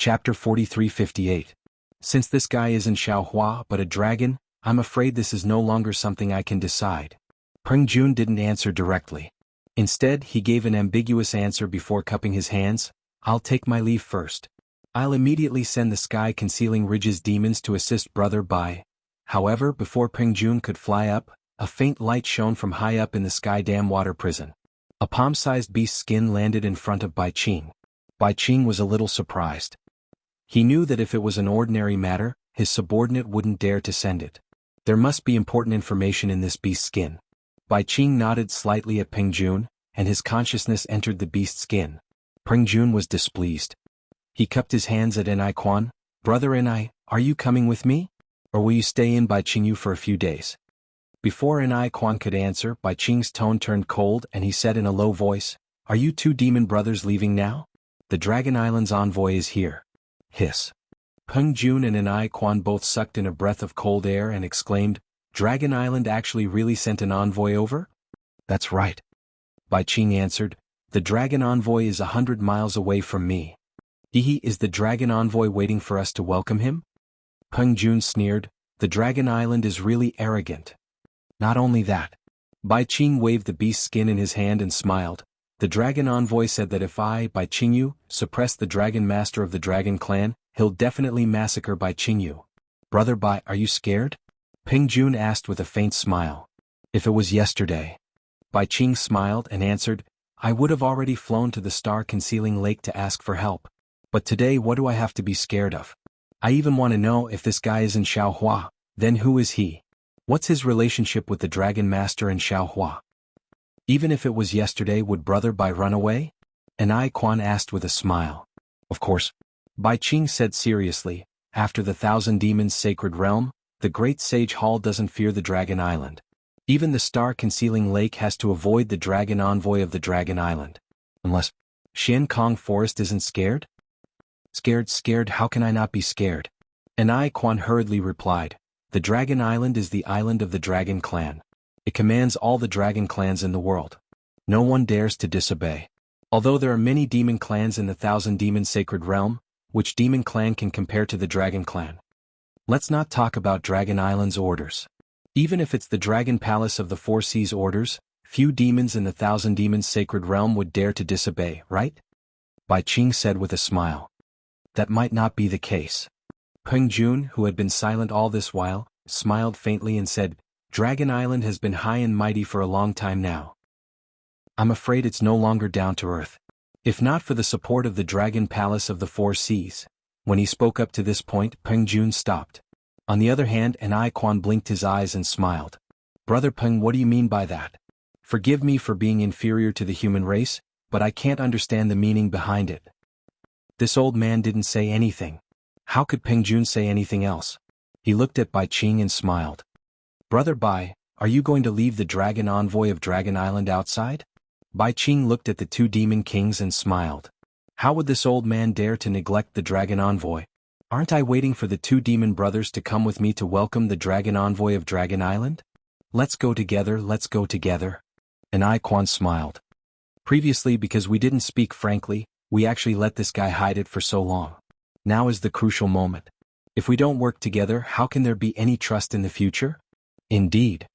Chapter 4358. Since this guy isn't Xiaohua but a dragon, I'm afraid this is no longer something I can decide. Peng Jun didn't answer directly. Instead, he gave an ambiguous answer before cupping his hands. I'll take my leave first. I'll immediately send the sky-concealing ridge's demons to assist Brother Bai. However, before Peng Jun could fly up, a faint light shone from high up in the sky dam water prison. A palm-sized beast's skin landed in front of Bai Qing. Bai Qing was a little surprised. He knew that if it was an ordinary matter, his subordinate wouldn't dare to send it. There must be important information in this beast's skin. Bai Qing nodded slightly at Peng Jun, and his consciousness entered the beast's skin. Peng Jun was displeased. He cupped his hands at Ni Quan. Brother Ni, are you coming with me? Or will you stay in Bai Qingyu for a few days? Before Ni Quan could answer, Bai Qing's tone turned cold and he said in a low voice, Are you two demon brothers leaving now? The Dragon Island's envoy is here. Hiss. Peng Jun and Ni Quan both sucked in a breath of cold air and exclaimed, Dragon Island actually really sent an envoy over? That's right. Bai Qing answered, The dragon envoy is 100 miles away from me. Is the dragon envoy waiting for us to welcome him? Peng Jun sneered, The Dragon Island is really arrogant. Not only that. Bai Qing waved the beast's skin in his hand and smiled. The dragon envoy said that if I, Bai Qingyu, suppress the dragon master of the dragon clan, he'll definitely massacre Bai Qingyu. Brother Bai, are you scared? Peng Jun asked with a faint smile. If it was yesterday. Bai Qing smiled and answered, I would have already flown to the star-concealing lake to ask for help. But today what do I have to be scared of? I even want to know if this guy isn't Xiaohua, then who is he? What's his relationship with the dragon master and Xiaohua? Even if it was yesterday, would Brother Bai run away? Ni Quan asked with a smile. Of course. Bai Qing said seriously, after the 1,000 Demons' sacred realm, the great sage hall doesn't fear the Dragon Island. Even the star-concealing lake has to avoid the dragon envoy of the Dragon Island. Unless Xian Kong Forest isn't scared? Scared, how can I not be scared? Ni Quan hurriedly replied, The Dragon Island is the island of the Dragon Clan. It commands all the dragon clans in the world. No one dares to disobey. Although there are many demon clans in the 1,000 Demon Sacred Realm, which demon clan can compare to the Dragon Clan? Let's not talk about Dragon Island's orders. Even if it's the Dragon Palace of the Four Seas orders, few demons in the 1,000 Demons Sacred Realm would dare to disobey, right? Bai Qing said with a smile. That might not be the case. Peng Jun, who had been silent all this while, smiled faintly and said, Dragon Island has been high and mighty for a long time now. I'm afraid it's no longer down to earth. If not for the support of the Dragon Palace of the Four Seas. When he spoke up to this point, Peng Jun stopped. On the other hand, Ni Quan blinked his eyes and smiled. Brother Peng, what do you mean by that? Forgive me for being inferior to the human race, but I can't understand the meaning behind it. This old man didn't say anything. How could Peng Jun say anything else? He looked at Bai Qing and smiled. Brother Bai, are you going to leave the dragon envoy of Dragon Island outside? Bai Qing looked at the two demon kings and smiled. How would this old man dare to neglect the dragon envoy? Aren't I waiting for the two demon brothers to come with me to welcome the dragon envoy of Dragon Island? Let's go together. Ni Quan smiled. Previously, because we didn't speak frankly, we actually let this guy hide it for so long. Now is the crucial moment. If we don't work together, how can there be any trust in the future? Indeed.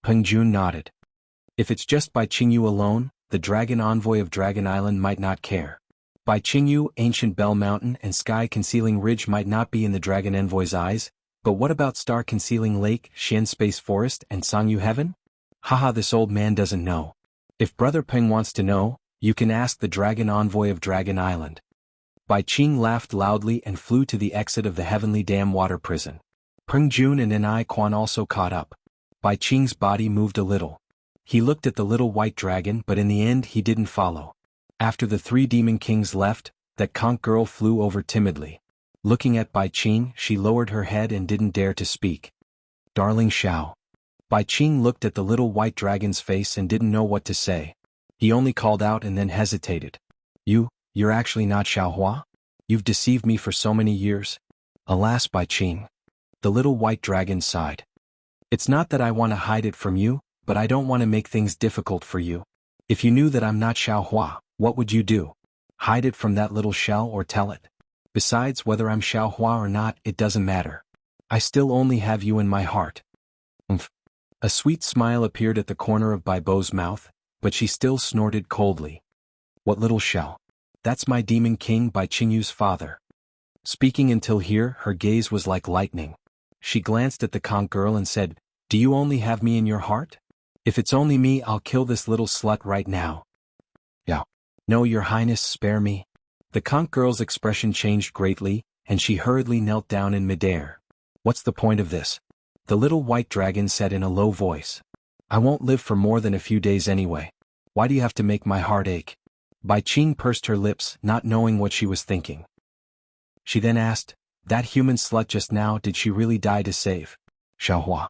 Peng Jun nodded. If it's just Bai Qingyu alone, the dragon envoy of Dragon Island might not care. Bai Qingyu, Ancient Bell Mountain and Sky-Concealing Ridge might not be in the dragon envoy's eyes, but what about Star-Concealing Lake, Xian Space Forest and Sangyu Heaven? Haha, this old man doesn't know. If Brother Peng wants to know, you can ask the dragon envoy of Dragon Island. Bai Qing laughed loudly and flew to the exit of the Heavenly Dam water prison. Peng Jun and Ni Quan also caught up. Bai Qing's body moved a little. He looked at the little white dragon, but in the end he didn't follow. After the three demon kings left, that conch girl flew over timidly. Looking at Bai Qing, she lowered her head and didn't dare to speak. Darling Xiao. Bai Qing looked at the little white dragon's face and didn't know what to say. He only called out and then hesitated. You're actually not Xiaohua? You've deceived me for so many years. Alas, Bai Qing. The little white dragon sighed. It's not that I want to hide it from you, but I don't want to make things difficult for you. If you knew that I'm not Xiaohua, what would you do? Hide it from that little shell or tell it? Besides, whether I'm Xiaohua or not, it doesn't matter. I still only have you in my heart. Umph. A sweet smile appeared at the corner of Baibo's mouth, but she still snorted coldly. What little shell? That's my demon king, Bai Qingyu's father. Speaking until here, her gaze was like lightning. She glanced at the conch girl and said, Do you only have me in your heart? If it's only me, I'll kill this little slut right now. Yeah. No, your highness, spare me. The conch girl's expression changed greatly, and she hurriedly knelt down in midair. What's the point of this? The little white dragon said in a low voice. I won't live for more than a few days anyway. Why do you have to make my heart ache? Bai Qing pursed her lips, not knowing what she was thinking. She then asked, That human slut just now, did she really die to save Xiaohua?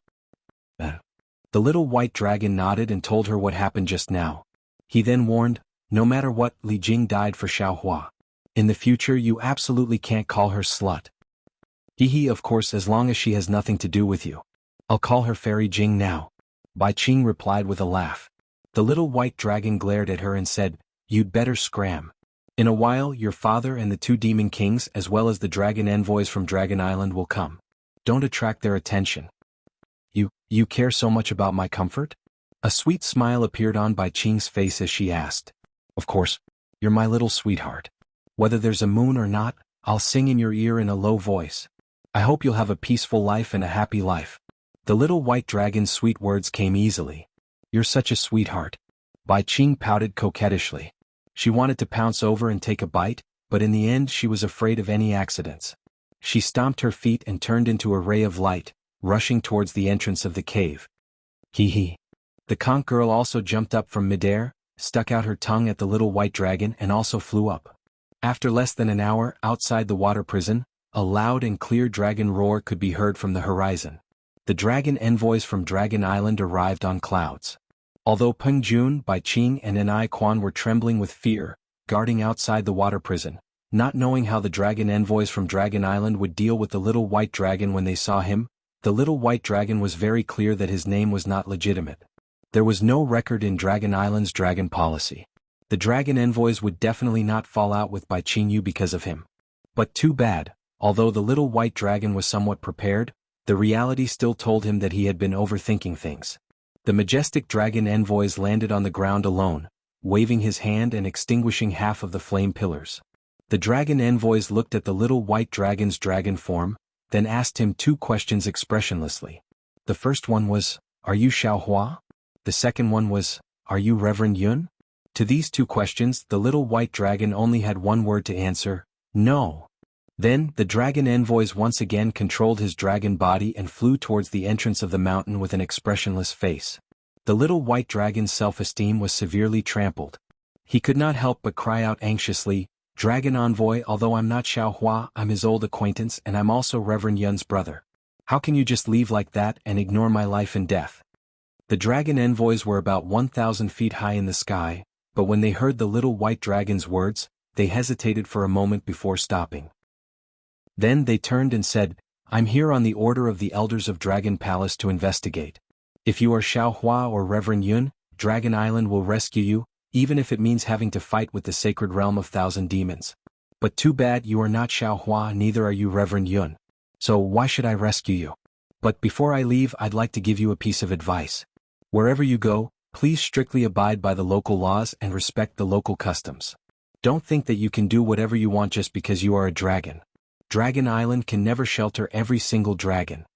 The little white dragon nodded and told her what happened just now. He then warned, No matter what, Li Jing died for Xiaohua. In the future you absolutely can't call her slut. Hee, of course, as long as she has nothing to do with you. I'll call her Fairy Jing now. Bai Qing replied with a laugh. The little white dragon glared at her and said, You'd better scram. In a while your father and the 2 demon kings as well as the dragon envoys from Dragon Island will come. Don't attract their attention. You care so much about my comfort? A sweet smile appeared on Bai Qing's face as she asked. Of course, you're my little sweetheart. Whether there's a moon or not, I'll sing in your ear in a low voice. I hope you'll have a peaceful life and a happy life. The little white dragon's sweet words came easily. You're such a sweetheart. Bai Qing pouted coquettishly. She wanted to pounce over and take a bite, but in the end she was afraid of any accidents. She stomped her feet and turned into a ray of light, rushing towards the entrance of the cave. Hee. The conch girl also jumped up from midair, stuck out her tongue at the little white dragon and also flew up. After less than an hour, outside the water prison, a loud and clear dragon roar could be heard from the horizon. The dragon envoys from Dragon Island arrived on clouds. Although Peng Jun, Bai Qing and Nai Quan were trembling with fear, guarding outside the water prison, not knowing how the dragon envoys from Dragon Island would deal with the little white dragon when they saw him, the little white dragon was very clear that his name was not legitimate. There was no record in Dragon Island's dragon policy. The dragon envoys would definitely not fall out with Bai Qingyu because of him. But too bad, although the little white dragon was somewhat prepared, the reality still told him that he had been overthinking things. The majestic dragon envoys landed on the ground alone, waving his hand and extinguishing half of the flame pillars. The dragon envoys looked at the little white dragon's dragon form, then asked him 2 questions expressionlessly. The first one was, Are you Xiaohua? The second one was, Are you Reverend Yun? To these 2 questions, the little white dragon only had one word to answer, No. Then, the dragon envoys once again controlled his dragon body and flew towards the entrance of the mountain with an expressionless face. The little white dragon's self-esteem was severely trampled. He could not help but cry out anxiously, Dragon envoy, although I'm not Xiaohua, I'm his old acquaintance and I'm also Reverend Yun's brother. How can you just leave like that and ignore my life and death? The dragon envoys were about 1,000 feet high in the sky, but when they heard the little white dragon's words, they hesitated for a moment before stopping. Then they turned and said, I'm here on the order of the elders of Dragon Palace to investigate. If you are Xiaohua or Reverend Yun, Dragon Island will rescue you, even if it means having to fight with the sacred realm of 1,000 demons. But too bad you are not Xiaohua, neither are you Reverend Yun. So why should I rescue you? But before I leave, I'd like to give you a piece of advice. Wherever you go, please strictly abide by the local laws and respect the local customs. Don't think that you can do whatever you want just because you are a dragon. Dragon Island can never shelter every single dragon.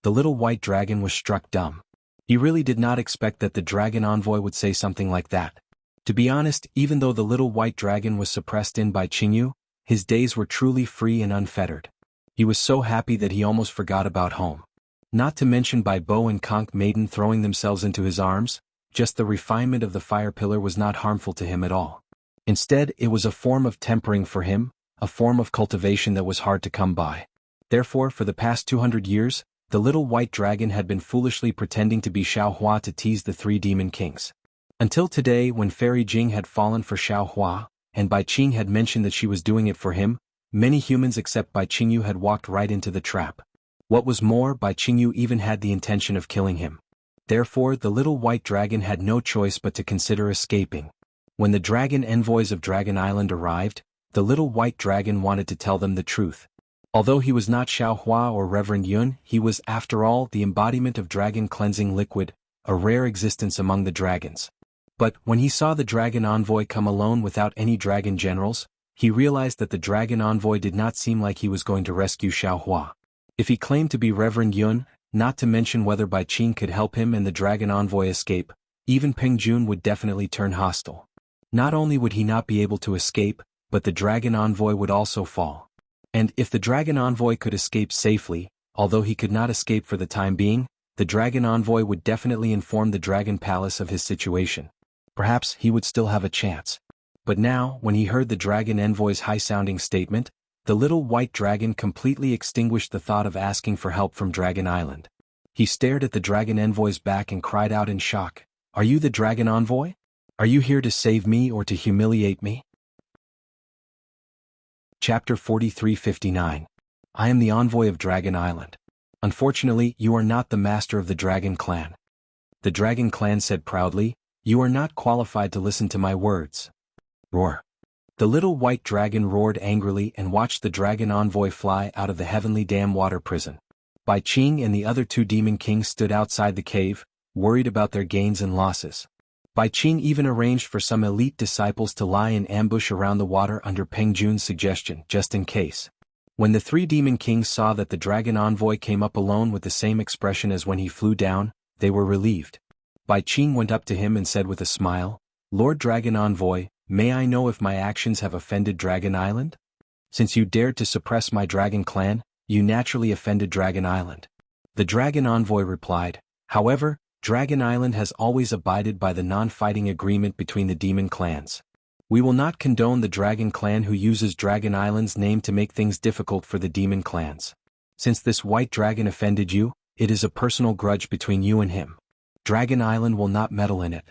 The little white dragon was struck dumb. He really did not expect that the dragon envoy would say something like that. To be honest, even though the little white dragon was suppressed in by Qingyu, his days were truly free and unfettered. He was so happy that he almost forgot about home. Not to mention by Bo and Conch Maiden throwing themselves into his arms, just the refinement of the fire pillar was not harmful to him at all. Instead, it was a form of tempering for him, a form of cultivation that was hard to come by. Therefore, for the past 200 years, the little white dragon had been foolishly pretending to be Xiaohua to tease the 3 demon kings. Until today, when Fairy Jing had fallen for Xiaohua, and Bai Qing had mentioned that she was doing it for him, many humans except Bai Qingyu had walked right into the trap. What was more, Bai Qingyu even had the intention of killing him. Therefore, the little white dragon had no choice but to consider escaping. When the dragon envoys of Dragon Island arrived, The little white dragon wanted to tell them the truth. Although he was not Xiaohua or Reverend Yun, he was, after all, the embodiment of dragon cleansing liquid, a rare existence among the dragons. But, when he saw the dragon envoy come alone without any dragon generals, he realized that the dragon envoy did not seem like he was going to rescue Xiaohua. If he claimed to be Reverend Yun, not to mention whether Bai Qing could help him and the dragon envoy escape, even Peng Jun would definitely turn hostile. Not only would he not be able to escape, but the dragon envoy would also fall. And if the dragon envoy could escape safely, although he could not escape for the time being, the dragon envoy would definitely inform the dragon palace of his situation. Perhaps he would still have a chance. But now, when he heard the dragon envoy's high-sounding statement, the little white dragon completely extinguished the thought of asking for help from Dragon Island. He stared at the dragon envoy's back and cried out in shock, "Are you the dragon envoy? Are you here to save me or to humiliate me?" Chapter 4359. I am the envoy of Dragon Island. Unfortunately, you are not the master of the Dragon Clan. The Dragon Clan said proudly, "You are not qualified to listen to my words." Roar. The little white dragon roared angrily and watched the dragon envoy fly out of the heavenly dam water prison. Bai Qing and the other two demon kings stood outside the cave, worried about their gains and losses. Bai Qing even arranged for some elite disciples to lie in ambush around the water under Peng Jun's suggestion, just in case. When the three demon kings saw that the dragon envoy came up alone with the same expression as when he flew down, they were relieved. Bai Qing went up to him and said with a smile, "Lord Dragon Envoy, may I know if my actions have offended Dragon Island? Since you dared to suppress my dragon clan, you naturally offended Dragon Island." The dragon envoy replied, "However, Dragon Island has always abided by the non-fighting agreement between the demon clans. We will not condone the dragon clan who uses Dragon Island's name to make things difficult for the demon clans. Since this white dragon offended you, it is a personal grudge between you and him. Dragon Island will not meddle in it."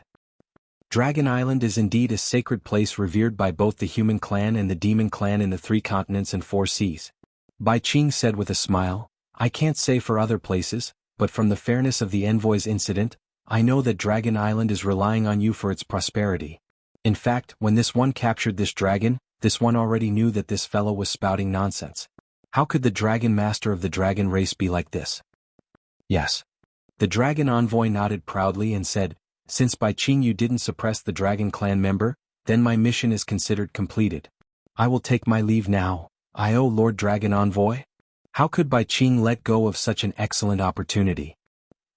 Dragon Island is indeed a sacred place revered by both the human clan and the demon clan in the 3 continents and 4 seas. Bai Qing said with a smile, "I can't say for other places, but from the fairness of the envoy's incident, I know that Dragon Island is relying on you for its prosperity. In fact, when this one captured this dragon, this one already knew that this fellow was spouting nonsense. How could the dragon master of the dragon race be like this?" "Yes." The dragon envoy nodded proudly and said, "Since Bai Qing you didn't suppress the dragon clan member, then my mission is considered completed. I will take my leave now, O Lord Dragon Envoy." How could Bai Qing let go of such an excellent opportunity?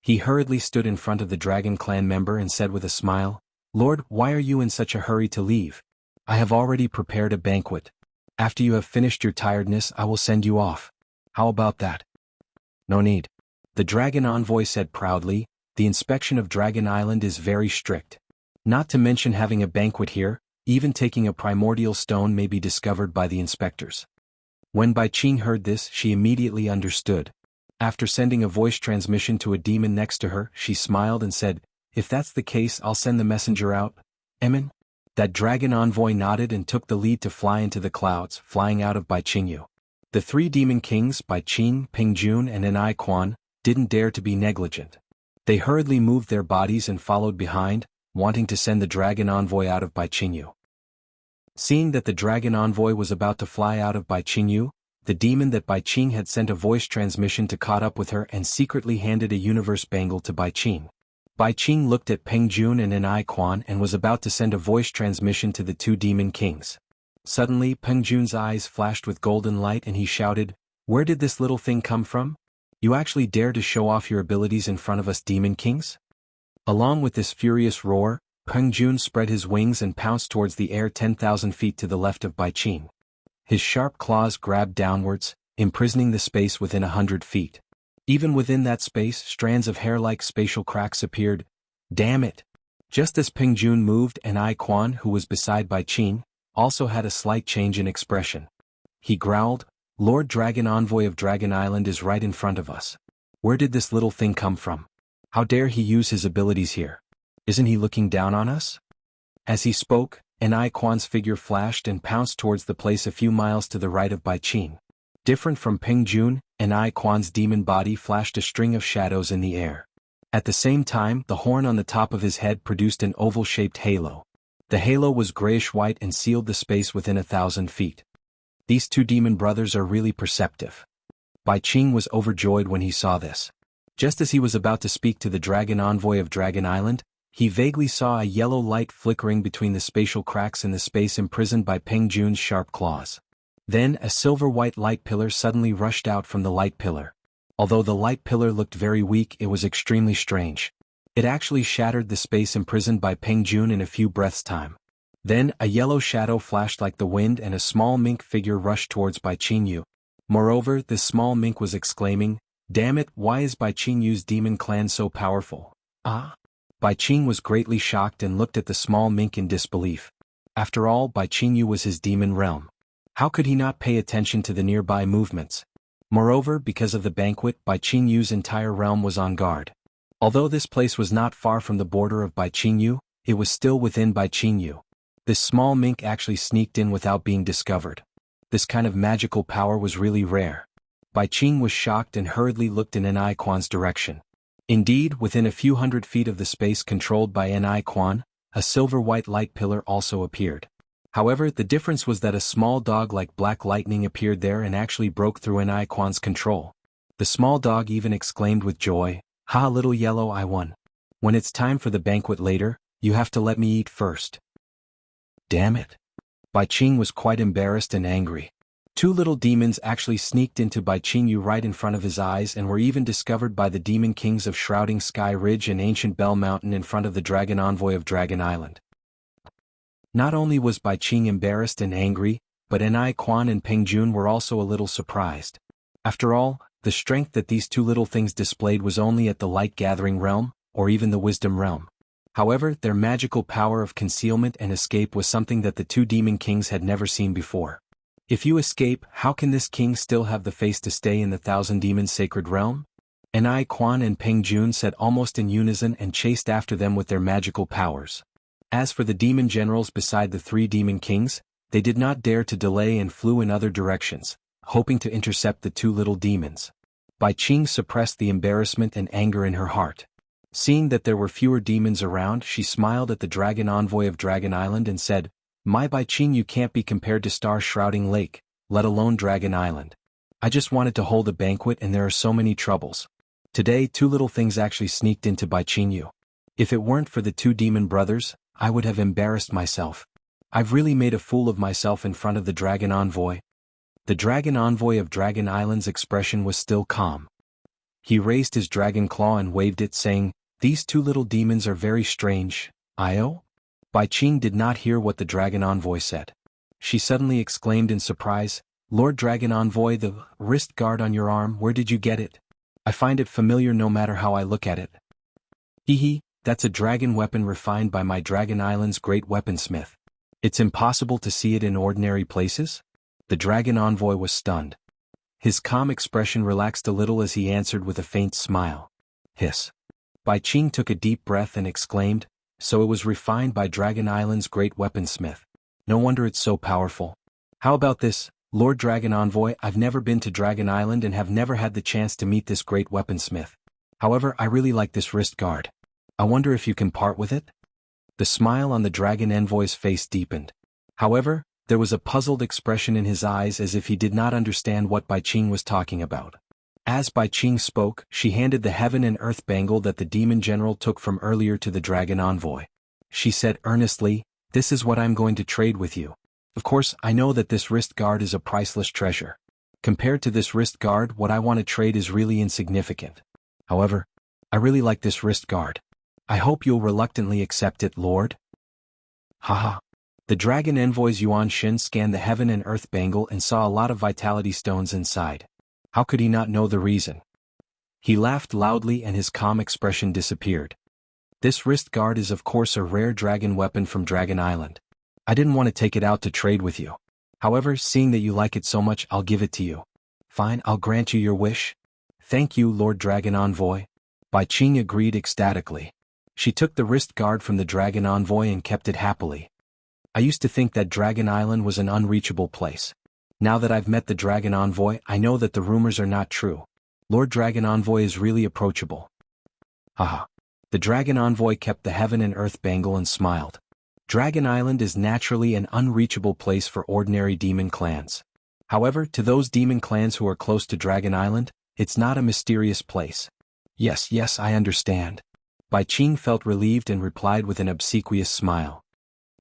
He hurriedly stood in front of the dragon clan member and said with a smile, "Lord, why are you in such a hurry to leave? I have already prepared a banquet. After you have finished your tiredness I will send you off. How about that?" "No need." The dragon envoy said proudly, "The inspection of Dragon Island is very strict. Not to mention having a banquet here, even taking a primordial stone may be discovered by the inspectors." When Bai Qing heard this, she immediately understood. After sending a voice transmission to a demon next to her, she smiled and said, "If that's the case I'll send the messenger out, Emin." That dragon envoy nodded and took the lead to fly into the clouds, flying out of Bai Qingyu. The 3 demon kings, Bai Qing, Peng Jun and Enai Quan, didn't dare to be negligent. They hurriedly moved their bodies and followed behind, wanting to send the dragon envoy out of Bai Qingyu. Seeing that the dragon envoy was about to fly out of Bai Qingyu, the demon that Bai Qing had sent a voice transmission to caught up with her and secretly handed a universe bangle to Bai Qing. Bai Qing looked at Peng Jun and Enai Quan and was about to send a voice transmission to the 2 demon kings. Suddenly Peng Jun's eyes flashed with golden light and he shouted, "Where did this little thing come from? You actually dare to show off your abilities in front of us demon kings?" Along with this furious roar, Peng Jun spread his wings and pounced towards the air 10,000 feet to the left of Bai Qing. His sharp claws grabbed downwards, imprisoning the space within 100 feet. Even within that space, strands of hair-like spatial cracks appeared. Damn it! Just as Peng Jun moved, Enai Quan, who was beside Bai Qing, also had a slight change in expression. He growled, "Lord Dragon Envoy of Dragon Island is right in front of us. Where did this little thing come from? How dare he use his abilities here? Isn't he looking down on us?" As he spoke, Enai Quan's figure flashed and pounced towards the place a few miles to the right of Bai Qing. Different from Peng Jun, Enai Quan's demon body flashed a string of shadows in the air. At the same time, the horn on the top of his head produced an oval-shaped halo. The halo was grayish-white and sealed the space within 1,000 feet. These two demon brothers are really perceptive. Bai Qing was overjoyed when he saw this. Just as he was about to speak to the dragon envoy of Dragon Island, he vaguely saw a yellow light flickering between the spatial cracks in the space imprisoned by Peng Jun's sharp claws. Then a silver-white light pillar suddenly rushed out from the light pillar. Although the light pillar looked very weak, it was extremely strange. It actually shattered the space imprisoned by Peng Jun in a few breaths' time. Then a yellow shadow flashed like the wind and a small mink figure rushed towards Bai Qingyu. Moreover, this small mink was exclaiming, "Damn it, why is Bai Qingyu's demon clan so powerful?" Ah? Bai Qing was greatly shocked and looked at the small mink in disbelief. After all, Bai Qingyu was his demon realm. How could he not pay attention to the nearby movements? Moreover, because of the banquet, Bai Qingyu's entire realm was on guard. Although this place was not far from the border of Bai Qingyu, it was still within Bai Qingyu. This small mink actually sneaked in without being discovered. This kind of magical power was really rare. Bai Qing was shocked and hurriedly looked in Ni Quan's direction. Indeed, within a few hundred feet of the space controlled by Ni Quan, a silver-white light pillar also appeared. However, the difference was that a small dog like black lightning appeared there and actually broke through Ni Quan's control. The small dog even exclaimed with joy, "Ha, little yellow, I won. When it's time for the banquet later, you have to let me eat first." Damn it. Bai Qing was quite embarrassed and angry. Two little demons actually sneaked into Bai Qingyu right in front of his eyes and were even discovered by the demon kings of Shrouding Sky Ridge and Ancient Bell Mountain in front of the dragon envoy of Dragon Island. Not only was Bai Qing embarrassed and angry, but Ni Quan and Peng Jun were also a little surprised. After all, the strength that these two little things displayed was only at the light-gathering realm, or even the wisdom realm. However, their magical power of concealment and escape was something that the two demon kings had never seen before. If you escape, how can this king still have the face to stay in the Thousand Demons sacred realm? Ni Quan and Peng Jun said almost in unison and chased after them with their magical powers. As for the demon generals beside the three demon kings, they did not dare to delay and flew in other directions, hoping to intercept the two little demons. Bai Qing suppressed the embarrassment and anger in her heart. Seeing that there were fewer demons around, she smiled at the dragon envoy of Dragon Island and said, "My Bai Qing, you can't be compared to Star Shrouding Lake, let alone Dragon Island. I just wanted to hold a banquet and there are so many troubles. Today two little things actually sneaked into Bai Qingyu. If it weren't for the two demon brothers, I would have embarrassed myself. I've really made a fool of myself in front of the dragon envoy." The dragon envoy of Dragon Island's expression was still calm. He raised his dragon claw and waved it, saying, "These two little demons are very strange, Io?" Bai Qing did not hear what the dragon envoy said. She suddenly exclaimed in surprise, "Lord Dragon Envoy, the wrist guard on your arm, where did you get it? I find it familiar no matter how I look at it." "Hee, that's a dragon weapon refined by my Dragon Island's great weaponsmith. It's impossible to see it in ordinary places?" The dragon envoy was stunned. His calm expression relaxed a little as he answered with a faint smile. "Hiss." Bai Qing took a deep breath and exclaimed, "So it was refined by Dragon Island's great weaponsmith. No wonder it's so powerful. How about this, Lord Dragon Envoy? I've never been to Dragon Island and have never had the chance to meet this great weaponsmith. However, I really like this wrist guard. I wonder if you can part with it?" The smile on the dragon envoy's face deepened. However, there was a puzzled expression in his eyes as if he did not understand what Bai Qing was talking about. As Bai Qing spoke, she handed the heaven and earth bangle that the demon general took from earlier to the dragon envoy. She said earnestly, "This is what I'm going to trade with you. Of course, I know that this wrist guard is a priceless treasure. Compared to this wrist guard, what I want to trade is really insignificant. However, I really like this wrist guard. I hope you'll reluctantly accept it, Lord." Haha. The dragon envoy's Yuan Shin scanned the heaven and earth bangle and saw a lot of vitality stones inside. How could he not know the reason? He laughed loudly and his calm expression disappeared. "This wrist guard is of course a rare dragon weapon from Dragon Island. I didn't want to take it out to trade with you. However, seeing that you like it so much, I'll give it to you." "Fine, I'll grant you your wish." "Thank you, Lord Dragon Envoy." Bai Qing agreed ecstatically. She took the wrist guard from the dragon envoy and kept it happily. "I used to think that Dragon Island was an unreachable place. Now that I've met the dragon envoy, I know that the rumors are not true. Lord Dragon Envoy is really approachable." Haha. The dragon envoy kept the heaven and earth bangle and smiled. Dragon Island is naturally an unreachable place for ordinary demon clans. However, to those demon clans who are close to Dragon Island, it's not a mysterious place. Yes, yes, I understand. Bai Qing felt relieved and replied with an obsequious smile.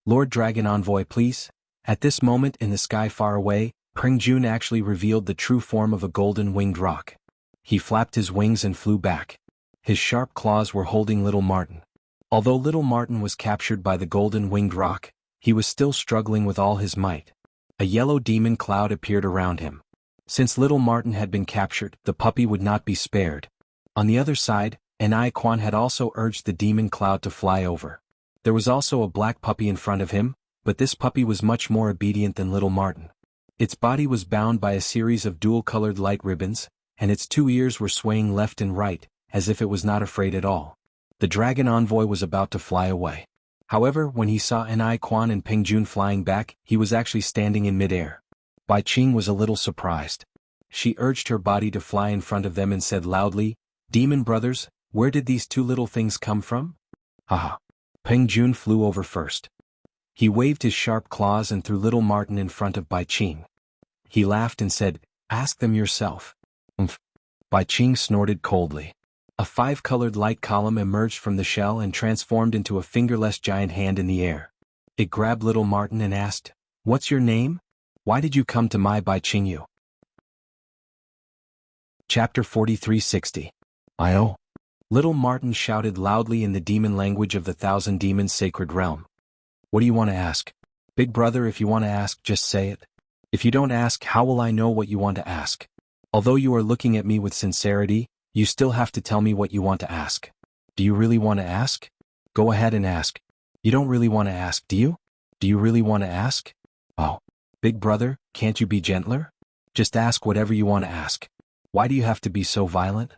Lord Dragon Envoy, please. At this moment in the sky far away, Peng Jun actually revealed the true form of a golden winged roc. He flapped his wings and flew back. His sharp claws were holding little Martin. Although little Martin was captured by the golden winged roc, he was still struggling with all his might. A yellow demon cloud appeared around him. Since little Martin had been captured, the puppy would not be spared. On the other side, An Quan had also urged the demon cloud to fly over. There was also a black puppy in front of him, but this puppy was much more obedient than little Martin. Its body was bound by a series of dual-colored light ribbons, and its 2 ears were swaying left and right, as if it was not afraid at all. The dragon envoy was about to fly away. However, when he saw An Quan and Peng Jun flying back, he was actually standing in midair. Bai Qing was a little surprised. She urged her body to fly in front of them and said loudly, "Demon brothers, where did these 2 little things come from?" Haha. Peng Jun flew over first. He waved his sharp claws and threw little Martin in front of Bai Qing. He laughed and said, "Ask them yourself." Umph. Bai Qing snorted coldly. A 5-colored light column emerged from the shell and transformed into a fingerless giant hand in the air. It grabbed little Martin and asked, "What's your name? Why did you come to my Bai Qingyu?" Chapter 4360. "Io." Little Martin shouted loudly in the demon language of the 1,000 Demons' sacred realm. "What do you want to ask? Big brother, if you want to ask, just say it. If you don't ask, how will I know what you want to ask? Although you are looking at me with sincerity, you still have to tell me what you want to ask. Do you really want to ask? Go ahead and ask. You don't really want to ask, do you? Do you really want to ask? Oh. Big brother, can't you be gentler? Just ask whatever you want to ask. Why do you have to be so violent?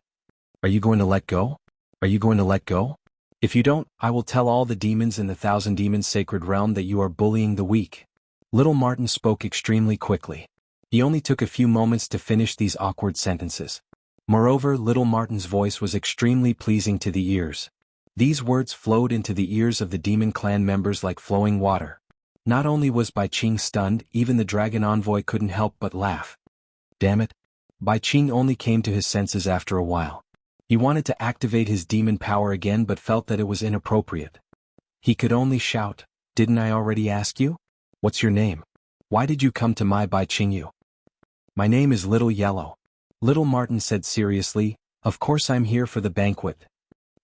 Are you going to let go? Are you going to let go? If you don't, I will tell all the demons in the 1,000 Demons' sacred realm that you are bullying the weak." Little Martin spoke extremely quickly. He only took a few moments to finish these awkward sentences. Moreover, little Martin's voice was extremely pleasing to the ears. These words flowed into the ears of the demon clan members like flowing water. Not only was Bai Qing stunned, even the dragon envoy couldn't help but laugh. Damn it. Bai Qing only came to his senses after a while. He wanted to activate his demon power again but felt that it was inappropriate. He could only shout, "Didn't I already ask you? What's your name? Why did you come to my Bai Qingyu?" "My name is Little Yellow." Little Martin said seriously, "Of course I'm here for the banquet."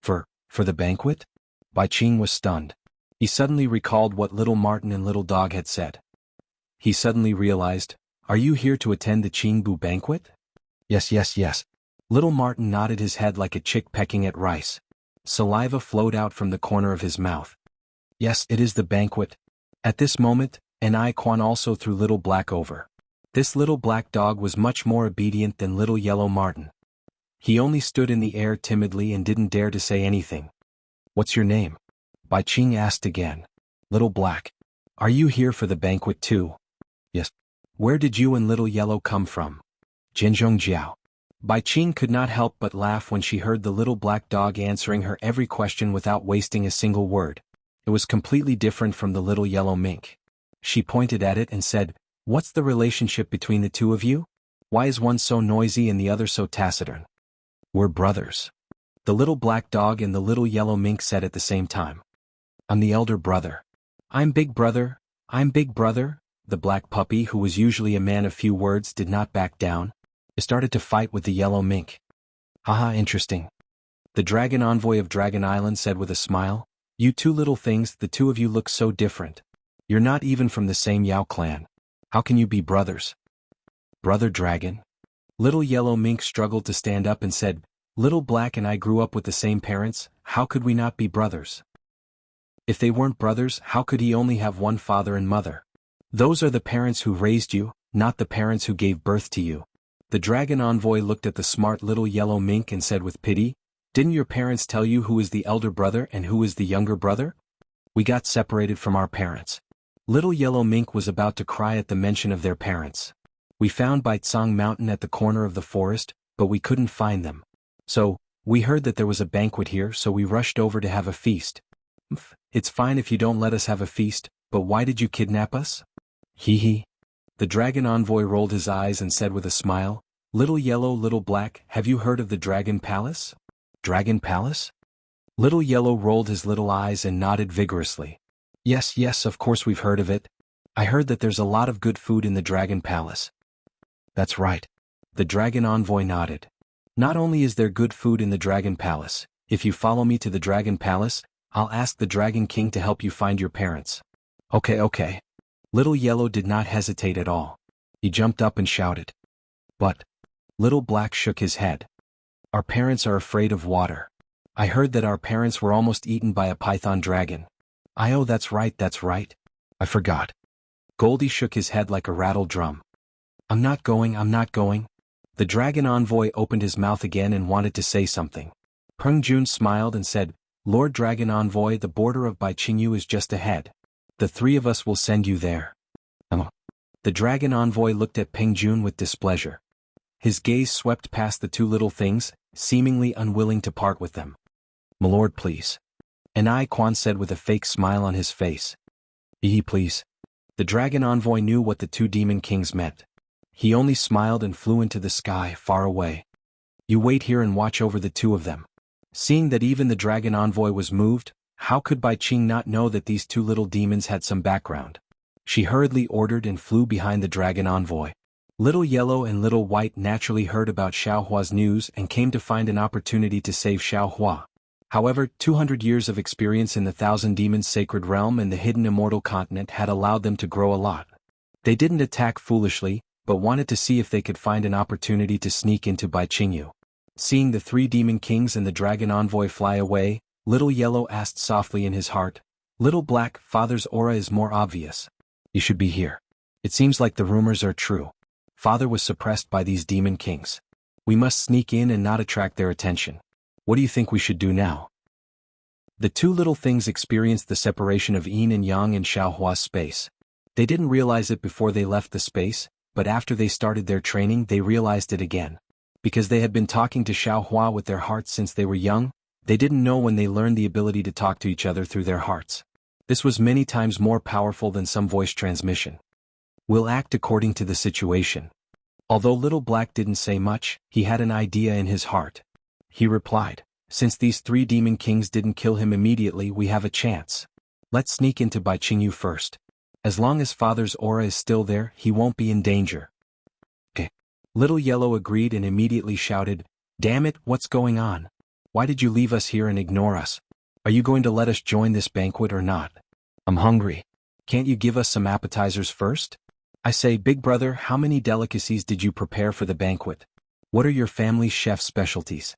For the banquet?" Bai Qing was stunned. He suddenly recalled what Little Martin and Little Dog had said. He suddenly realized, "Are you here to attend the Qingbu banquet?" Yes, yes, yes. Little Martin nodded his head like a chick pecking at rice. Saliva flowed out from the corner of his mouth. "Yes, it is the banquet." At this moment, An Quan also threw Little Black over. This little black dog was much more obedient than Little Yellow Martin. He only stood in the air timidly and didn't dare to say anything. "What's your name?" Bai Qing asked again. "Little Black. Are you here for the banquet too?" "Yes." "Where did you and Little Yellow come from?" "Jinzhong Jiao." Bai Qing could not help but laugh when she heard the little black dog answering her every question without wasting a single word. It was completely different from the little yellow mink. She pointed at it and said, "What's the relationship between the 2 of you? Why is one so noisy and the other so taciturn?" "We're brothers." The little black dog and the little yellow mink said at the same time. "I'm the elder brother." "I'm big brother. I'm big brother." The black puppy, who was usually a man of few words, did not back down. It started to fight with the yellow mink. "Haha, interesting." The dragon envoy of Dragon Island said with a smile, "You 2 little things, the 2 of you look so different. You're not even from the same Yao clan. How can you be brothers?" "Brother dragon?" Little yellow mink struggled to stand up and said, "Little Black and I grew up with the same parents, how could we not be brothers? If they weren't brothers, how could he only have one father and mother? Those are the parents who raised you, not the parents who gave birth to you." The dragon envoy looked at the smart little yellow mink and said with pity, "Didn't your parents tell you who is the elder brother and who is the younger brother?" "We got separated from our parents." Little yellow mink was about to cry at the mention of their parents. "We found Baitsang Mountain at the corner of the forest, but we couldn't find them. So, we heard that there was a banquet here, so we rushed over to have a feast." It's fine if you don't let us have a feast, but why did you kidnap us? Hee hee. The dragon envoy rolled his eyes and said with a smile, Little Yellow, Little Black, have you heard of the Dragon Palace? Dragon Palace? Little Yellow rolled his little eyes and nodded vigorously. Yes, yes, of course we've heard of it. I heard that there's a lot of good food in the Dragon Palace. That's right. The dragon envoy nodded. Not only is there good food in the Dragon Palace, if you follow me to the Dragon Palace, I'll ask the Dragon King to help you find your parents. Okay. Little Yellow did not hesitate at all. He jumped up and shouted. But Little Black shook his head. Our parents are afraid of water. I heard that our parents were almost eaten by a python dragon. Oh, that's right. I forgot. Goldie shook his head like a rattled drum. I'm not going. The dragon envoy opened his mouth again and wanted to say something. Peng Jun smiled and said, Lord Dragon Envoy, the border of Jianghu is just ahead. The three of us will send you there. The dragon envoy looked at Peng Jun with displeasure. His gaze swept past the two little things, seemingly unwilling to part with them. My lord, please. Quan said with a fake smile on his face. Please. The dragon envoy knew what the two demon kings meant. He only smiled and flew into the sky, far away. You wait here and watch over the two of them. Seeing that even the dragon envoy was moved, how could Bai Qing not know that these two little demons had some background? She hurriedly ordered and flew behind the dragon envoy. Little Yellow and Little White naturally heard about Xiaohua's news and came to find an opportunity to save Xiaohua. However, 200 years of experience in the Thousand Demons Sacred Realm and the hidden immortal continent had allowed them to grow a lot. They didn't attack foolishly, but wanted to see if they could find an opportunity to sneak into Bai Qingyu. Seeing the three demon kings and the dragon envoy fly away, Little Yellow asked softly in his heart, Little Black, Father's aura is more obvious. You should be here. It seems like the rumors are true. Father was suppressed by these demon kings. We must sneak in and not attract their attention. What do you think we should do now? The two little things experienced the separation of yin and yang in Xiaohua's space. They didn't realize it before they left the space, but after they started their training they realized it again. Because they had been talking to Xiaohua with their hearts since they were young, they didn't know when they learned the ability to talk to each other through their hearts. This was many times more powerful than some voice transmission. We'll act according to the situation. Although Little Black didn't say much, he had an idea in his heart. He replied, Since these three demon kings didn't kill him immediately, we have a chance. Let's sneak into Bai Qingyu first. As long as Father's aura is still there, he won't be in danger. Little Yellow agreed and immediately shouted, Damn it, what's going on? Why did you leave us here and ignore us? Are you going to let us join this banquet or not? I'm hungry. Can't you give us some appetizers first? I say, Big Brother, how many delicacies did you prepare for the banquet? What are your family's chef's specialties?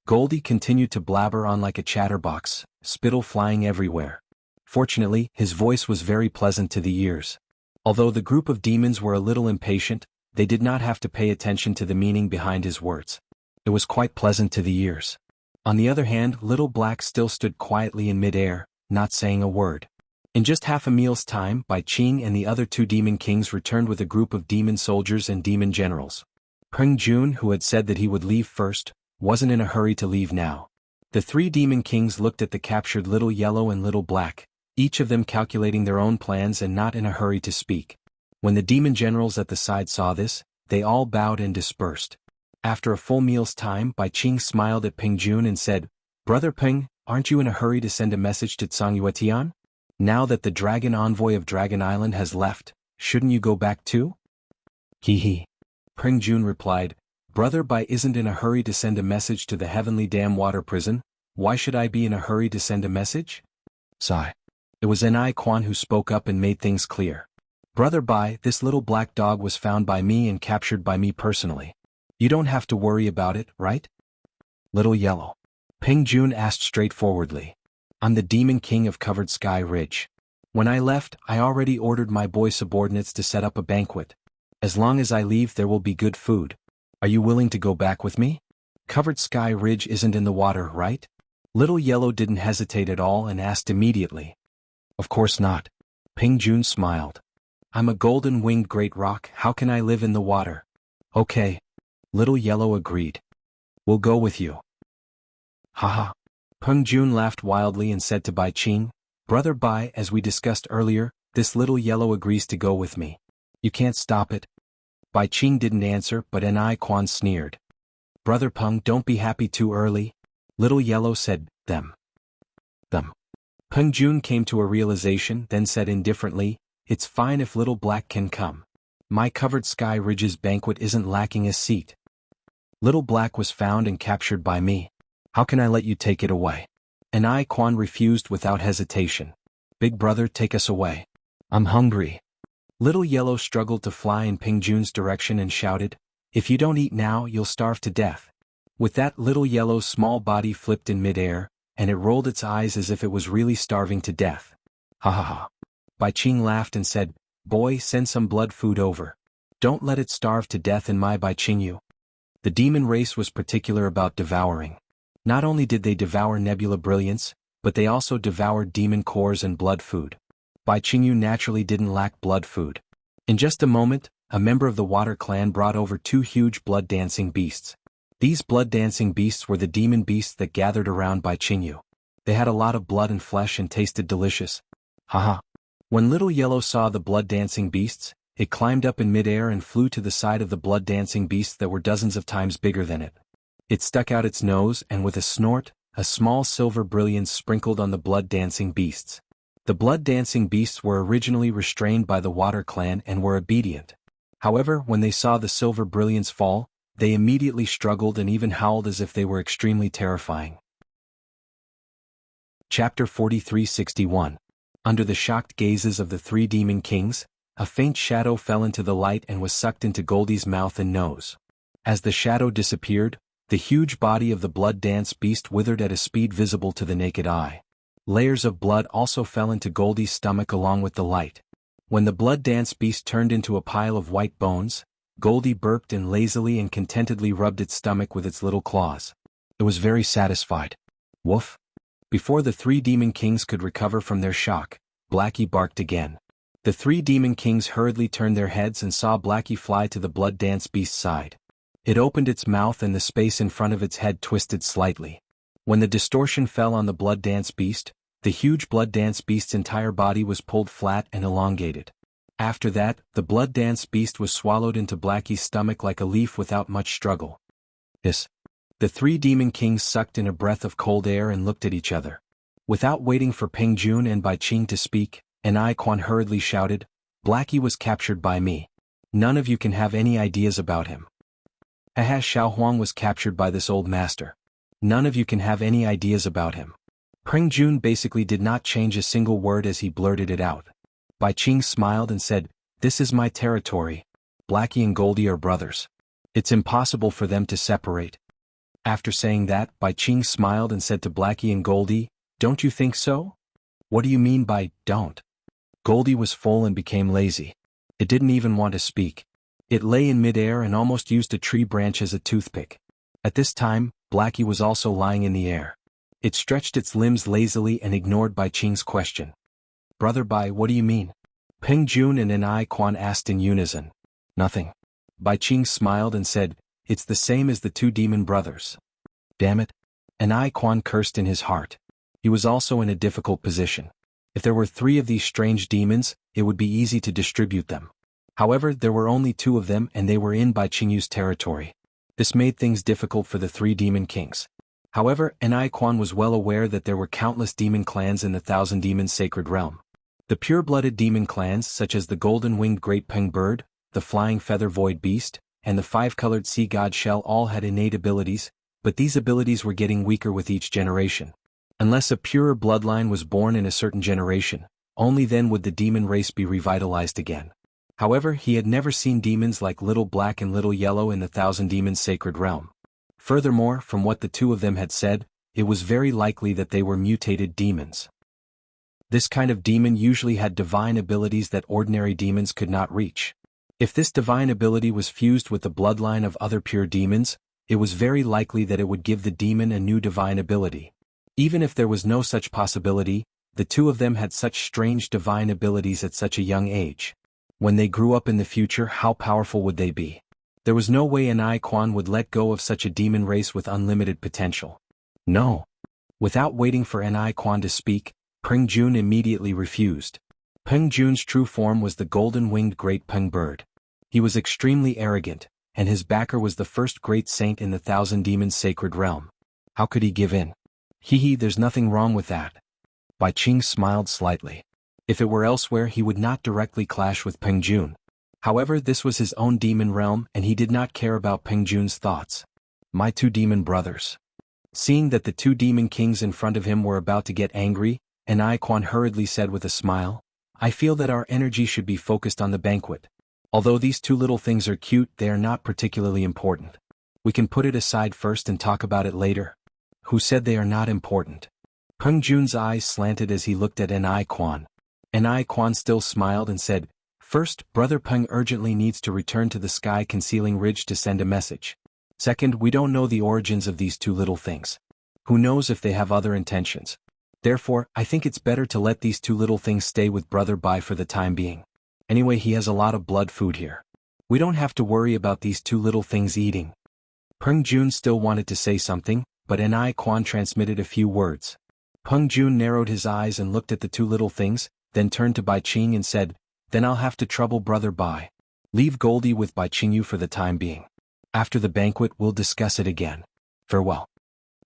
Goldie continued to blabber on like a chatterbox, spittle flying everywhere. Fortunately, his voice was very pleasant to the ears. Although the group of demons were a little impatient, they did not have to pay attention to the meaning behind his words. It was quite pleasant to the ears. On the other hand, Little Black still stood quietly in mid-air, not saying a word. In just half a meal's time, Bai Qing and the other two demon kings returned with a group of demon soldiers and demon generals. Peng Jun, who had said that he would leave first, wasn't in a hurry to leave now. The three demon kings looked at the captured Little Yellow and Little Black, each of them calculating their own plans and not in a hurry to speak. When the demon generals at the side saw this, they all bowed and dispersed. After a full meal's time, Bai Qing smiled at Peng Jun and said, Brother Peng, aren't you in a hurry to send a message to Zhang? Now that the dragon envoy of Dragon Island has left, shouldn't you go back too? Hee. Peng Jun replied, Brother Bai isn't in a hurry to send a message to the Heavenly Dam Water Prison. Why should I be in a hurry to send a message? Sigh. It was Quan who spoke up and made things clear. Brother Bai, this little black dog was found by me and captured by me personally. You don't have to worry about it, right? Little Yellow. Peng Jun asked straightforwardly. I'm the Demon King of Covered Sky Ridge. When I left, I already ordered my boy subordinates to set up a banquet. As long as I leave, there will be good food. Are you willing to go back with me? Covered Sky Ridge isn't in the water, right? Little Yellow didn't hesitate at all and asked immediately. Of course not. Peng Jun smiled. I'm a golden-winged great rock, how can I live in the water? Okay. Little Yellow agreed. We'll go with you. Haha. Peng Jun laughed wildly and said to Bai Qing, "Brother Bai, as we discussed earlier, this little yellow agrees to go with me. You can't stop it." Bai Qing didn't answer, but Ni Quan sneered. "Brother Peng, don't be happy too early." Little Yellow said, Them. Peng Jun came to a realization, then said indifferently, "It's fine if Little Black can come. My covered Sky Ridge's banquet isn't lacking a seat. Little Black was found and captured by me. How can I let you take it away?" Ni Quan refused without hesitation. "Big brother, take us away. I'm hungry." Little Yellow struggled to fly in Peng Jun's direction and shouted, "If you don't eat now, you'll starve to death." With that, Little Yellow's small body flipped in midair, and it rolled its eyes as if it was really starving to death. "Ha ha ha." Bai Qing laughed and said, "Boy, send some blood food over. Don't let it starve to death in my Bai Qingyu." The demon race was particular about devouring. Not only did they devour Nebula Brilliance, but they also devoured demon cores and blood food. Bai Qingyu naturally didn't lack blood food. In just a moment, a member of the Water Clan brought over 2 huge blood-dancing beasts. These blood-dancing beasts were the demon beasts that gathered around Bai Qingyu. They had a lot of blood and flesh and tasted delicious. Haha. When Little Yellow saw the blood-dancing beasts, it climbed up in midair and flew to the side of the blood-dancing beasts that were dozens of times bigger than it. It stuck out its nose and with a snort, a small silver brilliance sprinkled on the blood-dancing beasts. The blood-dancing beasts were originally restrained by the Water Clan and were obedient. However, when they saw the silver brilliance fall, they immediately struggled and even howled as if they were extremely terrifying. Chapter 4361. Under the shocked gazes of the 3 demon kings, a faint shadow fell into the light and was sucked into Goldie's mouth and nose. As the shadow disappeared, the huge body of the blood dance beast withered at a speed visible to the naked eye. Layers of blood also fell into Goldie's stomach along with the light. When the blood dance beast turned into a pile of white bones, Goldie burped and lazily and contentedly rubbed its stomach with its little claws. It was very satisfied. Woof. Before the 3 demon kings could recover from their shock, Blackie barked again. The 3 demon kings hurriedly turned their heads and saw Blackie fly to the blood dance beast's side. It opened its mouth and the space in front of its head twisted slightly. When the distortion fell on the blood dance beast, the huge blood dance beast's entire body was pulled flat and elongated. After that, the blood dance beast was swallowed into Blackie's stomach like a leaf without much struggle. Hiss. The 3 demon kings sucked in a breath of cold air and looked at each other. Without waiting for Peng Jun and Bai Qing to speak, Ni Quan hurriedly shouted, "Blackie was captured by me. None of you can have any ideas about him." Xiao Huang was captured by this old master. None of you can have any ideas about him. Peng Jun basically did not change a single word as he blurted it out. Bai Qing smiled and said, "This is my territory. Blackie and Goldie are brothers. It's impossible for them to separate." After saying that, Bai Qing smiled and said to Blackie and Goldie, "Don't you think so?" "What do you mean by, don't?" Goldie was full and became lazy. It didn't even want to speak. It lay in midair and almost used a tree branch as a toothpick. At this time, Blackie was also lying in the air. It stretched its limbs lazily and ignored Bai Qing's question. "Brother Bai, what do you mean?" Peng Jun and Ni Quan asked in unison. "Nothing." Bai Qing smiled and said, "It's the same as the 2 demon brothers." Damn it. Ni Quan cursed in his heart. He was also in a difficult position. If there were 3 of these strange demons, it would be easy to distribute them. However, there were only 2 of them and they were in Bai Qingyu's territory. This made things difficult for the 3 demon kings. However, Ni Quan was well aware that there were countless demon clans in the 1,000 Demons Sacred Realm. The pure-blooded demon clans such as the golden-winged Great Peng Bird, the flying feather void beast, and the 5-colored sea god shell all had innate abilities, but these abilities were getting weaker with each generation. Unless a purer bloodline was born in a certain generation, only then would the demon race be revitalized again. However, he had never seen demons like Little Black and Little Yellow in the 1,000 Demons Sacred Realm. Furthermore, from what the 2 of them had said, it was very likely that they were mutated demons. This kind of demon usually had divine abilities that ordinary demons could not reach. If this divine ability was fused with the bloodline of other pure demons, it was very likely that it would give the demon a new divine ability. Even if there was no such possibility, the 2 of them had such strange divine abilities at such a young age. When they grew up in the future, how powerful would they be? There was no way Ni Quan would let go of such a demon race with unlimited potential. No. Without waiting for Ni Quan to speak, Peng Jun immediately refused. Peng Jun's true form was the golden-winged great Peng bird. He was extremely arrogant, and his backer was the first great saint in the Thousand Demons sacred realm. How could he give in? There's nothing wrong with that. Bai Qing smiled slightly. If it were elsewhere he would not directly clash with Peng Jun. However, this was his own demon realm and he did not care about Peng Jun's thoughts. My two demon brothers. Seeing that the two demon kings in front of him were about to get angry, Ni Quan hurriedly said with a smile, I feel that our energy should be focused on the banquet. Although these two little things are cute, they are not particularly important. We can put it aside first and talk about it later. Who said they are not important? Peng Jun's eyes slanted as he looked at Ni Quan. Ni Quan still smiled and said, First, Brother Peng urgently needs to return to the sky-concealing ridge to send a message. Second, we don't know the origins of these two little things. Who knows if they have other intentions? Therefore, I think it's better to let these two little things stay with Brother Bai for the time being. Anyway, he has a lot of blood food here. We don't have to worry about these two little things eating. Peng Jun still wanted to say something, but Ni Quan transmitted a few words. Peng Jun narrowed his eyes and looked at the two little things, then turned to Bai Qing and said, Then I'll have to trouble Brother Bai. Leave Goldie with Bai Qingyu for the time being. After the banquet we'll discuss it again. Farewell.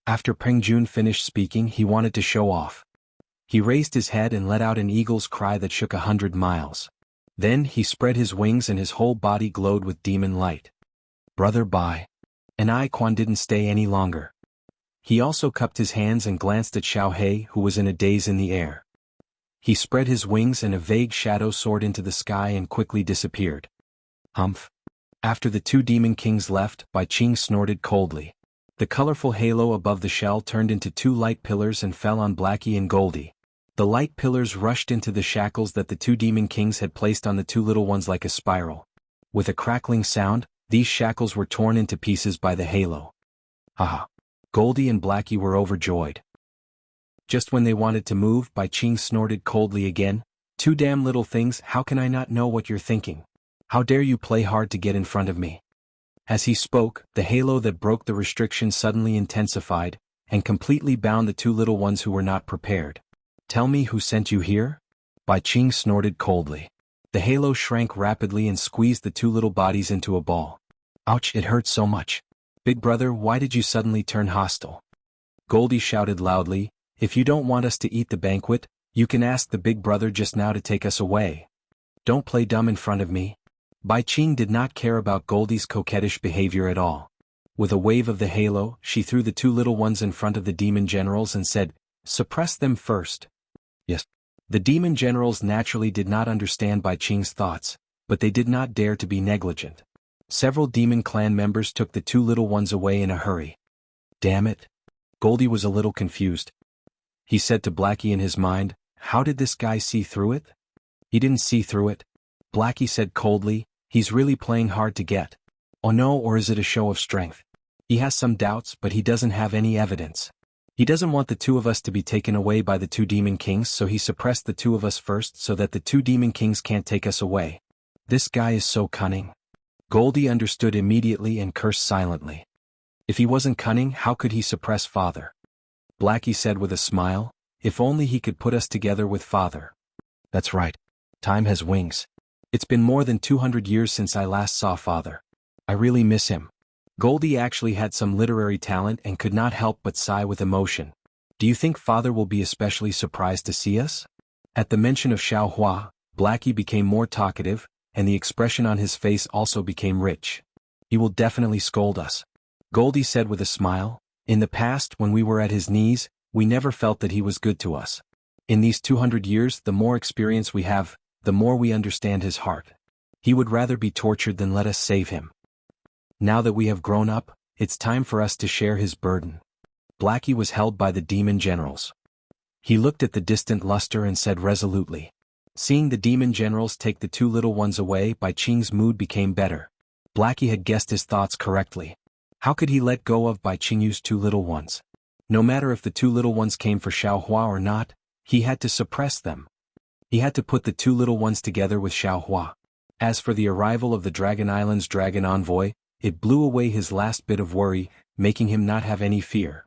After Peng Jun finished speaking he wanted to show off. He raised his head and let out an eagle's cry that shook 100 miles. Then he spread his wings and his whole body glowed with demon light. Brother Bai. Ni Quan didn't stay any longer. He also cupped his hands and glanced at Xiao He who was in a daze in the air. He spread his wings and a vague shadow soared into the sky and quickly disappeared. Humph. After the two demon kings left, Bai Qing snorted coldly. The colorful halo above the shell turned into two light pillars and fell on Blackie and Goldie. The light pillars rushed into the shackles that the two demon kings had placed on the two little ones like a spiral. With a crackling sound, these shackles were torn into pieces by the halo. Haha. Goldie and Blackie were overjoyed. Just when they wanted to move, Bai Qing snorted coldly again. Two damn little things, how can I not know what you're thinking? How dare you play hard to get in front of me? As he spoke, the halo that broke the restriction suddenly intensified, and completely bound the two little ones who were not prepared. Tell me who sent you here? Bai Qing snorted coldly. The halo shrank rapidly and squeezed the two little bodies into a ball. Ouch, it hurts so much. Big brother, why did you suddenly turn hostile? Goldie shouted loudly, If you don't want us to eat the banquet, you can ask the big brother just now to take us away. Don't play dumb in front of me. Bai Qing did not care about Goldie's coquettish behavior at all. With a wave of the halo, she threw the two little ones in front of the demon generals and said, Suppress them first. Yes. The demon generals naturally did not understand Bai Qing's thoughts, but they did not dare to be negligent. Several demon clan members took the two little ones away in a hurry. Damn it. Goldie was a little confused. He said to Blackie in his mind, How did this guy see through it? He didn't see through it. Blackie said coldly, He's really playing hard to get. Oh no, or is it a show of strength? He has some doubts, but he doesn't have any evidence. He doesn't want the two of us to be taken away by the two demon kings, so he suppressed the two of us first so that the two demon kings can't take us away. This guy is so cunning. Goldie understood immediately and cursed silently. If he wasn't cunning, how could he suppress Father? Blackie said with a smile, If only he could put us together with Father. That's right. Time has wings. It's been more than 200 years since I last saw Father. I really miss him. Goldie actually had some literary talent and could not help but sigh with emotion. Do you think Father will be especially surprised to see us? At the mention of Xiao Hua, Blackie became more talkative, and the expression on his face also became rich. He will definitely scold us. Goldie said with a smile, In the past when we were at his knees, we never felt that he was good to us. In these 200 years, the more experience we have, the more we understand his heart. He would rather be tortured than let us save him. Now that we have grown up, it's time for us to share his burden. Blackie was held by the demon generals. He looked at the distant luster and said resolutely. Seeing the demon generals take the two little ones away, Bai Qing's mood became better. Blackie had guessed his thoughts correctly. How could he let go of Bai Qingyu's two little ones? No matter if the two little ones came for Xiao Hua or not, he had to suppress them. He had to put the two little ones together with Xiao Hua. As for the arrival of the Dragon Island's dragon envoy, it blew away his last bit of worry, making him not have any fear.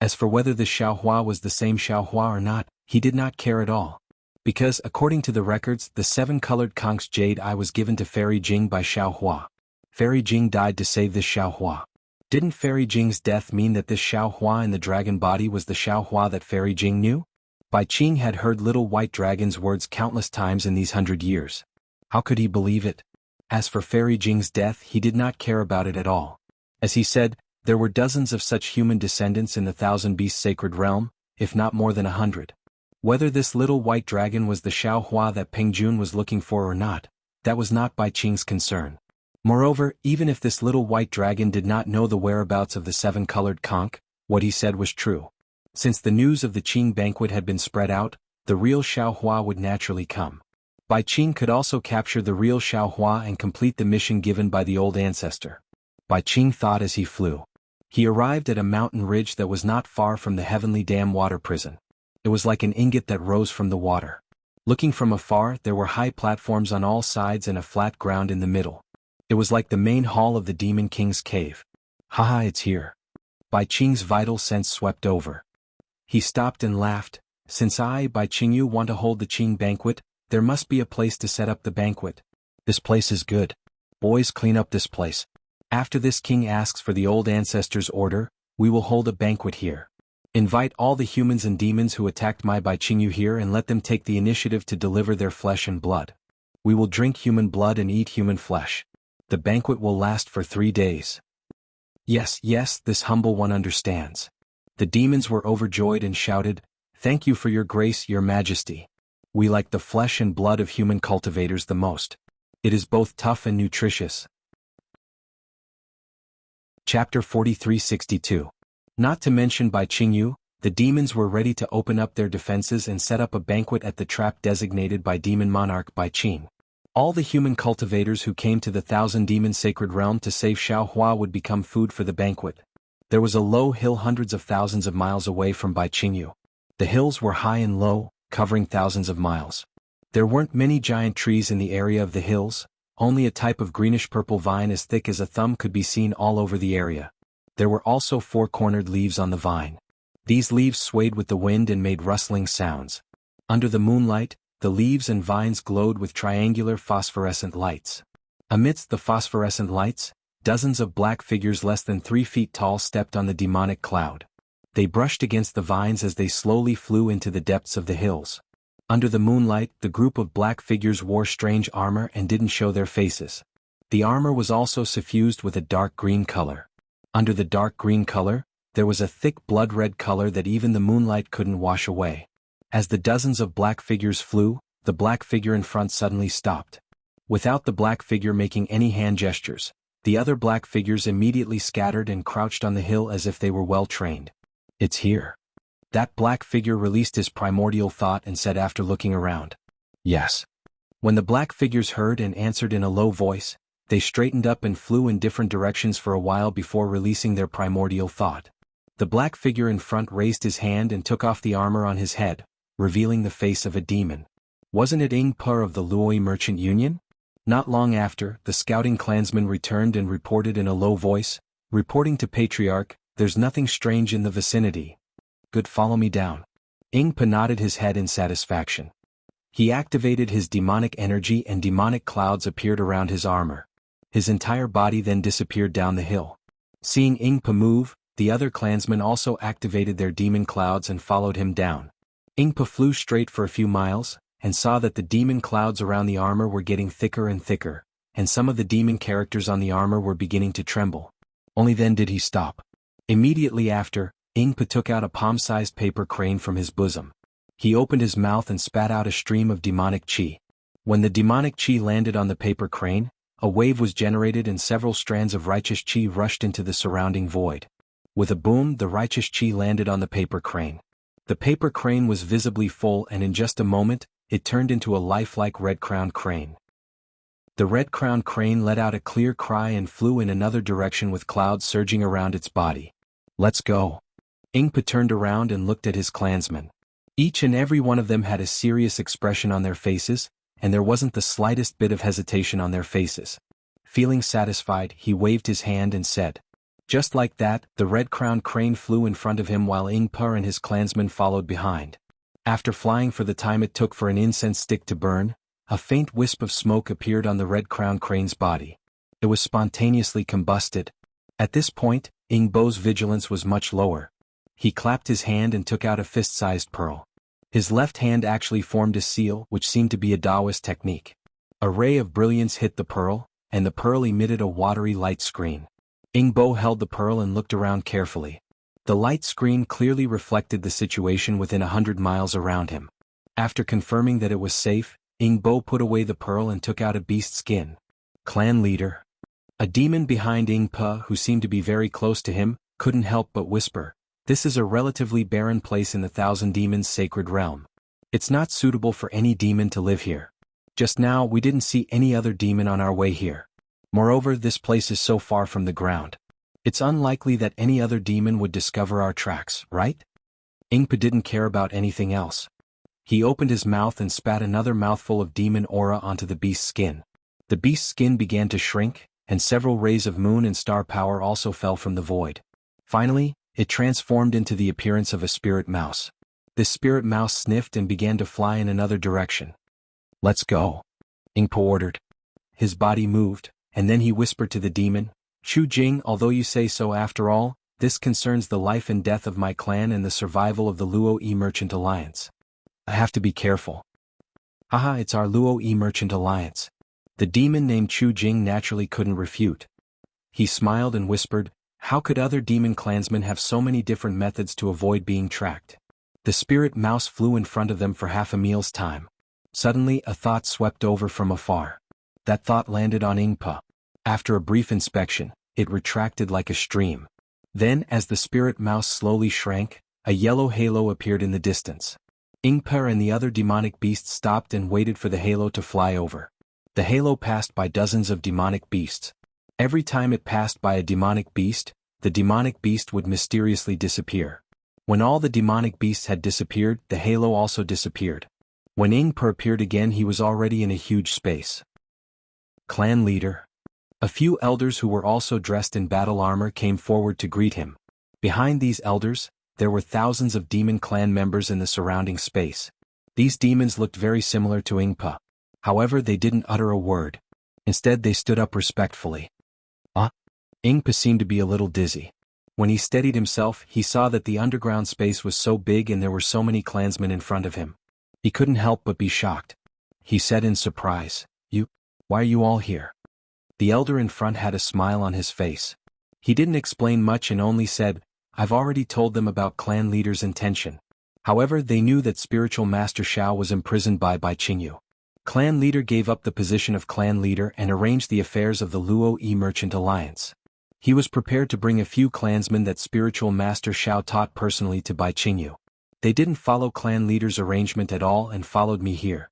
As for whether this Xiaohua was the same Xiaohua or not, he did not care at all. Because, according to the records, the 7-colored conch's jade eye was given to Fairy Jing by Xiaohua. Fairy Jing died to save this Xiaohua. Didn't Fairy Jing's death mean that this Xiaohua in the dragon body was the Xiaohua that Fairy Jing knew? Bai Qing had heard Little White Dragon's words countless times in these 100 years. How could he believe it? As for Fairy Jing's death, he did not care about it at all. As he said, there were dozens of such human descendants in the Thousand Beasts sacred realm, if not more than 100. Whether this Little White Dragon was the Xiaohua that Peng Jun was looking for or not, that was not Bai Qing's concern. Moreover, even if this Little White Dragon did not know the whereabouts of the 7-colored conch, what he said was true. Since the news of the Qing banquet had been spread out, the real Xiaohua would naturally come. Bai Qing could also capture the real Xiaohua and complete the mission given by the old ancestor. Bai Qing thought as he flew. He arrived at a mountain ridge that was not far from the heavenly dam water prison. It was like an ingot that rose from the water. Looking from afar, there were high platforms on all sides and a flat ground in the middle. It was like the main hall of the Demon King's cave. Haha, it's here. Bai Qing's vital sense swept over. He stopped and laughed. Since I, Bai Qingyu, want to hold the Qing banquet, there must be a place to set up the banquet. This place is good. Boys, clean up this place. After this king asks for the old ancestor's order, we will hold a banquet here. Invite all the humans and demons who attacked my Bai Qingyu here and let them take the initiative to deliver their flesh and blood. We will drink human blood and eat human flesh. The banquet will last for 3 days. Yes, this humble one understands. The demons were overjoyed and shouted, "Thank you for your grace, your majesty. We like the flesh and blood of human cultivators the most. It is both tough and nutritious." Chapter 4362. Not to mention Bai Qingyu, the demons were ready to open up their defenses and set up a banquet at the trap designated by Demon Monarch Bai Qing. All the human cultivators who came to the Thousand Demon Sacred Realm to save Xiaohua would become food for the banquet. There was a low hill hundreds of thousands of miles away from Bai Qingyu. The hills were high and low, covering thousands of miles. There weren't many giant trees in the area of the hills, only a type of greenish-purple vine as thick as a thumb could be seen all over the area. There were also 4-cornered leaves on the vine. These leaves swayed with the wind and made rustling sounds. Under the moonlight, the leaves and vines glowed with triangular phosphorescent lights. Amidst the phosphorescent lights, dozens of black figures less than 3 feet tall stepped on the demonic cloud. They brushed against the vines as they slowly flew into the depths of the hills. Under the moonlight, the group of black figures wore strange armor and didn't show their faces. The armor was also suffused with a dark green color. Under the dark green color, there was a thick blood-red color that even the moonlight couldn't wash away. As the dozens of black figures flew, the black figure in front suddenly stopped. Without the black figure making any hand gestures, the other black figures immediately scattered and crouched on the hill as if they were well trained. "It's here." That black figure released his primordial thought and said after looking around. "Yes." When the black figures heard and answered in a low voice, they straightened up and flew in different directions for a while before releasing their primordial thought. The black figure in front raised his hand and took off the armor on his head, revealing the face of a demon. Wasn't it Ing Pur of the Luoyi Merchant Union? Not long after, the scouting clansman returned and reported in a low voice, reporting to Patriarch, "There's nothing strange in the vicinity." "Good, follow me down." Ing Pur nodded his head in satisfaction. He activated his demonic energy and demonic clouds appeared around his armor. His entire body then disappeared down the hill. Seeing Ing Pur move, the other clansmen also activated their demon clouds and followed him down. Ing Pur flew straight for a few miles, and saw that the demon clouds around the armor were getting thicker and thicker, and some of the demon characters on the armor were beginning to tremble. Only then did he stop. Immediately after, Ing Pur took out a palm-sized paper crane from his bosom. He opened his mouth and spat out a stream of demonic chi. When the demonic chi landed on the paper crane, a wave was generated and several strands of righteous chi rushed into the surrounding void. With a boom, the righteous chi landed on the paper crane. The paper crane was visibly full and in just a moment, it turned into a lifelike red-crowned crane. The red-crowned crane let out a clear cry and flew in another direction with clouds surging around its body. "Let's go." Ing Pur turned around and looked at his clansmen. Each and every one of them had a serious expression on their faces, and there wasn't the slightest bit of hesitation on their faces. Feeling satisfied, he waved his hand and said, Just like that, the red-crowned crane flew in front of him while Ing Per and his clansmen followed behind. After flying for the time it took for an incense stick to burn, a faint wisp of smoke appeared on the red-crowned crane's body. It was spontaneously combusted. At this point, Ing Bo's vigilance was much lower. He clapped his hand and took out a fist-sized pearl. His left hand actually formed a seal, which seemed to be a Taoist technique. A ray of brilliance hit the pearl, and the pearl emitted a watery light screen. Ing Bo held the pearl and looked around carefully. The light screen clearly reflected the situation within 100 miles around him. After confirming that it was safe, Ing Bo put away the pearl and took out a beast skin. Clan leader. A demon behind Ing Pa, who seemed to be very close to him, couldn't help but whisper, "This is a relatively barren place in the Thousand Demons' sacred realm. It's not suitable for any demon to live here. Just now we didn't see any other demon on our way here. Moreover, this place is so far from the ground. It's unlikely that any other demon would discover our tracks, right?" Ing Pa didn't care about anything else. He opened his mouth and spat another mouthful of demon aura onto the beast's skin. The beast's skin began to shrink, and several rays of moon and star power also fell from the void. Finally, it transformed into the appearance of a spirit mouse. This spirit mouse sniffed and began to fly in another direction. "Let's go," Ing Pa ordered. His body moved, and then he whispered to the demon, "Chu Jing, although you say so after all, this concerns the life and death of my clan and the survival of the Luo Yi Merchant Alliance. I have to be careful." "Haha, it's our Luo Yi Merchant Alliance." The demon named Chu Jing naturally couldn't refute. He smiled and whispered, "How could other demon clansmen have so many different methods to avoid being tracked?" The spirit mouse flew in front of them for half a meal's time. Suddenly a thought swept over from afar. That thought landed on Ing Pa. After a brief inspection, it retracted like a stream. Then, as the spirit mouse slowly shrank, a yellow halo appeared in the distance. Ing Pa and the other demonic beasts stopped and waited for the halo to fly over. The halo passed by dozens of demonic beasts. Every time it passed by a demonic beast, the demonic beast would mysteriously disappear. When all the demonic beasts had disappeared, the halo also disappeared. When Ing Pa appeared again, he was already in a huge space. Clan leader. A few elders who were also dressed in battle armor came forward to greet him. Behind these elders, there were thousands of demon clan members in the surrounding space. These demons looked very similar to Ing Pa. However, they didn't utter a word. Instead, they stood up respectfully. Ing Pa seemed to be a little dizzy. When he steadied himself, he saw that the underground space was so big and there were so many clansmen in front of him. He couldn't help but be shocked. He said in surprise, Why are you all here?" The elder in front had a smile on his face. He didn't explain much and only said, "I've already told them about clan leader's intention." However, they knew that spiritual master Xiao was imprisoned by Qingyu. Clan leader gave up the position of clan leader and arranged the affairs of the Luo Yi Merchant Alliance. He was prepared to bring a few clansmen that spiritual master Xiao taught personally to Qingyu. They didn't follow clan leader's arrangement at all and followed me here.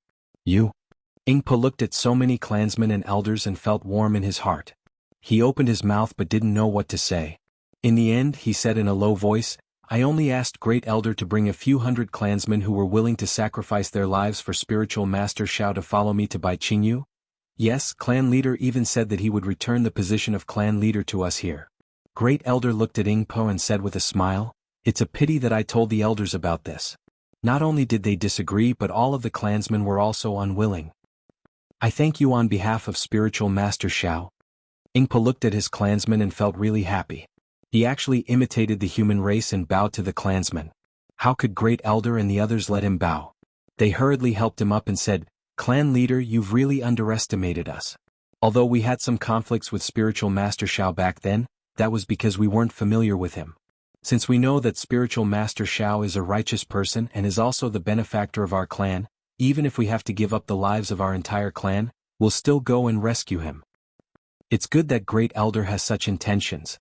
Ing Pa looked at so many clansmen and elders and felt warm in his heart. He opened his mouth but didn't know what to say. In the end, he said in a low voice, "I only asked Great Elder to bring a few hundred clansmen who were willing to sacrifice their lives for spiritual master Xiao to follow me to Qingyu. Yes, clan leader even said that he would return the position of clan leader to us here." Great Elder looked at Ing Pa and said with a smile, "It's a pity that I told the elders about this. Not only did they disagree but all of the clansmen were also unwilling. I thank you on behalf of spiritual master Xiao." Ing Pa looked at his clansmen and felt really happy. He actually imitated the human race and bowed to the clansmen. How could Great Elder and the others let him bow? They hurriedly helped him up and said, "Clan leader, you've really underestimated us. Although we had some conflicts with spiritual master Xiao back then, that was because we weren't familiar with him. Since we know that spiritual master Xiao is a righteous person and is also the benefactor of our clan, even if we have to give up the lives of our entire clan, we'll still go and rescue him. It's good that Great Elder has such intentions."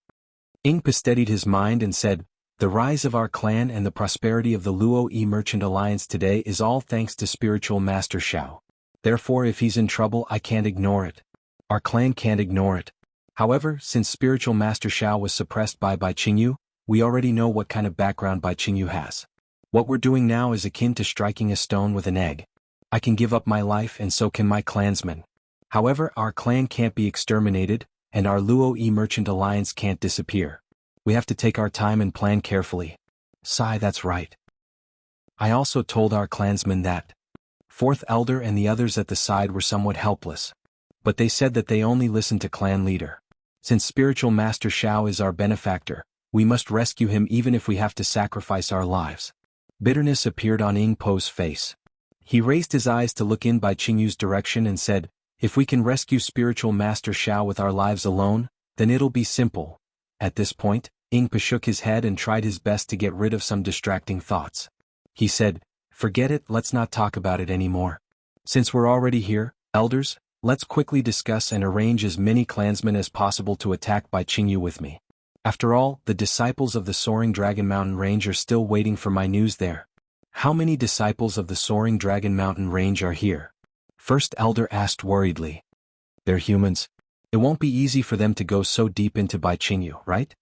Ing Pa steadied his mind and said, "The rise of our clan and the prosperity of the Luo Yi Merchant Alliance today is all thanks to spiritual master Xiao. Therefore, if he's in trouble, I can't ignore it. Our clan can't ignore it. However, since spiritual master Xiao was suppressed by Qingyu, we already know what kind of background Qingyu has. What we're doing now is akin to striking a stone with an egg. I can give up my life and so can my clansmen. However, our clan can't be exterminated, and our Luo Yi Merchant Alliance can't disappear. We have to take our time and plan carefully. Sigh, that's right. I also told our clansmen that. Fourth elder and the others at the side were somewhat helpless. But they said that they only listened to clan leader. Since spiritual master Xiao is our benefactor, we must rescue him even if we have to sacrifice our lives. Bitterness appeared on Ying Po's face. He raised his eyes to look in by Qingyu's direction and said, if we can rescue spiritual master Xiao with our lives alone, then it'll be simple. At this point, Ying Po shook his head and tried his best to get rid of some distracting thoughts. He said, forget it, let's not talk about it anymore. Since we're already here, elders, let's quickly discuss and arrange as many clansmen as possible to attack Bai Qingyu with me. After all, the disciples of the Soaring Dragon Mountain Range are still waiting for my news there. How many disciples of the Soaring Dragon Mountain Range are here? First elder asked worriedly. They're humans. It won't be easy for them to go so deep into Bai Qingyu, right?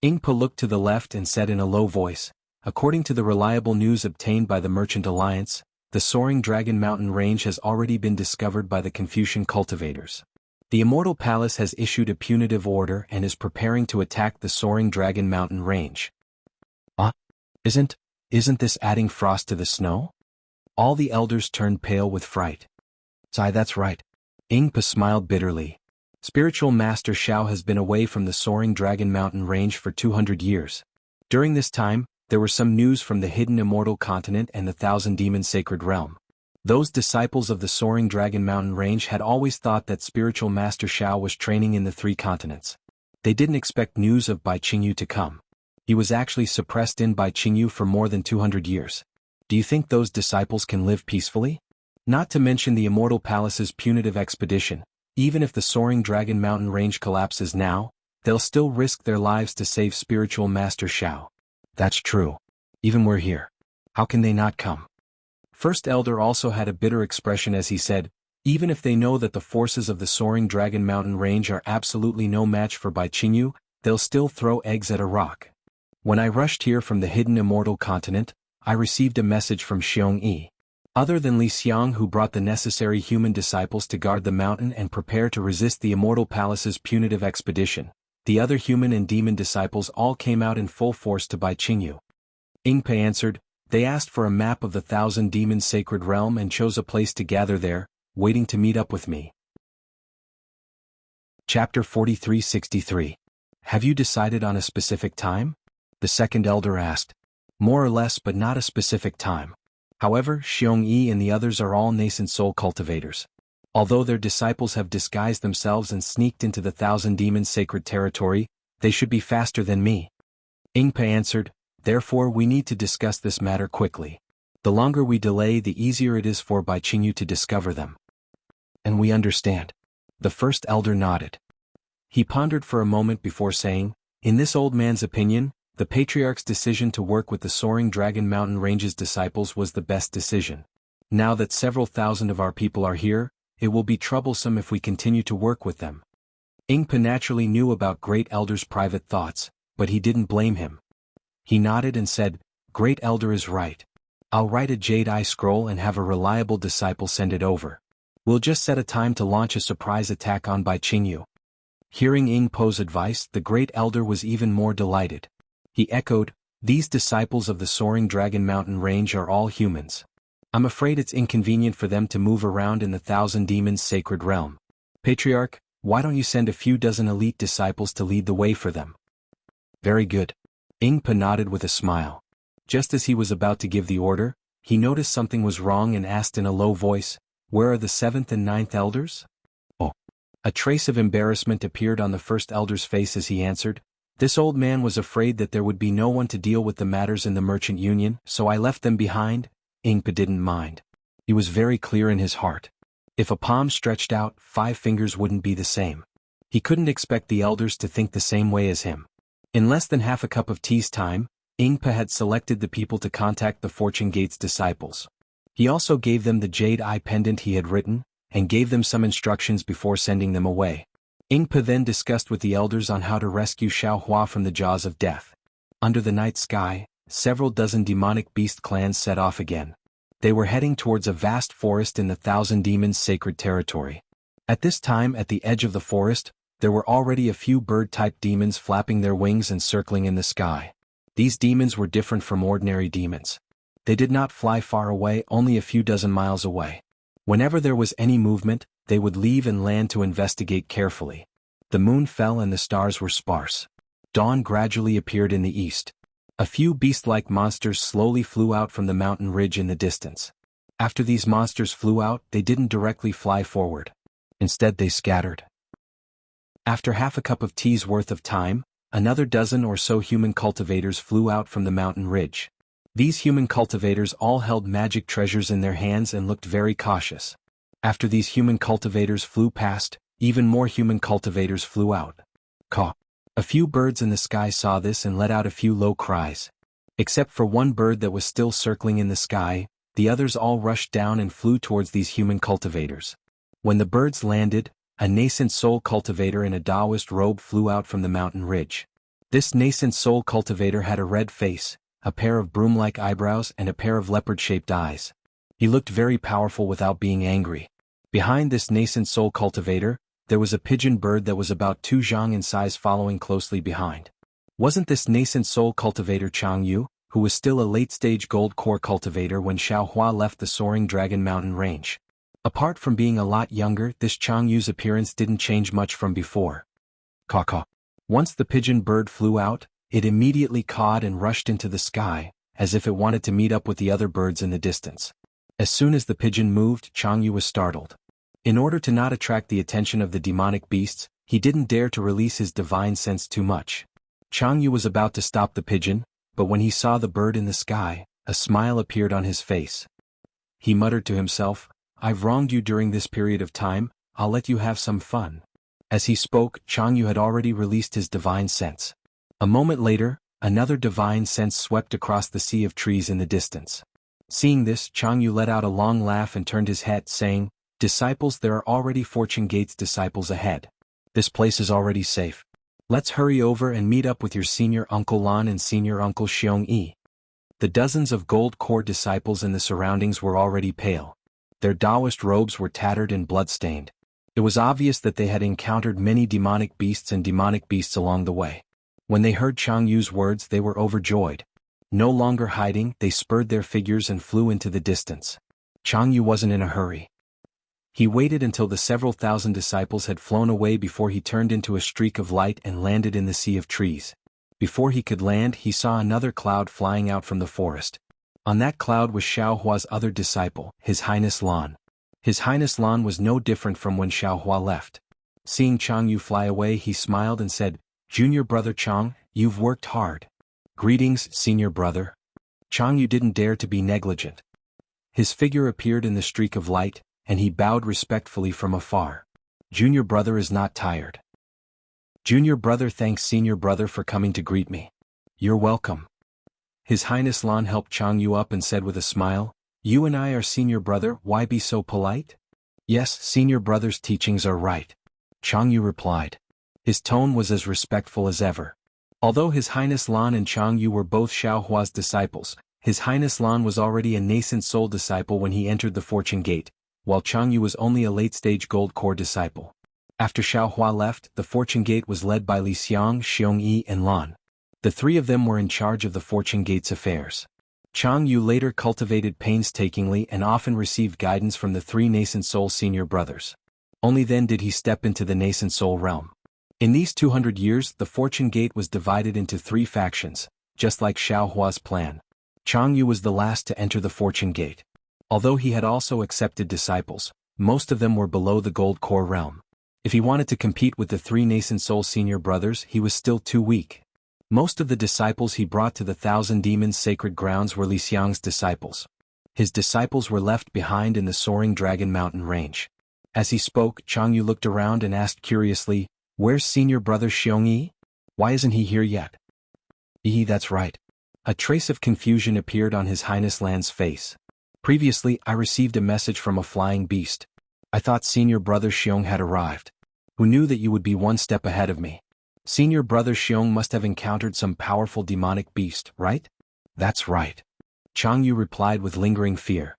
Ying Po looked to the left and said in a low voice, according to the reliable news obtained by the Merchant Alliance, the Soaring Dragon Mountain Range has already been discovered by the Confucian cultivators. The Immortal Palace has issued a punitive order and is preparing to attack the Soaring Dragon Mountain Range. Isn't this adding frost to the snow? All the elders turned pale with fright. Sigh, that's right. Ying Po smiled bitterly. Spiritual Master Xiao has been away from the Soaring Dragon Mountain Range for 200 years. During this time, there were some news from the hidden Immortal Continent and the Thousand Demon Sacred Realm. Those disciples of the Soaring Dragon Mountain Range had always thought that Spiritual Master Xiao was training in the three continents. They didn't expect news of Bai Qingyu to come. He was actually suppressed in Bai Qingyu for more than 200 years. Do you think those disciples can live peacefully? Not to mention the Immortal Palace's punitive expedition. Even if the Soaring Dragon Mountain Range collapses now, they'll still risk their lives to save Spiritual Master Xiao. That's true. Even we're here. How can they not come? First Elder also had a bitter expression as he said, even if they know that the forces of the Soaring Dragon Mountain Range are absolutely no match for Bai Qingyu, they'll still throw eggs at a rock. When I rushed here from the hidden Immortal Continent, I received a message from Xiong Yi. Other than Li Xiang, who brought the necessary human disciples to guard the mountain and prepare to resist the Immortal Palace's punitive expedition, the other human and demon disciples all came out in full force to Bai Qingyu. Ying Po answered, they asked for a map of the Thousand Demons Sacred Realm and chose a place to gather there, waiting to meet up with me. Chapter 4363. Have you decided on a specific time? The second elder asked. More or less, but not a specific time. However, Xiong Yi and the others are all nascent soul cultivators. Although their disciples have disguised themselves and sneaked into the Thousand Demons Sacred Territory, they should be faster than me. Ying Po answered, therefore we need to discuss this matter quickly. The longer we delay, the easier it is for Bai Qingyu to discover them. And we understand. The first elder nodded. He pondered for a moment before saying, in this old man's opinion, the Patriarch's decision to work with the Soaring Dragon Mountain Range's disciples was the best decision. Now that several thousand of our people are here, it will be troublesome if we continue to work with them. Ying Po naturally knew about Great Elder's private thoughts, but he didn't blame him. He nodded and said, Great Elder is right. I'll write a Jade Eye Scroll and have a reliable disciple send it over. We'll just set a time to launch a surprise attack on Bai Qingyu. Hearing Ying Po's advice, the Great Elder was even more delighted. He echoed, these disciples of the Soaring Dragon Mountain Range are all humans. I'm afraid it's inconvenient for them to move around in the Thousand Demons Sacred Realm. Patriarch, why don't you send a few dozen elite disciples to lead the way for them? Very good. Ying Po nodded with a smile. Just as he was about to give the order, he noticed something was wrong and asked in a low voice, where are the seventh and ninth elders? Oh. A trace of embarrassment appeared on the first elder's face as he answered, this old man was afraid that there would be no one to deal with the matters in the Merchant Union, so I left them behind. Ying Po didn't mind. He was very clear in his heart. If a palm stretched out, 5 fingers wouldn't be the same. He couldn't expect the elders to think the same way as him. In less than half a cup of tea's time, Ying Po had selected the people to contact the Fortune Gate's disciples. He also gave them the Jade Eye pendant he had written, and gave them some instructions before sending them away. Ying Po then discussed with the elders on how to rescue Xiao Hua from the jaws of death. Under the night sky, several dozen demonic beast clans set off again. They were heading towards a vast forest in the Thousand Demons Sacred Territory. At this time, at the edge of the forest, There were already a few bird-type demons flapping their wings and circling in the sky. These demons were different from ordinary demons. They did not fly far away, only a few dozen miles away. Whenever there was any movement, they would leave and land to investigate carefully. The moon fell and the stars were sparse. Dawn gradually appeared in the east. A few beast-like monsters slowly flew out from the mountain ridge in the distance. After these monsters flew out, they didn't directly fly forward. Instead they scattered. After half a cup of tea's worth of time, another dozen or so human cultivators flew out from the mountain ridge. These human cultivators all held magic treasures in their hands and looked very cautious. After these human cultivators flew past, even more human cultivators flew out. Caw. A few birds in the sky saw this and let out a few low cries. Except for one bird that was still circling in the sky, the others all rushed down and flew towards these human cultivators. When the birds landed, a nascent soul cultivator in a Taoist robe flew out from the mountain ridge. This nascent soul cultivator had a red face, a pair of broom-like eyebrows and a pair of leopard-shaped eyes. He looked very powerful without being angry. Behind this nascent soul cultivator, there was a pigeon bird that was about 2 zhang in size following closely behind. Wasn't this nascent soul cultivator Jianghu, who was still a late-stage gold core cultivator when Xiaohua left the soaring dragon mountain range? Apart from being a lot younger, this Jianghu's appearance didn't change much from before. Caw-caw. Once the pigeon bird flew out, it immediately cawed and rushed into the sky, as if it wanted to meet up with the other birds in the distance. As soon as the pigeon moved, Jianghu was startled. In order to not attract the attention of the demonic beasts, he didn't dare to release his divine sense too much. Jianghu was about to stop the pigeon, but when he saw the bird in the sky, a smile appeared on his face. He muttered to himself, "I've wronged you during this period of time, I'll let you have some fun." As he spoke, Jianghu had already released his divine sense. A moment later, another divine sense swept across the sea of trees in the distance. Seeing this, Jianghu let out a long laugh and turned his head, saying, "Disciples, there are already Fortune Gate's disciples ahead. This place is already safe. Let's hurry over and meet up with your senior Uncle Lan and senior Uncle Xiong Yi." The dozens of gold core disciples in the surroundings were already pale. Their Taoist robes were tattered and blood-stained. It was obvious that they had encountered many demonic beasts along the way. When they heard Jianghu's words, they were overjoyed. No longer hiding, they spurred their figures and flew into the distance. Jianghu wasn't in a hurry. He waited until the several thousand disciples had flown away before he turned into a streak of light and landed in the sea of trees. Before he could land, he saw another cloud flying out from the forest. On that cloud was Xiaohua's other disciple, His Highness Lan. His Highness Lan was no different from when Xiaohua left. Seeing Jianghu fly away, he smiled and said, "Junior brother Chang, you've worked hard." "Greetings, senior brother." Jianghu didn't dare to be negligent. His figure appeared in the streak of light, and he bowed respectfully from afar. "Junior brother is not tired." "Junior brother thanks senior brother for coming to greet me." "You're welcome." His Highness Lan helped Jianghu up and said with a smile, "You and I are senior brother, why be so polite?" "Yes, senior brother's teachings are right," Jianghu replied. His tone was as respectful as ever. Although His Highness Lan and Jianghu were both Xiaohua's disciples, His Highness Lan was already a nascent soul disciple when he entered the Fortune Gate, while Jianghu was only a late-stage gold core disciple. After Xiaohua left, the Fortune Gate was led by Li Xiang, Xiong Yi and Lan. The three of them were in charge of the Fortune Gate's affairs. Jianghu later cultivated painstakingly and often received guidance from the three nascent soul senior brothers. Only then did he step into the nascent soul realm. In these 200 years, the Fortune Gate was divided into 3 factions, just like Xiaohua's plan. Jianghu was the last to enter the Fortune Gate. Although he had also accepted disciples, most of them were below the gold core realm. If he wanted to compete with the 3 nascent soul senior brothers, he was still too weak. Most of the disciples he brought to the Thousand Demons sacred grounds were Li Xiang's disciples. His disciples were left behind in the soaring Dragon Mountain range. As he spoke, Jianghu looked around and asked curiously, "Where's senior brother Xiong Yi? Why isn't he here yet?" That's right." A trace of confusion appeared on His Highness Lan's face. "Previously, I received a message from a flying beast. I thought senior brother Xiong had arrived. Who knew that you would be one step ahead of me? Senior brother Xiong must have encountered some powerful demonic beast, right?" "That's right," Jianghu replied with lingering fear.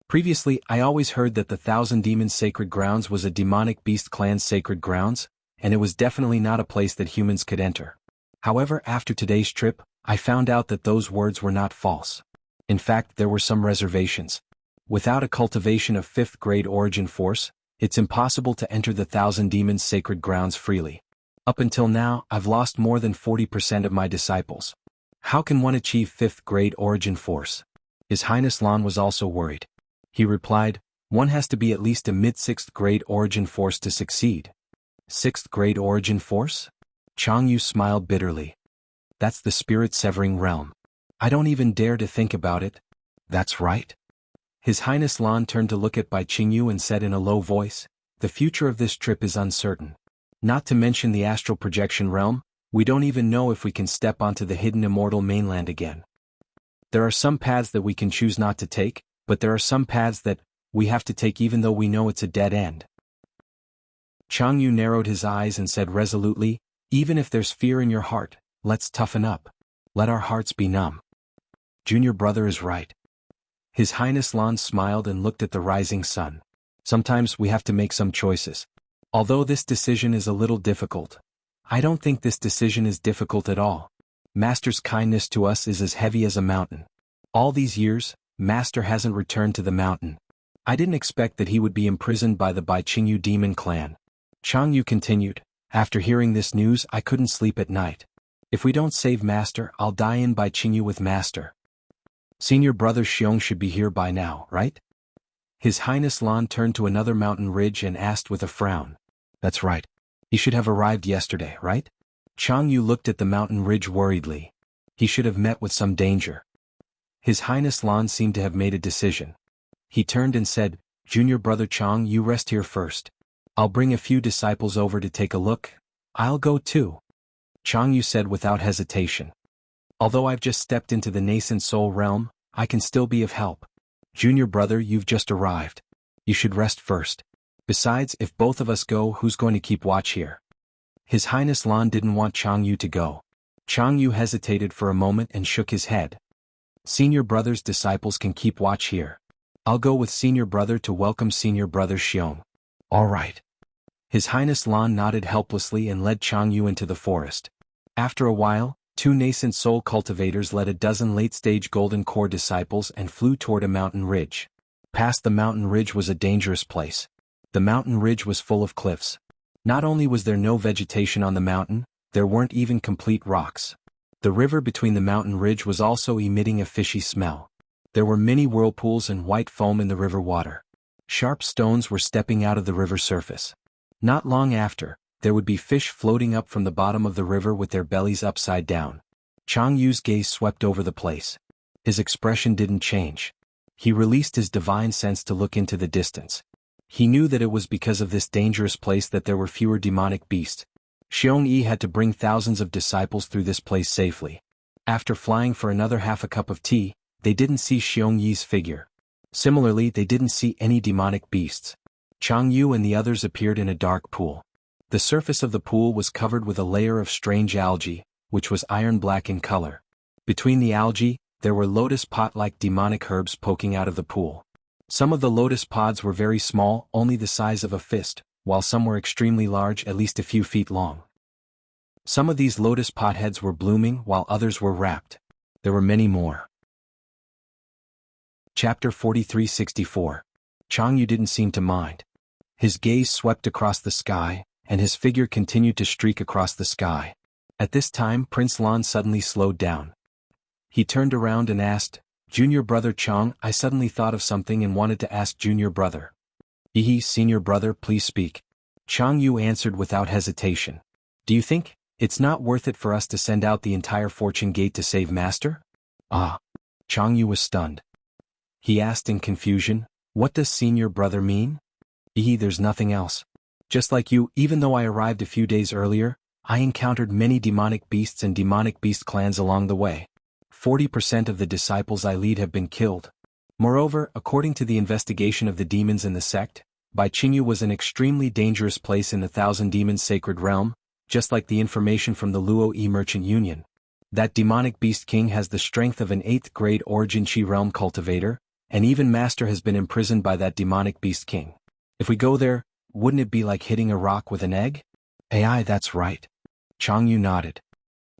"Previously, I always heard that the Thousand Demons sacred grounds was a demonic beast clan's sacred grounds, and it was definitely not a place that humans could enter. However, after today's trip, I found out that those words were not false. In fact, there were some reservations. Without a cultivation of 5th grade origin force, it's impossible to enter the Thousand Demons' sacred grounds freely. Up until now, I've lost more than 40% of my disciples. How can one achieve 5th grade origin force? His Highness Lan was also worried. He replied, one has to be at least a mid-6th grade origin force to succeed. 6th grade origin force? Jianghu smiled bitterly. That's the spirit-severing realm. I don't even dare to think about it. That's right. His Highness Lan turned to look at Bai Qingyu and said in a low voice, the future of this trip is uncertain. Not to mention the astral projection realm, we don't even know if we can step onto the hidden immortal mainland again. There are some paths that we can choose not to take, but there are some paths that we have to take even though we know it's a dead end. Jianghu narrowed his eyes and said resolutely, even if there's fear in your heart, let's toughen up. Let our hearts be numb. Junior brother is right. His Highness Lan smiled and looked at the rising sun. Sometimes we have to make some choices. Although this decision is a little difficult, I don't think this decision is difficult at all. Master's kindness to us is as heavy as a mountain. All these years, Master hasn't returned to the mountain. I didn't expect that he would be imprisoned by the Bai Qingyu demon clan. Jianghu continued, after hearing this news I couldn't sleep at night. If we don't save Master, I'll die in Bai Qingyu with Master. Senior brother Xiong should be here by now, right? His Highness Lan turned to another mountain ridge and asked with a frown. That's right. He should have arrived yesterday, right? Jianghu looked at the mountain ridge worriedly. He should have met with some danger. His Highness Lan seemed to have made a decision. He turned and said, Junior brother Chang, you rest here first. I'll bring a few disciples over to take a look. I'll go too. Jianghu said without hesitation. Although I've just stepped into the nascent soul realm, I can still be of help. Junior brother, you've just arrived. You should rest first. Besides, if both of us go, who's going to keep watch here? His Highness Lan didn't want Jianghu to go. Jianghu hesitated for a moment and shook his head. Senior brother's disciples can keep watch here. I'll go with senior brother to welcome senior brother Xiong. All right. His Highness Lan nodded helplessly and led Jianghu into the forest. After a while, 2 nascent soul cultivators led a dozen late-stage golden core disciples and flew toward a mountain ridge. Past the mountain ridge was a dangerous place. The mountain ridge was full of cliffs. Not only was there no vegetation on the mountain, there weren't even complete rocks. The river between the mountain ridge was also emitting a fishy smell. There were many whirlpools and white foam in the river water. Sharp stones were stepping out of the river surface. Not long after, there would be fish floating up from the bottom of the river with their bellies upside down. Jianghu's gaze swept over the place. His expression didn't change. He released his divine sense to look into the distance. He knew that it was because of this dangerous place that there were fewer demonic beasts. Xiong Yi had to bring thousands of disciples through this place safely. After flying for another half a cup of tea, they didn't see Xiong Yi's figure. Similarly, they didn't see any demonic beasts. Jianghu and the others appeared in a dark pool. The surface of the pool was covered with a layer of strange algae, which was iron-black in color. Between the algae, there were lotus pot-like demonic herbs poking out of the pool. Some of the lotus pods were very small, only the size of a fist, while some were extremely large, at least a few feet long. Some of these lotus pot heads were blooming while others were wrapped. There were many more. Chapter 4364. Jianghu didn't seem to mind. His gaze swept across the sky, and his figure continued to streak across the sky. At this time Prince Lan suddenly slowed down. He turned around and asked, Junior brother Chang, I suddenly thought of something and wanted to ask junior brother. Senior brother, please speak. Jianghu answered without hesitation. Do you think it's not worth it for us to send out the entire Fortune Gate to save Master? Jianghu was stunned. He asked in confusion, what does senior brother mean? There's nothing else. Just like you, even though I arrived a few days earlier, I encountered many demonic beasts and demonic beast clans along the way. 40% of the disciples I lead have been killed. Moreover, according to the investigation of the demons in the sect, Bai Qingyu was an extremely dangerous place in the Thousand Demons sacred realm, just like the information from the Luo Yi Merchant Union. That demonic beast king has the strength of an 8th grade origin Qi realm cultivator, and even Master has been imprisoned by that demonic beast king. If we go there, wouldn't it be like hitting a rock with an egg? AI, that's right. Jianghu nodded.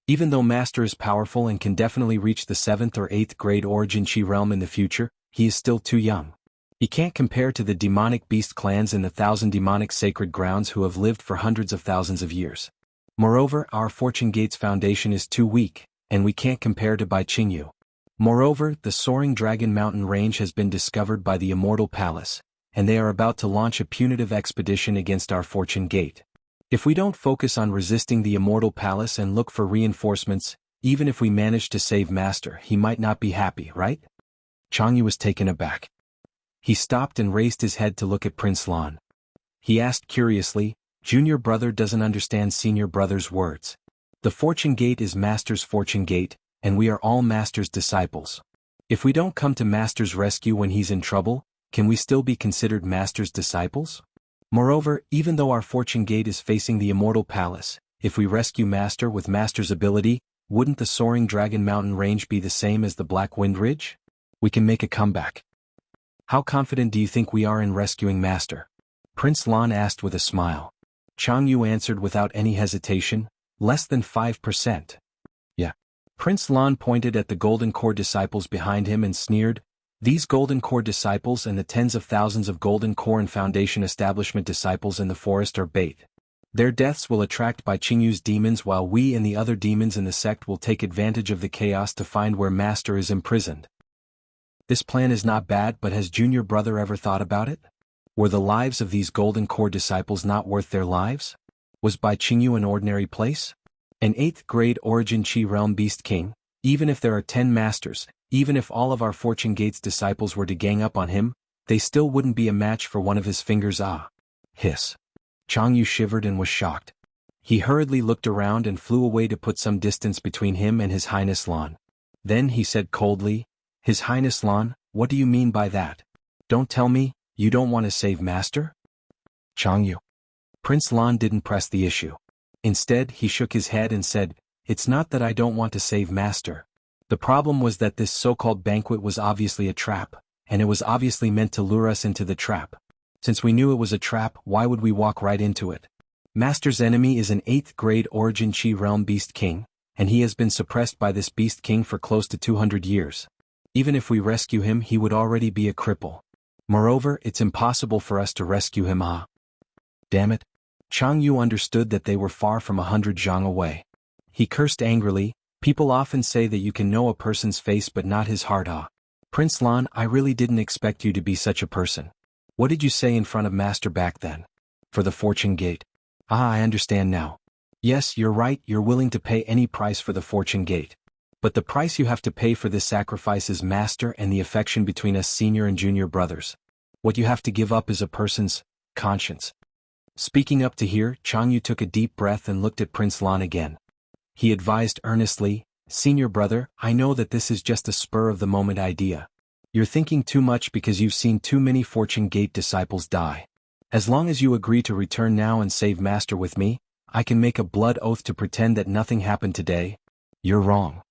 Even though Master is powerful and can definitely reach the 7th or 8th grade Origin Chi realm in the future, he is still too young. He can't compare to the demonic beast clans in the 1,000 demonic sacred grounds who have lived for hundreds of thousands of years. Moreover, our Fortune Gate's foundation is too weak, and we can't compare to Bai Qingyu. Moreover, the soaring Dragon Mountain range has been discovered by the Immortal Palace, and they are about to launch a punitive expedition against our Fortune Gate. If we don't focus on resisting the Immortal Palace and look for reinforcements, even if we manage to save Master, he might not be happy, right? Jianghu was taken aback. He stopped and raised his head to look at Prince Lan. He asked curiously, "Junior brother doesn't understand senior brother's words. The Fortune Gate is Master's Fortune Gate, and we are all Master's disciples. If we don't come to Master's rescue when he's in trouble, can we still be considered Master's disciples? Moreover, even though our Fortune Gate is facing the Immortal Palace, if we rescue Master with Master's ability, wouldn't the soaring Dragon Mountain range be the same as the Black Wind Ridge? We can make a comeback." "How confident do you think we are in rescuing Master?" Prince Lan asked with a smile. Jianghu answered without any hesitation, "Less than 5%. Yeah. Prince Lan pointed at the Golden Core disciples behind him and sneered, "These Golden Core disciples and the tens of thousands of Golden Core and Foundation Establishment disciples in the forest are bait. Their deaths will attract Bai Qingyu's demons while we and the other demons in the sect will take advantage of the chaos to find where Master is imprisoned. This plan is not bad, but has Junior brother ever thought about it? Were the lives of these Golden Core disciples not worth their lives? Was Bai Qingyu an ordinary place? An 8th grade Origin Chi realm beast king, even if there are 10 masters, even if all of our Fortune Gate's disciples were to gang up on him, they still wouldn't be a match for one of his fingers. Ah. Hiss. Jianghu shivered and was shocked. He hurriedly looked around and flew away to put some distance between him and His Highness Lan. Then he said coldly, "His Highness Lan, what do you mean by that? Don't tell me, you don't want to save Master?" Jianghu. Prince Lan didn't press the issue. Instead, he shook his head and said, "It's not that I don't want to save Master. The problem was that this so-called banquet was obviously a trap, and it was obviously meant to lure us into the trap. Since we knew it was a trap, why would we walk right into it? Master's enemy is an 8th grade Origin Chi realm beast king, and he has been suppressed by this beast king for close to 200 years. Even if we rescue him, he would already be a cripple. Moreover, it's impossible for us to rescue him. Ah. Damn it." Jianghu understood that they were far from 100 zhang away. He cursed angrily, "People often say that you can know a person's face but not his heart. Ah. Prince Lan, I really didn't expect you to be such a person. What did you say in front of Master back then? For the Fortune Gate? Ah, I understand now. Yes, you're right, you're willing to pay any price for the Fortune Gate. But the price you have to pay for this sacrifice is Master and the affection between us senior and junior brothers. What you have to give up is a person's conscience." Speaking up to here, Jianghu took a deep breath and looked at Prince Lan again. He advised earnestly, "Senior brother, I know that this is just a spur-of-the-moment idea. You're thinking too much because you've seen too many Fortune Gate disciples die. As long as you agree to return now and save Master with me, I can make a blood oath to pretend that nothing happened today." "You're wrong."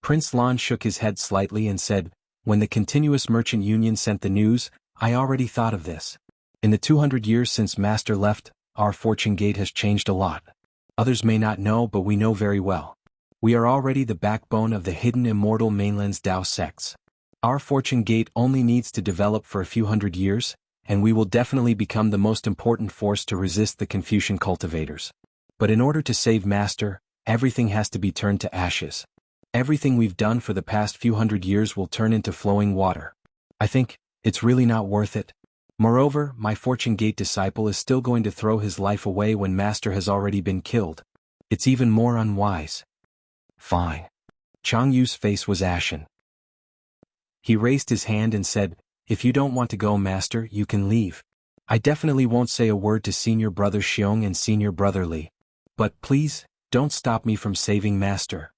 Prince Lan shook his head slightly and said, "When the Continuous Merchant Union sent the news, I already thought of this. In the 200 years since Master left, our Fortune Gate has changed a lot. Others may not know, but we know very well. We are already the backbone of the hidden immortal mainland's Tao sects. Our Fortune Gate only needs to develop for a few hundred years, and we will definitely become the most important force to resist the Confucian cultivators. But in order to save Master, everything has to be turned to ashes. Everything we've done for the past few hundred years will turn into flowing water. I think it's really not worth it. Moreover, my Fortune Gate disciple is still going to throw his life away when Master has already been killed. It's even more unwise." "Fine." Jianghu's face was ashen. He raised his hand and said, "If you don't want to go, Master, you can leave. I definitely won't say a word to Senior Brother Xiong and Senior Brother Li. But please, don't stop me from saving Master."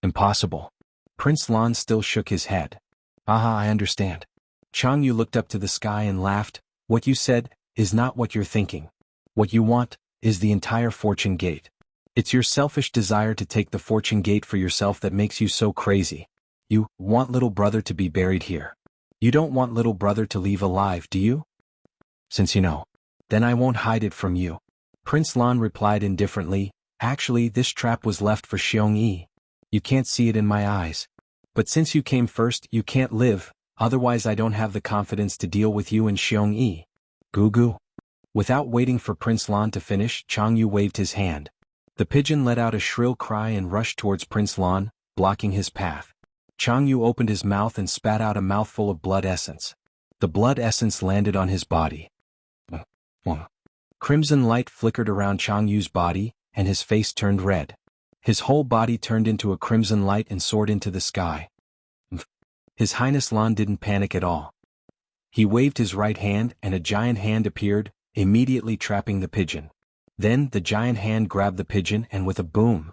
"Impossible." Prince Lan still shook his head. "Aha, I understand." Jianghu looked up to the sky and laughed, "What you said is not what you're thinking. What you want is the entire Fortune Gate. It's your selfish desire to take the Fortune Gate for yourself that makes you so crazy. You want little brother to be buried here. You don't want little brother to leave alive, do you? Since you know, then I won't hide it from you. Prince Lan replied indifferently, actually this trap was left for Xiong Yi. You can't see it in my eyes. But since you came first, you can't live, otherwise I don't have the confidence to deal with you and Xiong Yi. Gugu. Without waiting for Prince Lan to finish, Chang Yu waved his hand. The pigeon let out a shrill cry and rushed towards Prince Lan, blocking his path. Chang Yu opened his mouth and spat out a mouthful of blood essence. The blood essence landed on his body. Crimson light flickered around Chang Yu's body, and his face turned red. His whole body turned into a crimson light and soared into the sky. His Highness Lan didn't panic at all. He waved his right hand and a giant hand appeared, immediately trapping the pigeon. Then the giant hand grabbed the pigeon and with a boom,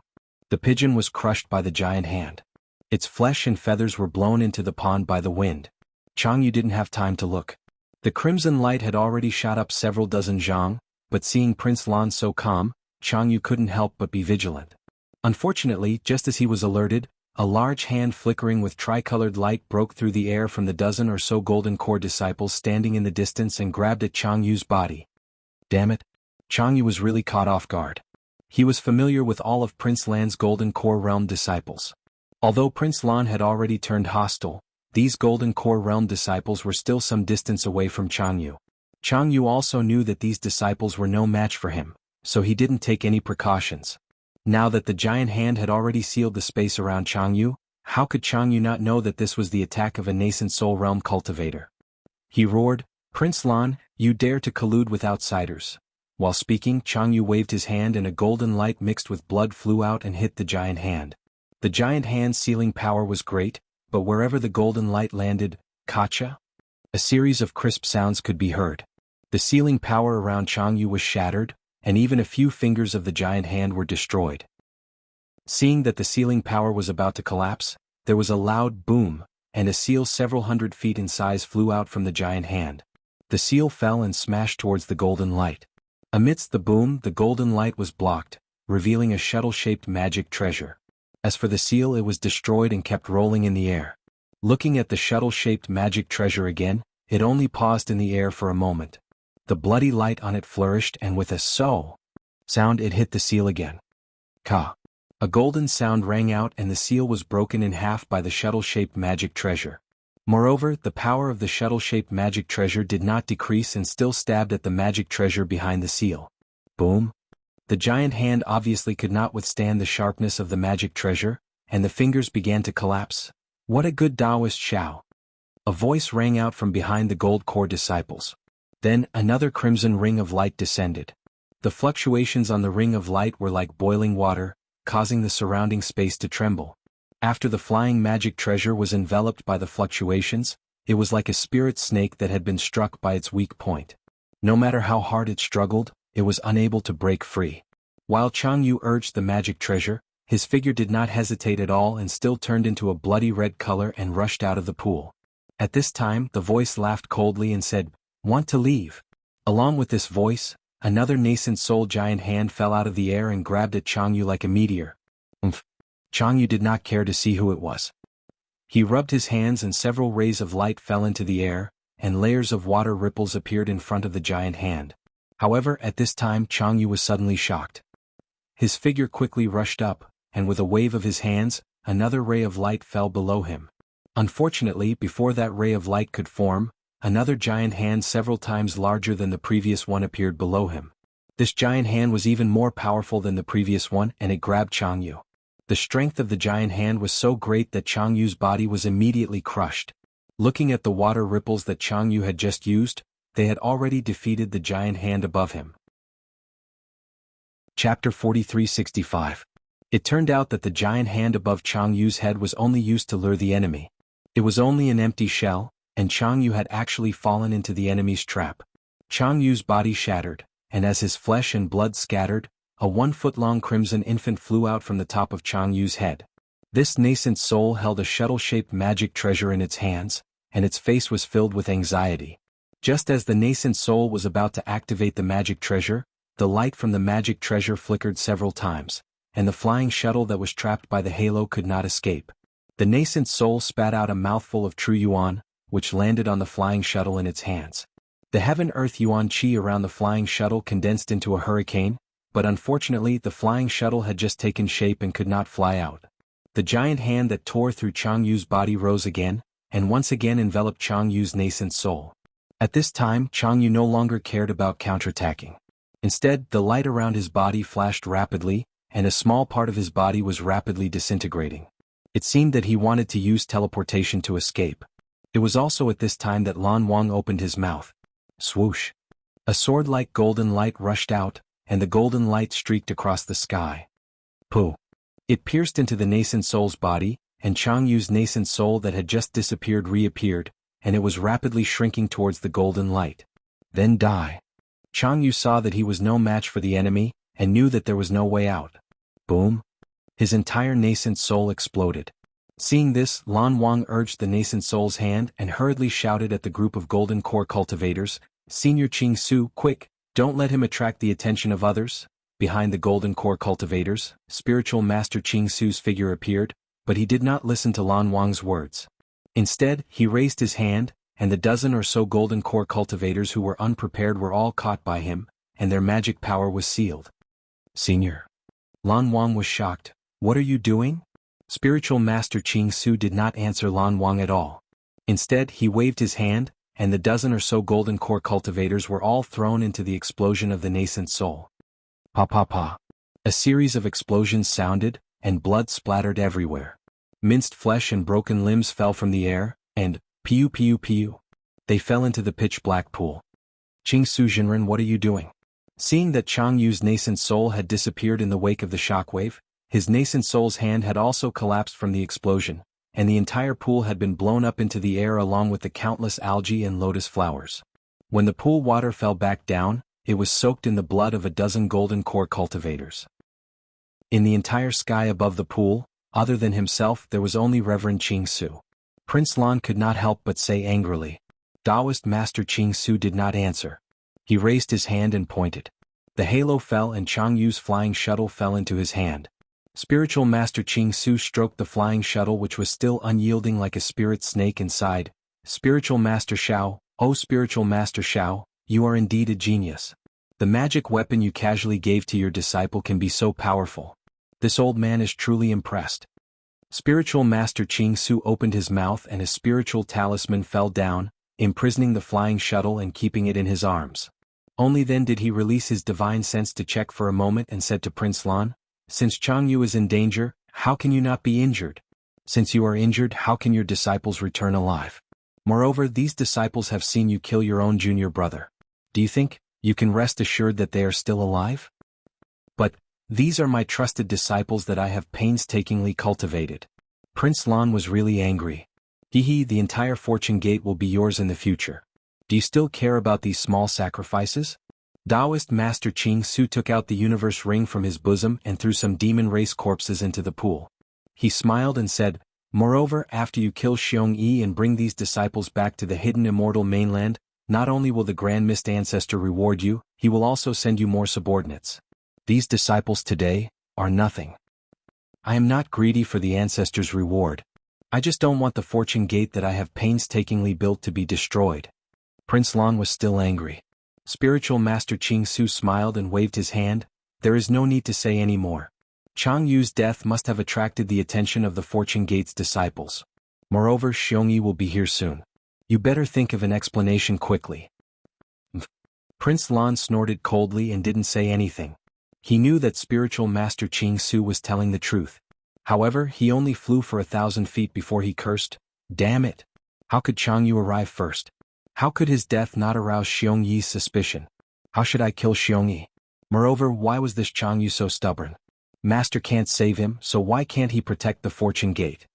the pigeon was crushed by the giant hand. Its flesh and feathers were blown into the pond by the wind. Chang Yu didn't have time to look. The crimson light had already shot up several dozen zhang, but seeing Prince Lan so calm, Chang Yu couldn't help but be vigilant. Unfortunately, just as he was alerted, a large hand flickering with tricolored light broke through the air from the dozen or so golden core disciples standing in the distance and grabbed at Chang Yu's body. Damn it! Chang Yu was really caught off guard. He was familiar with all of Prince Lan's golden core realm disciples. Although Prince Lan had already turned hostile, these golden core realm disciples were still some distance away from Chang Yu. Chang Yu also knew that these disciples were no match for him, so he didn't take any precautions. Now that the giant hand had already sealed the space around Chang Yu, how could Chang Yu not know that this was the attack of a nascent soul realm cultivator? He roared, "Prince Lan, you dare to collude with outsiders." While speaking, Chang Yu waved his hand and a golden light mixed with blood flew out and hit the giant hand. The giant hand's sealing power was great, but wherever the golden light landed, kacha? A series of crisp sounds could be heard. The sealing power around Chang Yu was shattered, and even a few fingers of the giant hand were destroyed. Seeing that the sealing power was about to collapse, there was a loud boom, and a seal several hundred feet in size flew out from the giant hand. The seal fell and smashed towards the golden light. Amidst the boom, the golden light was blocked, revealing a shuttle-shaped magic treasure. As for the seal, it was destroyed and kept rolling in the air. Looking at the shuttle-shaped magic treasure again, it only paused in the air for a moment. The bloody light on it flourished and with a "so" sound it hit the seal again. Ka. A golden sound rang out and the seal was broken in half by the shuttle-shaped magic treasure. Moreover, the power of the shuttle-shaped magic treasure did not decrease and still stabbed at the magic treasure behind the seal. Boom. The giant hand obviously could not withstand the sharpness of the magic treasure, and the fingers began to collapse. What a good Taoist Xiao! A voice rang out from behind the gold core disciples. Then, another crimson ring of light descended. The fluctuations on the ring of light were like boiling water, causing the surrounding space to tremble. After the flying magic treasure was enveloped by the fluctuations, it was like a spirit snake that had been struck by its weak point. No matter how hard it struggled, it was unable to break free. While Chang Yu urged the magic treasure, his figure did not hesitate at all and still turned into a bloody red color and rushed out of the pool. At this time, the voice laughed coldly and said, "Want to leave?" Along with this voice, another nascent soul giant hand fell out of the air and grabbed at Chang Yu like a meteor. Chang Yu did not care to see who it was. He rubbed his hands and several rays of light fell into the air, and layers of water ripples appeared in front of the giant hand. However, at this time Chang Yu was suddenly shocked. His figure quickly rushed up, and with a wave of his hands, another ray of light fell below him. Unfortunately, before that ray of light could form, another giant hand several times larger than the previous one appeared below him. This giant hand was even more powerful than the previous one and it grabbed Chang Yu. The strength of the giant hand was so great that Chang Yu's body was immediately crushed. Looking at the water ripples that Chang Yu had just used, they had already defeated the giant hand above him. Chapter 4365. It turned out that the giant hand above Chang Yu's head was only used to lure the enemy. It was only an empty shell, and Chang Yu had actually fallen into the enemy's trap. Chang Yu's body shattered, and as his flesh and blood scattered, a 1-foot-long crimson infant flew out from the top of Chang Yu's head. This nascent soul held a shuttle-shaped magic treasure in its hands, and its face was filled with anxiety. Just as the nascent soul was about to activate the magic treasure, the light from the magic treasure flickered several times, and the flying shuttle that was trapped by the halo could not escape. The nascent soul spat out a mouthful of true yuan, which landed on the flying shuttle in its hands. The heaven-earth yuan qi around the flying shuttle condensed into a hurricane, but unfortunately the flying shuttle had just taken shape and could not fly out. The giant hand that tore through Chang Yu's body rose again, and once again enveloped Chang Yu's nascent soul. At this time Chang Yu no longer cared about counterattacking. Instead, the light around his body flashed rapidly, and a small part of his body was rapidly disintegrating. It seemed that he wanted to use teleportation to escape. It was also at this time that Lan Wang opened his mouth. Swoosh! A sword-like golden light rushed out, and the golden light streaked across the sky. Pooh! It pierced into the nascent soul's body, and Chang Yu's nascent soul that had just disappeared reappeared, and it was rapidly shrinking towards the golden light. Then die. Chang Yu saw that he was no match for the enemy, and knew that there was no way out. Boom! His entire nascent soul exploded. Seeing this, Lan Wang urged the nascent soul's hand and hurriedly shouted at the group of golden core cultivators, "Senior Qing Su, quick, don't let him attract the attention of others." Behind the golden core cultivators, spiritual master Qing Su's figure appeared, but he did not listen to Lan Wang's words. Instead, he raised his hand, and the dozen or so golden core cultivators who were unprepared were all caught by him, and their magic power was sealed. "Senior." Lan Wang was shocked. "What are you doing?" Spiritual Master Qing Su did not answer Lan Wang at all. Instead, he waved his hand, and the dozen or so golden core cultivators were all thrown into the explosion of the nascent soul. Pa pa pa. A series of explosions sounded, and blood splattered everywhere. Minced flesh and broken limbs fell from the air, and, piu piu piu. They fell into the pitch-black pool. "Qing Su Jinren, what are you doing?" Seeing that Chang Yu's nascent soul had disappeared in the wake of the shockwave, his nascent soul's hand had also collapsed from the explosion, and the entire pool had been blown up into the air along with the countless algae and lotus flowers. When the pool water fell back down, it was soaked in the blood of a dozen golden core cultivators. In the entire sky above the pool, other than himself, there was only Reverend Qing Su. Prince Lan could not help but say angrily. Taoist Master Qing Su did not answer. He raised his hand and pointed. The halo fell and Chang Yu's flying shuttle fell into his hand. Spiritual Master Qing Su stroked the flying shuttle, which was still unyielding like a spirit snake, and sighed. "Spiritual Master Shao, oh Spiritual Master Shao, you are indeed a genius. The magic weapon you casually gave to your disciple can be so powerful. This old man is truly impressed." Spiritual Master Qing Su opened his mouth and a spiritual talisman fell down, imprisoning the flying shuttle and keeping it in his arms. Only then did he release his divine sense to check for a moment and said to Prince Lan, "Since Chang Yu is in danger, how can you not be injured? Since you are injured, how can your disciples return alive? Moreover, these disciples have seen you kill your own junior brother. Do you think you can rest assured that they are still alive? But these are my trusted disciples that I have painstakingly cultivated." Prince Lan was really angry. The entire fortune gate will be yours in the future. Do you still care about these small sacrifices?" Taoist Master Qing Su took out the universe ring from his bosom and threw some demon race corpses into the pool. He smiled and said, "Moreover, after you kill Xiong Yi and bring these disciples back to the hidden immortal mainland, not only will the Grand Mist Ancestor reward you, he will also send you more subordinates. These disciples today are nothing. I am not greedy for the Ancestor's reward. I just don't want the fortune gate that I have painstakingly built to be destroyed." Prince Lan was still angry. Spiritual Master Qing Su smiled and waved his hand. "There is no need to say any more. Chang Yu's death must have attracted the attention of the Fortune Gate's disciples. Moreover, Xiongyi will be here soon. You better think of an explanation quickly." Prince Lan snorted coldly and didn't say anything. He knew that Spiritual Master Qing Su was telling the truth. However, he only flew for 1,000 feet before he cursed, "Damn it! How could Chang Yu arrive first? How could his death not arouse Xiong Yi's suspicion? How should I kill Xiong Yi? Moreover, why was this Chang Yu so stubborn? Master can't save him, so why can't he protect the Fortune Gate?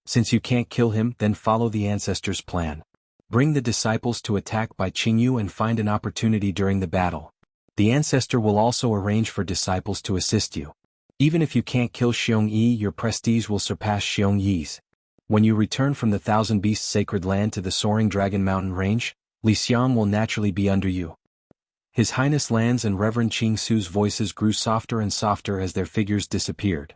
Since you can't kill him, then follow the Ancestor's plan. Bring the disciples to attack by Qingyu and find an opportunity during the battle. The Ancestor will also arrange for disciples to assist you. Even if you can't kill Xiong Yi, your prestige will surpass Xiong Yi's. When you return from the Thousand Beasts Sacred Land to the Soaring Dragon Mountain Range, Li Xiang will naturally be under you." His Highness Lan's and Reverend Qing Su's voices grew softer and softer as their figures disappeared.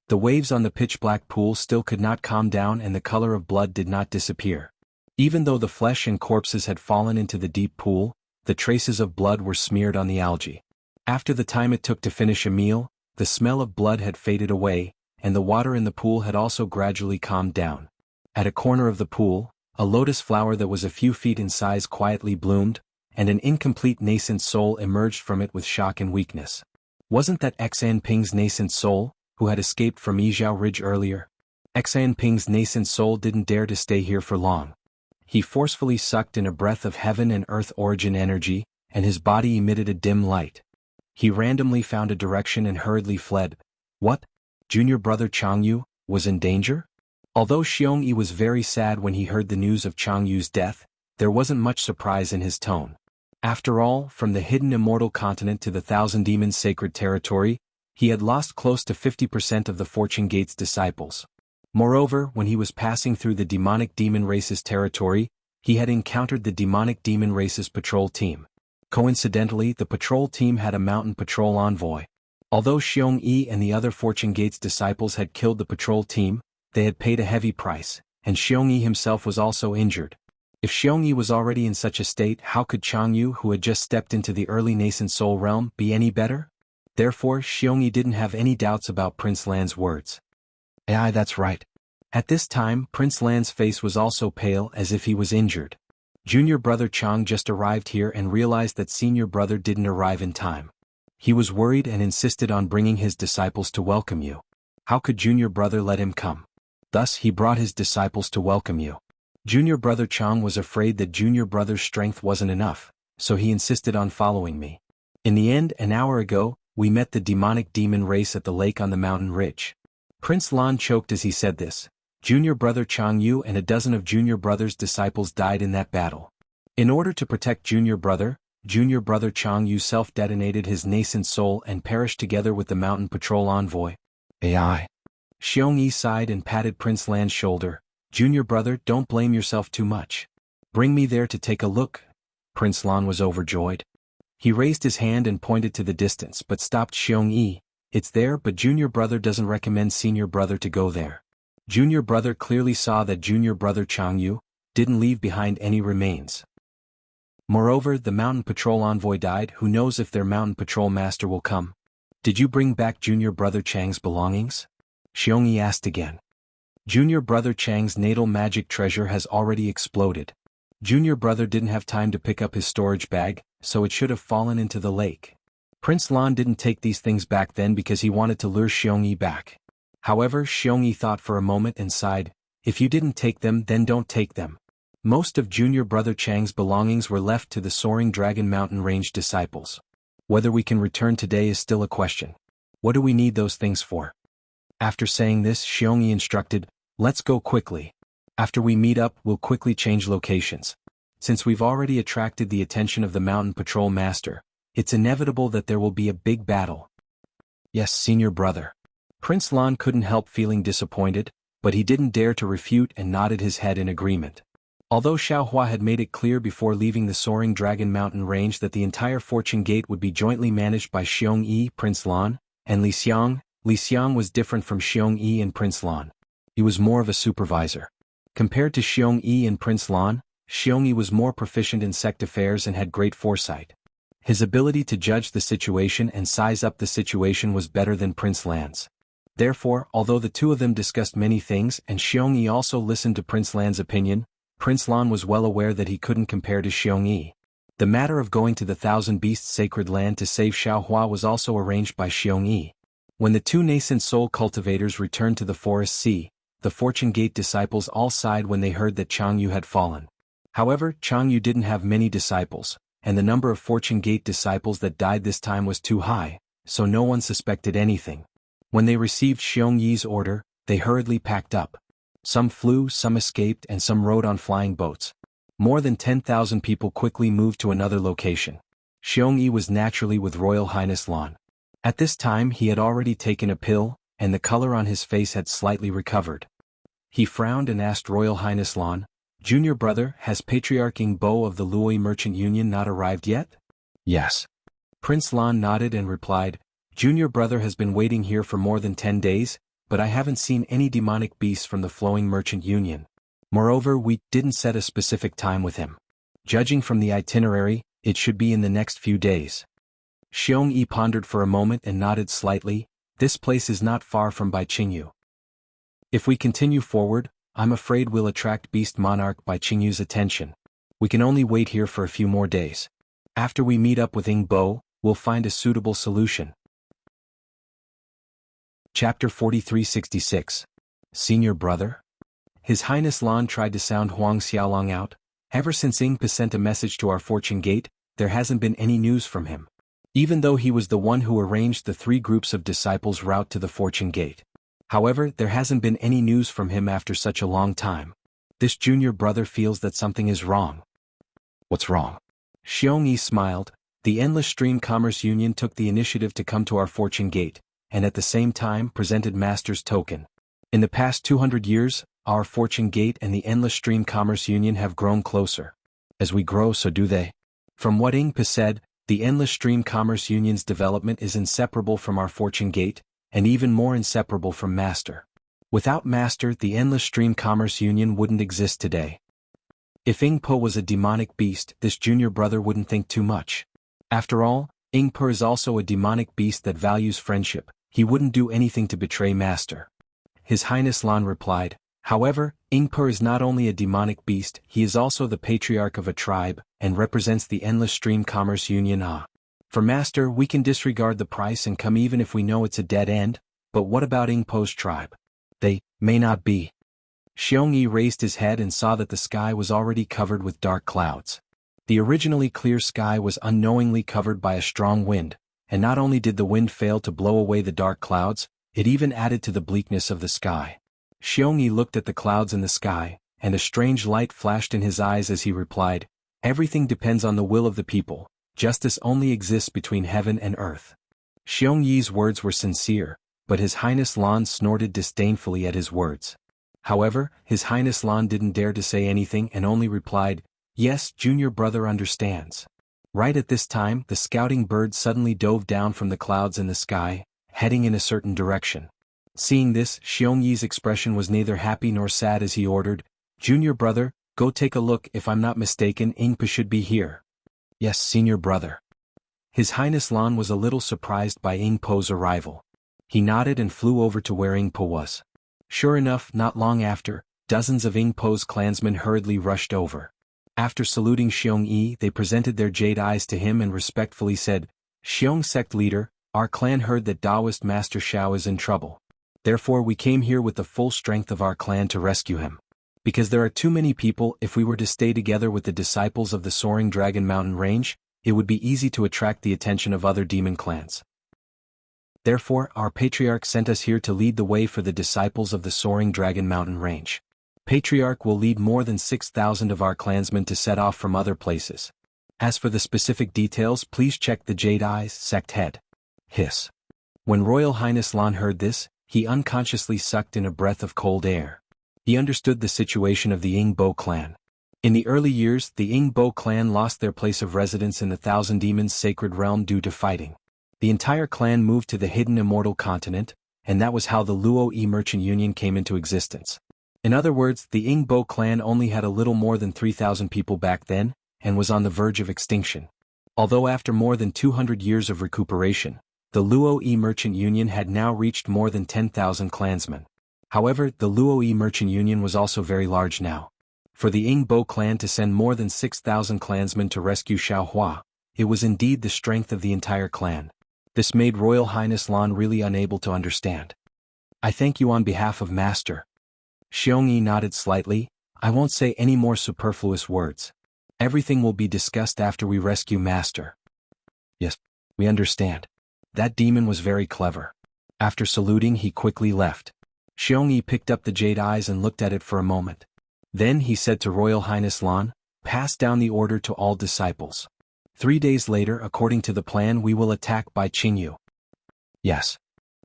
The waves on the pitch-black pool still could not calm down and the color of blood did not disappear. Even though the flesh and corpses had fallen into the deep pool, the traces of blood were smeared on the algae. After the time it took to finish a meal, the smell of blood had faded away, and the water in the pool had also gradually calmed down. At a corner of the pool, a lotus flower that was a few feet in size quietly bloomed, and an incomplete nascent soul emerged from it with shock and weakness. Wasn't that Xan Ping's nascent soul, who had escaped from Yizhao Ridge earlier? Xan Ping's nascent soul didn't dare to stay here for long. He forcefully sucked in a breath of heaven and earth origin energy, and his body emitted a dim light. He randomly found a direction and hurriedly fled. What? Junior brother Changyu was in danger? Although Xiongyi was very sad when he heard the news of Changyu's death, there wasn't much surprise in his tone. After all, from the hidden immortal continent to the Thousand Demons' sacred territory, he had lost close to 50% of the Fortune Gate's disciples. Moreover, when he was passing through the demonic demon race's territory, he had encountered the demonic demon race's patrol team. Coincidentally, the patrol team had a mountain patrol envoy. Although Xiongyi and the other Fortune Gate's disciples had killed the patrol team, they had paid a heavy price, and Xiongyi himself was also injured. If Xiongyi was already in such a state, how could Changyu, who had just stepped into the early nascent soul realm, be any better? Therefore, Xiongyi didn't have any doubts about Prince Lan's words. Aye, that's right. At this time, Prince Lan's face was also pale as if he was injured. Junior brother Chang just arrived here and realized that senior brother didn't arrive in time. He was worried and insisted on bringing his disciples to welcome you. How could junior brother let him come? Thus he brought his disciples to welcome you. Junior brother Chang was afraid that junior brother's strength wasn't enough, so he insisted on following me. In the end, an hour ago, we met the demonic demon race at the lake on the mountain ridge. Prince Lan choked as he said this. Junior brother Changyu and a dozen of junior brother's disciples died in that battle. In order to protect junior brother Changyu self-detonated his nascent soul and perished together with the mountain patrol envoy. AI. Xiongyi sighed and patted Prince Lan's shoulder. Junior brother, don't blame yourself too much. Bring me there to take a look. Prince Lan was overjoyed. He raised his hand and pointed to the distance but stopped Xiongyi. It's there, but junior brother doesn't recommend senior brother to go there. Junior brother clearly saw that junior brother Changyu didn't leave behind any remains. Moreover, the mountain patrol envoy died. Who knows if their mountain patrol master will come? Did you bring back junior brother Chang's belongings? Xiongyi asked again. Junior brother Chang's natal magic treasure has already exploded. Junior brother didn't have time to pick up his storage bag, so it should have fallen into the lake. Prince Lan didn't take these things back then because he wanted to lure Xiongyi back. However, Xiongyi thought for a moment and sighed, if you didn't take them, then don't take them. Most of junior brother Chang's belongings were left to the Soaring Dragon Mountain Range disciples. Whether we can return today is still a question. What do we need those things for? After saying this, Xiongyi instructed, let's go quickly. After we meet up, we'll quickly change locations. Since we've already attracted the attention of the mountain patrol master, it's inevitable that there will be a big battle. Yes, senior brother. Prince Lan couldn't help feeling disappointed, but he didn't dare to refute and nodded his head in agreement. Although Xiaohua had made it clear before leaving the Soaring Dragon Mountain Range that the entire Fortune Gate would be jointly managed by Xiongyi, Prince Lan, and Li Xiang was different from Xiongyi and Prince Lan. He was more of a supervisor. Compared to Xiongyi and Prince Lan, Xiongyi was more proficient in sect affairs and had great foresight. His ability to judge the situation and size up the situation was better than Prince Lan's. Therefore, although the two of them discussed many things and Xiongyi also listened to Prince Lan's opinion, Prince Lan was well aware that he couldn't compare to Xiongyi. The matter of going to the Thousand Beasts Sacred Land to save Xiaohua was also arranged by Xiongyi. When the two nascent soul cultivators returned to the Forest Sea, the Fortune Gate disciples all sighed when they heard that Changyu had fallen. However, Changyu didn't have many disciples, and the number of Fortune Gate disciples that died this time was too high, so no one suspected anything. When they received Xiongyi's order, they hurriedly packed up. Some flew, some escaped, and some rode on flying boats. More than 10,000 people quickly moved to another location. Xiongyi was naturally with Royal Highness Lan. At this time he had already taken a pill, and the color on his face had slightly recovered. He frowned and asked Royal Highness Lan, Junior brother, has Patriarch Bo of the Luoyi Merchant Union not arrived yet? Yes. Prince Lan nodded and replied, Junior brother has been waiting here for more than 10 days, but I haven't seen any demonic beasts from the Flowing Merchant Union. Moreover, we didn't set a specific time with him. Judging from the itinerary, it should be in the next few days. Xiong Yi pondered for a moment and nodded slightly. This place is not far from Qingyu. If we continue forward, I'm afraid we'll attract Beast Monarch Qingyu's attention. We can only wait here for a few more days. After we meet up with Ing Bo, we'll find a suitable solution. Chapter 4366. Senior Brother? His Highness Lan tried to sound Huang Xiaolong out. Ever since Ing Pa sent a message to our fortune gate, there hasn't been any news from him. Even though he was the one who arranged the 3 groups of disciples' route to the fortune gate. However, there hasn't been any news from him after such a long time. This junior brother feels that something is wrong. What's wrong? Xiong Yi smiled. The Endless Stream Commerce Union took the initiative to come to our fortune gate, and at the same time presented Master's token. In the past 200 years, our fortune gate and the Endless Stream Commerce Union have grown closer. As we grow, so do they. From what Ing Pa said, the Endless Stream Commerce Union's development is inseparable from our fortune gate, and even more inseparable from Master. Without Master, the Endless Stream Commerce Union wouldn't exist today. If Ing Po was a demonic beast, this junior brother wouldn't think too much. After all, Ing Po is also a demonic beast that values friendship. He wouldn't do anything to betray Master. His Highness Lan replied. However, Ing Po is not only a demonic beast, he is also the patriarch of a tribe, and represents the Endless Stream Commerce Union. For Master, we can disregard the price and come even if we know it's a dead end, but what about Ing Po's tribe? They may not be. Xiong Yi raised his head and saw that the sky was already covered with dark clouds. The originally clear sky was unknowingly covered by a strong wind, and not only did the wind fail to blow away the dark clouds, it even added to the bleakness of the sky. Xiong Yi looked at the clouds in the sky, and a strange light flashed in his eyes as he replied, "Everything depends on the will of the people. Justice only exists between heaven and earth." Xiong Yi's words were sincere, but His Highness Lan snorted disdainfully at his words. However, His Highness Lan didn't dare to say anything and only replied, "Yes, junior brother understands." Right at this time, the scouting bird suddenly dove down from the clouds in the sky, heading in a certain direction. Seeing this, Xiong Yi's expression was neither happy nor sad as he ordered, "Junior brother, go take a look. If I'm not mistaken, Ing Pa should be here." "Yes, senior brother." His Highness Lan was a little surprised by Ing Po's arrival. He nodded and flew over to where Ing Po was. Sure enough, not long after, dozens of Ing Po's clansmen hurriedly rushed over. After saluting Xiong Yi, they presented their jade eyes to him and respectfully said, "Xiong sect leader, our clan heard that Taoist Master Xiao is in trouble. Therefore we came here with the full strength of our clan to rescue him. Because there are too many people, if we were to stay together with the disciples of the Soaring Dragon Mountain Range, it would be easy to attract the attention of other demon clans. Therefore, our Patriarch sent us here to lead the way for the disciples of the Soaring Dragon Mountain Range. Patriarch will lead more than 6,000 of our clansmen to set off from other places. As for the specific details, please check the Jade Eyes sect head." Hiss. When Royal Highness Lan heard this, he unconsciously sucked in a breath of cold air. He understood the situation of the Ing Bo clan. In the early years, the Ing Bo clan lost their place of residence in the Thousand Demons Sacred Realm due to fighting. The entire clan moved to the hidden Immortal Continent, and that was how the Luo Yi Merchant Union came into existence. In other words, the Ing Bo clan only had a little more than 3,000 people back then, and was on the verge of extinction. Although after more than 200 years of recuperation, the Luo Yi Merchant Union had now reached more than 10,000 clansmen. However, the Luo Yi Merchant Union was also very large now. For the Ing Bo clan to send more than 6,000 clansmen to rescue Xiaohua, it was indeed the strength of the entire clan. This made Royal Highness Lan really unable to understand. "I thank you on behalf of Master." Xiong Yi nodded slightly. "I won't say any more superfluous words. Everything will be discussed after we rescue Master." "Yes, we understand." That demon was very clever. After saluting, he quickly left. Xiong Yi picked up the jade eyes and looked at it for a moment. Then he said to Royal Highness Lan, "Pass down the order to all disciples. 3 days later, according to the plan, we will attack Qingyu." "Yes."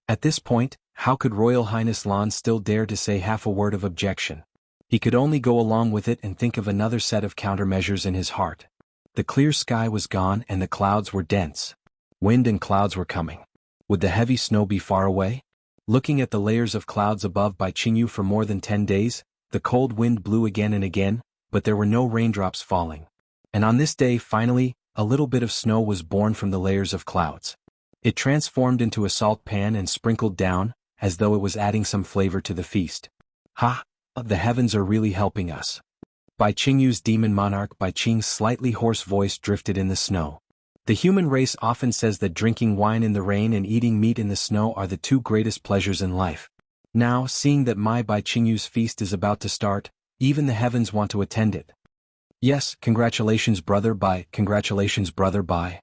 At this point, how could Royal Highness Lan still dare to say half a word of objection? He could only go along with it and think of another set of countermeasures in his heart. The clear sky was gone and the clouds were dense. Wind and clouds were coming. Would the heavy snow be far away? Looking at the layers of clouds above Qingyu for more than 10 days, the cold wind blew again and again, but there were no raindrops falling. And on this day, finally, a little bit of snow was born from the layers of clouds. It transformed into a salt pan and sprinkled down, as though it was adding some flavor to the feast. Ha! The heavens are really helping us. Bai Qingyu's demon monarch Bai Qing's slightly hoarse voice drifted in the snow. The human race often says that drinking wine in the rain and eating meat in the snow are the two greatest pleasures in life. Now, seeing that my Bai Qingyu's feast is about to start, even the heavens want to attend it. Yes, congratulations brother Bai, congratulations brother Bai.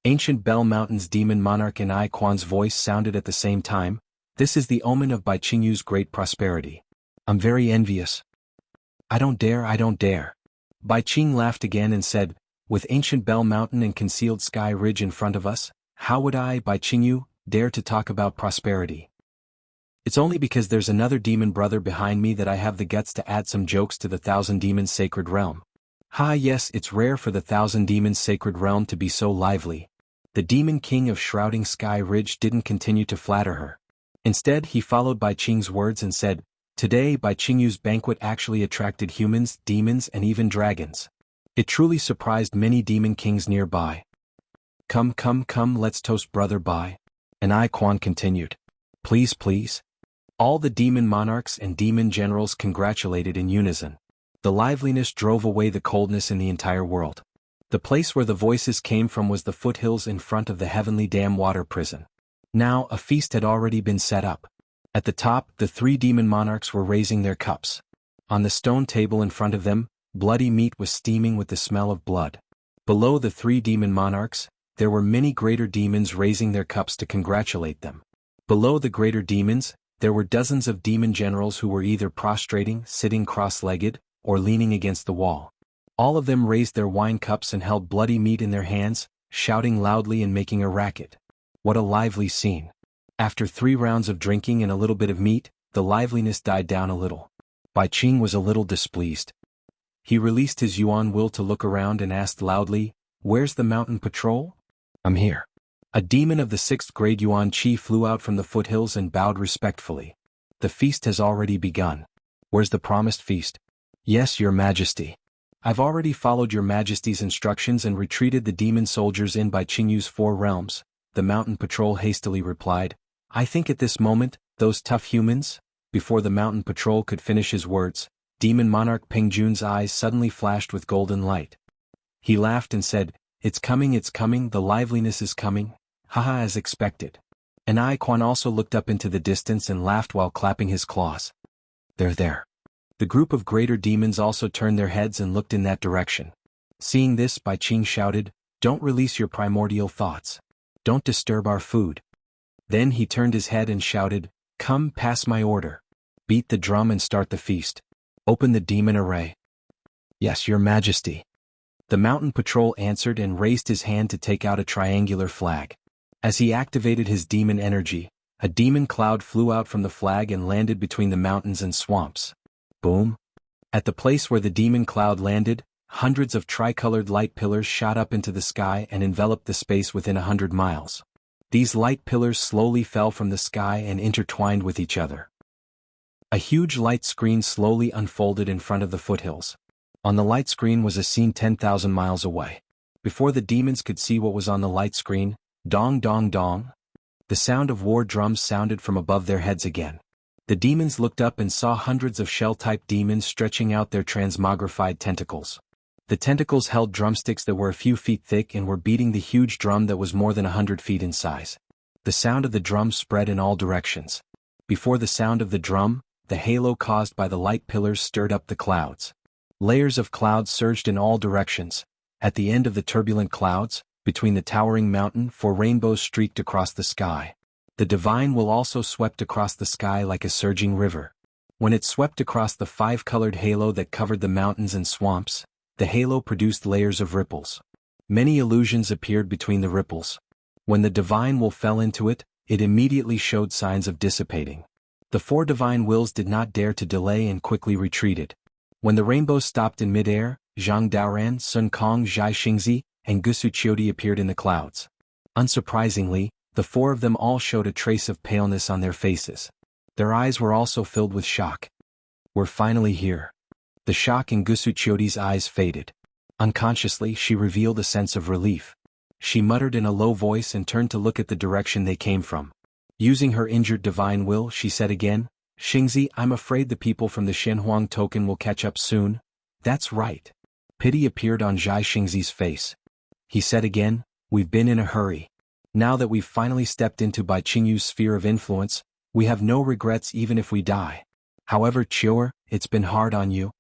Ancient Bell Mountain's demon monarch and I Quan's voice sounded at the same time. This is the omen of Bai Qingyu's great prosperity. I'm very envious. I don't dare. Bai Qing laughed again and said, with Ancient Bell Mountain and Concealed Sky Ridge in front of us, how would I, Bai Qingyu, dare to talk about prosperity? It's only because there's another demon brother behind me that I have the guts to add some jokes to the Thousand Demons Sacred Realm. Ha yes, it's rare for the Thousand Demons Sacred Realm to be so lively. The Demon King of Shrouding Sky Ridge didn't continue to flatter her. Instead he followed Bai Qing's words and said, today Bai Qingyu's banquet actually attracted humans, demons and even dragons. It truly surprised many demon kings nearby. Come, let's toast brother Bai. And I Quan continued. Please. All the demon monarchs and demon generals congratulated in unison. The liveliness drove away the coldness in the entire world. The place where the voices came from was the foothills in front of the Heavenly Dam water prison. Now a feast had already been set up. At the top, the three demon monarchs were raising their cups. On the stone table in front of them, bloody meat was steaming with the smell of blood. Below the three demon monarchs, there were many greater demons raising their cups to congratulate them. Below the greater demons, there were dozens of demon generals who were either prostrating, sitting cross-legged, or leaning against the wall. All of them raised their wine cups and held bloody meat in their hands, shouting loudly and making a racket. What a lively scene. After 3 rounds of drinking and a little bit of meat, the liveliness died down a little. Bai Qing was a little displeased. He released his Yuan will to look around and asked loudly, "Where's the mountain patrol?" "I'm here." A demon of the 6th grade Yuan Qi flew out from the foothills and bowed respectfully. "The feast has already begun. Where's the promised feast?" "Yes, Your Majesty. I've already followed Your Majesty's instructions and retreated the demon soldiers in Bai Qingyu's 4 realms," the mountain patrol hastily replied. "I think at this moment, those tough humans..." Before the mountain patrol could finish his words, demon monarch Peng Jun's eyes suddenly flashed with golden light. He laughed and said, it's coming, the liveliness is coming, haha, as expected." And I Quan also looked up into the distance and laughed while clapping his claws. They're there. The group of greater demons also turned their heads and looked in that direction. Seeing this, Bai Qing shouted, "Don't release your primordial thoughts. Don't disturb our food." Then he turned his head and shouted, "Come, pass my order. Beat the drum and start the feast. Open the demon array." "Yes, Your Majesty." The mountain patrol answered and raised his hand to take out a triangular flag. As he activated his demon energy, a demon cloud flew out from the flag and landed between the mountains and swamps. Boom! At the place where the demon cloud landed, hundreds of tricolored light pillars shot up into the sky and enveloped the space within 100 miles. These light pillars slowly fell from the sky and intertwined with each other. A huge light screen slowly unfolded in front of the foothills. On the light screen was a scene 10,000 miles away. Before the demons could see what was on the light screen, dong dong dong, the sound of war drums sounded from above their heads again. The demons looked up and saw hundreds of shell-type demons stretching out their transmogrified tentacles. The tentacles held drumsticks that were a few feet thick and were beating the huge drum that was more than 100 feet in size. The sound of the drum spread in all directions. Before the sound of the drum, the halo caused by the light pillars stirred up the clouds. Layers of clouds surged in all directions. At the end of the turbulent clouds, between the towering mountain, 4 rainbows streaked across the sky. The divine will also swept across the sky like a surging river. When it swept across the 5-colored halo that covered the mountains and swamps, the halo produced layers of ripples. Many illusions appeared between the ripples. When the divine will fell into it, it immediately showed signs of dissipating. The 4 divine wills did not dare to delay and quickly retreated. When the rainbows stopped in midair, Zhang Daoran, Sun Kong, Zhai Xingzi, and Gusu Qiudi appeared in the clouds. Unsurprisingly, the 4 of them all showed a trace of paleness on their faces. Their eyes were also filled with shock. "We're finally here." The shock in Gusu Qiudi's eyes faded. Unconsciously, she revealed a sense of relief. She muttered in a low voice and turned to look at the direction they came from. Using her injured divine will, she said again, "Xingzi, I'm afraid the people from the Shenhuang token will catch up soon." "That's right." Pity appeared on Zhai Xingzi's face. He said again, "We've been in a hurry. Now that we've finally stepped into Bai Qingyu's sphere of influence, we have no regrets even if we die. However, Chior, it's been hard on you."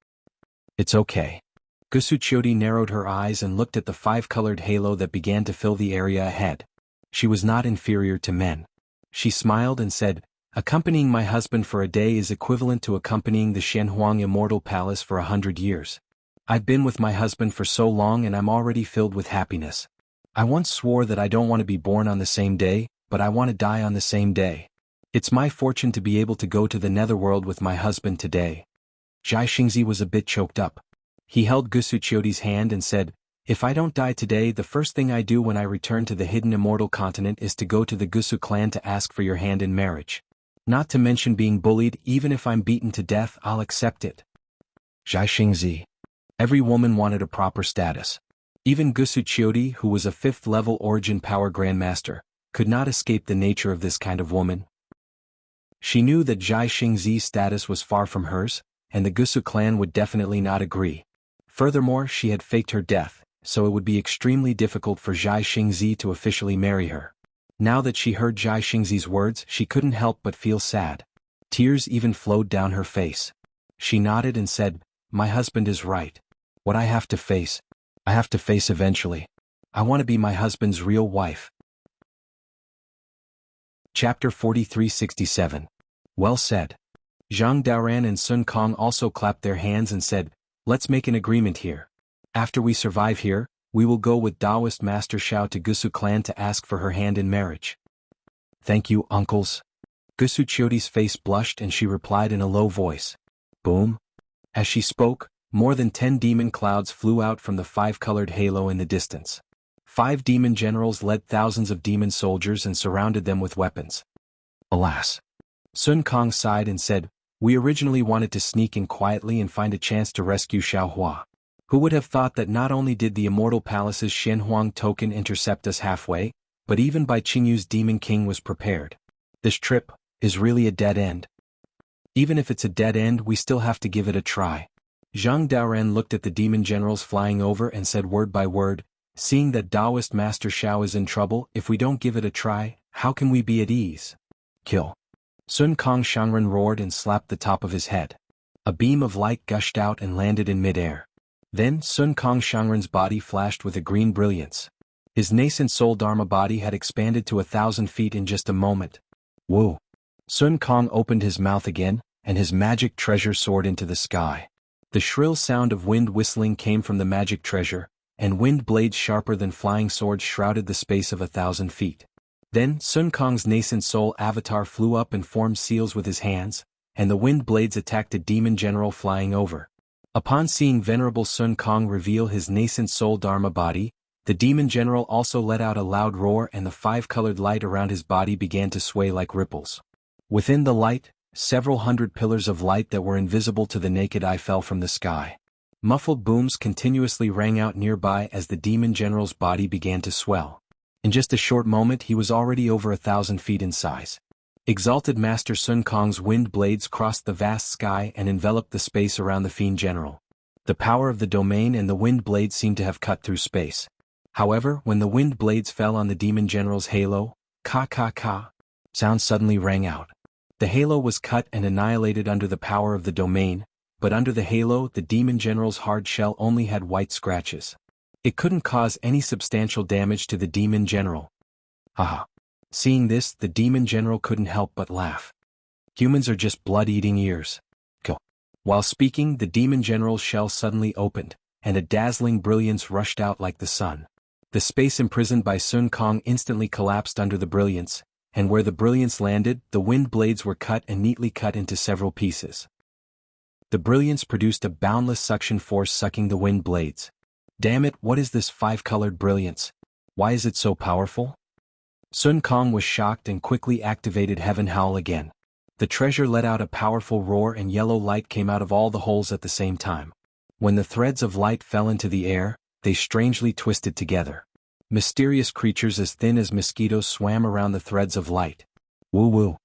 "It's okay." Gusu Chiodi narrowed her eyes and looked at the five-colored halo that began to fill the area ahead. She was not inferior to men. She smiled and said, "Accompanying my husband for a day is equivalent to accompanying the Shenhuang Immortal Palace for 100 years. I've been with my husband for so long and I'm already filled with happiness. I once swore that I don't want to be born on the same day, but I want to die on the same day. It's my fortune to be able to go to the netherworld with my husband today." Zhai Xingzi was a bit choked up. He held Gusu Chiodi's hand and said, "If I don't die today, the first thing I do when I return to the hidden immortal continent is to go to the Gusu clan to ask for your hand in marriage. Not to mention being bullied, even if I'm beaten to death, I'll accept it." Zhai Xingzi. Every woman wanted a proper status. Even Gusu Chiodi, who was a 5th-level Origin Power Grandmaster, could not escape the nature of this kind of woman. She knew that Zhai Xingzi's status was far from hers, and the Gusu clan would definitely not agree. Furthermore, she had faked her death, so it would be extremely difficult for Zhai Xingzi to officially marry her. Now that she heard Zhai Xingzi's words, she couldn't help but feel sad. Tears even flowed down her face. She nodded and said, "My husband is right. What I have to face, I have to face eventually. I want to be my husband's real wife." Chapter 4367. Well said. Zhang Daoran and Sun Kong also clapped their hands and said, "Let's make an agreement here. After we survive here, we will go with Taoist Master Xiao to Gusu clan to ask for her hand in marriage." "Thank you, uncles." Gusu Chiodi's face blushed and she replied in a low voice. Boom. As she spoke, more than 10 demon clouds flew out from the 5-colored halo in the distance. 5 demon generals led thousands of demon soldiers and surrounded them with weapons. Alas. Sun Kong sighed and said, "We originally wanted to sneak in quietly and find a chance to rescue Xiaohua. Who would have thought that not only did the Immortal Palace's Shenhuang token intercept us halfway, but even Bai Qingyu's Demon King was prepared. This trip is really a dead end. Even if it's a dead end, we still have to give it a try." Zhang Daoran looked at the demon generals flying over and said word by word, "Seeing that Taoist Master Xiao is in trouble, if we don't give it a try, how can we be at ease?" "Kill." Sun Kong Shangren roared and slapped the top of his head. A beam of light gushed out and landed in midair. Then Sun Kong Shangren's body flashed with a green brilliance. His nascent soul Dharma body had expanded to 1,000 feet in just a moment. Whoa! Sun Kong opened his mouth again, and his magic treasure soared into the sky. The shrill sound of wind whistling came from the magic treasure, and wind blades sharper than flying swords shrouded the space of 1,000 feet. Then Sun Kong's nascent soul avatar flew up and formed seals with his hands, and the wind blades attacked a demon general flying over. Upon seeing Venerable Sun Kong reveal his nascent soul Dharma body, the demon general also let out a loud roar and the 5-colored light around his body began to sway like ripples. Within the light, several hundred pillars of light that were invisible to the naked eye fell from the sky. Muffled booms continuously rang out nearby as the demon general's body began to swell. In just a short moment he was already over 1,000 feet in size. Exalted Master Sun Kong's wind blades crossed the vast sky and enveloped the space around the Fiend General. The power of the domain and the wind blades seemed to have cut through space. However, when the wind blades fell on the Demon General's halo, ka, sound suddenly rang out. The halo was cut and annihilated under the power of the domain, but under the halo the Demon General's hard shell only had white scratches. It couldn't cause any substantial damage to the Demon General. Haha. Seeing this, the Demon General couldn't help but laugh. Humans are just blood-eating ears. Go. While speaking, the Demon General's shell suddenly opened, and a dazzling brilliance rushed out like the sun. The space imprisoned by Sun Kong instantly collapsed under the brilliance, and where the brilliance landed, the wind blades were cut and neatly cut into several pieces. The brilliance produced a boundless suction force sucking the wind blades. Damn it, what is this 5-colored brilliance? Why is it so powerful? Sun Kong was shocked and quickly activated Heaven Howl again. The treasure let out a powerful roar and yellow light came out of all the holes at the same time. When the threads of light fell into the air, they strangely twisted together. Mysterious creatures as thin as mosquitoes swam around the threads of light. Woo-woo.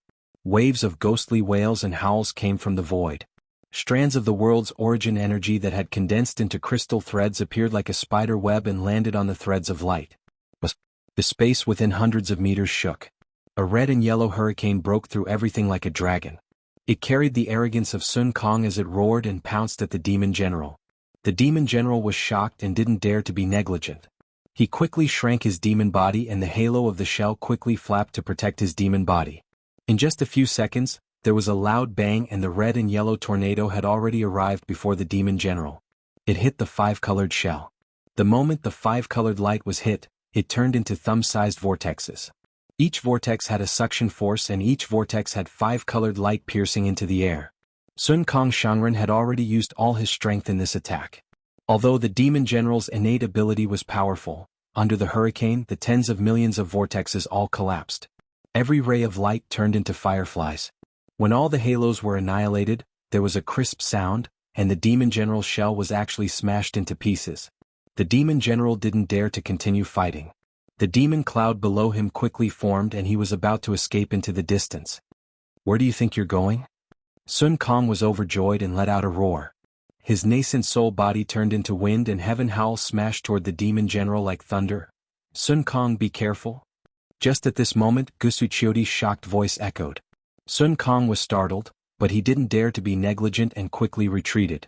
Waves of ghostly wails and howls came from the void. Strands of the world's origin energy that had condensed into crystal threads appeared like a spider web and landed on the threads of light. The space within hundreds of meters shook. A red and yellow hurricane broke through everything like a dragon. It carried the arrogance of Sun Kong as it roared and pounced at the demon general. The demon general was shocked and didn't dare to be negligent. He quickly shrank his demon body and the halo of the shell quickly flapped to protect his demon body. In just a few seconds, there was a loud bang and the red and yellow tornado had already arrived before the demon general. It hit the five-colored shell. The moment the five-colored light was hit, it turned into thumb-sized vortexes. Each vortex had a suction force and each vortex had five-colored light piercing into the air. Sun Kong Shangren had already used all his strength in this attack. Although the demon general's innate ability was powerful, under the hurricane the tens of millions of vortexes all collapsed. Every ray of light turned into fireflies. When all the halos were annihilated, there was a crisp sound, and the demon general's shell was actually smashed into pieces. The demon general didn't dare to continue fighting. The demon cloud below him quickly formed and he was about to escape into the distance. Where do you think you're going? Sun Kong was overjoyed and let out a roar. His nascent soul body turned into wind and heaven howl smashed toward the demon general like thunder. Sun Kong, be careful. Just at this moment, Gusu Chiodi's shocked voice echoed. Sun Kong was startled, but he didn't dare to be negligent and quickly retreated.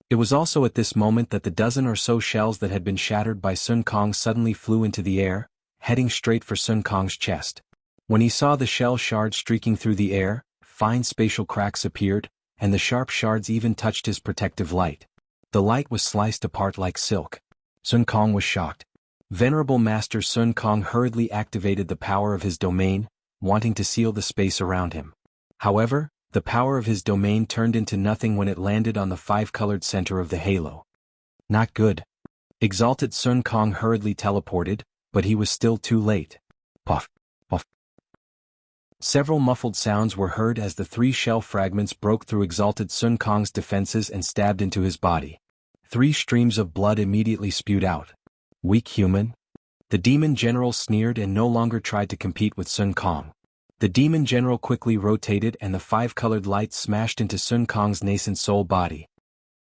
It was also at this moment that the dozen or so shells that had been shattered by Sun Kong suddenly flew into the air, heading straight for Sun Kong's chest. When he saw the shell shards streaking through the air, fine spatial cracks appeared, and the sharp shards even touched his protective light. The light was sliced apart like silk. Sun Kong was shocked. Venerable Master Sun Kong hurriedly activated the power of his domain, wanting to seal the space around him. However, the power of his domain turned into nothing when it landed on the five-colored center of the halo. Not good. Exalted Sun Kong hurriedly teleported, but he was still too late. Puff, puff. Several muffled sounds were heard as the three shell fragments broke through Exalted Sun Kong's defenses and stabbed into his body. 3 streams of blood immediately spewed out. Weak human? The demon general sneered and no longer tried to compete with Sun Kong. The demon general quickly rotated and the five-colored light smashed into Sun Kong's nascent soul body.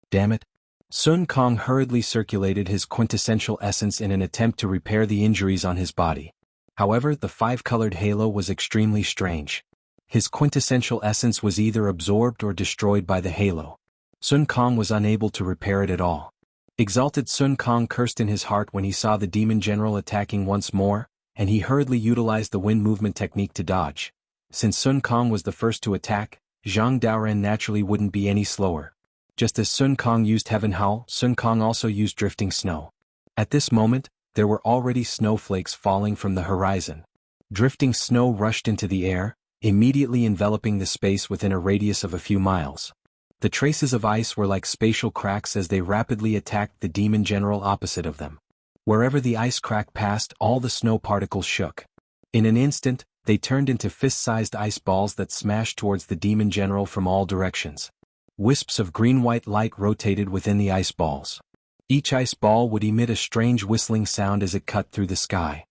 Damn it. Sun Kong hurriedly circulated his quintessential essence in an attempt to repair the injuries on his body. However, the five-colored halo was extremely strange. His quintessential essence was either absorbed or destroyed by the halo. Sun Kong was unable to repair it at all. Exalted Sun Kong cursed in his heart when he saw the demon general attacking once more, and he hurriedly utilized the wind movement technique to dodge. Since Sun Kong was the first to attack, Zhang Daoren naturally wouldn't be any slower. Just as Sun Kong used Heaven Howl, Sun Kong also used Drifting Snow. At this moment, there were already snowflakes falling from the horizon. Drifting snow rushed into the air, immediately enveloping the space within a radius of a few miles. The traces of ice were like spatial cracks as they rapidly attacked the demon general opposite of them. Wherever the ice crack passed, all the snow particles shook. In an instant, they turned into fist-sized ice balls that smashed towards the demon general from all directions. Wisps of green-white light rotated within the ice balls. Each ice ball would emit a strange whistling sound as it cut through the sky.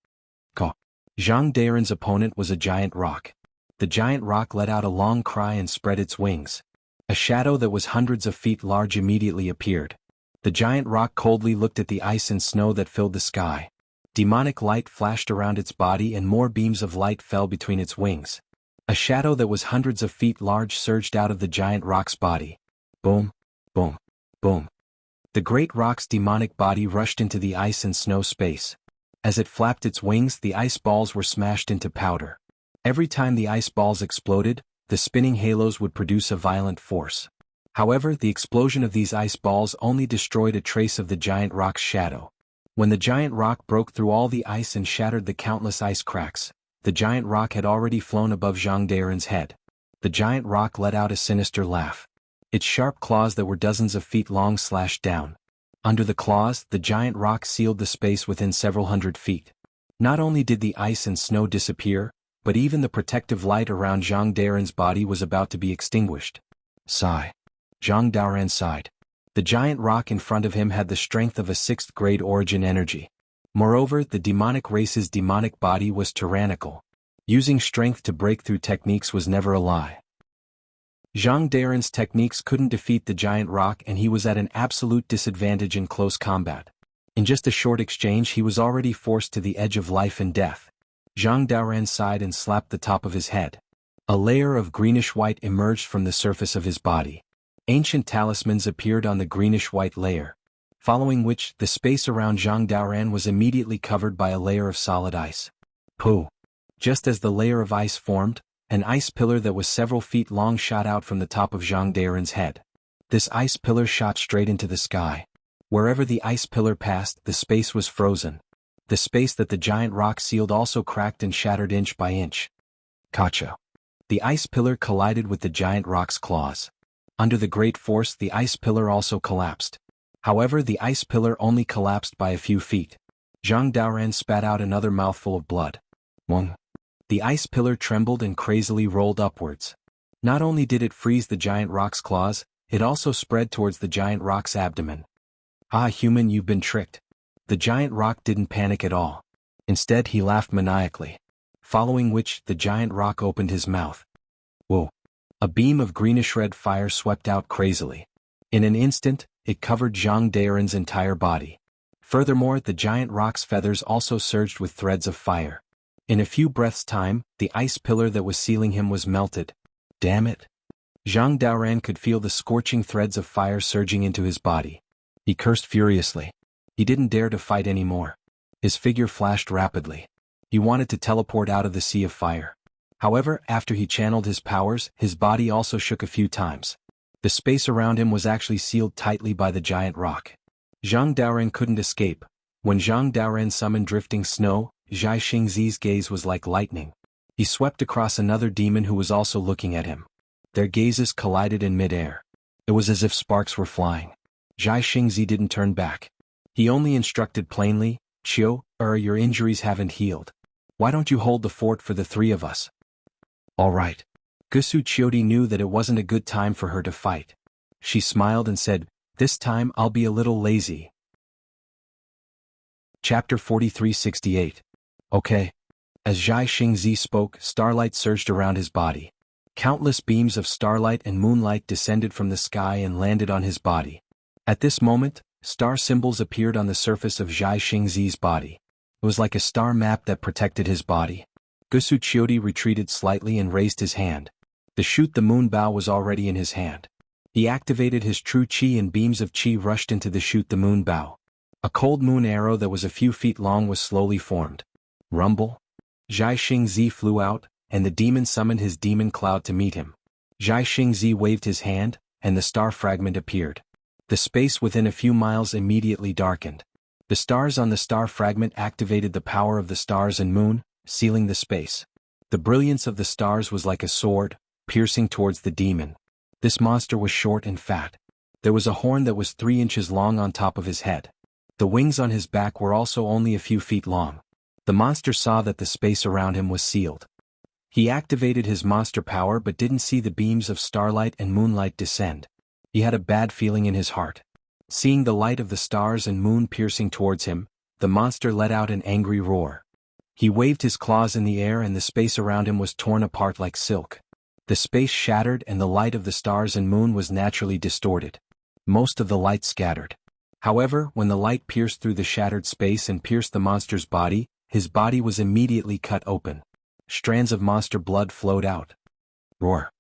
Zhang Daoren's opponent was a giant rock. The giant rock let out a long cry and spread its wings. A shadow that was hundreds of feet large immediately appeared. The giant rock coldly looked at the ice and snow that filled the sky. Demonic light flashed around its body and more beams of light fell between its wings. A shadow that was hundreds of feet large surged out of the giant rock's body. Boom, boom, boom. The great rock's demonic body rushed into the ice and snow space. As it flapped its wings, the ice balls were smashed into powder. Every time the ice balls exploded, the spinning halos would produce a violent force. However, the explosion of these ice balls only destroyed a trace of the giant rock's shadow. When the giant rock broke through all the ice and shattered the countless ice cracks, the giant rock had already flown above Zhang Daoren's head. The giant rock let out a sinister laugh. Its sharp claws that were dozens of feet long slashed down. Under the claws, the giant rock sealed the space within several hundred feet. Not only did the ice and snow disappear, but even the protective light around Zhang Daoren's body was about to be extinguished. Sigh. Zhang Daoren sighed. The giant rock in front of him had the strength of a 6th-grade origin energy. Moreover, the demonic race's demonic body was tyrannical. Using strength to break through techniques was never a lie. Zhang Daren's techniques couldn't defeat the giant rock, and he was at an absolute disadvantage in close combat. In just a short exchange he was already forced to the edge of life and death. Zhang Daren sighed and slapped the top of his head. A layer of greenish-white emerged from the surface of his body. Ancient talismans appeared on the greenish-white layer, following which the space around Zhang Daoran was immediately covered by a layer of solid ice. Pooh! Just as the layer of ice formed, an ice pillar that was several feet long shot out from the top of Zhang Daren's head. This ice pillar shot straight into the sky. Wherever the ice pillar passed, the space was frozen. The space that the giant rock sealed also cracked and shattered inch by inch. Kacha! The ice pillar collided with the giant rock's claws. Under the great force, the ice pillar also collapsed. However, the ice pillar only collapsed by a few feet. Zhang Daoran spat out another mouthful of blood. Wong! The ice pillar trembled and crazily rolled upwards. Not only did it freeze the giant rock's claws, it also spread towards the giant rock's abdomen. Ah, human, you've been tricked. The giant rock didn't panic at all. Instead, he laughed maniacally. Following which, the giant rock opened his mouth. Whoa! A beam of greenish-red fire swept out crazily. In an instant, it covered Zhang Daren's entire body. Furthermore, the giant rock's feathers also surged with threads of fire. In a few breaths' time, the ice pillar that was sealing him was melted. Damn it! Zhang Daoran could feel the scorching threads of fire surging into his body. He cursed furiously. He didn't dare to fight anymore. His figure flashed rapidly. He wanted to teleport out of the sea of fire. However, after he channeled his powers, his body also shook a few times. The space around him was actually sealed tightly by the giant rock. Zhang Daoran couldn't escape. When Zhang Daoran summoned drifting snow, Zhai Xingzi's gaze was like lightning. He swept across another demon who was also looking at him. Their gazes collided in mid-air. It was as if sparks were flying. Zhai Xingzi didn't turn back. He only instructed plainly, Qiu, your injuries haven't healed. Why don't you hold the fort for the three of us? All right. Gusu Qiudi knew that it wasn't a good time for her to fight. She smiled and said, this time I'll be a little lazy. Chapter 4368. Okay. As Zhai Xingzi spoke, starlight surged around his body. Countless beams of starlight and moonlight descended from the sky and landed on his body. At this moment, star symbols appeared on the surface of Zhai Xingzi's body. It was like a star map that protected his body. Gusu Qiudi retreated slightly and raised his hand. The shoot the moon bow was already in his hand. He activated his true qi and beams of qi rushed into the shoot the moon bow. A cold moon arrow that was a few feet long was slowly formed. Rumble. Zhai Xingzi flew out, and the demon summoned his demon cloud to meet him. Zhai Xingzi waved his hand, and the star fragment appeared. The space within a few miles immediately darkened. The stars on the star fragment activated the power of the stars and moon, sealing the space. The brilliance of the stars was like a sword, piercing towards the demon. This monster was short and fat. There was a horn that was 3 inches long on top of his head. The wings on his back were also only a few feet long. The monster saw that the space around him was sealed. He activated his monster power but didn't see the beams of starlight and moonlight descend. He had a bad feeling in his heart. Seeing the light of the stars and moon piercing towards him, the monster let out an angry roar. He waved his claws in the air and the space around him was torn apart like silk. The space shattered and the light of the stars and moon was naturally distorted. Most of the light scattered. However, when the light pierced through the shattered space and pierced the monster's body, his body was immediately cut open. Strands of monster blood flowed out. Roar.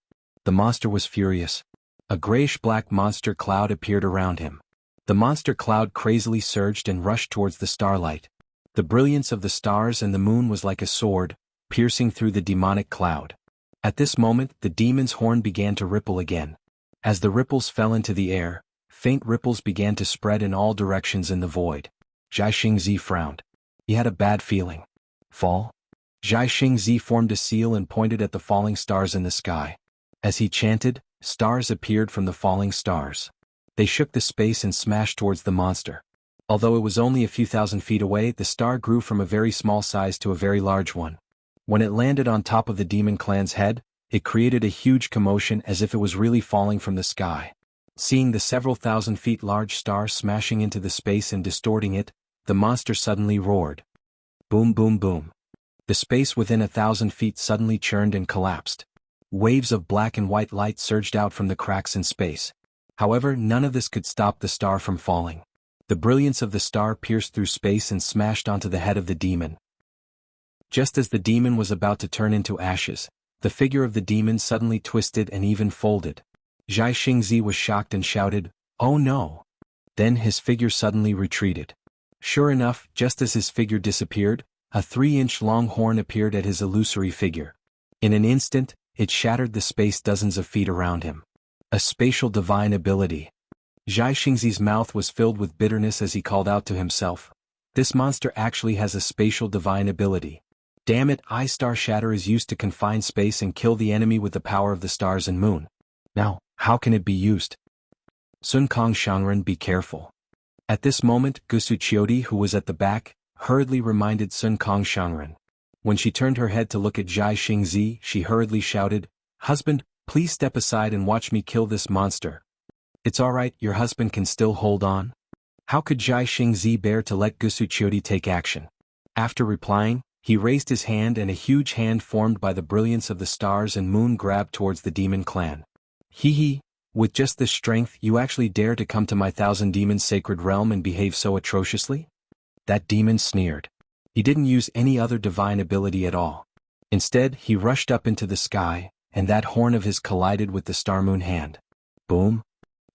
The monster was furious. A grayish-black monster cloud appeared around him. The monster cloud crazily surged and rushed towards the starlight. The brilliance of the stars and the moon was like a sword, piercing through the demonic cloud. At this moment, the demon's horn began to ripple again. As the ripples fell into the air, faint ripples began to spread in all directions in the void. Zhai Xingzi frowned. He had a bad feeling. Fall? Zhai Xingzi formed a seal and pointed at the falling stars in the sky. As he chanted, stars appeared from the falling stars. They shook the space and smashed towards the monster. Although it was only a few thousand feet away, the star grew from a very small size to a very large one. When it landed on top of the demon clan's head, it created a huge commotion as if it was really falling from the sky. Seeing the several thousand feet large star smashing into the space and distorting it, the monster suddenly roared. Boom boom boom. The space within 1,000 feet suddenly churned and collapsed. Waves of black and white light surged out from the cracks in space. However, none of this could stop the star from falling. The brilliance of the star pierced through space and smashed onto the head of the demon. Just as the demon was about to turn into ashes, the figure of the demon suddenly twisted and even folded. Zhai Xingzi was shocked and shouted, "Oh no!" Then his figure suddenly retreated. Sure enough, just as his figure disappeared, a 3-inch long horn appeared at his illusory figure. In an instant, it shattered the space dozens of feet around him. A spatial divine ability. Zhai Xingzi's mouth was filled with bitterness as he called out to himself. This monster actually has a spatial divine ability. Damn it, I-Star Shatter is used to confine space and kill the enemy with the power of the stars and moon. Now, how can it be used? Sun Kong Shangren, be careful. At this moment, Gusu Qiudi, who was at the back, hurriedly reminded Sun Kong Shangren. When she turned her head to look at Zhai Xingzi, she hurriedly shouted, "Husband, please step aside and watch me kill this monster." "It's alright, your husband can still hold on." How could Zhai Xingzi bear to let Gusu Qiudi take action? After replying, he raised his hand and a huge hand formed by the brilliance of the stars and moon grabbed towards the demon clan. "Hee hee, with just this strength you actually dare to come to my 1,000 demons sacred realm and behave so atrociously?" That demon sneered. He didn't use any other divine ability at all. Instead, he rushed up into the sky, and that horn of his collided with the star moon hand. Boom!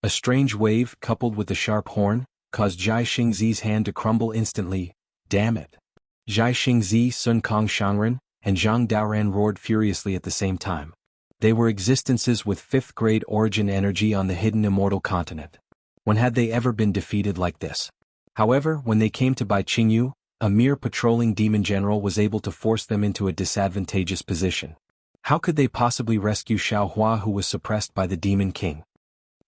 A strange wave, coupled with the sharp horn, caused Zhai Xingzi's hand to crumble instantly. Damn it! Zhai Xingzi, Sun Kong Shangren, and Zhang Daoran roared furiously at the same time. They were existences with 5th-grade origin energy on the hidden immortal continent. When had they ever been defeated like this? However, when they came to Bai Qingyu, a mere patrolling demon general was able to force them into a disadvantageous position. How could they possibly rescue Xiaohua, who was suppressed by the demon king?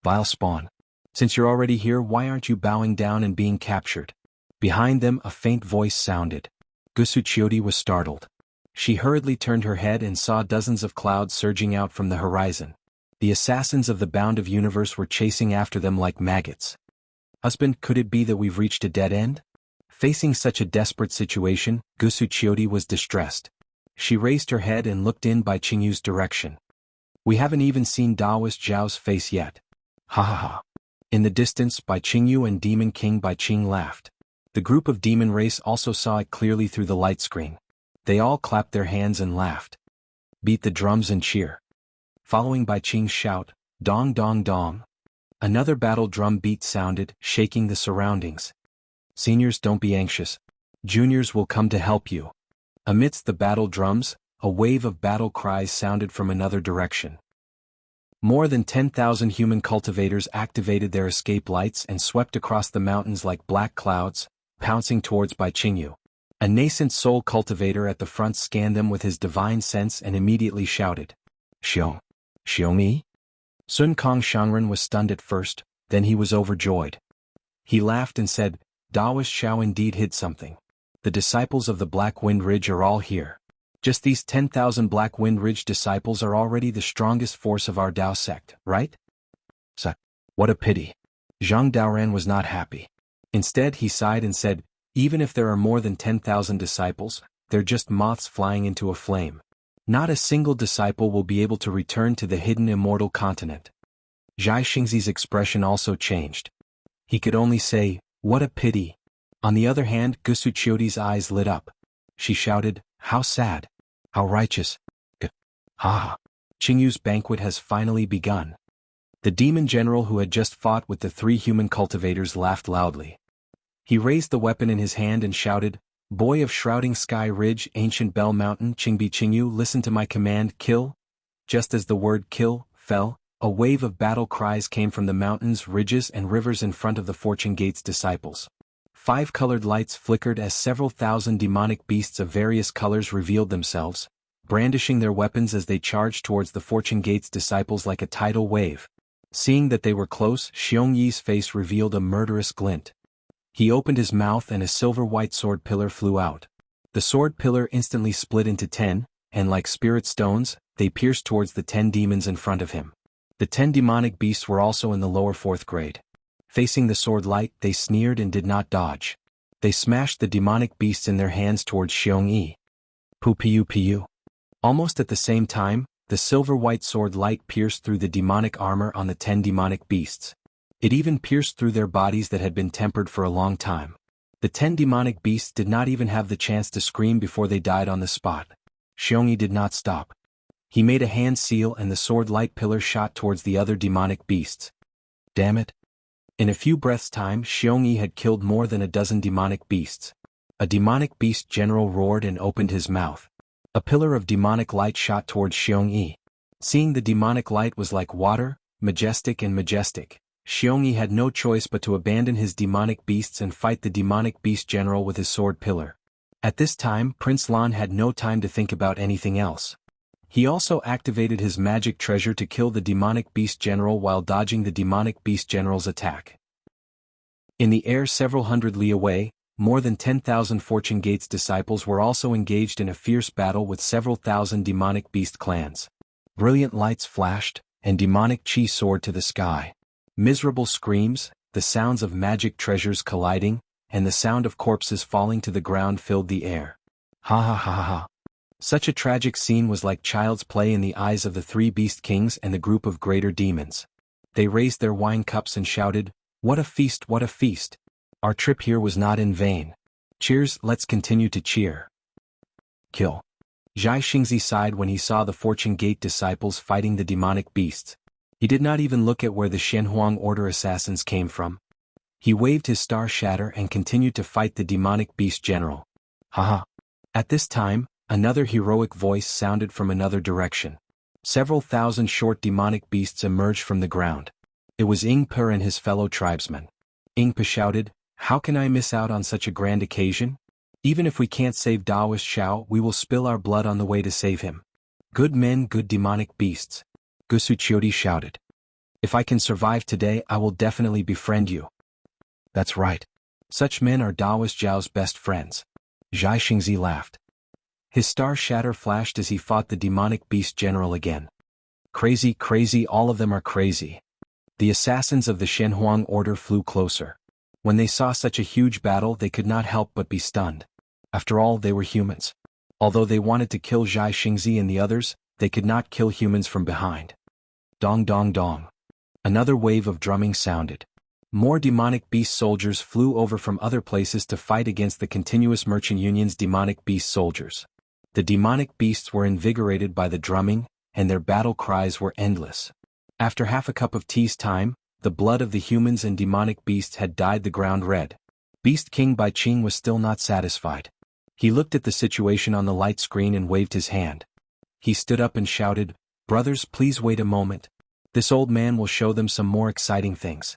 Vile spawn. Since you're already here, why aren't you bowing down and being captured? Behind them a faint voice sounded. Gusu Qiudi was startled. She hurriedly turned her head and saw dozens of clouds surging out from the horizon. The assassins of the Bound of Universe were chasing after them like maggots. "Husband, could it be that we've reached a dead end?" Facing such a desperate situation, Gusu Qiudi was distressed. She raised her head and looked in Bai Qingyu's direction. "We haven't even seen Daoist Zhao's face yet." Ha ha ha. In the distance, Bai Qingyu and Demon King Bai Qing laughed. The group of demon race also saw it clearly through the light screen. They all clapped their hands and laughed. "Beat the drums and cheer." Following Bai Qing's shout, "Dong dong dong." Another battle drum beat sounded, shaking the surroundings. "Seniors, don't be anxious. Juniors will come to help you." Amidst the battle drums, a wave of battle cries sounded from another direction. More than 10,000 human cultivators activated their escape lights and swept across the mountains like black clouds, pouncing towards Bai Qingyu. A nascent soul cultivator at the front scanned them with his divine sense and immediately shouted, "Xiong! Xiongmi?" Sun Kong Shangren was stunned at first, then he was overjoyed. He laughed and said, "Daoist Xiao indeed hid something. The disciples of the Black Wind Ridge are all here. Just these 10,000 Black Wind Ridge disciples are already the strongest force of our Dao sect, right?" What a pity. Zhang Daoran was not happy. Instead, he sighed and said, "Even if there are more than 10,000 disciples, they're just moths flying into a flame. Not a single disciple will be able to return to the hidden immortal continent." Zhai Xingzi's expression also changed. He could only say, "What a pity." On the other hand, Gusu Qiudi's eyes lit up. She shouted, "How sad. How righteous. Ha! Qingyu's banquet has finally begun." The demon general who had just fought with the 3 human cultivators laughed loudly. He raised the weapon in his hand and shouted, "Boy of Shrouding Sky Ridge, Ancient Bell Mountain, Qingbi Qingyu, listen to my command, kill." Just as the word kill fell, a wave of battle cries came from the mountains, ridges and rivers in front of the Fortune Gate's disciples. 5 colored lights flickered as several thousand demonic beasts of various colors revealed themselves, brandishing their weapons as they charged towards the Fortune Gate's disciples like a tidal wave. Seeing that they were close, Xiong Yi's face revealed a murderous glint. He opened his mouth and a silver-white sword pillar flew out. The sword pillar instantly split into 10, and like spirit stones, they pierced towards the 10 demons in front of him. The 10 demonic beasts were also in the lower 4th grade. Facing the sword light, they sneered and did not dodge. They smashed the demonic beasts in their hands towards Xiongyi. Pu piu piu. Almost at the same time, the silver-white sword light pierced through the demonic armor on the 10 demonic beasts. It even pierced through their bodies that had been tempered for a long time. The 10 demonic beasts did not even have the chance to scream before they died on the spot. Xiongyi did not stop. He made a hand seal and the sword light pillar shot towards the other demonic beasts. Damn it. In a few breaths' time, Xiongyi had killed more than a dozen demonic beasts. A demonic beast general roared and opened his mouth. A pillar of demonic light shot towards Xiongyi. Seeing the demonic light was like water, majestic and majestic, Xiongyi had no choice but to abandon his demonic beasts and fight the demonic beast general with his sword pillar. At this time, Prince Lan had no time to think about anything else. He also activated his magic treasure to kill the demonic beast general while dodging the demonic beast general's attack. In the air several hundred li away, more than 10,000 Fortune Gate's disciples were also engaged in a fierce battle with several thousand demonic beast clans. Brilliant lights flashed, and demonic chi soared to the sky. Miserable screams, the sounds of magic treasures colliding, and the sound of corpses falling to the ground filled the air. Ha ha ha ha ha. Such a tragic scene was like child's play in the eyes of the 3 beast kings and the group of greater demons. They raised their wine cups and shouted, "What a feast, what a feast! Our trip here was not in vain. Cheers, let's continue to cheer." Kill. Zhai Xingzi sighed when he saw the Fortune Gate disciples fighting the demonic beasts. He did not even look at where the Shenhuang Order assassins came from. He waved his star shatter and continued to fight the demonic beast general. Haha. At this time, another heroic voice sounded from another direction. Several thousand short demonic beasts emerged from the ground. It was Ing Per and his fellow tribesmen. Ing Per shouted, "How can I miss out on such a grand occasion? Even if we can't save Daoist Xiao, we will spill our blood on the way to save him. Good men, good demonic beasts." Gusu Chiodi shouted. "If I can survive today, I will definitely befriend you." That's right. Such men are Daoist Zhao's best friends. Zhai Xingzi laughed. His star shatter flashed as he fought the demonic beast general again. Crazy, crazy, all of them are crazy. The assassins of the Shenhuang Order flew closer. When they saw such a huge battle, they could not help but be stunned. After all, they were humans. Although they wanted to kill Zhai Xingzi and the others, they could not kill humans from behind. Dong dong dong. Another wave of drumming sounded. More demonic beast soldiers flew over from other places to fight against the continuous Merchant Union's demonic beast soldiers. The demonic beasts were invigorated by the drumming, and their battle cries were endless. After half a cup of tea's time, the blood of the humans and demonic beasts had dyed the ground red. Beast King Bai Qing was still not satisfied. He looked at the situation on the light screen and waved his hand. He stood up and shouted, "Brothers, please wait a moment. This old man will show them some more exciting things."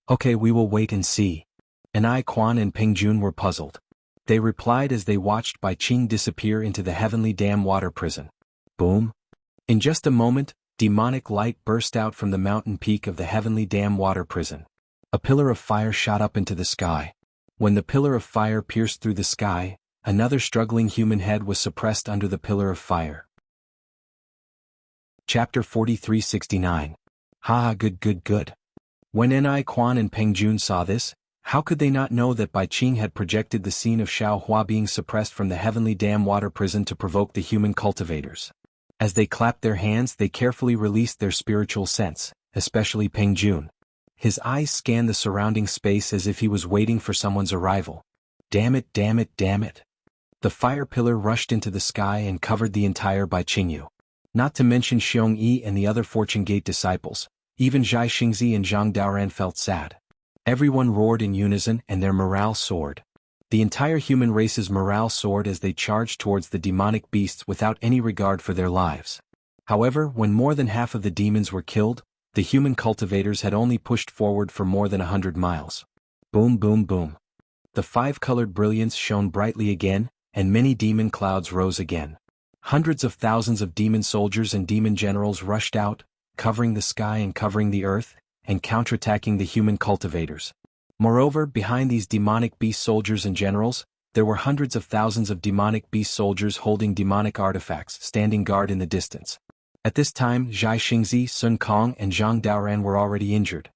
"Okay, we will wait and see." Anai Quan and Peng Jun were puzzled. They replied as they watched Bai Qing disappear into the Heavenly Dam water prison. Boom! In just a moment, demonic light burst out from the mountain peak of the Heavenly Dam water prison. A pillar of fire shot up into the sky. When the pillar of fire pierced through the sky, another struggling human head was suppressed under the pillar of fire. Chapter 4369. Haha, good good good. When Ni Quan and Peng Jun saw this, how could they not know that Bai Qing had projected the scene of Xiao Hua being suppressed from the Heavenly Dam water prison to provoke the human cultivators? As they clapped their hands, they carefully released their spiritual sense, especially Peng Jun. His eyes scanned the surrounding space as if he was waiting for someone's arrival. Damn it, damn it, damn it. The fire pillar rushed into the sky and covered the entire Bai Qingyu. Not to mention Xiong Yi and the other Fortune Gate disciples, even Zhai Xingzi and Zhang Daoran felt sad. Everyone roared in unison and their morale soared. The entire human race's morale soared as they charged towards the demonic beasts without any regard for their lives. However, when more than half of the demons were killed, the human cultivators had only pushed forward for more than 100 miles. Boom boom boom. The 5-colored brilliance shone brightly again, and many demon clouds rose again. Hundreds of thousands of demon soldiers and demon generals rushed out, covering the sky and covering the earth, and counterattacking the human cultivators. Moreover, behind these demonic beast soldiers and generals, there were hundreds of thousands of demonic beast soldiers holding demonic artifacts, standing guard in the distance. At this time Zhai Xingzi, Sun Kong and Zhang Daoran were already injured.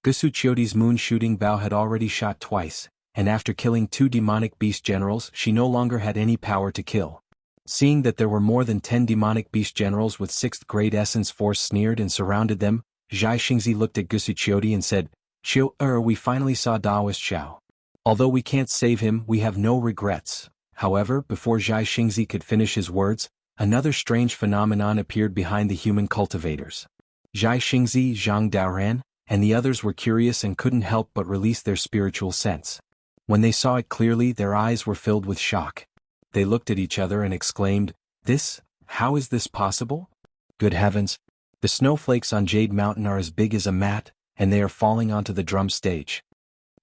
Gusu Qiudi's moon shooting bow had already shot twice, and after killing 2 demonic beast generals she no longer had any power to kill. Seeing that there were more than 10 demonic beast generals with 6th grade essence force sneered and surrounded them, Zhai Xingzi looked at Gusu Qiudi and said, we finally saw Daoist Xiao. Although we can't save him, we have no regrets. However, before Zhai Xingzi could finish his words, another strange phenomenon appeared behind the human cultivators. Zhai Xingzi, Zhang Daoran, and the others were curious and couldn't help but release their spiritual sense. When they saw it clearly, their eyes were filled with shock. They looked at each other and exclaimed, how is this possible? Good heavens! The snowflakes on Jade Mountain are as big as a mat, and they are falling onto the drum stage.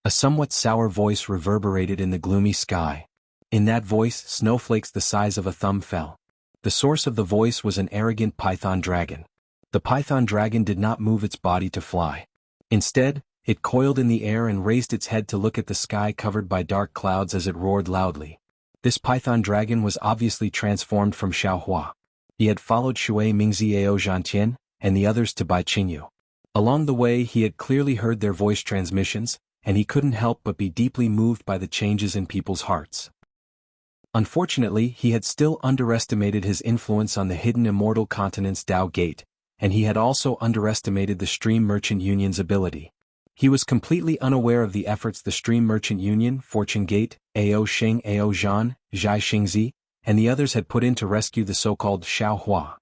A somewhat sour voice reverberated in the gloomy sky. In that voice, snowflakes the size of a thumb fell. The source of the voice was an arrogant python dragon. The python dragon did not move its body to fly. Instead, it coiled in the air and raised its head to look at the sky covered by dark clouds as it roared loudly. This python dragon was obviously transformed from Xiaohua. He had followed Shui Mingzi Ao Zhantian and the others to Bai Qingyu. Along the way he had clearly heard their voice transmissions, and he couldn't help but be deeply moved by the changes in people's hearts. Unfortunately, he had still underestimated his influence on the hidden immortal continent's Dao Gate, and he had also underestimated the Stream Merchant Union's ability. He was completely unaware of the efforts the Stream Merchant Union, Fortune Gate, Ao Sheng, Ao Zhan, Zhai Xingzi, and the others had put in to rescue the so-called Xiaohua.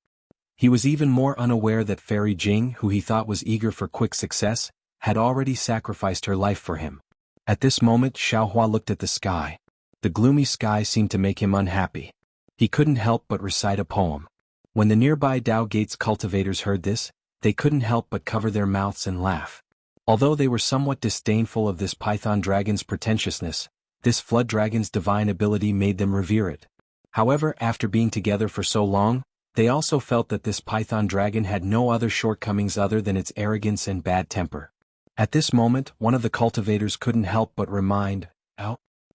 He was even more unaware that Fairy Jing, who he thought was eager for quick success, had already sacrificed her life for him. At this moment Xiaohua looked at the sky. The gloomy sky seemed to make him unhappy. He couldn't help but recite a poem. When the nearby Dao Gate's cultivators heard this, they couldn't help but cover their mouths and laugh. Although they were somewhat disdainful of this python dragon's pretentiousness, this flood dragon's divine ability made them revere it. However, after being together for so long, they also felt that this python dragon had no other shortcomings other than its arrogance and bad temper. At this moment, one of the cultivators couldn't help but remind,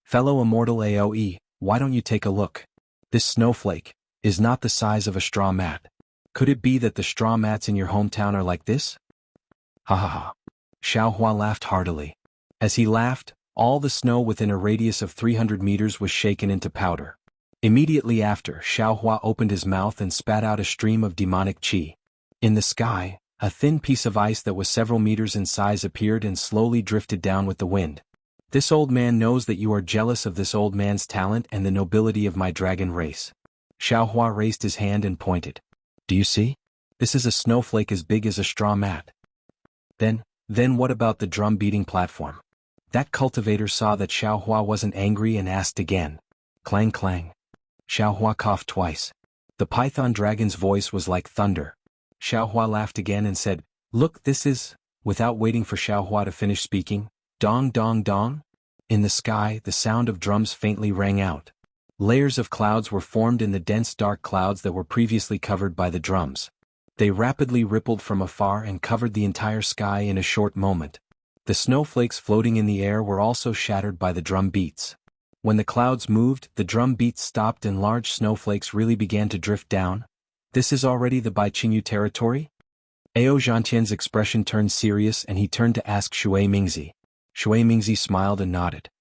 fellow immortal Aoe, why don't you take a look? This snowflake is not the size of a straw mat. Could it be that the straw mats in your hometown are like this? Ha ha ha. Xiaohua laughed heartily. As he laughed, all the snow within a radius of 300 meters was shaken into powder. Immediately after, Xiaohua opened his mouth and spat out a stream of demonic qi. In the sky, a thin piece of ice that was several meters in size appeared and slowly drifted down with the wind. This old man knows that you are jealous of this old man's talent and the nobility of my dragon race. Xiaohua raised his hand and pointed. Do you see? This is a snowflake as big as a straw mat. Then what about the drum-beating platform? That cultivator saw that Xiaohua wasn't angry and asked again. Clang clang. Xiaohua coughed twice. The python dragon's voice was like thunder. Xiaohua laughed again and said, Look, this is... Without waiting for Xiaohua to finish speaking, dong dong dong. In the sky, the sound of drums faintly rang out. Layers of clouds were formed in the dense dark clouds that were previously covered by the drums. They rapidly rippled from afar and covered the entire sky in a short moment. The snowflakes floating in the air were also shattered by the drum beats. When the clouds moved, the drum beats stopped and large snowflakes really began to drift down. This is already the Bai Qingyu territory? Ao Zhantian's expression turned serious and he turned to ask Shui Mingzi. Shui Mingzi smiled and nodded.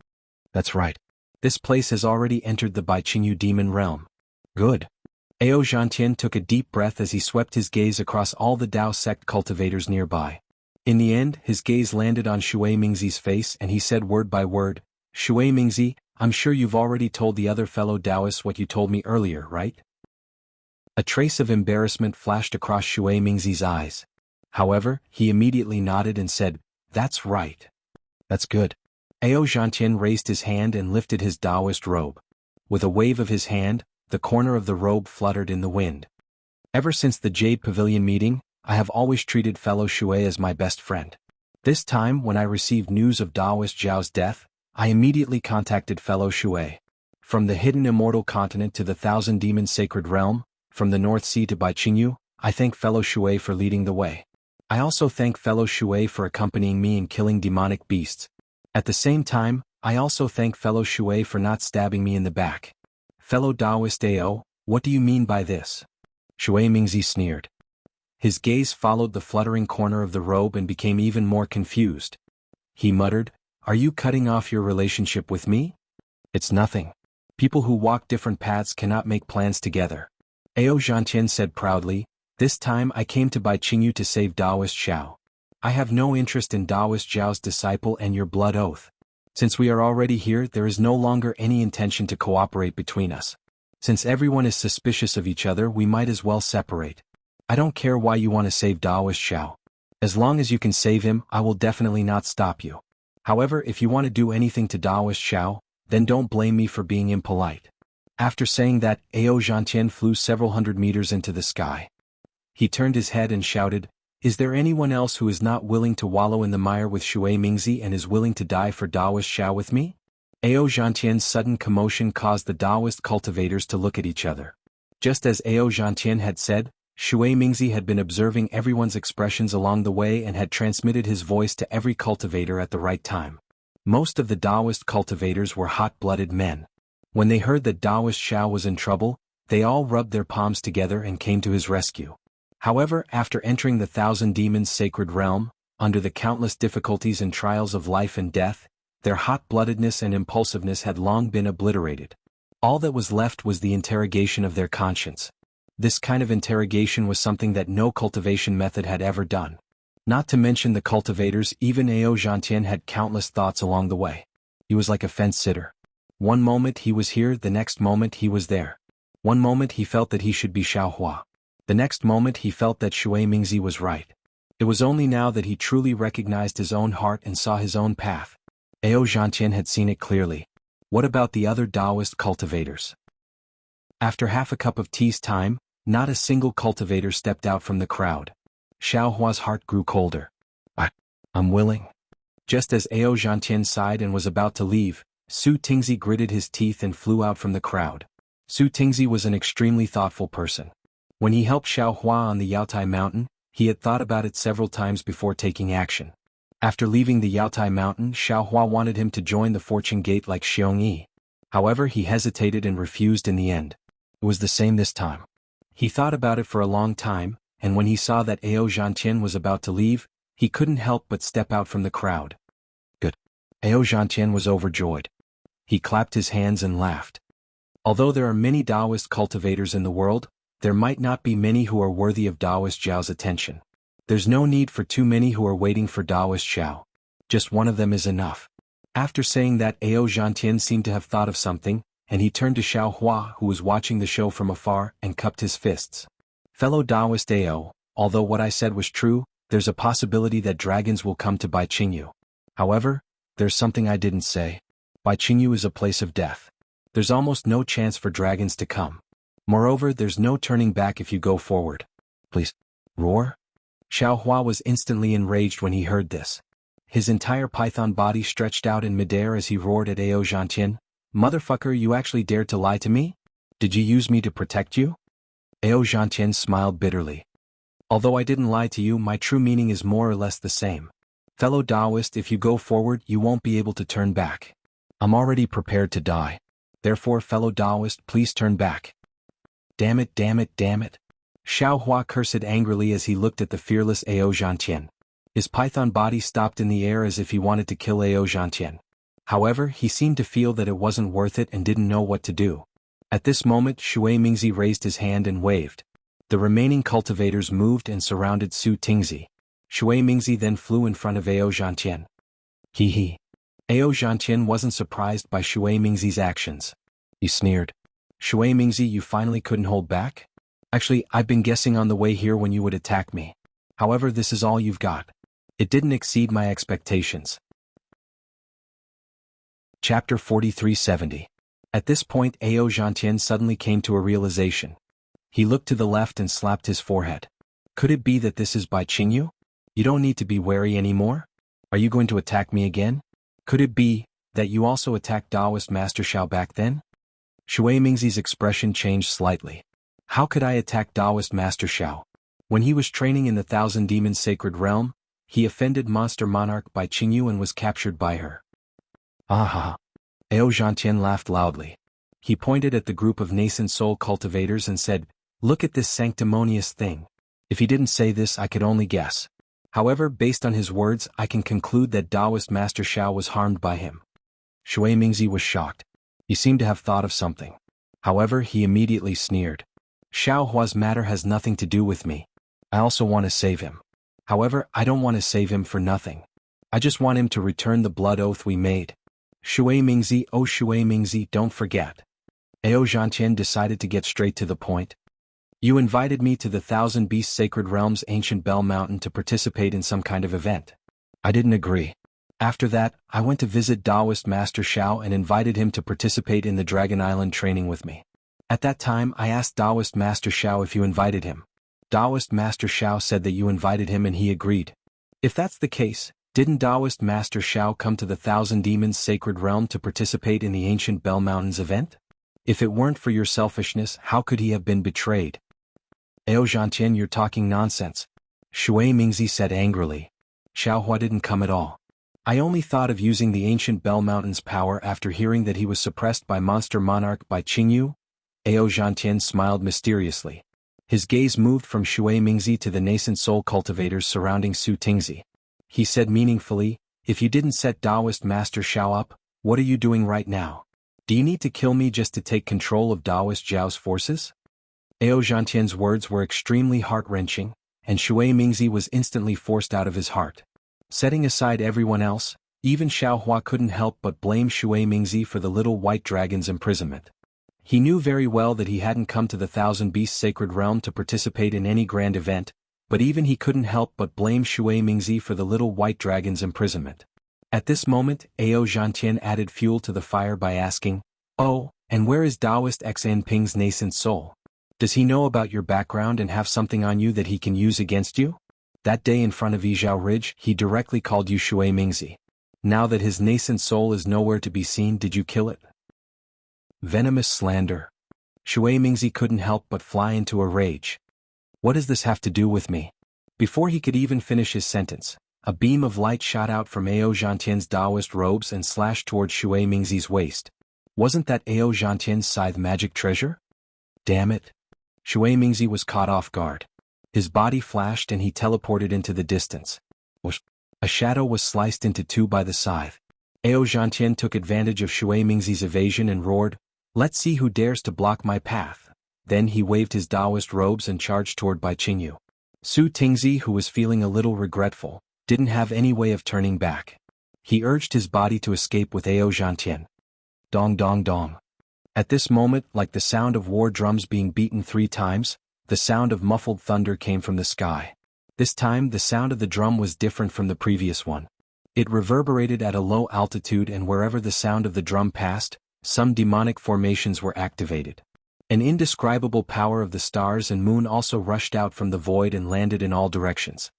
That's right. This place has already entered the Bai Qingyu demon realm. Good. Ao Zhantian took a deep breath as he swept his gaze across all the Dao sect cultivators nearby. In the end, his gaze landed on Shui Mingzi's face and he said word by word, Shui Mingzi, I'm sure you've already told the other fellow Taoists what you told me earlier, right? A trace of embarrassment flashed across Shui Mingzi's eyes. However, he immediately nodded and said, That's right. That's good. Ao Zhantian raised his hand and lifted his Taoist robe. With a wave of his hand, the corner of the robe fluttered in the wind. Ever since the Jade Pavilion meeting, I have always treated fellow Shui as my best friend. This time, when I received news of Taoist Zhao's death, I immediately contacted fellow Shui. From the hidden immortal continent to the Thousand Demon Sacred Realm, from the North Sea to Bai Qingyu, I thank fellow Shui for leading the way. I also thank fellow Shui for accompanying me in killing demonic beasts. At the same time, I also thank fellow Shui for not stabbing me in the back. Fellow Taoist Ao, what do you mean by this? Shui Mingzi sneered. His gaze followed the fluttering corner of the robe and became even more confused. He muttered, "Are you cutting off your relationship with me? It's nothing. People who walk different paths cannot make plans together." Ao Zhantian said proudly, "This time I came to Bai Qingyu to save Daoist Xiao. I have no interest in Daoist Zhao's disciple and your blood oath. Since we are already here, there is no longer any intention to cooperate between us. Since everyone is suspicious of each other, we might as well separate. I don't care why you want to save Daoist Xiao. As long as you can save him, I will definitely not stop you. However, if you want to do anything to Daoist Xiao, then don't blame me for being impolite." After saying that, Ao Zhantian flew several hundred meters into the sky. He turned his head and shouted, "Is there anyone else who is not willing to wallow in the mire with Shui Mingzi and is willing to die for Daoist Xiao with me?" Ao Zhantian's sudden commotion caused the Daoist cultivators to look at each other. Just as Ao Zhantian had said, Shui Mingzi had been observing everyone's expressions along the way and had transmitted his voice to every cultivator at the right time. Most of the Daoist cultivators were hot-blooded men. When they heard that Daoist Xiao was in trouble, they all rubbed their palms together and came to his rescue. However, after entering the Thousand Demons' sacred realm, under the countless difficulties and trials of life and death, their hot-bloodedness and impulsiveness had long been obliterated. All that was left was the interrogation of their conscience. This kind of interrogation was something that no cultivation method had ever done. Not to mention the cultivators, even Ao Zhantian had countless thoughts along the way. He was like a fence-sitter. One moment he was here, the next moment he was there. One moment he felt that he should be Xiaohua. The next moment he felt that Shui Mingzi was right. It was only now that he truly recognized his own heart and saw his own path. Ao Zhantian had seen it clearly. What about the other Daoist cultivators? After half a cup of tea's time, not a single cultivator stepped out from the crowd. Xiaohua's heart grew colder. I'm willing." Just as Ao Zhantian sighed and was about to leave, Su Tingzi gritted his teeth and flew out from the crowd. Su Tingzi was an extremely thoughtful person. When he helped Xiaohua on the Yaotai Mountain, he had thought about it several times before taking action. After leaving the Yaotai Mountain, Xiaohua wanted him to join the Fortune Gate like Xiongyi. However, he hesitated and refused in the end. It was the same this time. He thought about it for a long time, and when he saw that Ao Zhantian was about to leave, he couldn't help but step out from the crowd. Good. Ao Zhantian was overjoyed. He clapped his hands and laughed. Although there are many Daoist cultivators in the world, there might not be many who are worthy of Daoist Zhao's attention. There's no need for too many who are waiting for Daoist Xiao. Just one of them is enough. After saying that, Ao Zhantian seemed to have thought of something, and he turned to Xiaohua, who was watching the show from afar, and cupped his fists. "Fellow Daoist Ao, although what I said was true, there's a possibility that dragons will come to Bai Qingyu. However, there's something I didn't say. Bai Qingyu is a place of death. There's almost no chance for dragons to come. Moreover, there's no turning back if you go forward. Please, roar." Xiaohua was instantly enraged when he heard this. His entire python body stretched out in midair as he roared at Ao Zhantian, "Motherfucker, you actually dared to lie to me? Did you use me to protect you?" Ao Zhantian smiled bitterly. "Although I didn't lie to you, my true meaning is more or less the same. Fellow Daoist, if you go forward, you won't be able to turn back. I'm already prepared to die. Therefore, fellow Daoist, please turn back." Damn it, damn it, damn it. Xiaohua cursed angrily as he looked at the fearless Ao Zhantian. His python body stopped in the air as if he wanted to kill Ao Zhantian. However, he seemed to feel that it wasn't worth it and didn't know what to do. At this moment, Shui Mingzi raised his hand and waved. The remaining cultivators moved and surrounded Su Tingzi. Shui Mingzi then flew in front of Ao Zhantian. Hee. Ao Zhantian wasn't surprised by Shui Mingzi's actions. He sneered. "Shui Mingzi, you finally couldn't hold back? Actually, I've been guessing on the way here when you would attack me. However, this is all you've got. It didn't exceed my expectations." Chapter 4370. At this point, Ao Zhantian suddenly came to a realization. He looked to the left and slapped his forehead. Could it be that this is Bai Qingyu? You don't need to be wary anymore? Are you going to attack me again? Could it be that you also attacked Daoist Master Xiao back then? Shui Mingzi's expression changed slightly. How could I attack Daoist Master Xiao? When he was training in the Thousand Demons Sacred Realm, he offended Monster Monarch Bai Qingyu and was captured by her. Aha! Ao Zhantian laughed loudly. He pointed at the group of nascent soul cultivators and said, "Look at this sanctimonious thing. If he didn't say this, I could only guess. However, based on his words, I can conclude that Taoist Master Xiao was harmed by him. Shui Mingzi was shocked. He seemed to have thought of something. However, he immediately sneered. Xiao Hua's matter has nothing to do with me. I also want to save him. However, I don't want to save him for nothing. I just want him to return the blood oath we made. Shui Mingzi, oh Shui Mingzi, don't forget. Ao Zhantian decided to get straight to the point. You invited me to the Thousand Beasts Sacred Realm's ancient Bell Mountain to participate in some kind of event. I didn't agree. After that, I went to visit Taoist Master Xiao and invited him to participate in the Dragon Island training with me. At that time, I asked Taoist Master Xiao if you invited him. Taoist Master Xiao said that you invited him and he agreed. If that's the case, didn't Taoist Master Xiao come to the Thousand Demons Sacred Realm to participate in the ancient Bell Mountains event? If it weren't for your selfishness, how could he have been betrayed? Ao Zhantian, you're talking nonsense. Shui Mingzi said angrily. Xiao Hua didn't come at all. I only thought of using the ancient Bell Mountain's power after hearing that he was suppressed by Monster Monarch by Qingyu. Ao Zhantian smiled mysteriously. His gaze moved from Shui Mingzi to the nascent soul cultivators surrounding Su Tingzi. He said meaningfully, if you didn't set Taoist Master Xiao up, what are you doing right now? Do you need to kill me just to take control of Taoist Zhao's forces? Ao Zhantian's words were extremely heart-wrenching, and Shui Mingzi was instantly forced out of his heart. Setting aside everyone else, even Xiao Hua couldn't help but blame Shui Mingzi for the little white dragon's imprisonment. He knew very well that he hadn't come to the Thousand Beasts Sacred Realm to participate in any grand event, but even he couldn't help but blame Shui Mingzi for the little white dragon's imprisonment. At this moment, Ao Zhantian added fuel to the fire by asking, "Oh, and where is Taoist Xan Ping's nascent soul? Does he know about your background and have something on you that he can use against you? That day in front of Yizhao Ridge, he directly called you Shui Mingzi. Now that his nascent soul is nowhere to be seen, did you kill it?" Venomous slander. Shui Mingzi couldn't help but fly into a rage. What does this have to do with me? Before he could even finish his sentence, a beam of light shot out from Ao Zhantian's Taoist robes and slashed toward Shui Mingzi's waist. Wasn't that Ao Zhantian's scythe magic treasure? Damn it. Shui Mingzi was caught off guard. His body flashed and he teleported into the distance. A shadow was sliced into two by the scythe. Ao Zhantian took advantage of Shui Mingzi's evasion and roared, "Let's see who dares to block my path." Then he waved his Taoist robes and charged toward Bai Qingyu. Su Tingzi, who was feeling a little regretful, didn't have any way of turning back. He urged his body to escape with Ao Zhantian. Dong dong dong. At this moment, like the sound of war drums being beaten 3 times, the sound of muffled thunder came from the sky. This time the sound of the drum was different from the previous one. It reverberated at a low altitude, and wherever the sound of the drum passed, some demonic formations were activated. An indescribable power of the stars and moon also rushed out from the void and landed in all directions.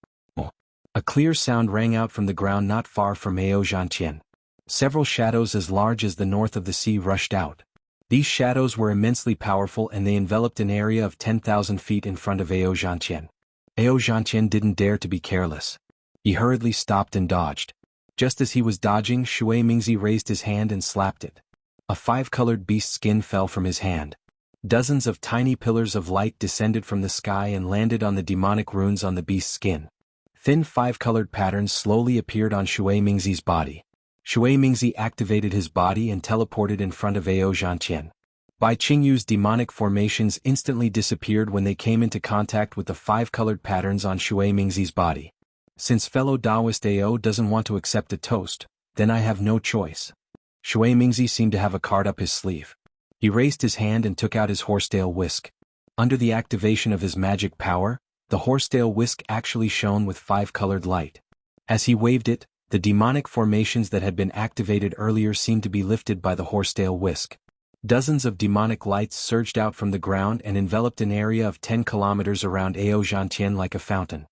A clear sound rang out from the ground not far from Ao Zhantian. Several shadows as large as the north of the sea rushed out. These shadows were immensely powerful and they enveloped an area of 10,000 feet in front of Ao Zhantian. Ao Zhantian didn't dare to be careless. He hurriedly stopped and dodged. Just as he was dodging, Shui Mingzi raised his hand and slapped it. A 5-colored beast skin fell from his hand. Dozens of tiny pillars of light descended from the sky and landed on the demonic runes on the beast's skin. Thin 5-colored patterns slowly appeared on Shui Mingzi's body. Shui Mingzi activated his body and teleported in front of Ao Zhantian. Bai Qingyu's demonic formations instantly disappeared when they came into contact with the 5-colored patterns on Shui Mingzi's body. Since fellow Taoist Ao doesn't want to accept a toast, then I have no choice. Shui Mingzi seemed to have a card up his sleeve. He raised his hand and took out his horsetail whisk. Under the activation of his magic power, the horsetail whisk actually shone with 5-colored light. As he waved it, the demonic formations that had been activated earlier seemed to be lifted by the horsetail whisk. Dozens of demonic lights surged out from the ground and enveloped an area of 10 kilometers around Ao Zhantian like a fountain.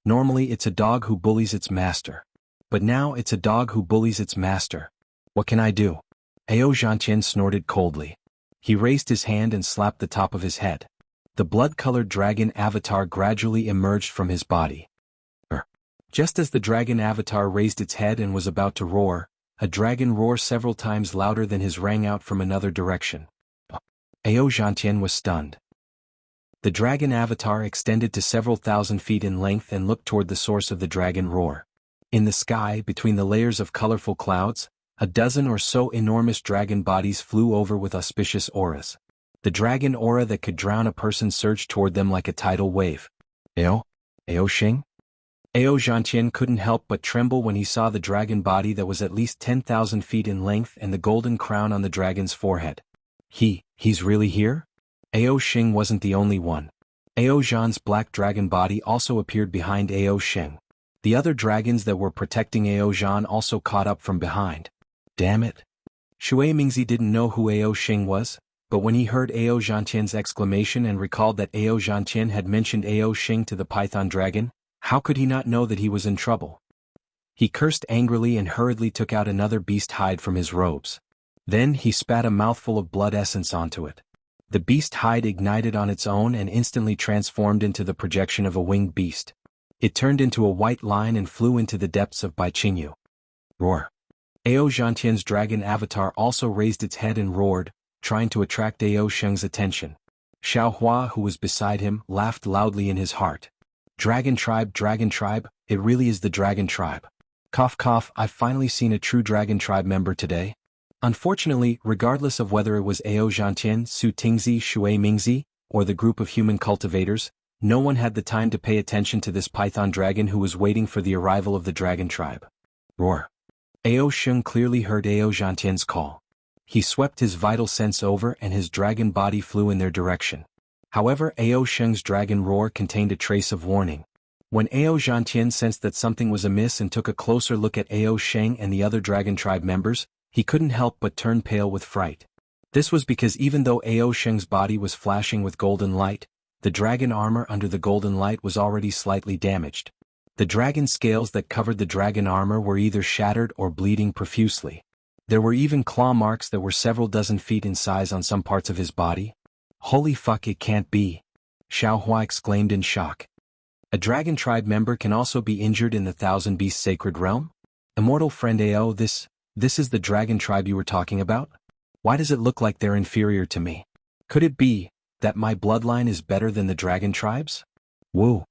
Normally it's a dog who bullies its master. But now it's a dog who bullies its master. What can I do? Ao Zhantian snorted coldly. He raised his hand and slapped the top of his head. The blood-colored dragon avatar gradually emerged from his body. Just as the dragon avatar raised its head and was about to roar, a dragon roar several times louder than his rang out from another direction. Ao Zhantian was stunned. The dragon avatar extended to several thousand feet in length and looked toward the source of the dragon roar. In the sky, between the layers of colorful clouds, a dozen or so enormous dragon bodies flew over with auspicious auras. The dragon aura that could drown a person surged toward them like a tidal wave. Ao Shing? Ao Zhantian couldn't help but tremble when he saw the dragon body that was at least 10,000 feet in length and the golden crown on the dragon's forehead. He's really here? Ao Shing wasn't the only one. Ao Zhan's black dragon body also appeared behind Ao Shing. The other dragons that were protecting Ao Zhan also caught up from behind. Damn it. Shui Mingzi didn't know who Ao Shing was, but when he heard Ao Zhantian's exclamation and recalled that Ao Zhantian had mentioned Ao Shing to the python dragon, how could he not know that he was in trouble? He cursed angrily and hurriedly took out another beast hide from his robes. Then he spat a mouthful of blood essence onto it. The beast hide ignited on its own and instantly transformed into the projection of a winged beast. It turned into a white line and flew into the depths of Jianghu. Roar. Ao Zhantian's dragon avatar also raised its head and roared, trying to attract Ao Sheng's attention. Xiao Hua, who was beside him, laughed loudly in his heart. Dragon tribe, it really is the dragon tribe. Cough cough, I've finally seen a true dragon tribe member today. Unfortunately, regardless of whether it was Ao Zhantian, Su Tingzi, Shui Mingzi, or the group of human cultivators, no one had the time to pay attention to this python dragon who was waiting for the arrival of the dragon tribe. Roar. Ao Sheng clearly heard Ao Zhantian's call. He swept his vital sense over and his dragon body flew in their direction. However, Ao Sheng's dragon roar contained a trace of warning. When Ao Zhantian sensed that something was amiss and took a closer look at Ao Sheng and the other dragon tribe members, he couldn't help but turn pale with fright. This was because even though Ao Sheng's body was flashing with golden light, the dragon armor under the golden light was already slightly damaged. The dragon scales that covered the dragon armor were either shattered or bleeding profusely. There were even claw marks that were several dozen feet in size on some parts of his body. Holy fuck, it can't be! Xiao Hua exclaimed in shock. A dragon tribe member can also be injured in the Thousand Beasts Sacred Realm? Immortal friend Ao, this is the dragon tribe you were talking about? Why does it look like they're inferior to me? Could it be that my bloodline is better than the dragon tribes? Woo!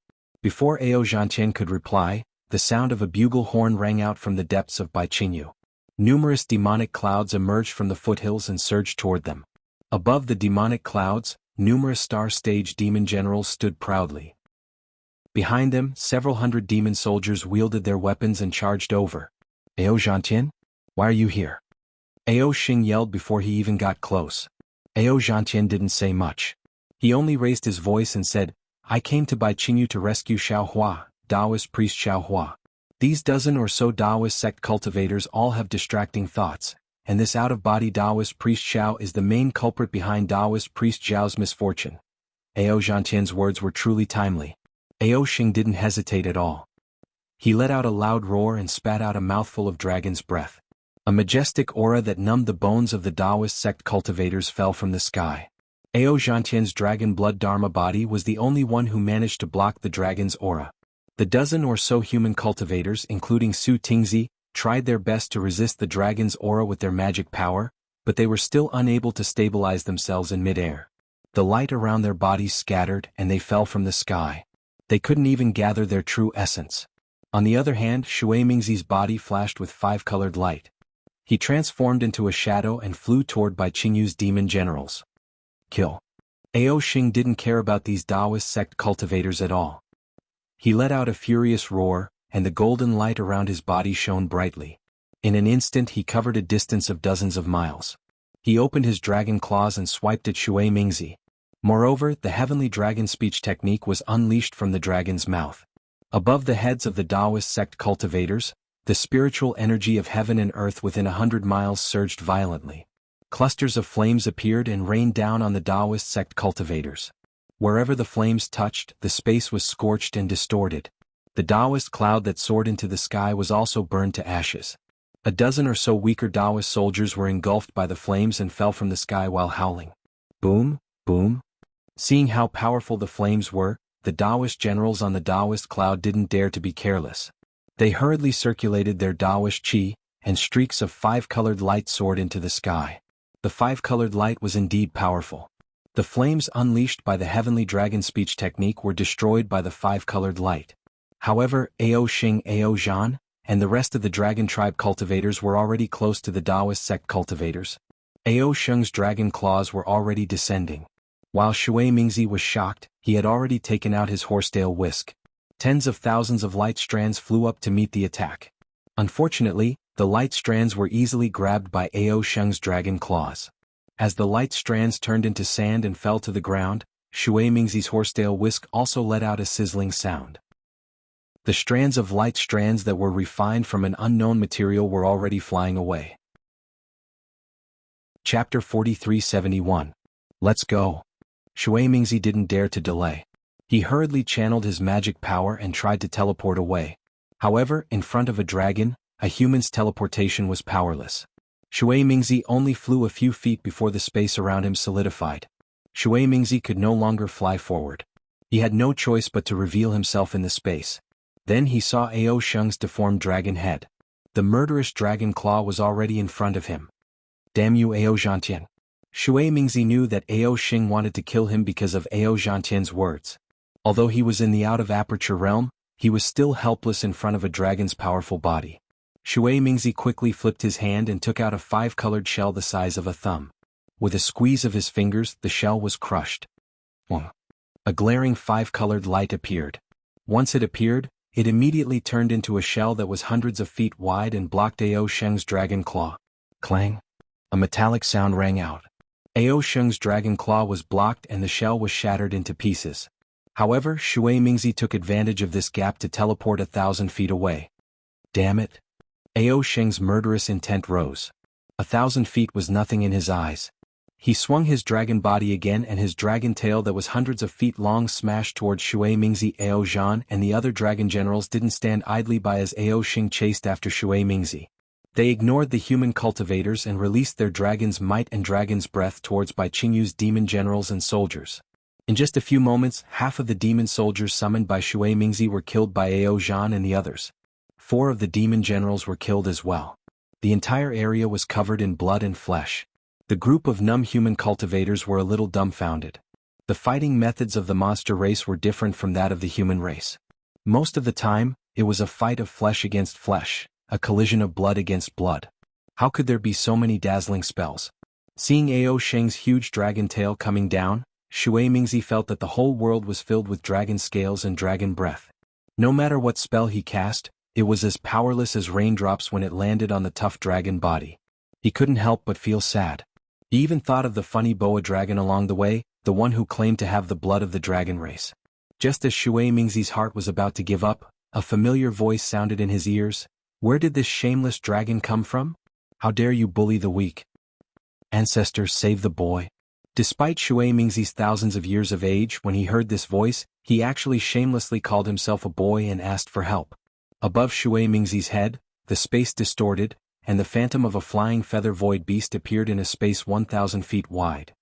Before Ao Zhantian could reply, the sound of a bugle horn rang out from the depths of Jianghu. Numerous demonic clouds emerged from the foothills and surged toward them. Above the demonic clouds, numerous star-stage demon generals stood proudly. Behind them, several hundred demon soldiers wielded their weapons and charged over. Ao Zhantian? Why are you here? Ao Shing yelled before he even got close. Ao Zhantian didn't say much. He only raised his voice and said, I came to Jianghu to rescue Xiao Hua, Taoist priest Xiao Hua. These dozen or so Taoist sect cultivators all have distracting thoughts, and this out-of-body Taoist priest Xiao is the main culprit behind Taoist priest Zhao's misfortune. Ao Zhantian's words were truly timely. Ao Shing didn't hesitate at all. He let out a loud roar and spat out a mouthful of dragon's breath. A majestic aura that numbed the bones of the Taoist sect cultivators fell from the sky. Ao Zhantian's dragon blood dharma body was the only one who managed to block the dragon's aura. The dozen or so human cultivators, including Su Tingzi, tried their best to resist the dragon's aura with their magic power, but they were still unable to stabilize themselves in midair. The light around their bodies scattered and they fell from the sky. They couldn't even gather their true essence. On the other hand, Shui Mingzi's body flashed with five-colored light. He transformed into a shadow and flew toward Jianghu's demon generals. Kill. Ao Shing didn't care about these Taoist sect cultivators at all. He let out a furious roar, and the golden light around his body shone brightly. In an instant he covered a distance of dozens of miles. He opened his dragon claws and swiped at Shui Mingzi. Moreover, the heavenly dragon speech technique was unleashed from the dragon's mouth. Above the heads of the Taoist sect cultivators, the spiritual energy of heaven and earth within 100 miles surged violently. Clusters of flames appeared and rained down on the Taoist sect cultivators. Wherever the flames touched, the space was scorched and distorted. The Taoist cloud that soared into the sky was also burned to ashes. A dozen or so weaker Taoist soldiers were engulfed by the flames and fell from the sky while howling. Boom, boom. Seeing how powerful the flames were, the Taoist generals on the Taoist cloud didn't dare to be careless. They hurriedly circulated their Taoist qi, and streaks of five-colored light soared into the sky. The five-colored light was indeed powerful. The flames unleashed by the heavenly dragon speech technique were destroyed by the five-colored light. However, Ao Xing, Ao Zhan, and the rest of the dragon tribe cultivators were already close to the Taoist sect cultivators. Ao Sheng's dragon claws were already descending. While Shui Mingzi was shocked, he had already taken out his horsetail whisk. Tens of thousands of light strands flew up to meet the attack. Unfortunately, the light strands were easily grabbed by Ao Sheng's dragon claws. As the light strands turned into sand and fell to the ground, Shui Mingzi's horsetail whisk also let out a sizzling sound. The strands of light strands that were refined from an unknown material were already flying away. Chapter 4371. Let's go. Shui Mingzi didn't dare to delay. He hurriedly channeled his magic power and tried to teleport away. However, in front of a dragon, a human's teleportation was powerless. Shui Mingzi only flew a few feet before the space around him solidified. Shui Mingzi could no longer fly forward. He had no choice but to reveal himself in the space. Then he saw Ao Sheng's deformed dragon head. The murderous dragon claw was already in front of him. Damn you, Ao Zhantian. Shui Mingzi knew that Ao Xing wanted to kill him because of Ao Zhantian's words. Although he was in the out-of-aperture realm, he was still helpless in front of a dragon's powerful body. Shui Mingzi quickly flipped his hand and took out a five-colored shell the size of a thumb. With a squeeze of his fingers, the shell was crushed. A glaring five-colored light appeared. Once it appeared, it immediately turned into a shell that was hundreds of feet wide and blocked Ao Sheng's dragon claw. Clang! A metallic sound rang out. Ao Sheng's dragon claw was blocked and the shell was shattered into pieces. However, Shui Mingzi took advantage of this gap to teleport 1,000 feet away. Damn it! Ao Sheng's murderous intent rose. 1,000 feet was nothing in his eyes. He swung his dragon body again and his dragon tail that was hundreds of feet long smashed towards Shui Mingzi. Ao Zhan and the other dragon generals didn't stand idly by as Ao Xing chased after Shui Mingzi. They ignored the human cultivators and released their dragon's might and dragon's breath towards Bai Qingyu's demon generals and soldiers. In just a few moments, half of the demon soldiers summoned by Shui Mingzi were killed by Ao Zhan and the others. 4 of the demon generals were killed as well. The entire area was covered in blood and flesh. The group of numb human cultivators were a little dumbfounded. The fighting methods of the monster race were different from that of the human race. Most of the time, it was a fight of flesh against flesh, a collision of blood against blood. How could there be so many dazzling spells? Seeing Ao Sheng's huge dragon tail coming down, Shui Mingzi felt that the whole world was filled with dragon scales and dragon breath. No matter what spell he cast, it was as powerless as raindrops when it landed on the tough dragon body. He couldn't help but feel sad. He even thought of the funny boa dragon along the way, the one who claimed to have the blood of the dragon race. Just as Shui Mingzi's heart was about to give up, a familiar voice sounded in his ears. Where did this shameless dragon come from? How dare you bully the weak? Ancestors, save the boy. Despite Shui Mingzi's thousands of years of age, when he heard this voice, he actually shamelessly called himself a boy and asked for help. Above Shui Mingzi's head, the space distorted, and the phantom of a flying feather void beast appeared in a space 1,000 feet wide.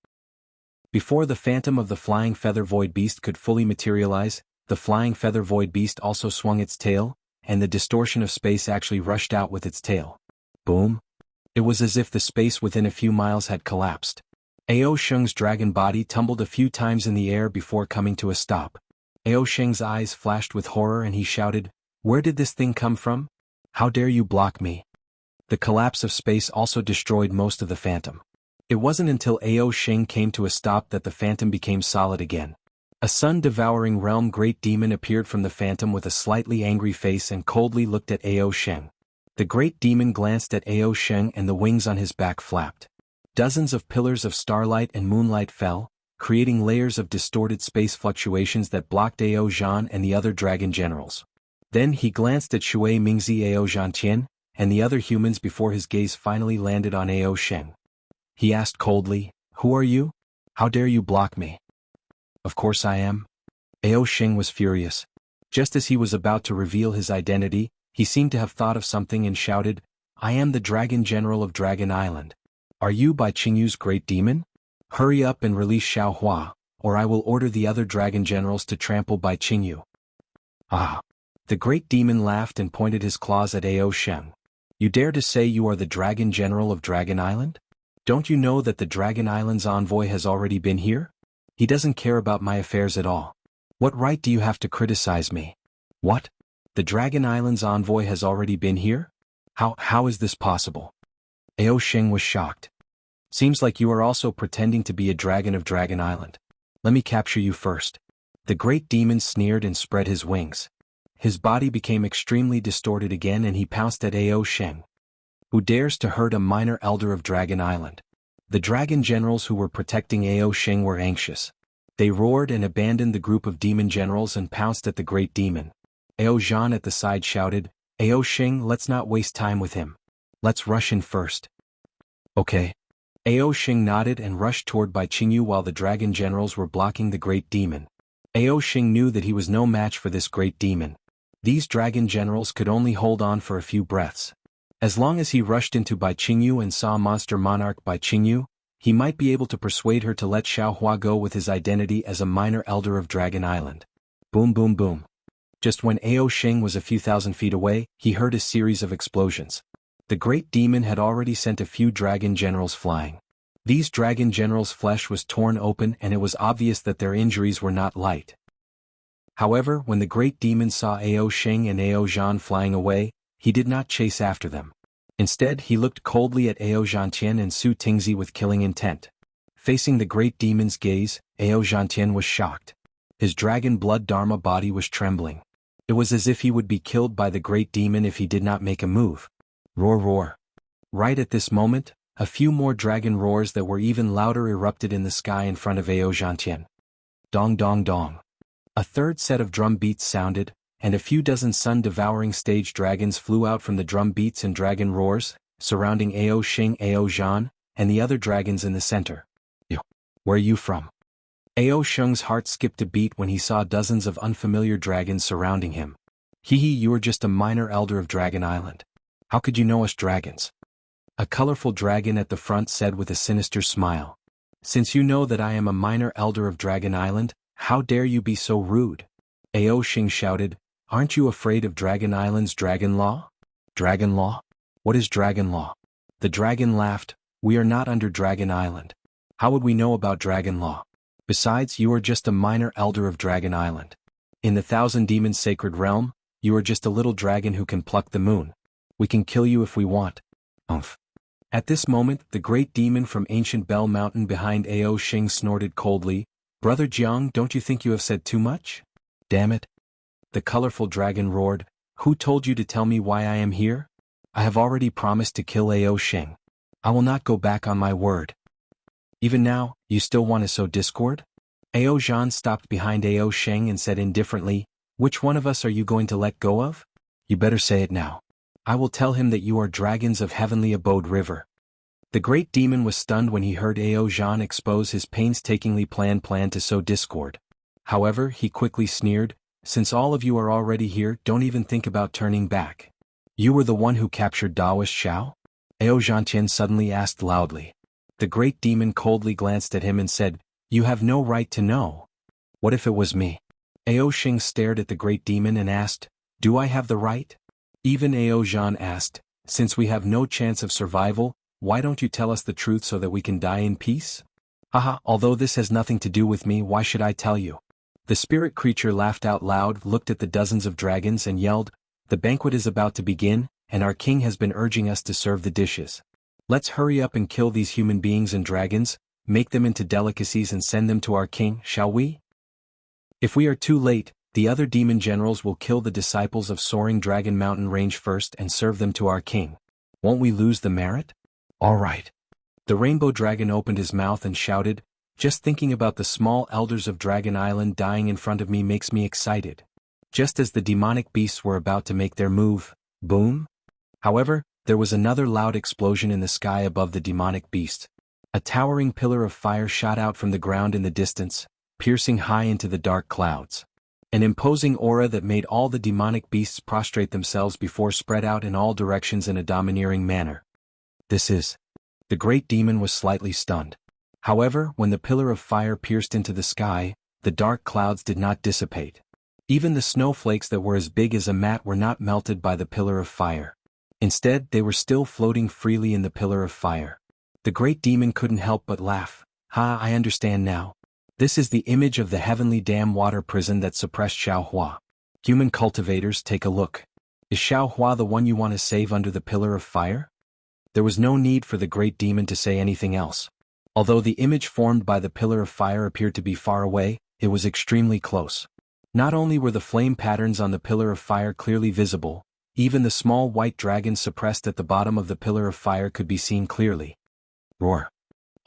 Before the phantom of the flying feather void beast could fully materialize, the flying feather void beast also swung its tail, and the distortion of space actually rushed out with its tail. Boom! It was as if the space within a few miles had collapsed. Ao Sheng's dragon body tumbled a few times in the air before coming to a stop. Ao Sheng's eyes flashed with horror and he shouted, "Where did this thing come from? How dare you block me?" The collapse of space also destroyed most of the phantom. It wasn't until Ao Sheng came to a stop that the phantom became solid again. A sun-devouring realm great demon appeared from the phantom with a slightly angry face and coldly looked at Ao Sheng. The great demon glanced at Ao Sheng and the wings on his back flapped. Dozens of pillars of starlight and moonlight fell, creating layers of distorted space fluctuations that blocked Ao Zhan and the other dragon generals. Then he glanced at Shui Mingzi, Ao Zhantian, and the other humans before his gaze finally landed on Ao Sheng. He asked coldly, "Who are you? How dare you block me?" "Of course I am." Ao Sheng was furious. Just as he was about to reveal his identity, he seemed to have thought of something and shouted, "I am the Dragon General of Dragon Island. Are you Bai Qingyu's great demon? Hurry up and release Xiao Hua, or I will order the other dragon generals to trample Bai Qingyu." "Ah!" The great demon laughed and pointed his claws at Ao Sheng. "You dare to say you are the Dragon General of Dragon Island? Don't you know that the Dragon Island's envoy has already been here? He doesn't care about my affairs at all. What right do you have to criticize me? What? The Dragon Island's envoy has already been here? How is this possible? Ao Sheng was shocked. Seems like you are also pretending to be a dragon of Dragon Island. Let me capture you first. The great demon sneered and spread his wings. His body became extremely distorted again and he pounced at Ao Sheng. Who dares to hurt a minor elder of Dragon Island? The dragon generals who were protecting Ao Sheng were anxious. They roared and abandoned the group of demon generals and pounced at the great demon. Ao Zhan at the side shouted, Ao Sheng, let's not waste time with him. Let's rush in first. Okay. Ao Sheng nodded and rushed toward Bai Qingyu while the dragon generals were blocking the great demon. Ao Sheng knew that he was no match for this great demon. These dragon generals could only hold on for a few breaths. As long as he rushed into Bai Qingyu and saw monster monarch Bai Qingyu, he might be able to persuade her to let Xiaohua go with his identity as a minor elder of Dragon Island. Boom boom boom. Just when Ao Sheng was a few thousand feet away, he heard a series of explosions. The great demon had already sent a few dragon generals flying. These dragon generals' flesh was torn open and it was obvious that their injuries were not light. However, when the great demon saw Ao Sheng and Ao Zhan flying away, he did not chase after them. Instead, he looked coldly at Ao Zhantian and Su Tingzi with killing intent. Facing the great demon's gaze, Ao Zhantian was shocked. His dragon blood dharma body was trembling. It was as if he would be killed by the great demon if he did not make a move. Roar roar. Right at this moment, a few more dragon roars that were even louder erupted in the sky in front of Ao Zhantian. Dong dong dong. A third set of drum beats sounded, and a few dozen sun-devouring stage dragons flew out from the drum beats and dragon roars, surrounding Ao Sheng, Ao Zhan, and the other dragons in the center. Yo, where are you from? Ao Sheng's heart skipped a beat when he saw dozens of unfamiliar dragons surrounding him. Hee, you are just a minor elder of Dragon Island. How could you know us dragons? A colorful dragon at the front said with a sinister smile. Since you know that I am a minor elder of Dragon Island, how dare you be so rude? Ao Sheng shouted, aren't you afraid of Dragon Island's dragon law? Dragon law? What is dragon law? The dragon laughed, we are not under Dragon Island. How would we know about dragon law? Besides, you are just a minor elder of Dragon Island. In the Thousand Demons Sacred Realm, you are just a little dragon who can pluck the moon. We can kill you if we want. Umph. At this moment, the great demon from ancient Bell Mountain behind Ao Sheng snorted coldly, Brother Jiang, don't you think you have said too much? Damn it. The colorful dragon roared, who told you to tell me why I am here? I have already promised to kill Ao Sheng. I will not go back on my word. Even now, you still want to sow discord? Ao Zhan stopped behind Ao Sheng and said indifferently, which one of us are you going to let go of? You better say it now. I will tell him that you are dragons of heavenly abode river. The great demon was stunned when he heard Ao Zhan expose his painstakingly planned plan to sow discord. However, he quickly sneered, since all of you are already here, don't even think about turning back. You were the one who captured Daoist Shao? Ao Zhantian suddenly asked loudly. The great demon coldly glanced at him and said, you have no right to know. What if it was me? Ao Sheng stared at the great demon and asked, do I have the right? Even Ao Zhan asked, since we have no chance of survival, why don't you tell us the truth so that we can die in peace? Haha, although this has nothing to do with me, why should I tell you? The spirit creature laughed out loud, looked at the dozens of dragons and yelled, the banquet is about to begin, and our king has been urging us to serve the dishes. Let's hurry up and kill these human beings and dragons, make them into delicacies and send them to our king, shall we? If we are too late, the other demon generals will kill the disciples of Soaring Dragon Mountain Range first and serve them to our king. Won't we lose the merit? All right. The rainbow dragon opened his mouth and shouted, just thinking about the small elders of Dragon Island dying in front of me makes me excited. Just as the demonic beasts were about to make their move, boom. However, there was another loud explosion in the sky above the demonic beast. A towering pillar of fire shot out from the ground in the distance, piercing high into the dark clouds. An imposing aura that made all the demonic beasts prostrate themselves before spread out in all directions in a domineering manner. This is. The great demon was slightly stunned. However, when the pillar of fire pierced into the sky, the dark clouds did not dissipate. Even the snowflakes that were as big as a mat were not melted by the pillar of fire. Instead, they were still floating freely in the pillar of fire. The great demon couldn't help but laugh. Ha, I understand now. This is the image of the heavenly dam water prison that suppressed Xiaohua. Human cultivators, take a look. Is Xiaohua the one you want to save under the pillar of fire? There was no need for the great demon to say anything else. Although the image formed by the pillar of fire appeared to be far away, it was extremely close. Not only were the flame patterns on the pillar of fire clearly visible, even the small white dragon suppressed at the bottom of the pillar of fire could be seen clearly. Roar.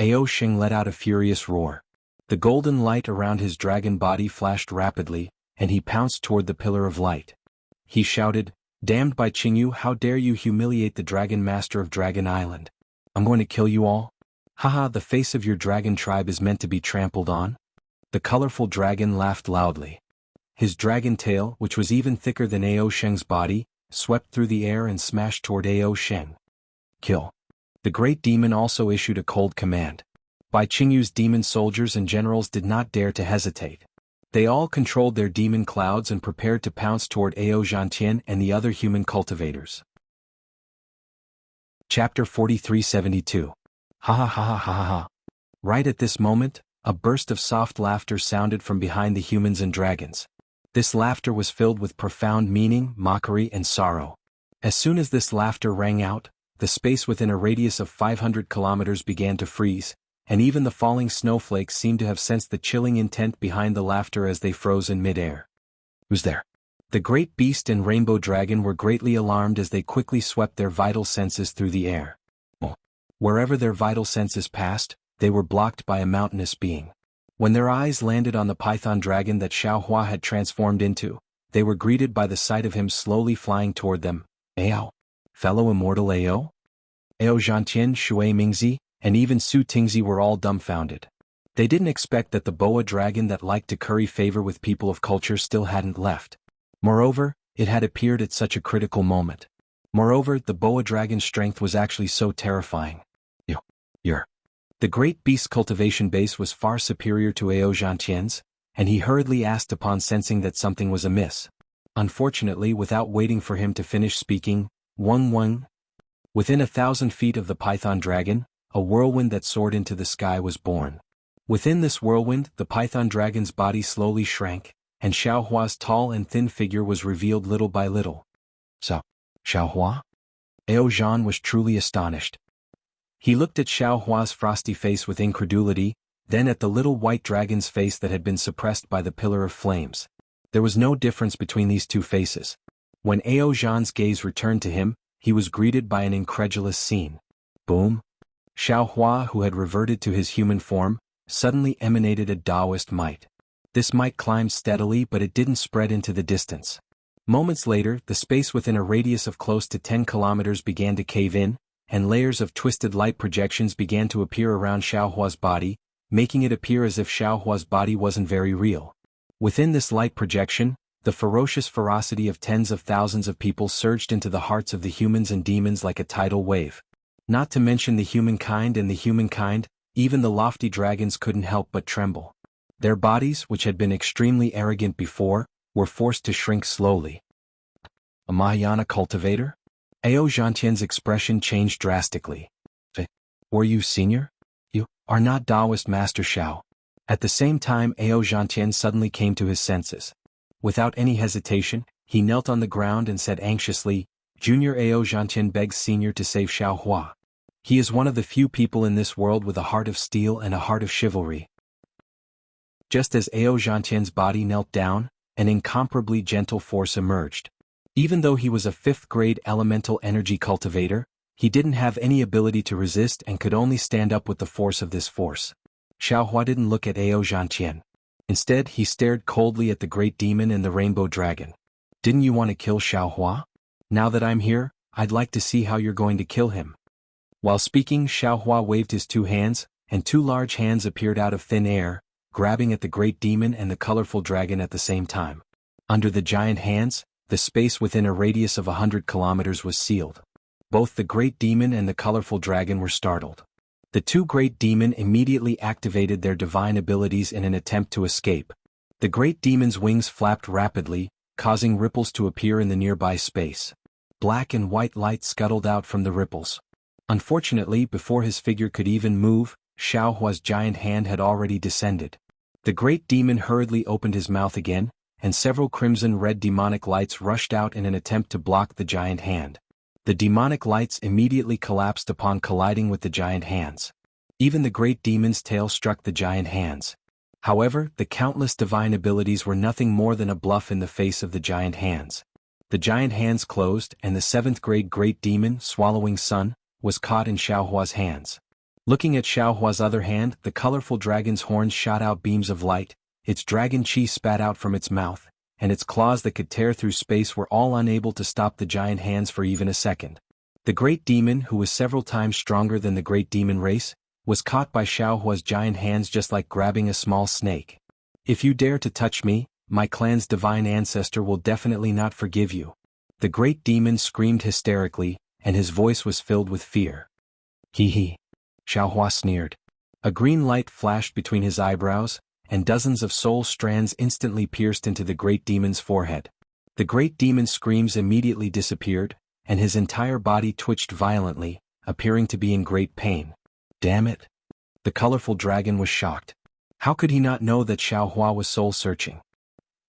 Ao Sheng let out a furious roar. The golden light around his dragon body flashed rapidly, and he pounced toward the pillar of light. He shouted, "Damned by Qingyu, how dare you humiliate the dragon master of Dragon Island? I'm going to kill you all? Haha, the face of your dragon tribe is meant to be trampled on?" The colorful dragon laughed loudly. His dragon tail, which was even thicker than Ao Sheng's body, swept through the air and smashed toward Ao Sheng. Kill. The great demon also issued a cold command. Bai Qingyu's demon soldiers and generals did not dare to hesitate. They all controlled their demon clouds and prepared to pounce toward Ao Zhantian and the other human cultivators. Chapter 4372. Ha ha ha ha ha ha ha. Right at this moment, a burst of soft laughter sounded from behind the humans and dragons. This laughter was filled with profound meaning, mockery, and sorrow. As soon as this laughter rang out, the space within a radius of 500 kilometers began to freeze, and even the falling snowflakes seemed to have sensed the chilling intent behind the laughter as they froze in mid-air. Who's there? The great beast and rainbow dragon were greatly alarmed as they quickly swept their vital senses through the air. Wherever their vital senses passed, they were blocked by a mountainous being. When their eyes landed on the python dragon that Xiaohua had transformed into, they were greeted by the sight of him slowly flying toward them. Ao. Fellow immortal Ao? Ao Zhantian, Shui Mingzi, and even Su Tingzi were all dumbfounded. They didn't expect that the boa dragon that liked to curry favor with people of culture still hadn't left. Moreover, it had appeared at such a critical moment. Moreover, the boa dragon's strength was actually so terrifying. The great beast's cultivation base was far superior to Ao Zhantian's, and he hurriedly asked upon sensing that something was amiss. Unfortunately, without waiting for him to finish speaking, Wang. Within 1,000 feet of the python dragon, a whirlwind that soared into the sky was born. Within this whirlwind, the python dragon's body slowly shrank, and Xiaohua's tall and thin figure was revealed little by little. So, Xiaohua? Ao Zhan was truly astonished. He looked at Xiaohua's frosty face with incredulity, then at the little white dragon's face that had been suppressed by the pillar of flames. There was no difference between these two faces. When Ao Zhan's gaze returned to him, he was greeted by an incredulous scene. Boom! Xiaohua, who had reverted to his human form, suddenly emanated a Taoist might. This might climbed steadily, but it didn't spread into the distance. Moments later, the space within a radius of close to 10 kilometers began to cave in, and layers of twisted light projections began to appear around Xiaohua's body, making it appear as if Xiaohua's body wasn't very real. Within this light projection, the ferocious ferocity of tens of thousands of people surged into the hearts of the humans and demons like a tidal wave. Not to mention the humankind, even the lofty dragons couldn't help but tremble. Their bodies, which had been extremely arrogant before, were forced to shrink slowly. A Mahayana cultivator? Ao Zhantian's expression changed drastically. Were you senior? You are not Taoist Master Xiao. At the same time, Ao Zhantian suddenly came to his senses. Without any hesitation, he knelt on the ground and said anxiously, "Junior Ao Zhantian begs Senior to save Xiaohua. He is one of the few people in this world with a heart of steel and a heart of chivalry." Just as Ao Zhantian's body knelt down, an incomparably gentle force emerged. Even though he was a 5th-grade elemental energy cultivator, he didn't have any ability to resist and could only stand up with the force of this force. Xiaohua didn't look at Ao Zhantian. Instead, he stared coldly at the great demon and the rainbow dragon. "Didn't you want to kill Xiaohua? Now that I'm here, I'd like to see how you're going to kill him." While speaking, Xiaohua waved his 2 hands, and 2 large hands appeared out of thin air, grabbing at the great demon and the colorful dragon at the same time. Under the giant hands, the space within a radius of 100 kilometers was sealed. Both the great demon and the colorful dragon were startled. The 2 great demon immediately activated their divine abilities in an attempt to escape. The great demon's wings flapped rapidly, causing ripples to appear in the nearby space. Black and white light scuttled out from the ripples. Unfortunately, before his figure could even move, Xiaohua's giant hand had already descended. The great demon hurriedly opened his mouth again, and several crimson-red demonic lights rushed out in an attempt to block the giant hand. The demonic lights immediately collapsed upon colliding with the giant hands. Even the great demon's tail struck the giant hands. However, the countless divine abilities were nothing more than a bluff in the face of the giant hands. The giant hands closed, and the 7th-grade great demon, Swallowing Sun, was caught in Xiaohua's hands. Looking at Xiaohua's other hand, the colorful dragon's horns shot out beams of light, its dragon chi spat out from its mouth, and its claws that could tear through space were all unable to stop the giant hands for even a second. The great demon, who was several times stronger than the great demon race, was caught by Xiaohua's giant hands just like grabbing a small snake. If you dare to touch me, my clan's divine ancestor will definitely not forgive you. The great demon screamed hysterically, and his voice was filled with fear. Hee hee. Xiaohua sneered. A green light flashed between his eyebrows, and dozens of soul strands instantly pierced into the great demon's forehead. The great demon's screams immediately disappeared, and his entire body twitched violently, appearing to be in great pain. Damn it! The colorful dragon was shocked. How could he not know that Xiaohua was soul-searching?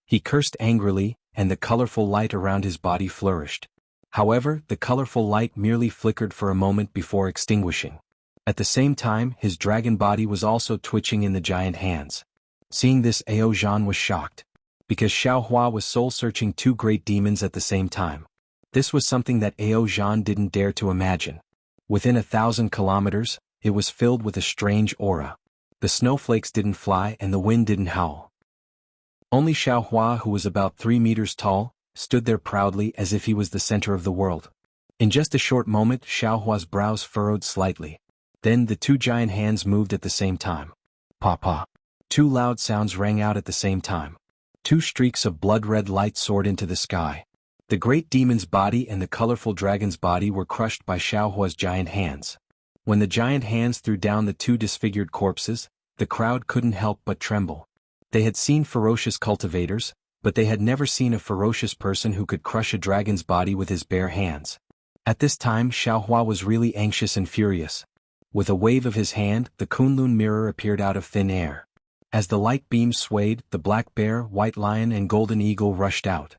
He cursed angrily, and the colorful light around his body flourished. However, the colorful light merely flickered for a moment before extinguishing. At the same time, his dragon body was also twitching in the giant hands. Seeing this, Ao Zhan was shocked. Because Xiaohua was soul-searching 2 great demons at the same time. This was something that Ao Zhan didn't dare to imagine. Within 1,000 kilometers, it was filled with a strange aura. The snowflakes didn't fly and the wind didn't howl. Only Xiaohua, who was about 3 meters tall, stood there proudly as if he was the center of the world. In just a short moment, Xiaohua's brows furrowed slightly. Then the 2 giant hands moved at the same time. Pa-pa. 2 loud sounds rang out at the same time. 2 streaks of blood-red light soared into the sky. The great demon's body and the colorful dragon's body were crushed by Xiaohua's giant hands. When the giant hands threw down the 2 disfigured corpses, the crowd couldn't help but tremble. They had seen ferocious cultivators, but they had never seen a ferocious person who could crush a dragon's body with his bare hands. At this time, Xiaohua was really anxious and furious. With a wave of his hand, the Kunlun mirror appeared out of thin air. As the light beams swayed, the black bear, white lion and golden eagle rushed out.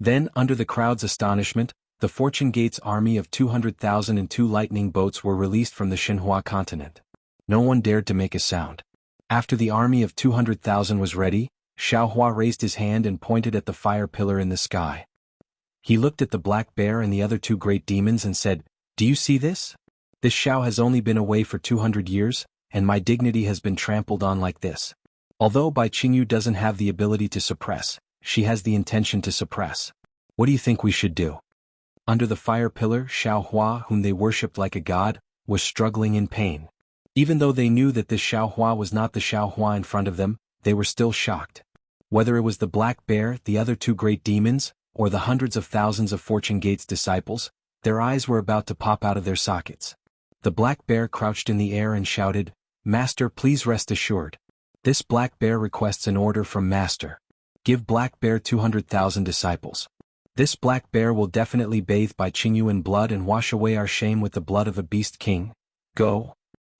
Then, under the crowd's astonishment, the Fortune Gate's army of 200,000 and 2 lightning boats were released from the Xinhua continent. No one dared to make a sound. After the army of 200,000 was ready, Xiaohua raised his hand and pointed at the fire pillar in the sky. He looked at the black bear and the other 2 great demons and said, "Do you see this? This Xiao has only been away for 200 years, and my dignity has been trampled on like this." Although Bai Qingyu doesn't have the ability to suppress, she has the intention to suppress. What do you think we should do? Under the fire pillar, Xiaohua, whom they worshipped like a god, was struggling in pain. Even though they knew that this Xiaohua was not the Xiaohua in front of them, they were still shocked. Whether it was the black bear, the other 2 great demons, or the hundreds of thousands of Fortune Gate's disciples, their eyes were about to pop out of their sockets. The black bear crouched in the air and shouted, "Master, please rest assured. This black bear requests an order from Master. Give black bear 200,000 disciples. This black bear will definitely bathe Bai Qingyu in blood and wash away our shame with the blood of a beast king. Go."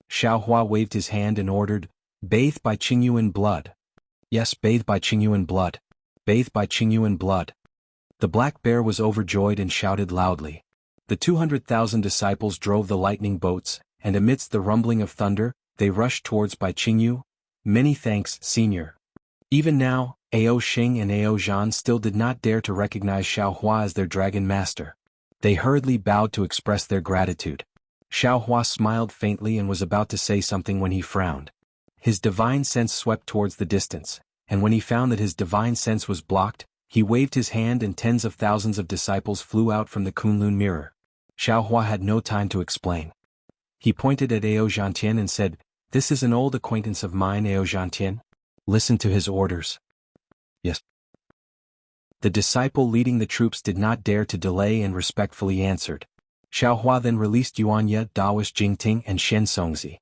Xiaohua waved his hand and ordered, "Bathe Bai Qingyu in blood." "Yes, bathe Bai Qingyu in blood. Bathe Bai Qingyu in blood." The black bear was overjoyed and shouted loudly. The 200,000 disciples drove the lightning boats, and amidst the rumbling of thunder, they rushed towards Bai Qingyu. "Many thanks, Senior." Even now, Ao Xing and Ao Zhan still did not dare to recognize Xiaohua as their dragon master. They hurriedly bowed to express their gratitude. Xiaohua smiled faintly and was about to say something when he frowned. His divine sense swept towards the distance, and when he found that his divine sense was blocked, he waved his hand and tens of thousands of disciples flew out from the Kunlun mirror. Xiaohua had no time to explain. He pointed at Ao Zhantian and said, "This is an old acquaintance of mine, Ao Zhantian. Listen to his orders." "Yes." The disciple leading the troops did not dare to delay and respectfully answered. Xiaohua then released Yuanya, Daoist Jingting and Shen Songzi.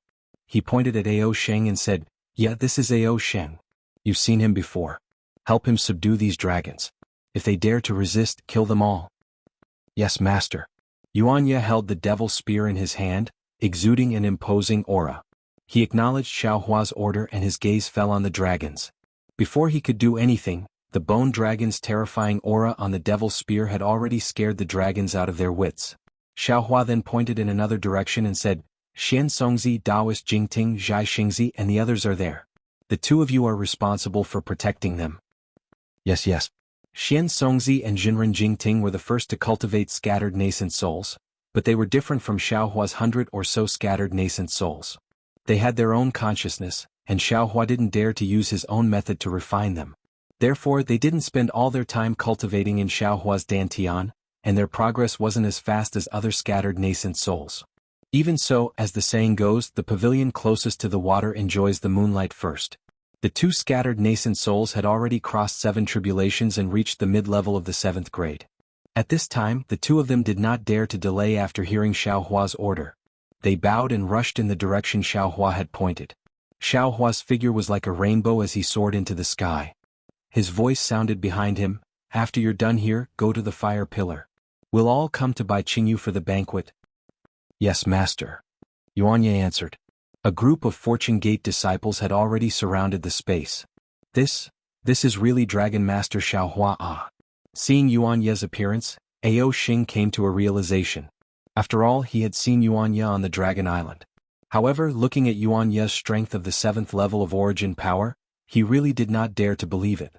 He pointed at Ao Sheng and said, "Yeah, this is Ao Sheng. You've seen him before. Help him subdue these dragons. If they dare to resist, kill them all." "Yes, master." Yuanya held the devil spear in his hand, exuding an imposing aura. He acknowledged Xiaohua's order and his gaze fell on the dragons. Before he could do anything, the bone dragon's terrifying aura on the devil's spear had already scared the dragons out of their wits. Xiaohua then pointed in another direction and said, Xian Songzi, Daoist Jingting, Zhai Xingzi and the others are there. The two of you are responsible for protecting them. Yes, yes. Xian Songzi and Jinren Jingting were the first to cultivate scattered nascent souls, but they were different from Xiaohua's 100 or so scattered nascent souls. They had their own consciousness, and Xiaohua didn't dare to use his own method to refine them. Therefore they didn't spend all their time cultivating in Xiaohua's dantian, and their progress wasn't as fast as other scattered nascent souls. Even so, as the saying goes, the pavilion closest to the water enjoys the moonlight first. The two scattered nascent souls had already crossed 7 tribulations and reached the mid-level of the 7th grade. At this time, the two of them did not dare to delay after hearing Xiaohua's order. They bowed and rushed in the direction Xiaohua had pointed. Xiaohua's figure was like a rainbow as he soared into the sky. His voice sounded behind him, after you're done here, go to the fire pillar. We'll all come to Bai Qingyu for the banquet. Yes, master. Yuanye answered. A group of Fortune Gate disciples had already surrounded the space. This is really Dragon Master Xiaohua ah. Seeing Yuanye's appearance, Ao Xing came to a realization. After all, he had seen Yuanye on the Dragon Island. However, looking at Yuanye's strength of the 7th level of origin power, he really did not dare to believe it.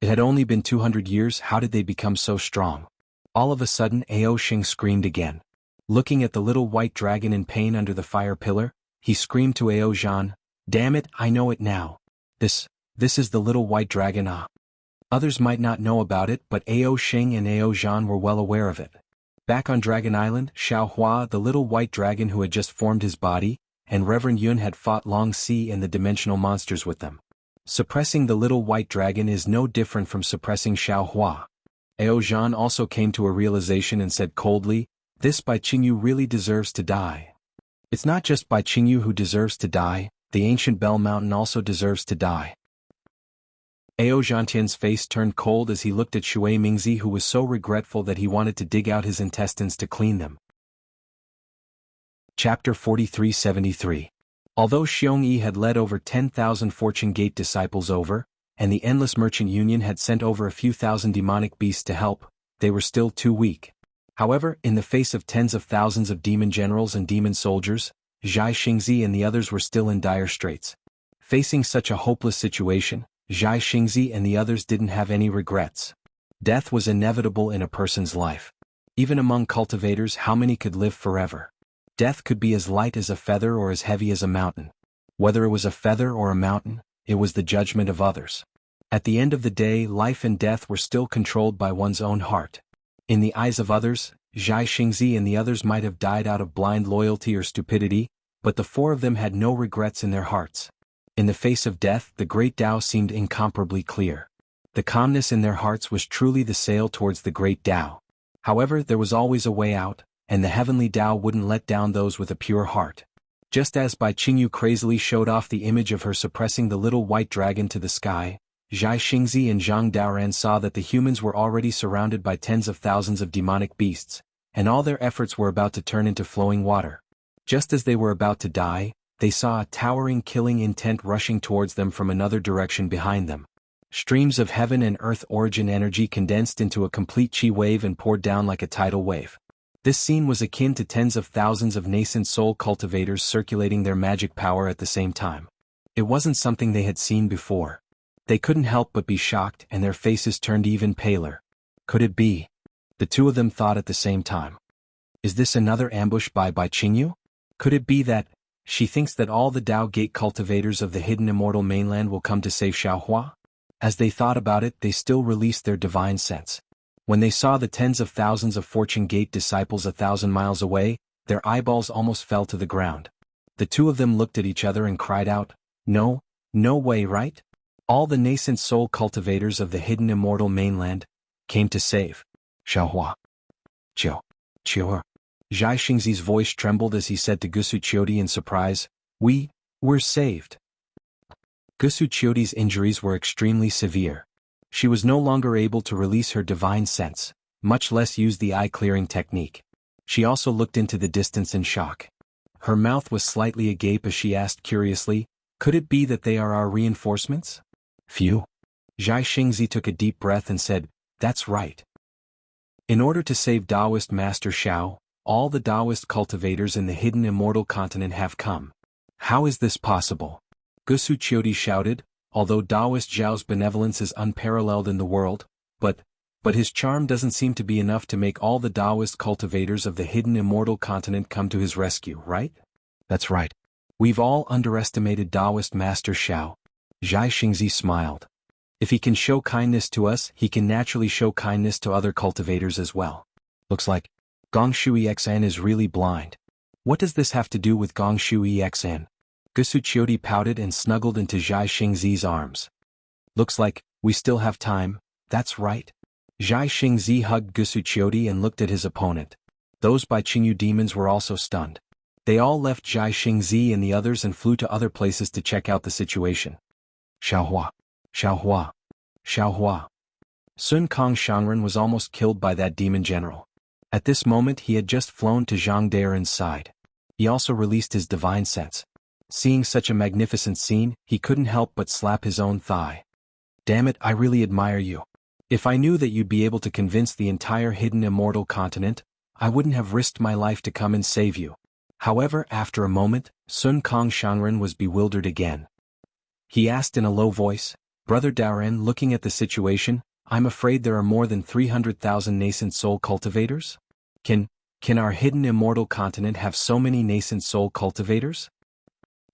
It had only been 200 years, how did they become so strong? All of a sudden Ao Xing screamed again. Looking at the little white dragon in pain under the fire pillar, he screamed to Ao Zhan, damn it, I know it now. This is the little white dragon ah. Others might not know about it, but Ao Xing and Ao Zhan were well aware of it. Back on Dragon Island, Xiaohua, the little white dragon who had just formed his body, and Reverend Yun had fought Long Si and the dimensional monsters with them. Suppressing the little white dragon is no different from suppressing Xiaohua. Ao Zhan also came to a realization and said coldly, this Bai Qingyu really deserves to die. It's not just Bai Qingyu who deserves to die, the ancient Bell Mountain also deserves to die. Ao Zhantian's face turned cold as he looked at Shui Mingzi, who was so regretful that he wanted to dig out his intestines to clean them. Chapter 4373. Although Xiongyi had led over 10,000 Fortune Gate disciples over, and the Endless Merchant Union had sent over a few thousand demonic beasts to help, they were still too weak. However, in the face of tens of thousands of demon generals and demon soldiers, Zhai Xingzi and the others were still in dire straits. Facing such a hopeless situation, Zhai Xingzi and the others didn't have any regrets. Death was inevitable in a person's life. Even among cultivators, how many could live forever? Death could be as light as a feather or as heavy as a mountain. Whether it was a feather or a mountain, it was the judgment of others. At the end of the day, life and death were still controlled by one's own heart. In the eyes of others, Zhai Xingzi and the others might have died out of blind loyalty or stupidity, but the four of them had no regrets in their hearts. In the face of death, the great Tao seemed incomparably clear. The calmness in their hearts was truly the sail towards the great Tao. However, there was always a way out, and the heavenly Tao wouldn't let down those with a pure heart. Just as Bai Qingyu crazily showed off the image of her suppressing the little white dragon to the sky, Zhai Xingzi and Zhang Daoran saw that the humans were already surrounded by tens of thousands of demonic beasts, and all their efforts were about to turn into flowing water. Just as they were about to die, they saw a towering killing intent rushing towards them from another direction behind them. Streams of heaven and earth origin energy condensed into a complete chi wave and poured down like a tidal wave. This scene was akin to tens of thousands of nascent soul cultivators circulating their magic power at the same time. It wasn't something they had seen before. They couldn't help but be shocked, and their faces turned even paler. Could it be? The two of them thought at the same time. Is this another ambush by Bai Qingyu? Could it be that she thinks that all the Tao Gate cultivators of the hidden immortal mainland will come to save Xiaohua? As they thought about it, they still released their divine sense. When they saw the tens of thousands of Fortune Gate disciples 1,000 miles away, their eyeballs almost fell to the ground. The two of them looked at each other and cried out, no way, right? All the nascent soul cultivators of the hidden immortal mainland came to save Xiaohua. Zhai Xingzi's voice trembled as he said to Gusu Qiudi in surprise, we're saved. Gusu Qiudi's injuries were extremely severe. She was no longer able to release her divine sense, much less use the eye-clearing technique. She also looked into the distance in shock. Her mouth was slightly agape as she asked curiously, could it be that they are our reinforcements? Phew. Zhai Xingzi took a deep breath and said, "That's right. In order to save Taoist Master Xiao, all the Taoist cultivators in the hidden immortal continent have come." "How is this possible?" Gusu Qiudi shouted, "Although Taoist Zhao's benevolence is unparalleled in the world, but his charm doesn't seem to be enough to make all the Taoist cultivators of the hidden immortal continent come to his rescue, right?" That's right. "We've all underestimated Taoist Master Xiao." Zhai Xingzi smiled. "If he can show kindness to us, he can naturally show kindness to other cultivators as well." Looks like Gong Shui Xan is really blind. "What does this have to do with Gong Shui Xan?" Gusu Qiudi pouted and snuggled into Zhai Xingzi's arms. "Looks like we still have time, that's right." Zhai Xingzi hugged Gusu Qiudi and looked at his opponent. Those Bai Qingyu demons were also stunned. They all left Zhai Xingzi and the others and flew to other places to check out the situation. Xiaohua. Xiaohua. Xiaohua. Sun Kong Shangren was almost killed by that demon general. At this moment he had just flown to Zhang Daren's side. He also released his divine sense. Seeing such a magnificent scene, he couldn't help but slap his own thigh. "Damn it, I really admire you. If I knew that you'd be able to convince the entire hidden immortal continent, I wouldn't have risked my life to come and save you." However, after a moment, Sun Kong Shangren was bewildered again. He asked in a low voice, "Brother Daren, looking at the situation, I'm afraid there are more than 300,000 nascent soul cultivators? Can our hidden immortal continent have so many nascent soul cultivators?"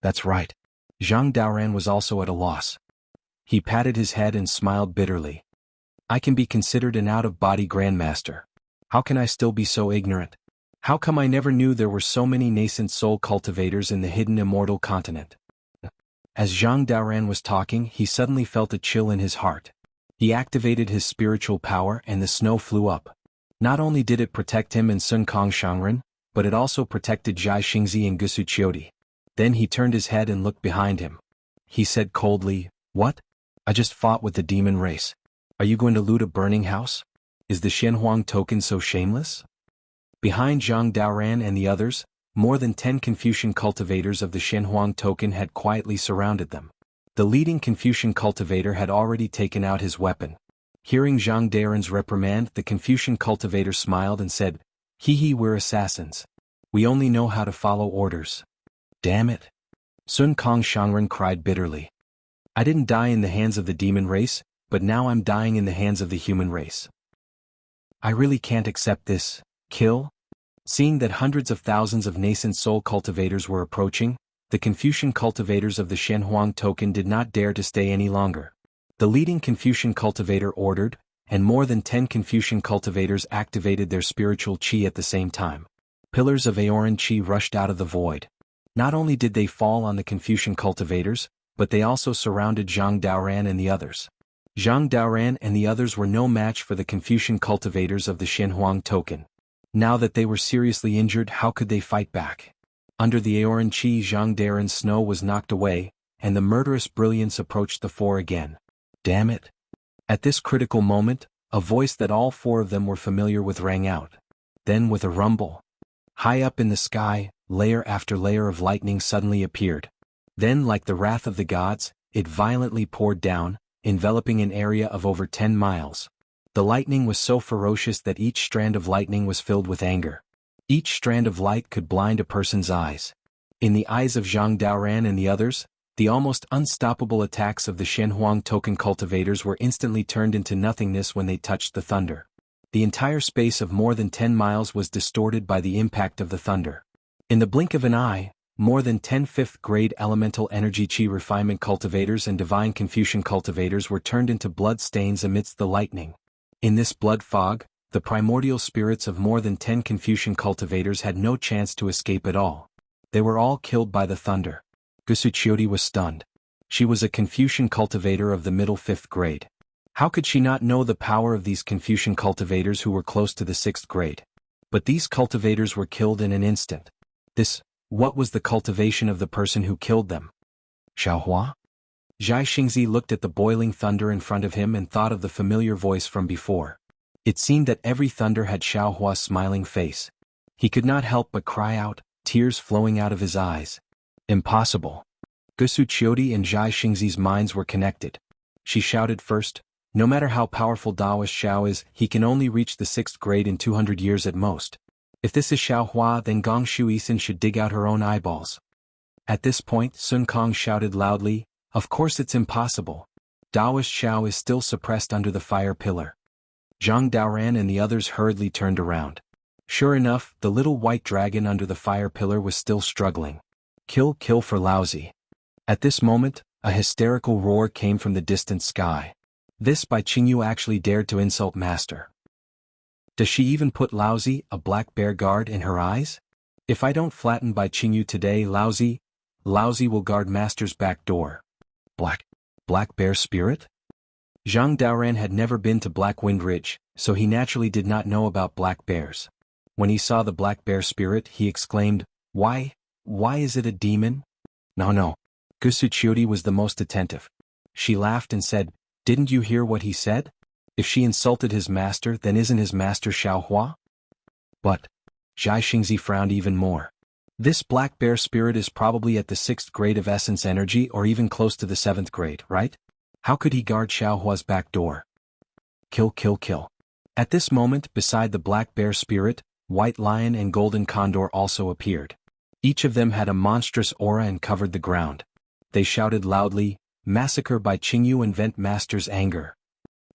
That's right. Zhang Daoran was also at a loss. He patted his head and smiled bitterly. "I can be considered an out-of-body grandmaster. How can I still be so ignorant? How come I never knew there were so many nascent soul cultivators in the hidden immortal continent?" As Zhang Daoran was talking, he suddenly felt a chill in his heart. He activated his spiritual power and the snow flew up. Not only did it protect him and Sun Kong Shangren, but it also protected Zhai Xingzi and Gusu Qiudi. Then he turned his head and looked behind him. He said coldly, "What? I just fought with the demon race. Are you going to loot a burning house? Is the Shenhuang token so shameless?" Behind Zhang Daoran and the others, more than 10 Confucian cultivators of the Shenhuang token had quietly surrounded them. The leading Confucian cultivator had already taken out his weapon. Hearing Zhang Daren's reprimand, the Confucian cultivator smiled and said, "Hee, we're assassins. We only know how to follow orders." "Damn it." Sun Kong Shangren cried bitterly. "I didn't die in the hands of the demon race, but now I'm dying in the hands of the human race. I really can't accept this. Kill?" Seeing that hundreds of thousands of nascent soul cultivators were approaching, the Confucian cultivators of the Shenhuang token did not dare to stay any longer. The leading Confucian cultivator ordered, and more than 10 Confucian cultivators activated their spiritual qi at the same time. Pillars of Aoran qi rushed out of the void. Not only did they fall on the Confucian cultivators, but they also surrounded Zhang Daoran and the others. Zhang Daoran and the others were no match for the Confucian cultivators of the Shenhuang token. Now that they were seriously injured, how could they fight back? Under the Aoran Qi, Zhang Daren's snow was knocked away, and the murderous brilliance approached the four again. "Damn it." At this critical moment, a voice that all four of them were familiar with rang out. Then with a rumble, high up in the sky, layer after layer of lightning suddenly appeared. Then, like the wrath of the gods, it violently poured down, enveloping an area of over 10 miles. The lightning was so ferocious that each strand of lightning was filled with anger. Each strand of light could blind a person's eyes. In the eyes of Zhang Daoran and the others, the almost unstoppable attacks of the Shenhuang token cultivators were instantly turned into nothingness when they touched the thunder. The entire space of more than 10 miles was distorted by the impact of the thunder. In the blink of an eye, more than 10 fifth-grade elemental energy qi refinement cultivators and divine Confucian cultivators were turned into blood stains amidst the lightning. In this blood fog, the primordial spirits of more than 10 Confucian cultivators had no chance to escape at all. They were all killed by the thunder. Gusu Qiudi was stunned. She was a Confucian cultivator of the middle 5th grade. How could she not know the power of these Confucian cultivators who were close to the 6th grade? But these cultivators were killed in an instant. What was the cultivation of the person who killed them? Xiaohua? Zhai Xingzi looked at the boiling thunder in front of him and thought of the familiar voice from before. It seemed that every thunder had Xiaohua's smiling face. He could not help but cry out, tears flowing out of his eyes. Impossible. Gusu Qiudi and Zhai Xingzi's minds were connected. She shouted first. No matter how powerful Daoist Xiao is, he can only reach the 6th grade in 200 years at most. If this is Xiaohua, then Gong Shuisin should dig out her own eyeballs. At this point, Sun Kong shouted loudly, "Of course it's impossible. Daoist Xiao is still suppressed under the fire pillar." Zhang Daoran and the others hurriedly turned around. Sure enough, the little white dragon under the fire pillar was still struggling. Kill, kill for lousy. At this moment, a hysterical roar came from the distant sky. This by Qingyu actually dared to insult Master. Does she even put lousy, a black bear guard, in her eyes? If I don't flatten by Qingyu today, lousy will guard Master's back door. Black bear spirit? Zhang Daoran had never been to Black Wind Ridge, so he naturally did not know about black bears. When he saw the black bear spirit, he exclaimed, Why is it a demon? No. Gusuchiori was the most attentive. She laughed and said, "Didn't you hear what he said? If she insulted his master, then isn't his master Xiaohua?" But Zhai Xingzi frowned even more. This black bear spirit is probably at the 6th grade of essence energy or even close to the 7th grade, right? How could he guard Xiaohua's back door? Kill. At this moment, beside the black bear spirit, white lion and golden condor also appeared. Each of them had a monstrous aura and covered the ground. They shouted loudly, "Massacre by Qingyu and vent Master's anger."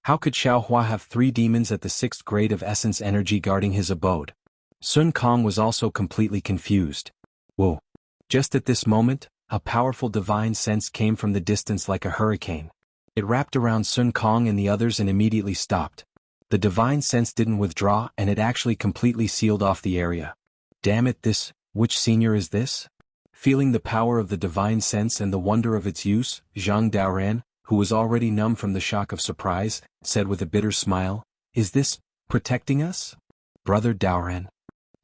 How could Xiaohua have 3 demons at the 6th grade of essence energy guarding his abode? Sun Kong was also completely confused. Whoa. Just at this moment, a powerful divine sense came from the distance like a hurricane. It wrapped around Sun Kong and the others and immediately stopped. The divine sense didn't withdraw and it actually completely sealed off the area. Damn it, which senior is this? Feeling the power of the divine sense and the wonder of its use, Zhang Daoran, who was already numb from the shock of surprise, said with a bitter smile, "Is this protecting us? Brother Daoran."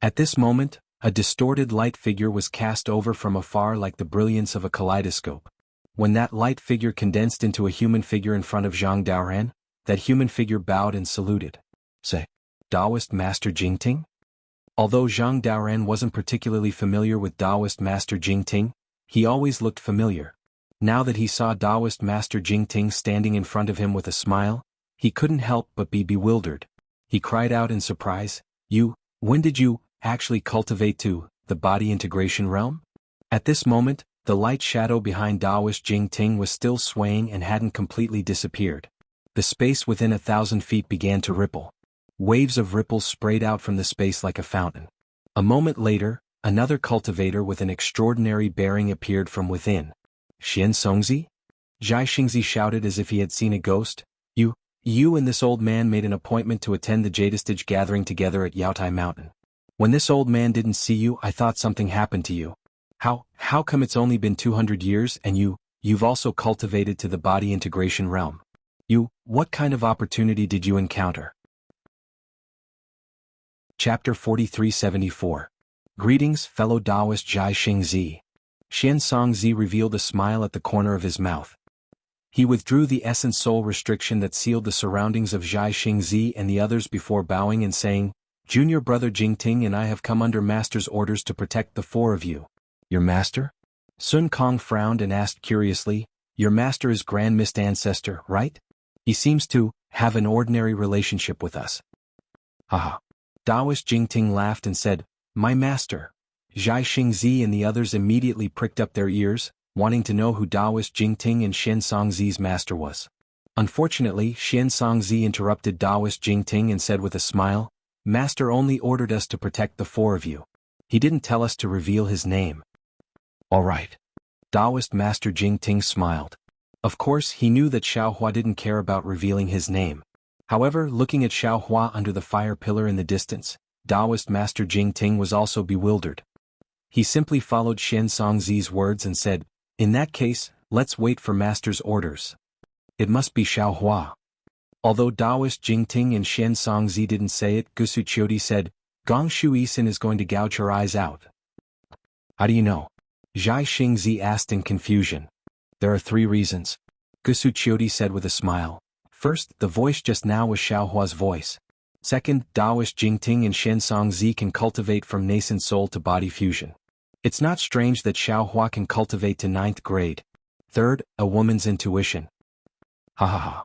At this moment, a distorted light figure was cast over from afar like the brilliance of a kaleidoscope. When that light figure condensed into a human figure in front of Zhang Daoran, that human figure bowed and saluted. Say, Daoist Master Jingting? Although Zhang Daoran wasn't particularly familiar with Daoist Master Jingting, he always looked familiar. Now that he saw Daoist Master Jingting standing in front of him with a smile, he couldn't help but be bewildered. He cried out in surprise, When did you actually cultivate to the body integration realm?" At this moment, the light shadow behind Daoist Jingting was still swaying and hadn't completely disappeared. The space within 1,000 feet began to ripple. Waves of ripples sprayed out from the space like a fountain. A moment later, another cultivator with an extraordinary bearing appeared from within. "Xian Songzi?" Zhai Xingzi shouted as if he had seen a ghost. You and this old man made an appointment to attend the Jadestage gathering together at Yaotai Mountain. When this old man didn't see you, I thought something happened to you. How come it's only been 200 years and you've also cultivated to the body integration realm? What kind of opportunity did you encounter?" Chapter 4374. Greetings, fellow Taoist Zhai Xingzi. Xian Songzi revealed a smile at the corner of his mouth. He withdrew the essence soul restriction that sealed the surroundings of Zhai Xingzi and the others before bowing and saying, "Junior brother Jingting and I have come under Master's orders to protect the 4 of you." "Your master?" Sun Kong frowned and asked curiously, "Your master is Grand Mist Ancestor, right? He seems to have an ordinary relationship with us." Haha. Daoist Jingting laughed and said, "My master." Zhai Xingzi and the others immediately pricked up their ears, wanting to know who Daoist Jingting and Xian Songzi's master was. Unfortunately, Xian Songzi interrupted Daoist Jingting and said with a smile, "Master only ordered us to protect the 4 of you. He didn't tell us to reveal his name." "All right." Daoist Master Jingting smiled. Of course, he knew that Xiaohua didn't care about revealing his name. However, looking at Xiaohua under the fire pillar in the distance, Daoist Master Jingting was also bewildered. He simply followed Xian Songzi's words and said, "In that case, let's wait for Master's orders." It must be Xiaohua. Although Daoist Jingting and Xian Songzi didn't say it, Gusuchiori said, "Gong Shuisin is going to gouge her eyes out." "How do you know?" Zhai Xingzi asked in confusion. "There are 3 reasons," Gusuchiori said with a smile. First, the voice just now was Xiaohua's voice. Second, Daoist Jingting and Xian Songzi can cultivate from nascent soul to body fusion. It's not strange that Xiaohua can cultivate to 9th grade. Third, a woman's intuition. Ha ha ha.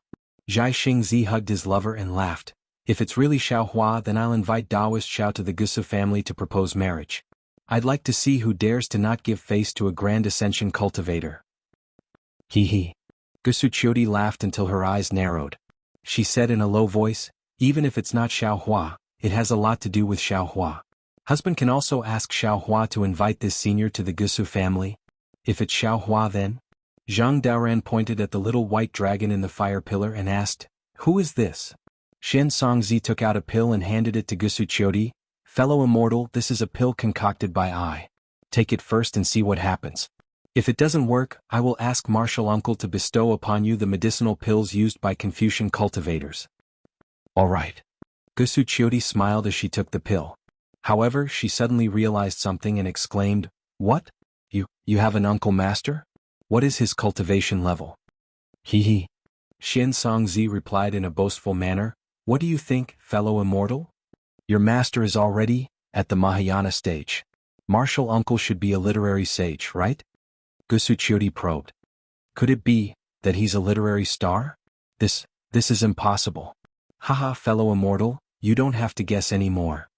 Zhai Xingzi hugged his lover and laughed. If it's really Xiaohua, then I'll invite Daoist Xiao to the Gusu family to propose marriage. I'd like to see who dares to not give face to a Grand Ascension cultivator. Hee hee. Gusu Qiudi laughed until her eyes narrowed. She said in a low voice, even if it's not Xiaohua, it has a lot to do with Xiaohua. Husband can also ask Xiaohua to invite this senior to the Gusu family. If it's Xiaohua then? Zhang Daoran pointed at the little white dragon in the fire pillar and asked, who is this? Xian Songzi took out a pill and handed it to Gusu Qiudi. Fellow immortal, this is a pill concocted by I. Take it first and see what happens. If it doesn't work, I will ask Martial Uncle to bestow upon you the medicinal pills used by Confucian cultivators. All right. Gusu Qiudi smiled as she took the pill. However, she suddenly realized something and exclaimed, what? You have an uncle master? What is his cultivation level? Hee hee. Xian Songzi replied in a boastful manner, what do you think, fellow immortal? Your master is already at the Mahayana stage. Martial Uncle should be a literary sage, right? Gusu Qiudi probed. Could it be that he's a literary star? This is impossible. Haha, fellow immortal, you don't have to guess anymore.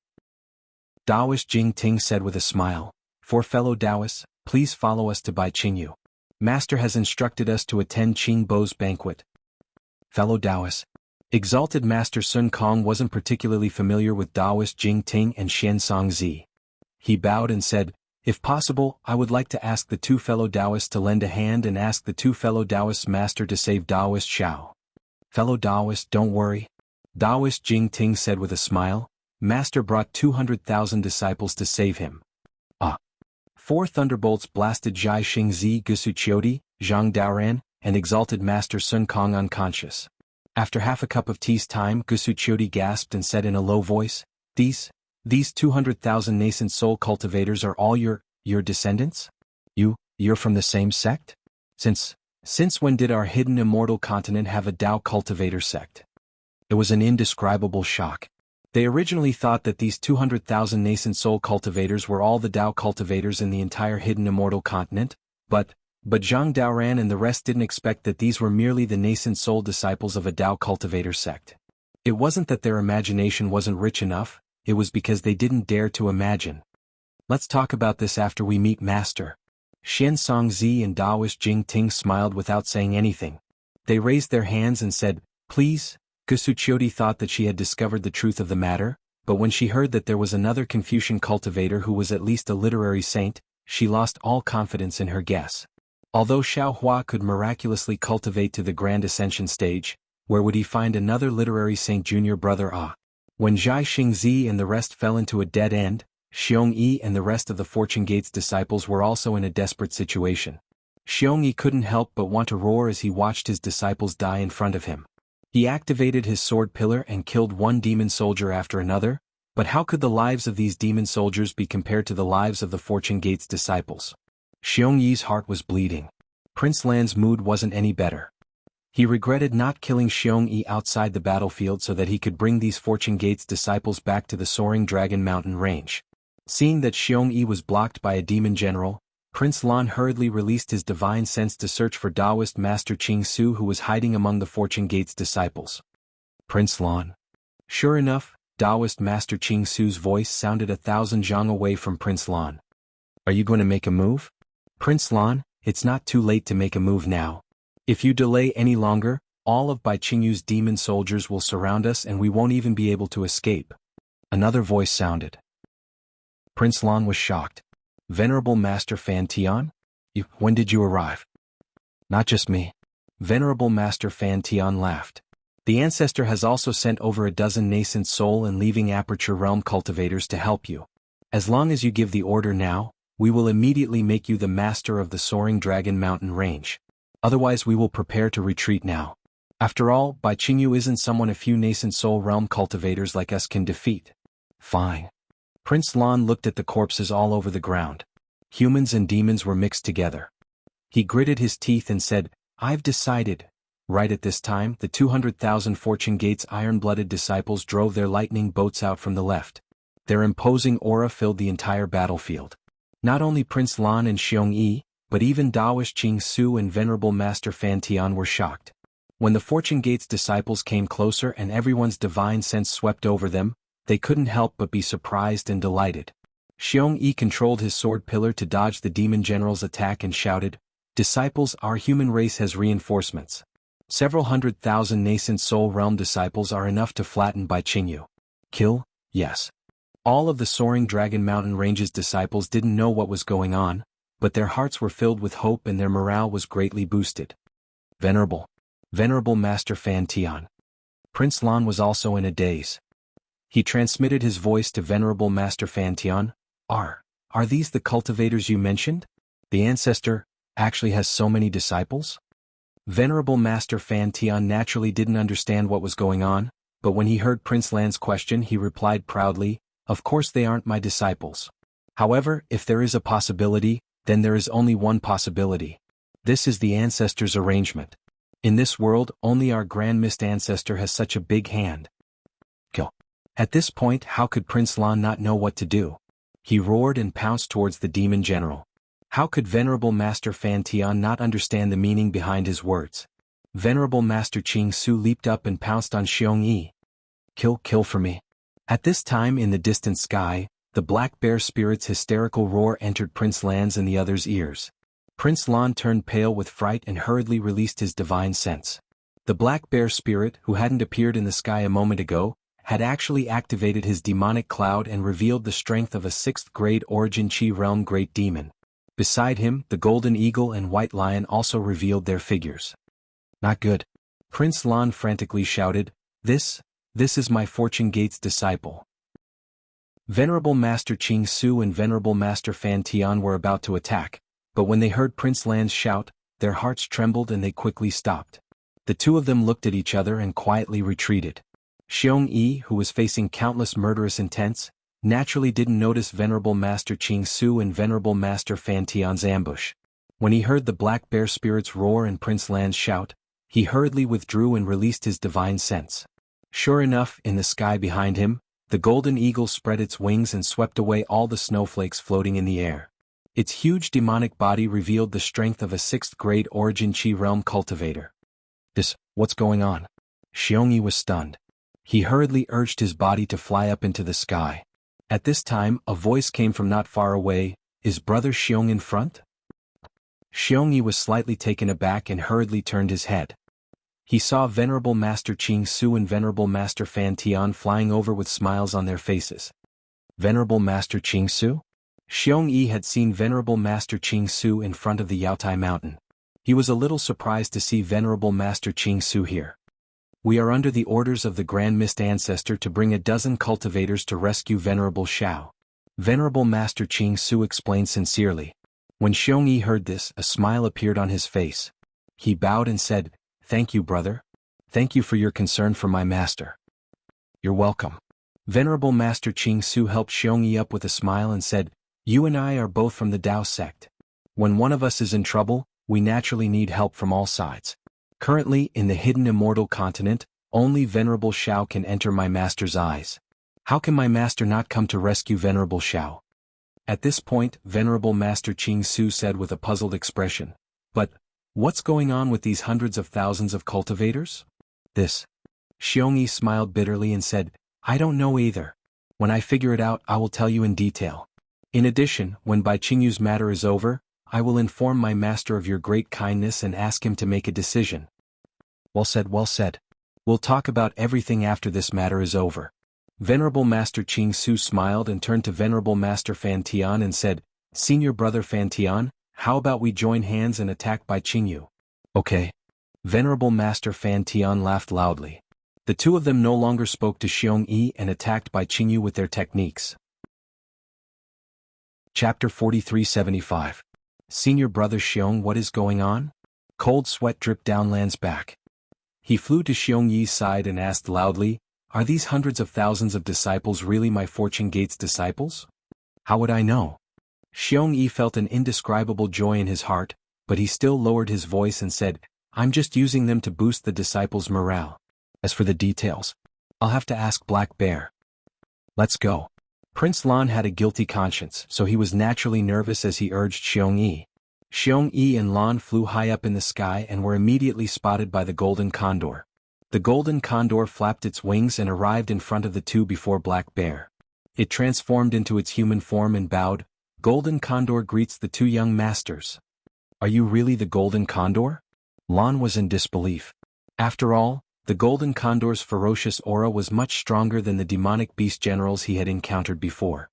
Daoist Jing Ting said with a smile, for fellow Daoists, please follow us to Bai Qingyu. Master has instructed us to attend Qing Bo's banquet. Fellow Daoists. Exalted Master Sun Kong wasn't particularly familiar with Daoist Jing Ting and Xian Songzi. He bowed and said, if possible, I would like to ask the two fellow Daoists to lend a hand and ask the two fellow Daoists master to save Daoist Xiao. Fellow Daoists, don't worry. Daoist Jing Ting said with a smile, Master brought 200,000 disciples to save him. Four thunderbolts blasted Zhai Xingzi, Gusu Qiudi, Zhang Daoran, and Exalted Master Sun Kong unconscious. After half a cup of tea's time, Gusu Qiudi gasped and said in a low voice, These 200,000 nascent soul cultivators are all your descendants? You're from the same sect? Since when did our hidden immortal continent have a Dao cultivator sect? It was an indescribable shock. They originally thought that these 200,000 nascent soul cultivators were all the Dao cultivators in the entire hidden immortal continent, but Zhang Daoran and the rest didn't expect that these were merely the nascent soul disciples of a Dao cultivator sect. It wasn't that their imagination wasn't rich enough, it was because they didn't dare to imagine. Let's talk about this after we meet Master. Xian Songzi and Daoist Jing Ting smiled without saying anything. They raised their hands and said, please. Gusu Qiudi thought that she had discovered the truth of the matter, but when she heard that there was another Confucian cultivator who was at least a literary saint, she lost all confidence in her guess. Although Xiaohua could miraculously cultivate to the Grand Ascension stage, where would he find another literary saint junior brother? When Zhai Xingzi and the rest fell into a dead end, Xiong Yi and the rest of the Fortune Gates disciples were also in a desperate situation. Xiong Yi couldn't help but want to roar as he watched his disciples die in front of him. He activated his sword pillar and killed one demon soldier after another, but how could the lives of these demon soldiers be compared to the lives of the Fortune Gates disciples? Xiong Yi's heart was bleeding. Prince Lan's mood wasn't any better. He regretted not killing Xiong Yi outside the battlefield so that he could bring these Fortune Gates disciples back to the Soaring Dragon Mountain range. Seeing that Xiong Yi was blocked by a demon general, Prince Lan hurriedly released his divine sense to search for Daoist Master Qing Su who was hiding among the Fortune Gates disciples. Prince Lan. Sure enough, Daoist Master Qing Su's voice sounded 1,000 zhang away from Prince Lan. Are you going to make a move? Prince Lan, it's not too late to make a move now. If you delay any longer, all of Bai Qingyu's demon soldiers will surround us and we won't even be able to escape. Another voice sounded. Prince Lan was shocked. Venerable Master Fan Tian? When did you arrive? Not just me. Venerable Master Fan Tian laughed. The Ancestor has also sent over a dozen nascent soul and leaving aperture realm cultivators to help you. As long as you give the order now, we will immediately make you the master of the Soaring Dragon Mountain range. Otherwise we will prepare to retreat now. After all, Bai Qingyu isn't someone a few nascent soul realm cultivators like us can defeat. Fine. Prince Lan looked at the corpses all over the ground. Humans and demons were mixed together. He gritted his teeth and said, I've decided. Right at this time, the 200,000 Fortune Gates iron-blooded disciples drove their lightning boats out from the left. Their imposing aura filled the entire battlefield. Not only Prince Lan and Xiong Yi, but even Daoist Qing Su and Venerable Master Fan Tian were shocked. When the Fortune Gate's disciples came closer and everyone's divine sense swept over them, they couldn't help but be surprised and delighted. Xiong Yi controlled his sword pillar to dodge the demon general's attack and shouted, "Disciples, our human race has reinforcements. Several 100,000 nascent soul realm disciples are enough to flatten Bai Qingyu. Kill, yes." All of the soaring Dragon Mountain Range's disciples didn't know what was going on, but their hearts were filled with hope and their morale was greatly boosted. Venerable Master Fan Tian. Prince Lan was also in a daze. He transmitted his voice to Venerable Master Fan Tian. Are these the cultivators you mentioned? The ancestor actually has so many disciples? Venerable Master Fan Tian naturally didn't understand what was going on, but when he heard Prince Lan's question he replied proudly, "Of course they aren't my disciples. However, if there is a possibility, then there is only one possibility. This is the ancestor's arrangement. In this world, only our Grand Mist ancestor has such a big hand." Kill. At this point, how could Prince Lan not know what to do? He roared and pounced towards the demon general. How could Venerable Master Fan Tian not understand the meaning behind his words? Venerable Master Qing Su leaped up and pounced on Xiong Yi. Kill for me." At this time in the distant sky, the black bear spirit's hysterical roar entered Prince Lan's and the others' ears. Prince Lan turned pale with fright and hurriedly released his divine sense. The black bear spirit, who hadn't appeared in the sky a moment ago, had actually activated his demonic cloud and revealed the strength of a 6th-grade Origin Qi realm great demon. Beside him, the golden eagle and white lion also revealed their figures. Not good. Prince Lan frantically shouted, This is my Fortune Gate's disciple." Venerable Master Qing Su and Venerable Master Fan Tian were about to attack, but when they heard Prince Lan's shout, their hearts trembled and they quickly stopped. The two of them looked at each other and quietly retreated. Xiong Yi, who was facing countless murderous intents, naturally didn't notice Venerable Master Qing Su and Venerable Master Fan Tian's ambush. When he heard the black bear spirit's roar and Prince Lan's shout, he hurriedly withdrew and released his divine sense. Sure enough, in the sky behind him, the golden eagle spread its wings and swept away all the snowflakes floating in the air. Its huge demonic body revealed the strength of a 6th-grade Origin Qi realm cultivator. What's going on? Xiong Yi was stunned. He hurriedly urged his body to fly up into the sky. At this time, a voice came from not far away, "Is Brother Xiong in front?" Xiong Yi was slightly taken aback and hurriedly turned his head. He saw Venerable Master Qing Su and Venerable Master Fan Tian flying over with smiles on their faces. Venerable Master Qing Su? Xiong Yi had seen Venerable Master Qing Su in front of the Yaotai Mountain. He was a little surprised to see Venerable Master Qing Su here. "We are under the orders of the Grand Mist Ancestor to bring a dozen cultivators to rescue Venerable Xiao." Venerable Master Qing Su explained sincerely. When Xiong Yi heard this, a smile appeared on his face. He bowed and said, "Thank you, brother. Thank you for your concern for my master." "You're welcome." Venerable Master Qing Su helped Xiong Yi up with a smile and said, "You and I are both from the Tao sect. When one of us is in trouble, we naturally need help from all sides. Currently, in the hidden immortal continent, only Venerable Xiao can enter my master's eyes. How can my master not come to rescue Venerable Xiao?" At this point, Venerable Master Qing Su said with a puzzled expression, "But what's going on with these hundreds of thousands of cultivators?" Xiong Yi smiled bitterly and said, "I don't know either. When I figure it out, I will tell you in detail. In addition, when Bai Qingyu's matter is over, I will inform my master of your great kindness and ask him to make a decision." Well said. We'll talk about everything after this matter is over." Venerable Master Qing Su smiled and turned to Venerable Master Fan Tian and said, "Senior Brother Fan Tian, how about we join hands and attack Bai Qingyu?" "Okay." Venerable Master Fan Tian laughed loudly. The two of them no longer spoke to Xiong Yi and attacked Bai Qingyu with their techniques. Chapter 4375. Senior Brother Xiong, what is going on? Cold sweat dripped down Lan's back. He flew to Xiong Yi's side and asked loudly, "Are these hundreds of thousands of disciples really my Fortune Gate's disciples?" "How would I know?" Xiong Yi felt an indescribable joy in his heart, but he still lowered his voice and said, "I'm just using them to boost the disciples' morale. As for the details, I'll have to ask Black Bear." "Let's go." Prince Lan had a guilty conscience, so he was naturally nervous as he urged Xiong Yi. Xiongyi and Lan flew high up in the sky and were immediately spotted by the golden condor. The golden condor flapped its wings and arrived in front of the two before Black Bear. It transformed into its human form and bowed. Golden condor greets the two young masters. Are you really the golden condor? Lan was in disbelief. After all, the golden condor's ferocious aura was much stronger than the demonic beast generals he had encountered before.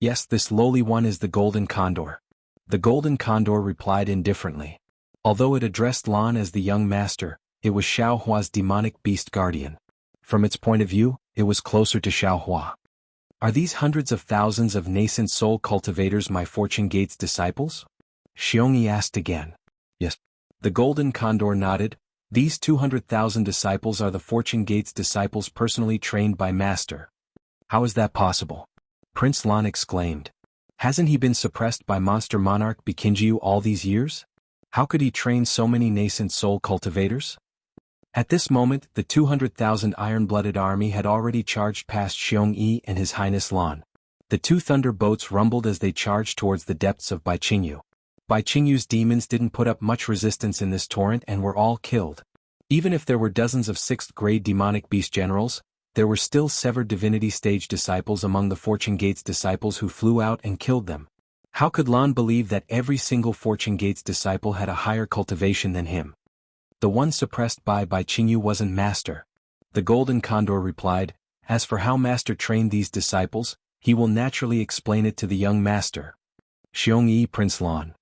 Yes, this lowly one is the golden condor. The golden condor replied indifferently. Although it addressed Lan as the young master, it was Xiaohua's demonic beast guardian. From its point of view, it was closer to Xiaohua. Are these hundreds of thousands of nascent soul cultivators my Fortune Gate's disciples? Xiongyi asked again. Yes. The golden condor nodded. These 200,000 disciples are the Fortune Gate's disciples personally trained by Master. How is that possible? Prince Lan exclaimed. Hasn't he been suppressed by Monster Monarch Bikinjiu all these years? How could he train so many nascent soul cultivators? At this moment, the 200,000 iron-blooded army had already charged past Xiongyi and His Highness Lan. The two thunder boats rumbled as they charged towards the depths of Baiqingyu. Baiqingyu's demons didn't put up much resistance in this torrent and were all killed. Even if there were dozens of 6th-grade demonic beast generals, there were still severed divinity stage disciples among the Fortune Gate's disciples who flew out and killed them. How could Lan believe that every single Fortune Gate's disciple had a higher cultivation than him? The one suppressed by Baiqingyu wasn't Master. The golden condor replied, as for how Master trained these disciples, he will naturally explain it to the young Master. Xiongyi Prince Lan.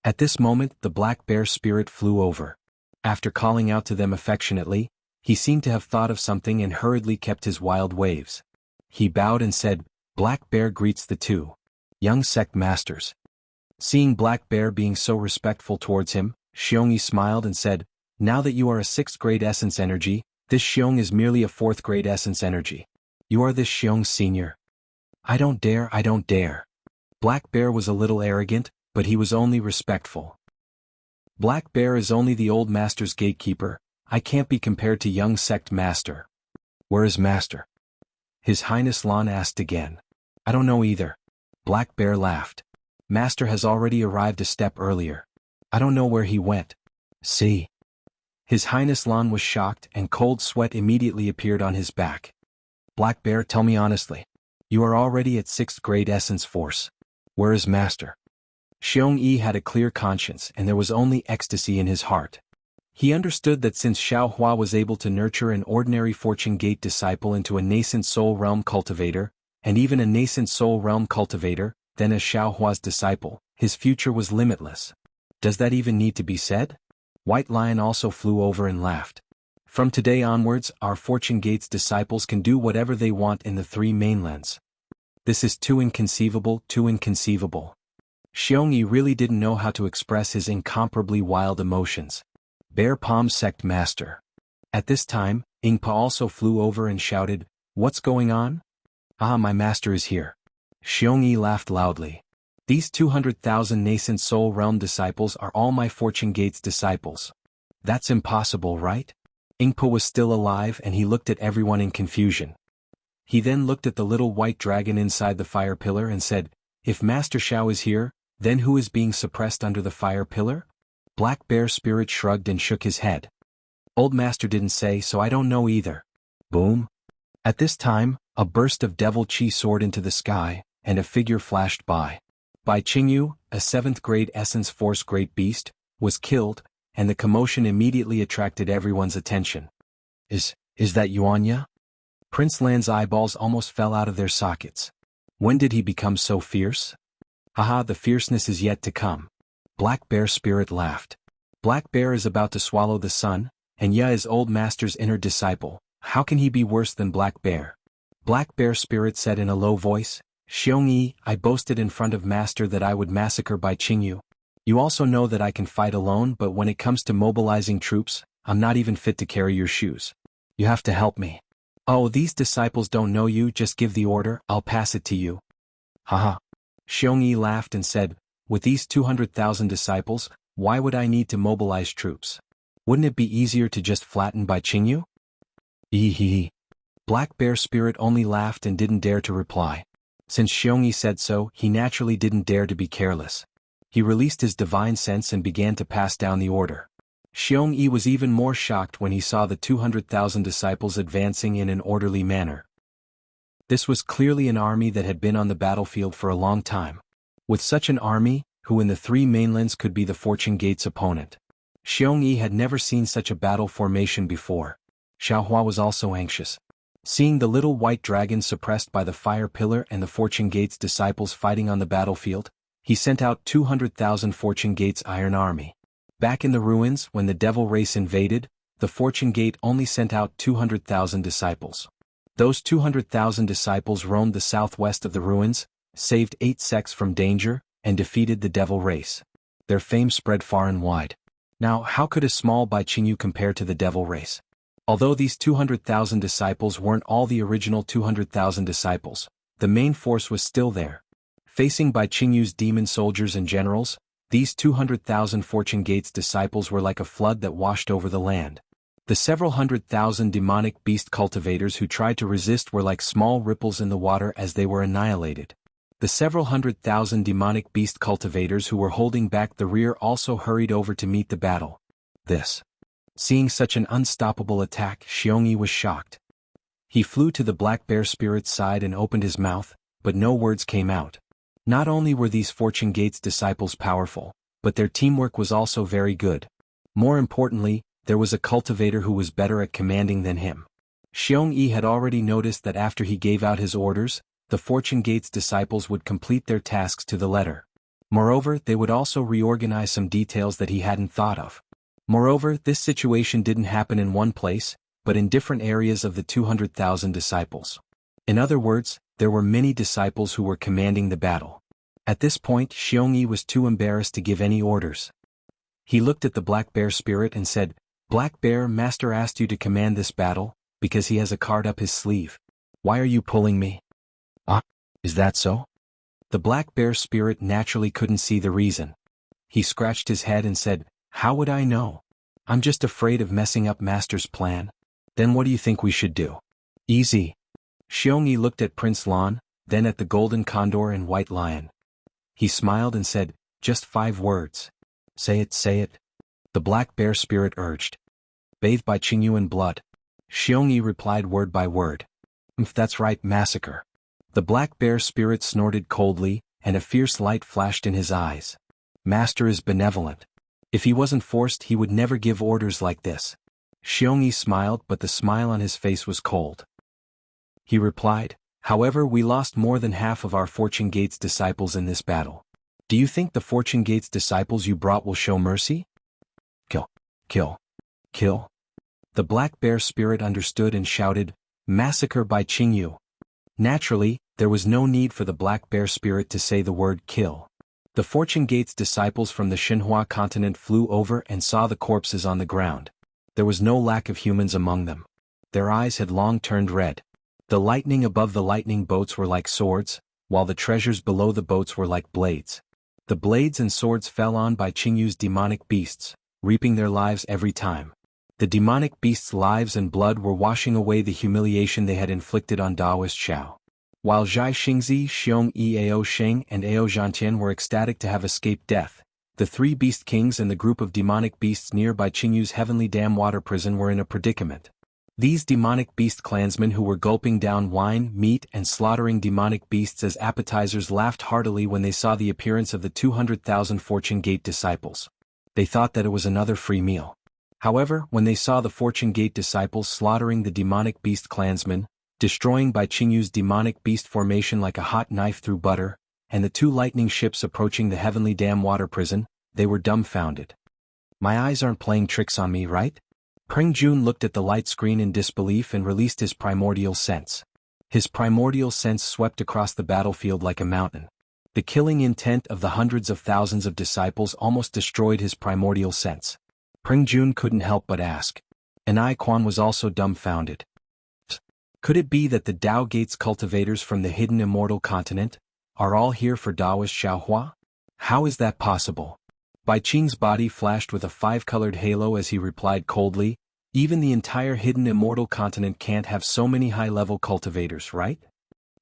At this moment the black bear spirit flew over. After calling out to them affectionately, he seemed to have thought of something and hurriedly kept his wild waves. He bowed and said, Black Bear greets the two young sect masters. Seeing Black Bear being so respectful towards him, Xiongyi smiled and said, now that you are a 6th-grade essence energy, this Xiong is merely a 4th-grade essence energy. You are this Xiong's senior. I don't dare. Black Bear was a little arrogant, but he was only respectful. Black Bear is only the old master's gatekeeper. I can't be compared to young sect master. Where is Master? His Highness Lan asked again. I don't know either. Black Bear laughed. Master has already arrived a step earlier. I don't know where he went. See? His Highness Lan was shocked and cold sweat immediately appeared on his back. Black Bear, tell me honestly. You are already at 6th-grade essence force. Where is Master? Xiongyi had a clear conscience and there was only ecstasy in his heart. He understood that since Xiaohua was able to nurture an ordinary Fortune Gate disciple into a nascent soul realm cultivator, and even a nascent soul realm cultivator, then as Xiaohua's disciple, his future was limitless. Does that even need to be said? White Lion also flew over and laughed. From today onwards, our Fortune Gate's disciples can do whatever they want in the 3 mainlands. This is too inconceivable, too inconceivable. Xiongyi really didn't know how to express his incomparably wild emotions. Bear Palm Sect Master. At this time, Ingpa also flew over and shouted, What's going on? Ah, my master is here. Xiongyi laughed loudly. These 200,000 nascent soul realm disciples are all my Fortune Gate's disciples. That's impossible, right? Ingpa was still alive and he looked at everyone in confusion. He then looked at the little white dragon inside the fire pillar and said, If Master Xiao is here, then who is being suppressed under the fire pillar? Black Bear Spirit shrugged and shook his head. Old Master didn't say, so I don't know either. Boom. At this time, a burst of devil chi soared into the sky, and a figure flashed by. Baiqingyu, a 7th-grade essence force great beast, was killed, and the commotion immediately attracted everyone's attention. Is that Yuanya? Prince Lan's eyeballs almost fell out of their sockets. When did he become so fierce? Haha, the fierceness is yet to come. Black Bear Spirit laughed. Black Bear is about to swallow the sun, and Ya is old master's inner disciple. How can he be worse than Black Bear? Black Bear Spirit said in a low voice, Xiongyi, I boasted in front of Master that I would massacre Baiqingyu. You also know that I can fight alone, but when it comes to mobilizing troops, I'm not even fit to carry your shoes. You have to help me. Oh, these disciples don't know you, just give the order, I'll pass it to you. Haha. Xiongyi laughed and said, With these 200,000 disciples, why would I need to mobilize troops? Wouldn't it be easier to just flatten Baiqingyu? Hee. Black Bear Spirit only laughed and didn't dare to reply. Since Xiongyi said so, he naturally didn't dare to be careless. He released his divine sense and began to pass down the order. Xiong Yi was even more shocked when he saw the 200,000 disciples advancing in an orderly manner. This was clearly an army that had been on the battlefield for a long time. With such an army, who in the three mainlands could be the Fortune Gate's opponent? Xiong Yi had never seen such a battle formation before. Xiaohua was also anxious. Seeing the little white dragon suppressed by the fire pillar and the Fortune Gate's disciples fighting on the battlefield, he sent out 200,000 Fortune Gate's iron army. Back in the ruins, when the devil race invaded, the Fortune Gate only sent out 200,000 disciples. Those 200,000 disciples roamed the southwest of the ruins, saved 8 sects from danger, and defeated the devil race. Their fame spread far and wide. Now, how could a small Jianghu compare to the devil race? Although these 200,000 disciples weren't all the original 200,000 disciples, the main force was still there. Facing Jianghu's demon soldiers and generals, these 200,000 Fortune Gate's disciples were like a flood that washed over the land. The several 100,000 demonic beast cultivators who tried to resist were like small ripples in the water as they were annihilated. The several 100,000 demonic beast cultivators who were holding back the rear also hurried over to meet the battle. Seeing such an unstoppable attack, Xiong Yi was shocked. He flew to the black bear spirit's side and opened his mouth, but no words came out. Not only were these Fortune Gate's disciples powerful, but their teamwork was also very good. More importantly, there was a cultivator who was better at commanding than him. Xiong Yi had already noticed that after he gave out his orders, the Fortune Gate's disciples would complete their tasks to the letter. Moreover, they would also reorganize some details that he hadn't thought of. Moreover, this situation didn't happen in one place, but in different areas of the 200,000 disciples. In other words, there were many disciples who were commanding the battle. At this point, Xiong Yi was too embarrassed to give any orders. He looked at the black bear spirit and said, "Black Bear, Master asked you to command this battle, because he has a card up his sleeve. Why are you pulling me?" Is that so? The black bear spirit naturally couldn't see the reason. He scratched his head and said, "How would I know? I'm just afraid of messing up Master's plan." "Then what do you think we should do?" "Easy." Xiong Yi looked at Prince Lan, then at the golden condor and white lion. He smiled and said, "Just 5 words. Say it, say it." The black bear spirit urged. "Bathe Jianghu in blood." Xiong Yi replied word by word. That's right, massacre." The black bear spirit snorted coldly, and a fierce light flashed in his eyes. Master is benevolent. If he wasn't forced, he would never give orders like this. Xiong Yi smiled, but the smile on his face was cold. He replied, "However, we lost more than half of our Fortune Gate's disciples in this battle. Do you think the Fortune Gate's disciples you brought will show mercy?" "Kill, kill, kill." The black bear spirit understood and shouted, "Massacre Jianghu." Naturally, there was no need for the black bear spirit to say the word kill. The Fortune Gate's disciples from the Xinhua continent flew over and saw the corpses on the ground. There was no lack of humans among them. Their eyes had long turned red. The lightning above the lightning boats were like swords, while the treasures below the boats were like blades. The blades and swords fell on Jianghu's demonic beasts, reaping their lives every time. The demonic beasts' lives and blood were washing away the humiliation they had inflicted on Daoist Xiao. While Zhai Xingzi, Xiong Yi Ao Sheng and Ao Zhantian were ecstatic to have escaped death, the 3 beast kings and the group of demonic beasts near Jianghu's heavenly dam water prison were in a predicament. These demonic beast clansmen who were gulping down wine, meat and slaughtering demonic beasts as appetizers laughed heartily when they saw the appearance of the 200,000 Fortune Gate disciples. They thought that it was another free meal. However, when they saw the Fortune Gate disciples slaughtering the demonic beast clansmen, destroying Jianghu's demonic beast formation like a hot knife through butter, and the 2 lightning ships approaching the heavenly dam water prison, they were dumbfounded. "My eyes aren't playing tricks on me, right?" Peng Jun looked at the light screen in disbelief and released his primordial sense. His primordial sense swept across the battlefield like a mountain. The killing intent of the hundreds of thousands of disciples almost destroyed his primordial sense. Peng Jun couldn't help but ask. And I Quan was also dumbfounded. Could it be that the Dao Gate's cultivators from the hidden immortal continent are all here for Daoist Xiaohua? How is that possible? Bai Qing's body flashed with a 5-colored halo as he replied coldly, "Even the entire hidden immortal continent can't have so many high-level cultivators, right?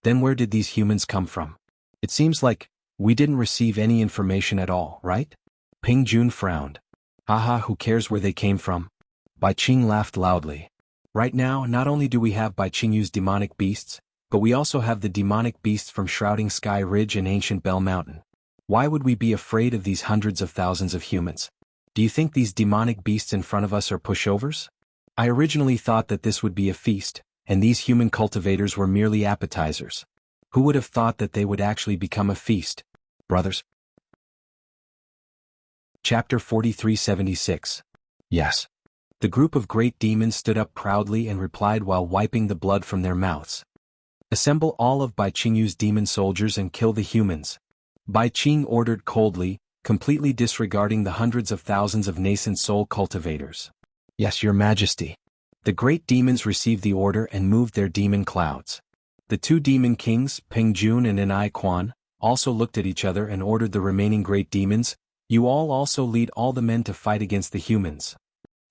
Then where did these humans come from? It seems like We didn't receive any information at all, right? Peng Jun frowned. Haha, who cares where they came from? Bai Qing laughed loudly. Right now, not only do we have Bai Qingyu's demonic beasts, but we also have the demonic beasts from Shrouding Sky Ridge and Ancient Bell Mountain. Why would we be afraid of these hundreds of thousands of humans? Do you think these demonic beasts in front of us are pushovers? I originally thought that this would be a feast, and these human cultivators were merely appetizers. Who would have thought that they would actually become a feast? Brothers. Chapter 4376. Yes. The group of great demons stood up proudly and replied while wiping the blood from their mouths. Assemble all of Bai Qingyu's demon soldiers and kill the humans. Bai Qing ordered coldly, completely disregarding the hundreds of thousands of nascent soul cultivators. Yes, Your Majesty. The great demons received the order and moved their demon clouds. The two demon kings, Peng Jun and Enai Quan, also looked at each other and ordered the remaining great demons, you all also lead all the men to fight against the humans.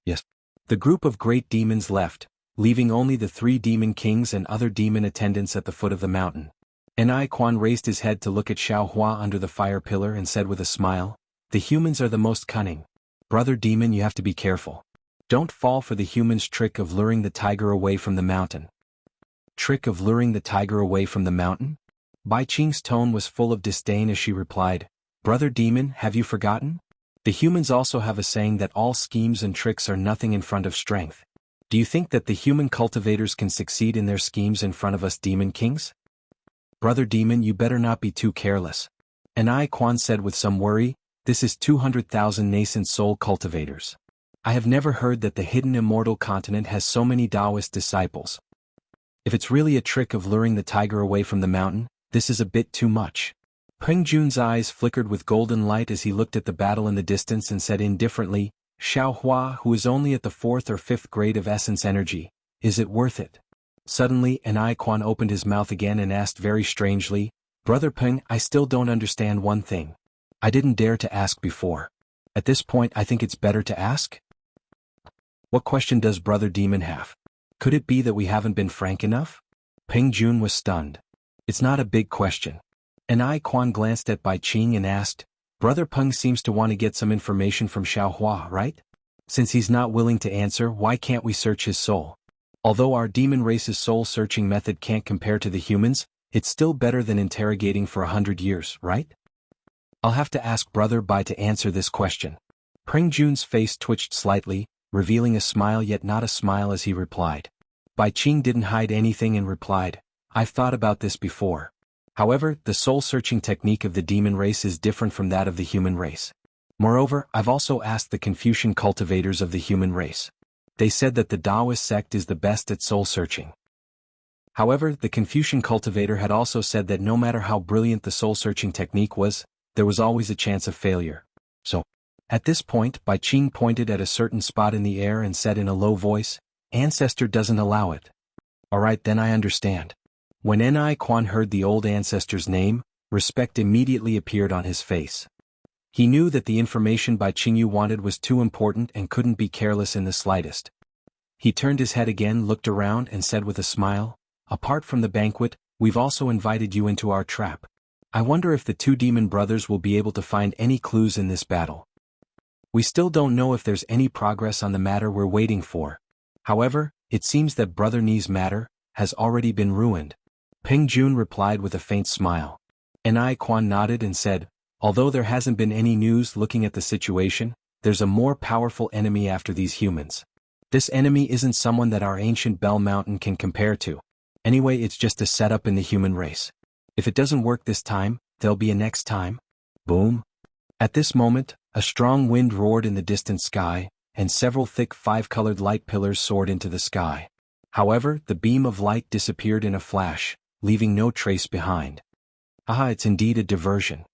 Yes. The group of great demons left, leaving only the three demon kings and other demon attendants at the foot of the mountain. Enai Quan raised his head to look at Xiaohua under the fire pillar and said with a smile, the humans are the most cunning. Brother demon, you have to be careful. Don't fall for the humans' trick of luring the tiger away from the mountain. Trick of luring the tiger away from the mountain? Bai Qing's tone was full of disdain as she replied, Brother demon, have you forgotten? The humans also have a saying that all schemes and tricks are nothing in front of strength. Do you think that the human cultivators can succeed in their schemes in front of us demon kings? Brother demon, you better not be too careless. Enai Quan said with some worry, this is 200,000 nascent soul cultivators. I have never heard that the hidden immortal continent has so many Taoist disciples. If it's really a trick of luring the tiger away from the mountain, this is a bit too much. Peng Jun's eyes flickered with golden light as he looked at the battle in the distance and said indifferently, Xiaohua, who is only at the 4th or 5th grade of essence energy, is it worth it? Suddenly, Enai Quan opened his mouth again and asked very strangely, Brother Peng, I still don't understand one thing. I didn't dare to ask before. At this point I think it's better to ask? What question does Brother Demon have? Could it be that we haven't been frank enough? Peng Jun was stunned. It's not a big question. Enai Quan glanced at Bai Qing and asked, Brother Peng seems to want to get some information from Xiaohua, right? Since he's not willing to answer, why can't we search his soul? Although our demon race's soul-searching method can't compare to the humans, it's still better than interrogating for 100 years, right? I'll have to ask Brother Bai to answer this question. Peng Jun's face twitched slightly, revealing a smile yet not a smile as he replied. Bai Qing didn't hide anything and replied, I've thought about this before. However, the soul-searching technique of the demon race is different from that of the human race. Moreover, I've also asked the Confucian cultivators of the human race. They said that the Taoist sect is the best at soul-searching. However, the Confucian cultivator had also said that no matter how brilliant the soul-searching technique was, there was always a chance of failure. So, at this point, Bai Qing pointed at a certain spot in the air and said in a low voice, Ancestor doesn't allow it. Alright, then I understand. When Enai Quan heard the old ancestor's name, respect immediately appeared on his face. He knew that the information Bai Qingyu wanted was too important and couldn't be careless in the slightest. He turned his head again, looked around and said with a smile, Apart from the banquet, we've also invited you into our trap. I wonder if the two demon brothers will be able to find any clues in this battle. We still don't know if there's any progress on the matter we're waiting for. However, it seems that Brother Ni's matter has already been ruined. Peng Jun replied with a faint smile. Enai Quan nodded and said, Although there hasn't been any news looking at the situation, there's a more powerful enemy after these humans. This enemy isn't someone that our ancient Bell Mountain can compare to. Anyway, it's just a setup in the human race. If it doesn't work this time, there'll be a next time. Boom. At this moment, a strong wind roared in the distant sky, and several thick five-colored light pillars soared into the sky. However, the beam of light disappeared in a flash, leaving no trace behind. Aha, it's indeed a diversion.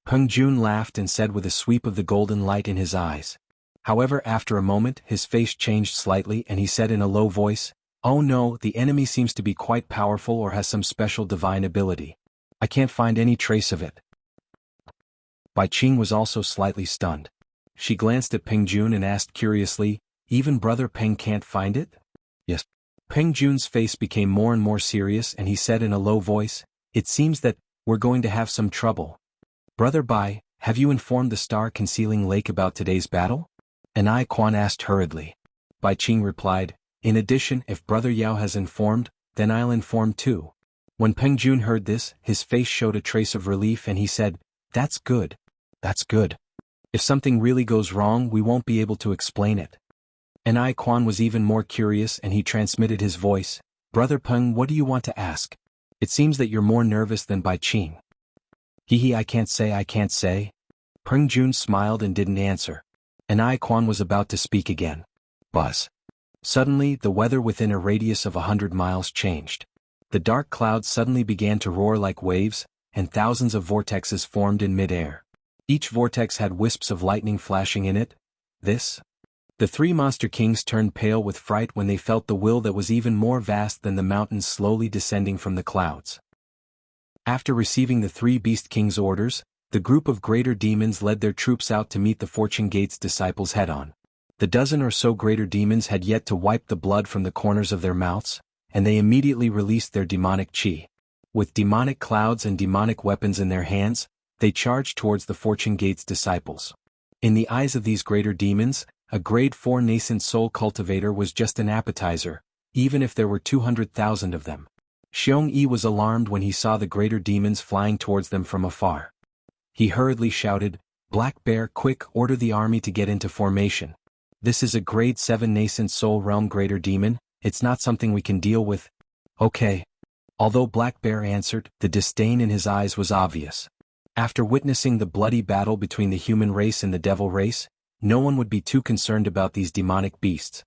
Peng Jun laughed and said with a sweep of the golden light in his eyes. However, after a moment, his face changed slightly and he said in a low voice, Oh no, the enemy seems to be quite powerful or has some special divine ability. I can't find any trace of it. Bai Qing was also slightly stunned. She glanced at Peng Jun and asked curiously, Even Brother Peng can't find it? Yes. Peng Jun's face became more and more serious and he said in a low voice, It seems that we're going to have some trouble. Brother Bai, have you informed the star-concealing lake about today's battle? And I Quan asked hurriedly. Bai Qing replied, in addition, if Brother Yao has informed, then I'll inform too. When Peng Jun heard this, his face showed a trace of relief and he said, that's good. That's good. If something really goes wrong, we won't be able to explain it. And I Quan was even more curious and he transmitted his voice, Brother Peng, what do you want to ask? It seems that you're more nervous than Bai Qing. Hee, I can't say. Peng Jun smiled and didn't answer. And I Quan was about to speak again. Buzz. Suddenly, the weather within a radius of 100 miles changed. The dark clouds suddenly began to roar like waves, and thousands of vortexes formed in mid-air. Each vortex had wisps of lightning flashing in it. The three monster kings turned pale with fright when they felt the will that was even more vast than the mountains slowly descending from the clouds. After receiving the three beast kings' orders, the group of greater demons led their troops out to meet the Fortune Gate's disciples head-on. The dozen or so greater demons had yet to wipe the blood from the corners of their mouths, and they immediately released their demonic chi. With demonic clouds and demonic weapons in their hands, they charged towards the Fortune Gate's disciples. In the eyes of these greater demons, a grade 4 nascent soul cultivator was just an appetizer, even if there were 200,000 of them. Xiong Yi was alarmed when he saw the greater demons flying towards them from afar. He hurriedly shouted, Black Bear, quick, order the army to get into formation. This is a grade 7 nascent soul realm greater demon, it's not something we can deal with. Okay. Although Black Bear answered, the disdain in his eyes was obvious. After witnessing the bloody battle between the human race and the devil race, no one would be too concerned about these demonic beasts.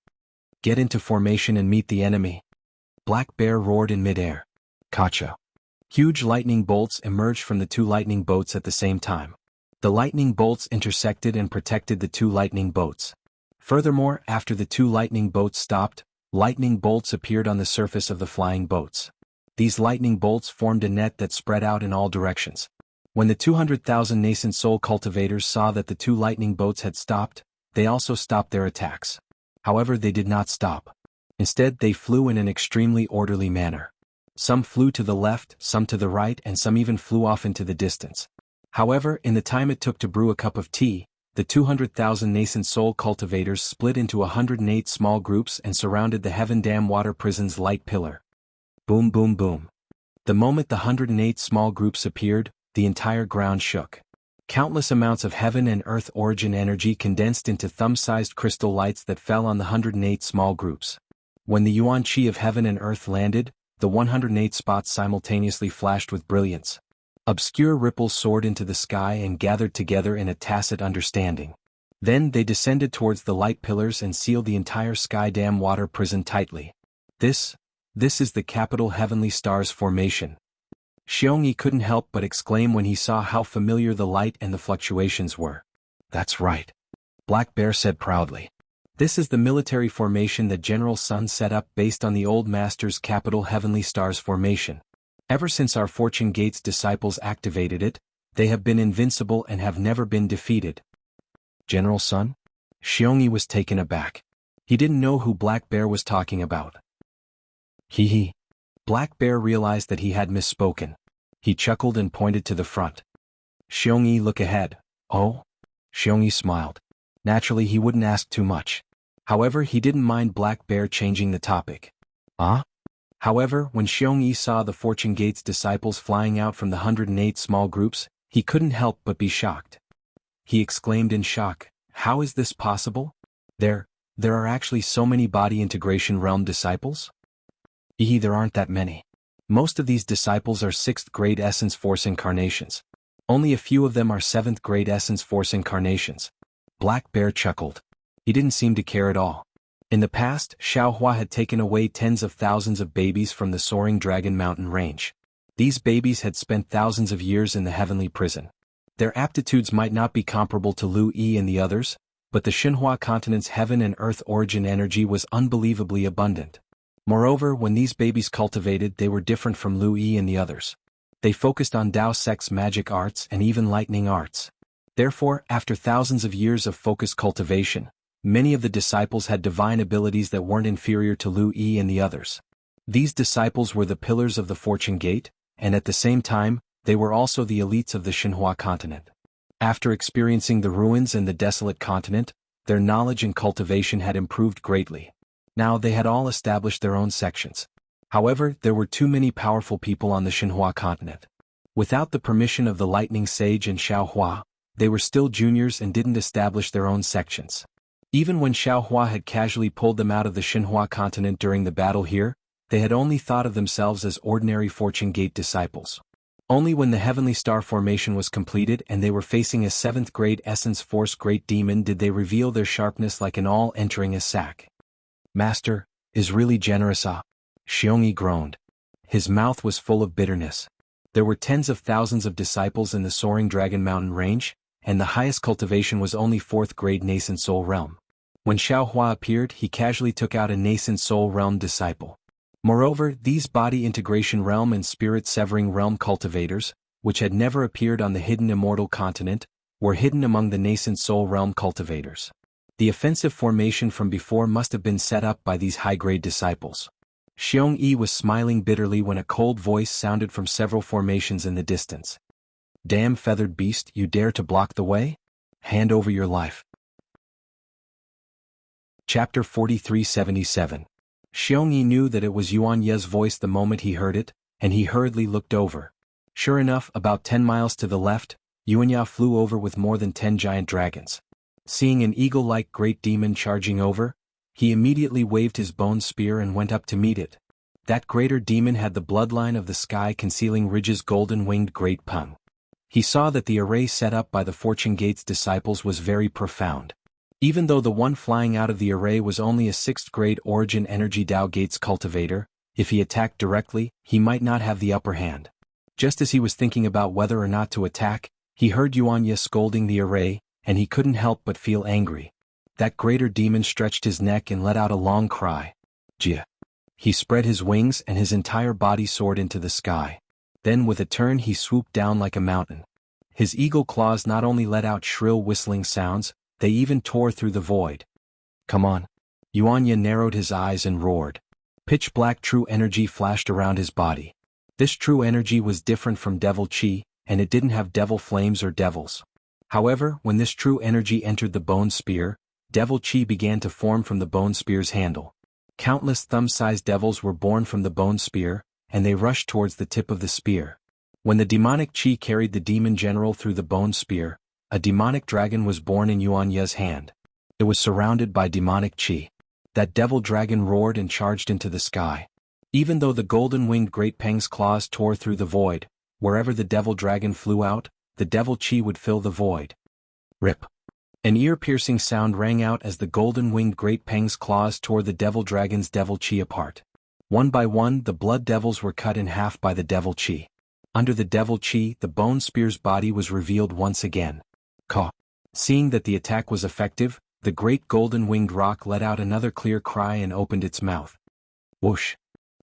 Get into formation and meet the enemy. Black Bear roared in midair. Kacha. Huge lightning bolts emerged from the two lightning boats at the same time. The lightning bolts intersected and protected the two lightning boats. Furthermore, after the two lightning boats stopped, lightning bolts appeared on the surface of the flying boats. These lightning bolts formed a net that spread out in all directions. When the 200,000 nascent soul cultivators saw that the two lightning boats had stopped, they also stopped their attacks. However, they did not stop. Instead, they flew in an extremely orderly manner. Some flew to the left, some to the right, and some even flew off into the distance. However, in the time it took to brew a cup of tea, the 200,000 nascent soul cultivators split into 108 small groups and surrounded the Heaven Dam Water Prison's light pillar. Boom, boom, boom. The moment the 108 small groups appeared, the entire ground shook. Countless amounts of heaven and earth origin energy condensed into thumb-sized crystal lights that fell on the 108 small groups. When the Yuan Qi of heaven and earth landed, the 108 spots simultaneously flashed with brilliance. Obscure ripples soared into the sky and gathered together in a tacit understanding. Then they descended towards the light pillars and sealed the entire sky dam water prison tightly. This is the capital Heavenly Stars formation. Xiong Yi couldn't help but exclaim when he saw how familiar the light and the fluctuations were. That's right. Black Bear said proudly. This is the military formation that General Sun set up based on the old master's capital Heavenly Stars formation. Ever since our Fortune Gate's disciples activated it, they have been invincible and have never been defeated. General Sun? Xiong Yi was taken aback. He didn't know who Black Bear was talking about. Hee. Black Bear realized that he had misspoken. He chuckled and pointed to the front. Xiong Yi, look ahead. Oh? Xiong Yi smiled. Naturally, he wouldn't ask too much. However, he didn't mind Black Bear changing the topic. However, when Xiong Yi saw the Fortune Gate's disciples flying out from the 108 small groups, he couldn't help but be shocked. He exclaimed in shock, how is this possible? There are actually so many body integration realm disciples? There aren't that many. Most of these disciples are 6th grade Essence Force incarnations. Only a few of them are 7th grade Essence Force incarnations. Black Bear chuckled. He didn't seem to care at all. In the past, Xiaohua had taken away tens of thousands of babies from the soaring Dragon Mountain range. These babies had spent thousands of years in the heavenly prison. Their aptitudes might not be comparable to Lu Yi and the others, but the Xinhua continent's heaven and earth origin energy was unbelievably abundant. Moreover, when these babies cultivated, they were different from Lu Yi and the others. They focused on Dao Sect's magic arts and even lightning arts. Therefore, after thousands of years of focused cultivation, many of the disciples had divine abilities that weren't inferior to Lu Yi and the others. These disciples were the pillars of the Fortune Gate, and at the same time, they were also the elites of the Xinhua continent. After experiencing the ruins and the desolate continent, their knowledge and cultivation had improved greatly. Now they had all established their own sections. However, there were too many powerful people on the Xinhua continent. Without the permission of the Lightning Sage and Xiaohua, they were still juniors and didn't establish their own sections. Even when Xiaohua had casually pulled them out of the Xinhua continent during the battle here, they had only thought of themselves as ordinary Fortune Gate disciples. Only when the Heavenly Star formation was completed and they were facing a 7th grade Essence Force Great Demon did they reveal their sharpness like an all entering a sack. Master, is really generous Xiongyi groaned. His mouth was full of bitterness. There were tens of thousands of disciples in the Soaring Dragon Mountain range, and the highest cultivation was only 4th grade Nascent Soul Realm. When Xiaohua appeared, he casually took out a Nascent Soul Realm disciple. Moreover, these Body Integration Realm and Spirit Severing Realm cultivators, which had never appeared on the hidden Immortal Continent, were hidden among the Nascent Soul Realm cultivators. The offensive formation from before must have been set up by these high-grade disciples. Xiongyi was smiling bitterly when a cold voice sounded from several formations in the distance. Damn feathered beast, you dare to block the way? Hand over your life. Chapter 4377. Xiongyi knew that it was Yuan Ye's voice the moment he heard it, and he hurriedly looked over. Sure enough, about 10 miles to the left, Yuan Ye flew over with more than 10 giant dragons. Seeing an eagle-like great demon charging over, he immediately waved his bone spear and went up to meet it. That greater demon had the bloodline of the sky concealing Ridge's golden-winged great pung. He saw that the array set up by the Fortune Gate's disciples was very profound. Even though the one flying out of the array was only a 6th grade Origin Energy Dao Gates cultivator, if he attacked directly, he might not have the upper hand. Just as he was thinking about whether or not to attack, he heard Yuan Ye scolding the array, and he couldn't help but feel angry. That greater demon stretched his neck and let out a long cry. Jia. He spread his wings and his entire body soared into the sky. Then with a turn he swooped down like a mountain. His eagle claws not only let out shrill whistling sounds, they even tore through the void. Come on. Yuan Ye narrowed his eyes and roared. Pitch-black true energy flashed around his body. This true energy was different from devil chi, and it didn't have devil flames or devils. However, when this true energy entered the bone spear, devil chi began to form from the bone spear's handle. Countless thumb-sized devils were born from the bone spear, and they rushed towards the tip of the spear. When the demonic chi carried the demon general through the bone spear, a demonic dragon was born in Yuan Ye's hand. It was surrounded by demonic chi. That devil dragon roared and charged into the sky. Even though the golden-winged Great Peng's claws tore through the void, wherever the devil dragon flew out, the devil chi would fill the void. Rip. An ear-piercing sound rang out as the golden-winged Great Peng's claws tore the devil dragon's devil chi apart. One by one, the blood devils were cut in half by the devil chi. Under the devil chi, the bone spear's body was revealed once again. Caw. Seeing that the attack was effective, the great golden-winged rock let out another clear cry and opened its mouth. Whoosh.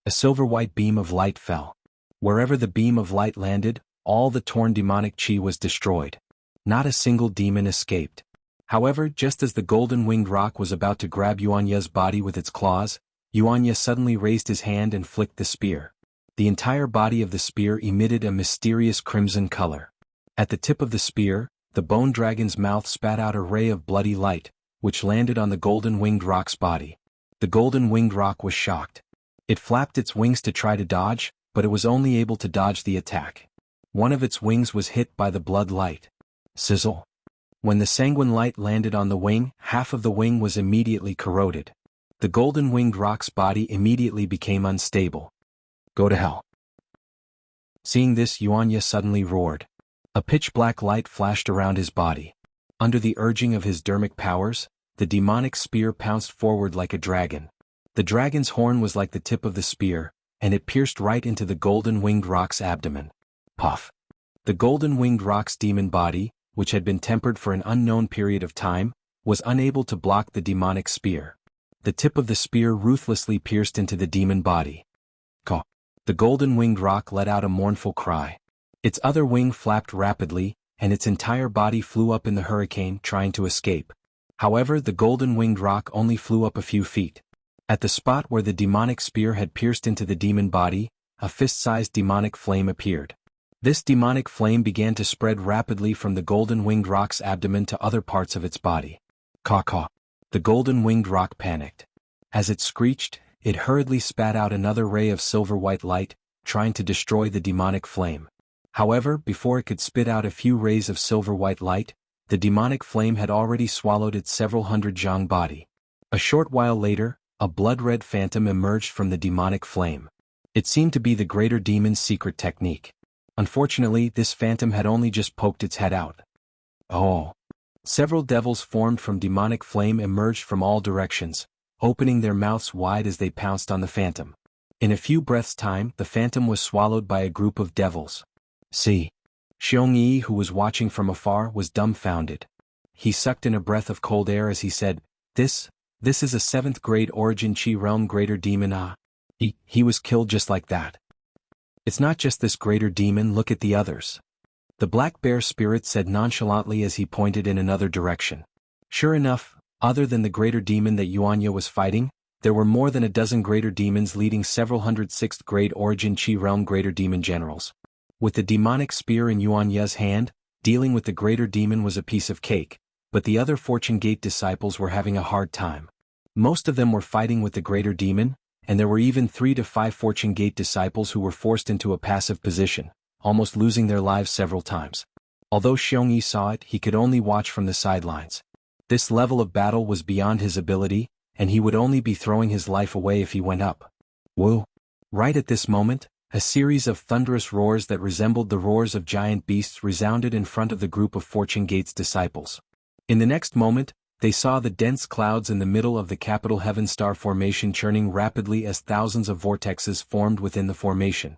A silver-white beam of light fell. Wherever the beam of light landed, all the torn demonic chi was destroyed. Not a single demon escaped. However, just as the golden-winged rock was about to grab Yuan Ye's body with its claws, Yuan Ye suddenly raised his hand and flicked the spear. The entire body of the spear emitted a mysterious crimson color. At the tip of the spear, the bone dragon's mouth spat out a ray of bloody light, which landed on the golden-winged rock's body. The golden-winged rock was shocked. It flapped its wings to try to dodge, but it was only able to dodge the attack. One of its wings was hit by the blood light. Sizzle. When the sanguine light landed on the wing, half of the wing was immediately corroded. The golden-winged rock's body immediately became unstable. Go to hell. Seeing this, Yuan Ye suddenly roared. A pitch-black light flashed around his body. Under the urging of his dermic powers, the demonic spear pounced forward like a dragon. The dragon's horn was like the tip of the spear, and it pierced right into the golden-winged rock's abdomen. Puff. The golden-winged rock's demon body, which had been tempered for an unknown period of time, was unable to block the demonic spear. The tip of the spear ruthlessly pierced into the demon body. Caw. The golden-winged rock let out a mournful cry. Its other wing flapped rapidly, and its entire body flew up in the hurricane, trying to escape. However, the golden-winged rock only flew up a few feet. At the spot where the demonic spear had pierced into the demon body, a fist-sized demonic flame appeared. This demonic flame began to spread rapidly from the golden-winged rock's abdomen to other parts of its body. Caw-caw. The golden-winged rock panicked. As it screeched, it hurriedly spat out another ray of silver-white light, trying to destroy the demonic flame. However, before it could spit out a few rays of silver-white light, the demonic flame had already swallowed its several hundred Jianghu body. A short while later, a blood-red phantom emerged from the demonic flame. It seemed to be the greater demon's secret technique. Unfortunately, this phantom had only just poked its head out. Oh! Several devils formed from demonic flame emerged from all directions, opening their mouths wide as they pounced on the phantom. In a few breaths' time, the phantom was swallowed by a group of devils. See. Xiongyi, who was watching from afar, was dumbfounded. He sucked in a breath of cold air as he said, This is a 7th grade origin Qi realm greater demon. He was killed just like that. It's not just this greater demon, look at the others. The black bear spirit said nonchalantly as he pointed in another direction. Sure enough, other than the greater demon that Yuanya was fighting, there were more than a dozen greater demons leading several hundred 6th grade origin Qi realm greater demon generals. With the demonic spear in Yuanya's hand, dealing with the greater demon was a piece of cake, but the other Fortune Gate disciples were having a hard time. Most of them were fighting with the greater demon, and there were even 3 to 5 Fortune Gate disciples who were forced into a passive position, almost losing their lives several times. Although Xiongyi saw it, he could only watch from the sidelines. This level of battle was beyond his ability, and he would only be throwing his life away if he went up. Whoa! Right at this moment, a series of thunderous roars that resembled the roars of giant beasts resounded in front of the group of Fortune Gate's disciples. In the next moment, they saw the dense clouds in the middle of the capital Heaven Star formation churning rapidly as thousands of vortexes formed within the formation.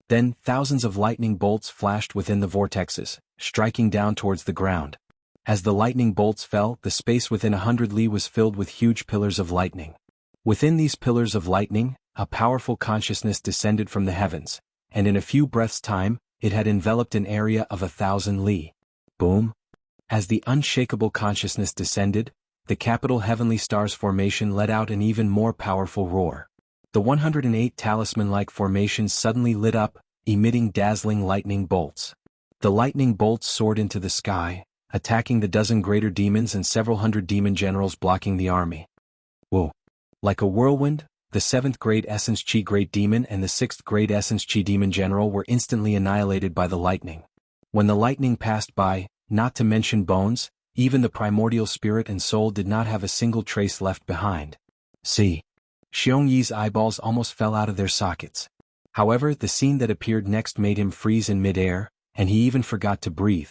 Then, thousands of lightning bolts flashed within the vortexes, striking down towards the ground. As the lightning bolts fell, the space within 100 li was filled with huge pillars of lightning. Within these pillars of lightning, a powerful consciousness descended from the heavens, and in a few breaths' time, it had enveloped an area of 1,000 li. Boom! As the unshakable consciousness descended, the capital Heavenly Stars formation let out an even more powerful roar. The 108 talisman-like formations suddenly lit up, emitting dazzling lightning bolts. The lightning bolts soared into the sky, attacking the dozen greater demons and several hundred demon generals blocking the army. Whoa! Like a whirlwind, the 7th grade Essence Qi Great Demon and the 6th grade Essence Qi Demon General were instantly annihilated by the lightning. When the lightning passed by, not to mention bones, even the primordial spirit and soul did not have a single trace left behind. See. Xiongyi's eyeballs almost fell out of their sockets. However, the scene that appeared next made him freeze in mid-air, and he even forgot to breathe.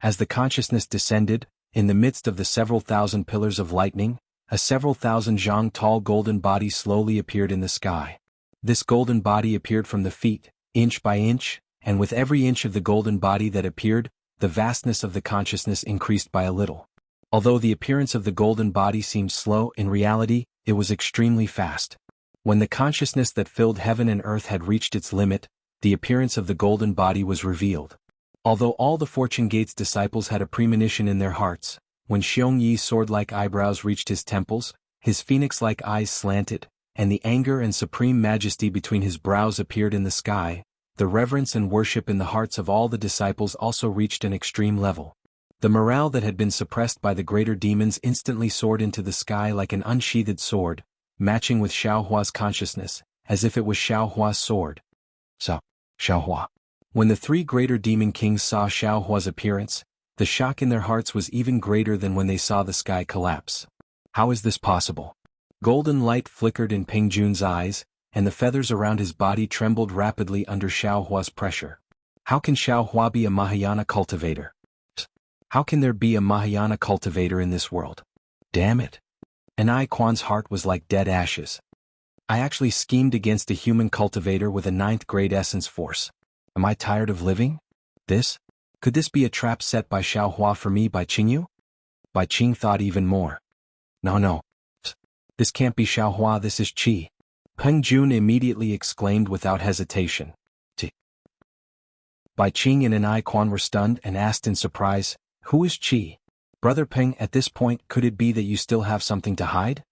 As the consciousness descended, in the midst of the several thousand pillars of lightning, a several thousand zhang tall golden body slowly appeared in the sky. This golden body appeared from the feet, inch by inch, and with every inch of the golden body that appeared, the vastness of the consciousness increased by a little. Although the appearance of the golden body seemed slow, in reality, it was extremely fast. When the consciousness that filled heaven and earth had reached its limit, the appearance of the golden body was revealed. Although all the Fortune Gate's disciples had a premonition in their hearts, when Xiongyi's sword-like eyebrows reached his temples, his phoenix-like eyes slanted, and the anger and supreme majesty between his brows appeared in the sky, the reverence and worship in the hearts of all the disciples also reached an extreme level. The morale that had been suppressed by the greater demons instantly soared into the sky like an unsheathed sword, matching with Xiaohua's consciousness, as if it was Xiaohua's sword. Xiaohua. When the 3 greater demon kings saw Xiaohua's appearance, the shock in their hearts was even greater than when they saw the sky collapse. How is this possible? Golden light flickered in Peng Jun's eyes, and the feathers around his body trembled rapidly under Xiaohua's pressure. How can Xiaohua be a Mahayana cultivator? How can there be a Mahayana cultivator in this world? Damn it. And I Quan's heart was like dead ashes. I actually schemed against a human cultivator with a 9th grade essence force. Am I tired of living? Could this be a trap set by Xiaohua for me by Qingyu? Bai Qing thought even more. No. This can't be Xiaohua, this is Qi. Peng Jun immediately exclaimed without hesitation. Bai Qing and An Quan were stunned and asked in surprise, who is Qi? Brother Peng, at this point, could it be that you still have something to hide?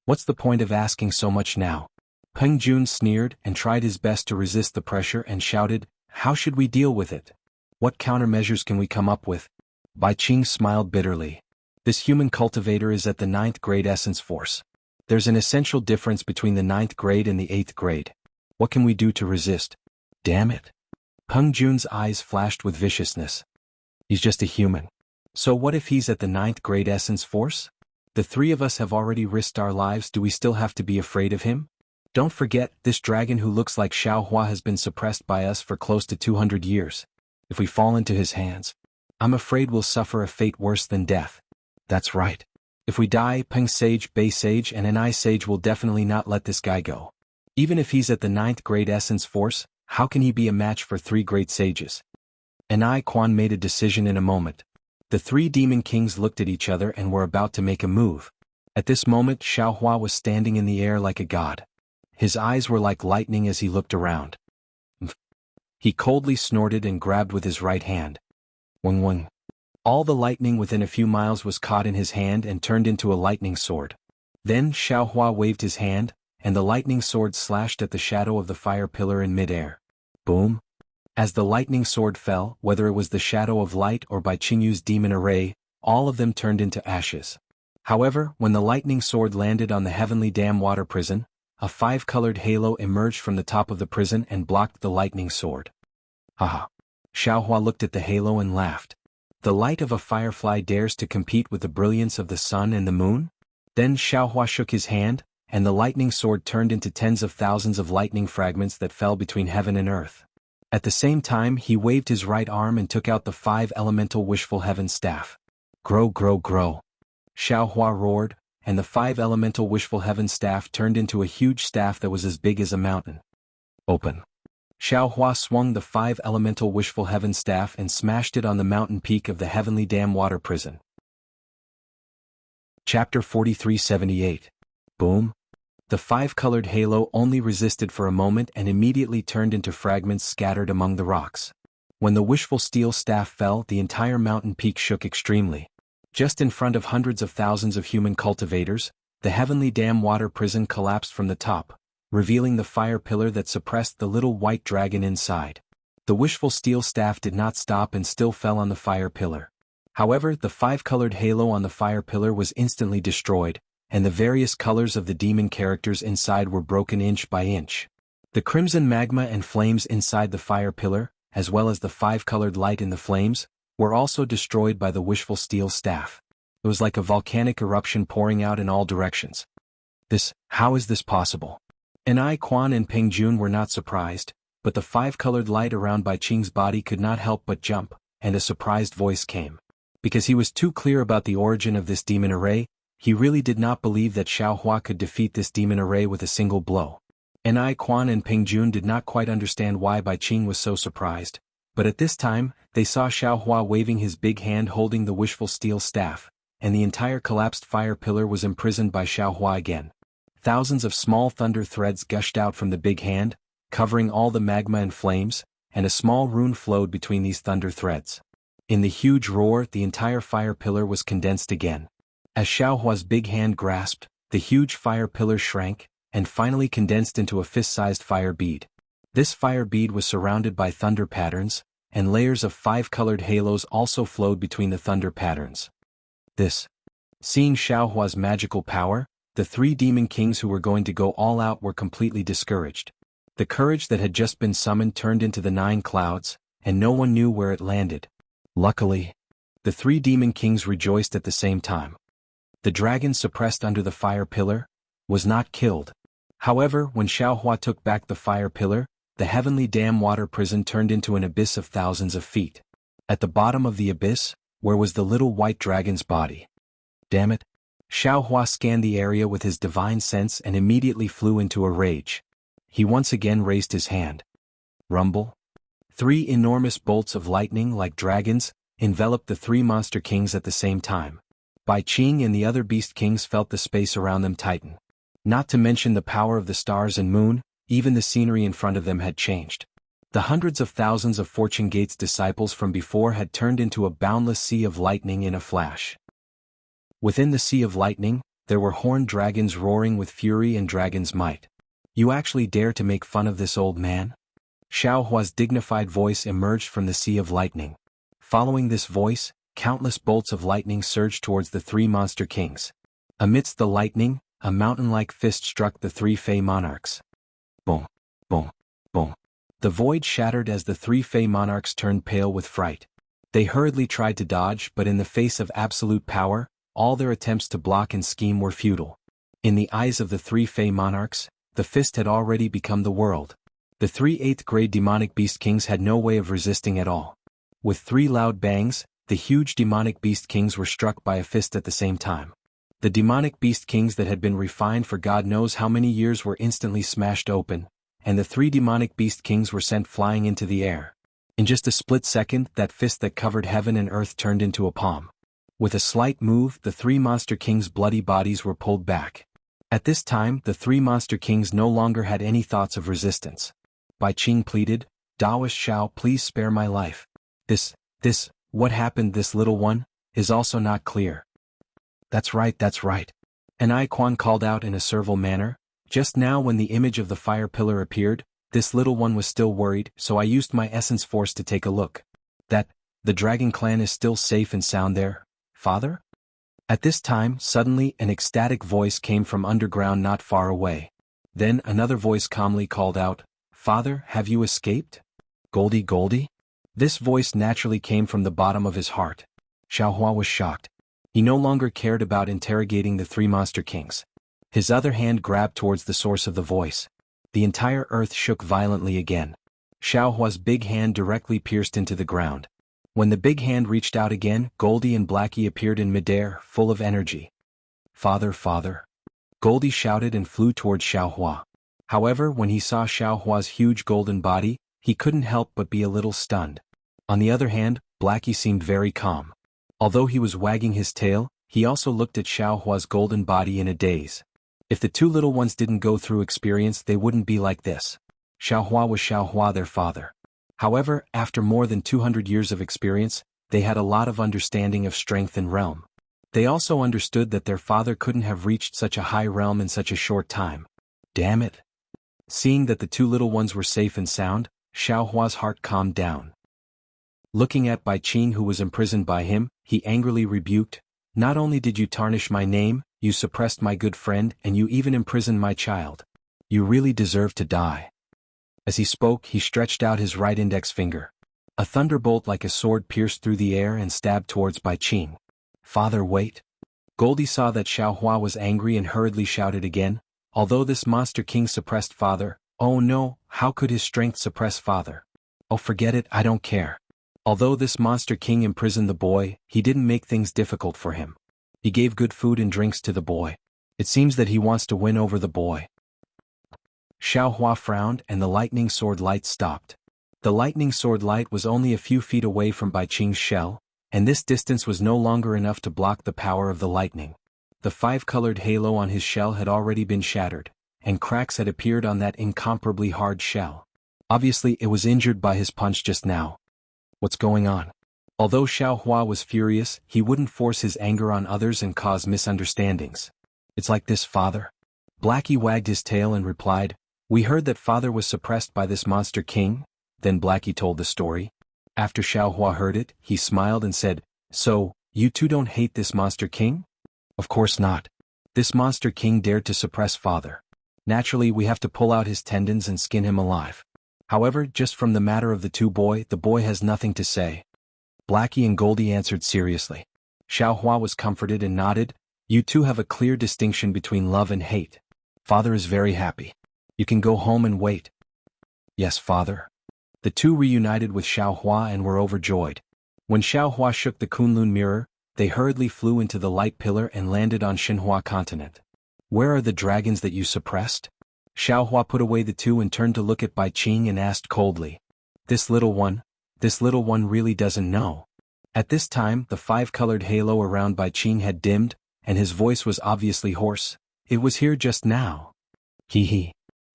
What's the point of asking so much now? Peng Jun sneered and tried his best to resist the pressure and shouted, how should we deal with it? What countermeasures can we come up with? Bai Qing smiled bitterly. This human cultivator is at the 9th grade essence force. There's an essential difference between the 9th grade and the 8th grade. What can we do to resist? Damn it. Peng Jun's eyes flashed with viciousness. He's just a human. So what if he's at the 9th grade essence force? The three of us have already risked our lives. Do we still have to be afraid of him? Don't forget, this dragon who looks like Xiaohua has been suppressed by us for close to 200 years. If we fall into his hands, I'm afraid we'll suffer a fate worse than death. That's right. If we die, Peng Sage, Bei Sage and Anai Sage will definitely not let this guy go. Even if he's at the 9th grade essence force, how can he be a match for 3 great sages? Anai Quan made a decision in a moment. The 3 demon kings looked at each other and were about to make a move. At this moment, Xiaohua was standing in the air like a god. His eyes were like lightning as he looked around. He coldly snorted and grabbed with his right hand. Wing wing. All the lightning within a few miles was caught in his hand and turned into a lightning sword. Then Xiaohua waved his hand, and the lightning sword slashed at the shadow of the fire pillar in midair. Boom. As the lightning sword fell, whether it was the shadow of light or Bai Qingyu's demon array, all of them turned into ashes. However, when the lightning sword landed on the heavenly dam water prison, a 5-colored halo emerged from the top of the prison and blocked the lightning sword. Haha. Xiaohua looked at the halo and laughed. The light of a firefly dares to compete with the brilliance of the sun and the moon? Then Xiaohua shook his hand, and the lightning sword turned into tens of thousands of lightning fragments that fell between heaven and earth. At the same time, he waved his right arm and took out the 5-elemental wishful heaven staff. Grow, grow, grow. Xiaohua roared, and the 5-elemental wishful heaven staff turned into a huge staff that was as big as a mountain. Open. Xiaohua swung the 5-elemental wishful heaven staff and smashed it on the mountain peak of the heavenly dam water prison. Chapter 4378. Boom. The 5-colored halo only resisted for a moment and immediately turned into fragments scattered among the rocks. When the wishful steel staff fell, the entire mountain peak shook extremely. Just in front of hundreds of thousands of human cultivators, the heavenly dam water prison collapsed from the top, revealing the fire pillar that suppressed the little white dragon inside. The wishful steel staff did not stop and still fell on the fire pillar. However, the 5-colored halo on the fire pillar was instantly destroyed, and the various colors of the demon characters inside were broken inch by inch. The crimson magma and flames inside the fire pillar, as well as the 5-colored light in the flames, were also destroyed by the wishful steel staff. It was like a volcanic eruption pouring out in all directions. How is this possible? Anai Quan and Peng Jun were not surprised, but the 5-colored light around Bai Qing's body could not help but jump, and a surprised voice came. Because he was too clear about the origin of this demon array, he really did not believe that Xiaohua could defeat this demon array with a single blow. Anai Quan and Peng Jun did not quite understand why Bai Qing was so surprised, but at this time, they saw Xiaohua waving his big hand holding the wishful steel staff, and the entire collapsed fire pillar was imprisoned by Xiaohua again. Thousands of small thunder threads gushed out from the big hand, covering all the magma and flames, and a small rune flowed between these thunder threads. In the huge roar, the entire fire pillar was condensed again. As Xiaohua's big hand grasped, the huge fire pillar shrank, and finally condensed into a fist-sized fire bead. This fire bead was surrounded by thunder patterns, and layers of 5-colored halos also flowed between the thunder patterns. Seeing Xiaohua's magical power, the 3 demon kings who were going to go all out were completely discouraged. The courage that had just been summoned turned into the 9 clouds, and no one knew where it landed. Luckily, the 3 demon kings rejoiced at the same time. The dragon suppressed under the fire pillar was not killed. However, when Xiaohua took back the fire pillar, the heavenly dam water prison turned into an abyss of thousands of feet. At the bottom of the abyss, where was the little white dragon's body? Damn it! Xiaohua scanned the area with his divine sense and immediately flew into a rage. He once again raised his hand. Rumble. 3 enormous bolts of lightning like dragons enveloped the 3 monster kings at the same time. Bai Qing and the other beast kings felt the space around them tighten. Not to mention the power of the stars and moon, even the scenery in front of them had changed. The hundreds of thousands of Fortune Gate's disciples from before had turned into a boundless sea of lightning in a flash. Within the sea of lightning, there were horned dragons roaring with fury and dragon's might. You actually dare to make fun of this old man? Xiao Hua's dignified voice emerged from the sea of lightning. Following this voice, countless bolts of lightning surged towards the three monster kings. Amidst the lightning, a mountain-like fist struck the three Fey monarchs. Boom, boom, boom. The void shattered as the three Fey monarchs turned pale with fright. They hurriedly tried to dodge, but in the face of absolute power, all their attempts to block and scheme were futile. In the eyes of the three Fey monarchs, the fist had already become the world. The three 8th-grade demonic beast kings had no way of resisting at all. With three loud bangs, the huge demonic beast kings were struck by a fist at the same time. The demonic beast kings that had been refined for God knows how many years were instantly smashed open, and the three demonic beast kings were sent flying into the air. In just a split second, that fist that covered heaven and earth turned into a palm. With a slight move, the three monster kings' bloody bodies were pulled back. At this time, the three monster kings no longer had any thoughts of resistance. Bai Qing pleaded, "Daoist Xiao, please spare my life. What happened, this little one, is also not clear." That's right. An Ai Quan called out in a servile manner. "Just now when the image of the fire pillar appeared, this little one was still worried, so I used my essence force to take a look. The dragon clan is still safe and sound there, father?" At this time, suddenly an ecstatic voice came from underground not far away. Then another voice calmly called out, "Father, have you escaped?" Goldie? This voice naturally came from the bottom of his heart. Xiao Hua was shocked. He no longer cared about interrogating the three monster kings. His other hand grabbed towards the source of the voice. The entire earth shook violently again. Xiao Hua's big hand directly pierced into the ground. When the big hand reached out again, Goldie and Blackie appeared in midair, full of energy. Father. Goldie shouted and flew towards Xiao Hua. However, when he saw Xiao Hua's huge golden body, he couldn't help but be a little stunned. On the other hand, Blackie seemed very calm. Although he was wagging his tail, he also looked at Xiao Hua's golden body in a daze. If the two little ones didn't go through experience, they wouldn't be like this. Xiao Hua was Xiao Hua, their father. However, after more than 200 years of experience, they had a lot of understanding of strength and realm. They also understood that their father couldn't have reached such a high realm in such a short time. Damn it. Seeing that the two little ones were safe and sound, Xiao Hua's heart calmed down. Looking at Bai Qing, who was imprisoned by him, he angrily rebuked, "Not only did you tarnish my name, you suppressed my good friend, and you even imprisoned my child. You really deserve to die." As he spoke, he stretched out his right index finger. A thunderbolt like a sword pierced through the air and stabbed towards Bai Qing. "Father, wait." Goldie saw that Xiao Hua was angry and hurriedly shouted again, "Although this monster king suppressed father, oh no, how could his strength suppress father? Oh, forget it, I don't care. Although this monster king imprisoned the boy, he didn't make things difficult for him. He gave good food and drinks to the boy. It seems that he wants to win over the boy." Xiao Hua frowned and the lightning sword light stopped. The lightning sword light was only a few feet away from Bai Qing's shell, and this distance was no longer enough to block the power of the lightning. The five-colored halo on his shell had already been shattered, and cracks had appeared on that incomparably hard shell. Obviously, it was injured by his punch just now. What's going on? Although Xiao Hua was furious, he wouldn't force his anger on others and cause misunderstandings. "It's like this, father." Blackie wagged his tail and replied, "We heard that father was suppressed by this monster king." Then Blackie told the story. After Xiao Hua heard it, he smiled and said, "So, you two don't hate this monster king?" "Of course not. This monster king dared to suppress father. Naturally, we have to pull out his tendons and skin him alive. However, just from the matter of the boy has nothing to say." Blackie and Goldie answered seriously. Xiao Hua was comforted and nodded, "You two have a clear distinction between love and hate. Father is very happy. You can go home and wait." "Yes, father." The two reunited with Xiao Hua and were overjoyed. When Xiao Hua shook the Kunlun mirror, they hurriedly flew into the light pillar and landed on Xinhua continent. "Where are the dragons that you suppressed?" Xiao Hua put away the two and turned to look at Bai Qing and asked coldly. This little one really doesn't know." At this time, the five-colored halo around Bai Qing had dimmed, and his voice was obviously hoarse. "It was here just now." Hee.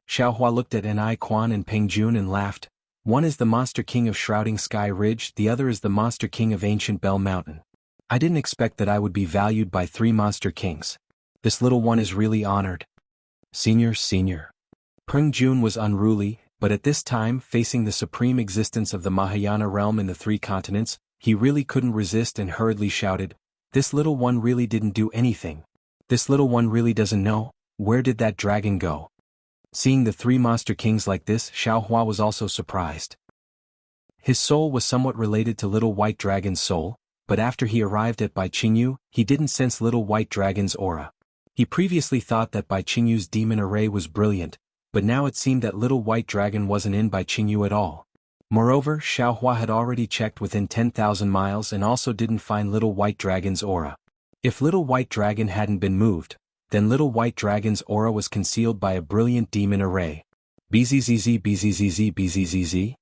Xiao Hua looked at Ai Quan and Peng Jun and laughed. "One is the monster king of Shrouding Sky Ridge, the other is the monster king of Ancient Bell Mountain. I didn't expect that I would be valued by three monster kings. This little one is really honored." Senior. Peng Jun was unruly, But at this time, facing the supreme existence of the Mahayana realm in the three continents, he really couldn't resist and hurriedly shouted, "This little one really didn't do anything. This little one really doesn't know. Where did that dragon go?" Seeing the three monster kings like this, Xiaohua was also surprised. His soul was somewhat related to Little White Dragon's soul, but after he arrived at Bai Qingyu, he didn't sense Little White Dragon's aura. He previously thought that Bai Qingyu's demon array was brilliant, but now it seemed that Little White Dragon wasn't in Bai Qingyu at all. Moreover, Xiaohua had already checked within 10,000 miles and also didn't find Little White Dragon's aura. If Little White Dragon hadn't been moved, then Little White Dragon's aura was concealed by a brilliant demon array. Bzzz bzzz bzzz.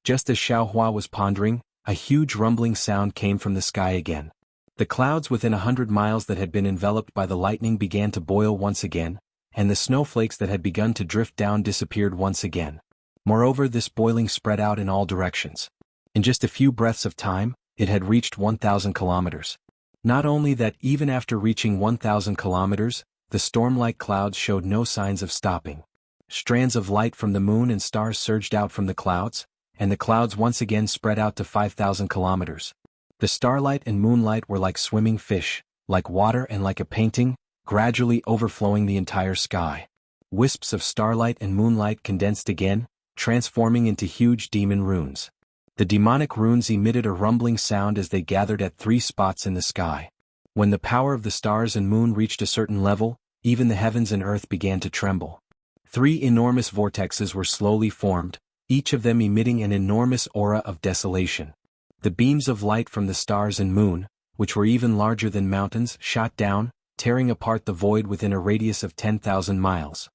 Just as Xiaohua was pondering, a huge rumbling sound came from the sky again. The clouds within 100 miles that had been enveloped by the lightning began to boil once again, and the snowflakes that had begun to drift down disappeared once again. Moreover, this boiling spread out in all directions. In just a few breaths of time, it had reached 1,000 kilometers. Not only that, even after reaching 1,000 kilometers, the storm-like clouds showed no signs of stopping. Strands of light from the moon and stars surged out from the clouds, and the clouds once again spread out to 5,000 kilometers. The starlight and moonlight were like swimming fish, like water and like a painting, gradually overflowing the entire sky. Wisps of starlight and moonlight condensed again, transforming into huge demon runes. The demonic runes emitted a rumbling sound as they gathered at 3 spots in the sky. When the power of the stars and moon reached a certain level, even the heavens and earth began to tremble. 3 enormous vortexes were slowly formed, each of them emitting an enormous aura of desolation. The beams of light from the stars and moon, which were even larger than mountains, shot down, tearing apart the void within a radius of 10,000 miles.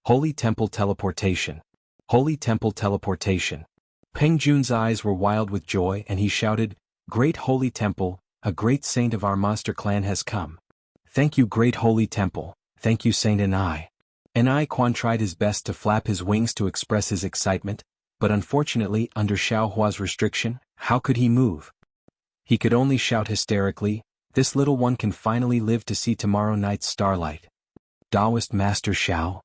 Holy Temple Teleportation. Holy Temple Teleportation. Peng Jun's eyes were wild with joy and he shouted, "Great Holy Temple, a great saint of our monster clan has come. Thank you, Great Holy Temple, thank you, Saint Anai." Anai Quan tried his best to flap his wings to express his excitement, but unfortunately, under Xiaohua's restriction, how could he move? He could only shout hysterically, "This little one can finally live to see tomorrow night's starlight." Taoist Master Xiao.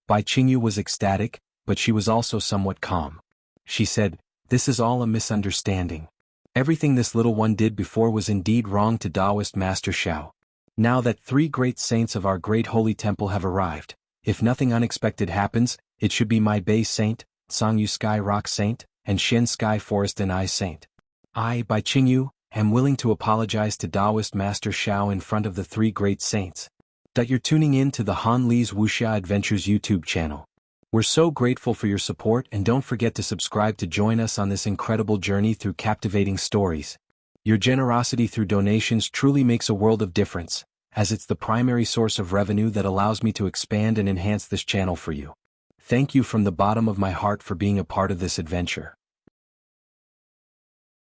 Bai Qingyu was ecstatic, but she was also somewhat calm. She said, "This is all a misunderstanding. Everything this little one did before was indeed wrong to Taoist Master Xiao. Now that 3 great saints of our great holy temple have arrived, if nothing unexpected happens, it should be my Bay Saint, Sangyu Sky Rock Saint, and Shen Sky Forest and I Saint. I, Bai Qingyu, am willing to apologize to Taoist Master Xiao in front of the 3 great saints. That you're tuning in to the Han Li's Wuxia Adventures YouTube channel. We're so grateful for your support and don't forget to subscribe to join us on this incredible journey through captivating stories. Your generosity through donations truly makes a world of difference, as it's the primary source of revenue that allows me to expand and enhance this channel for you. Thank you from the bottom of my heart for being a part of this adventure.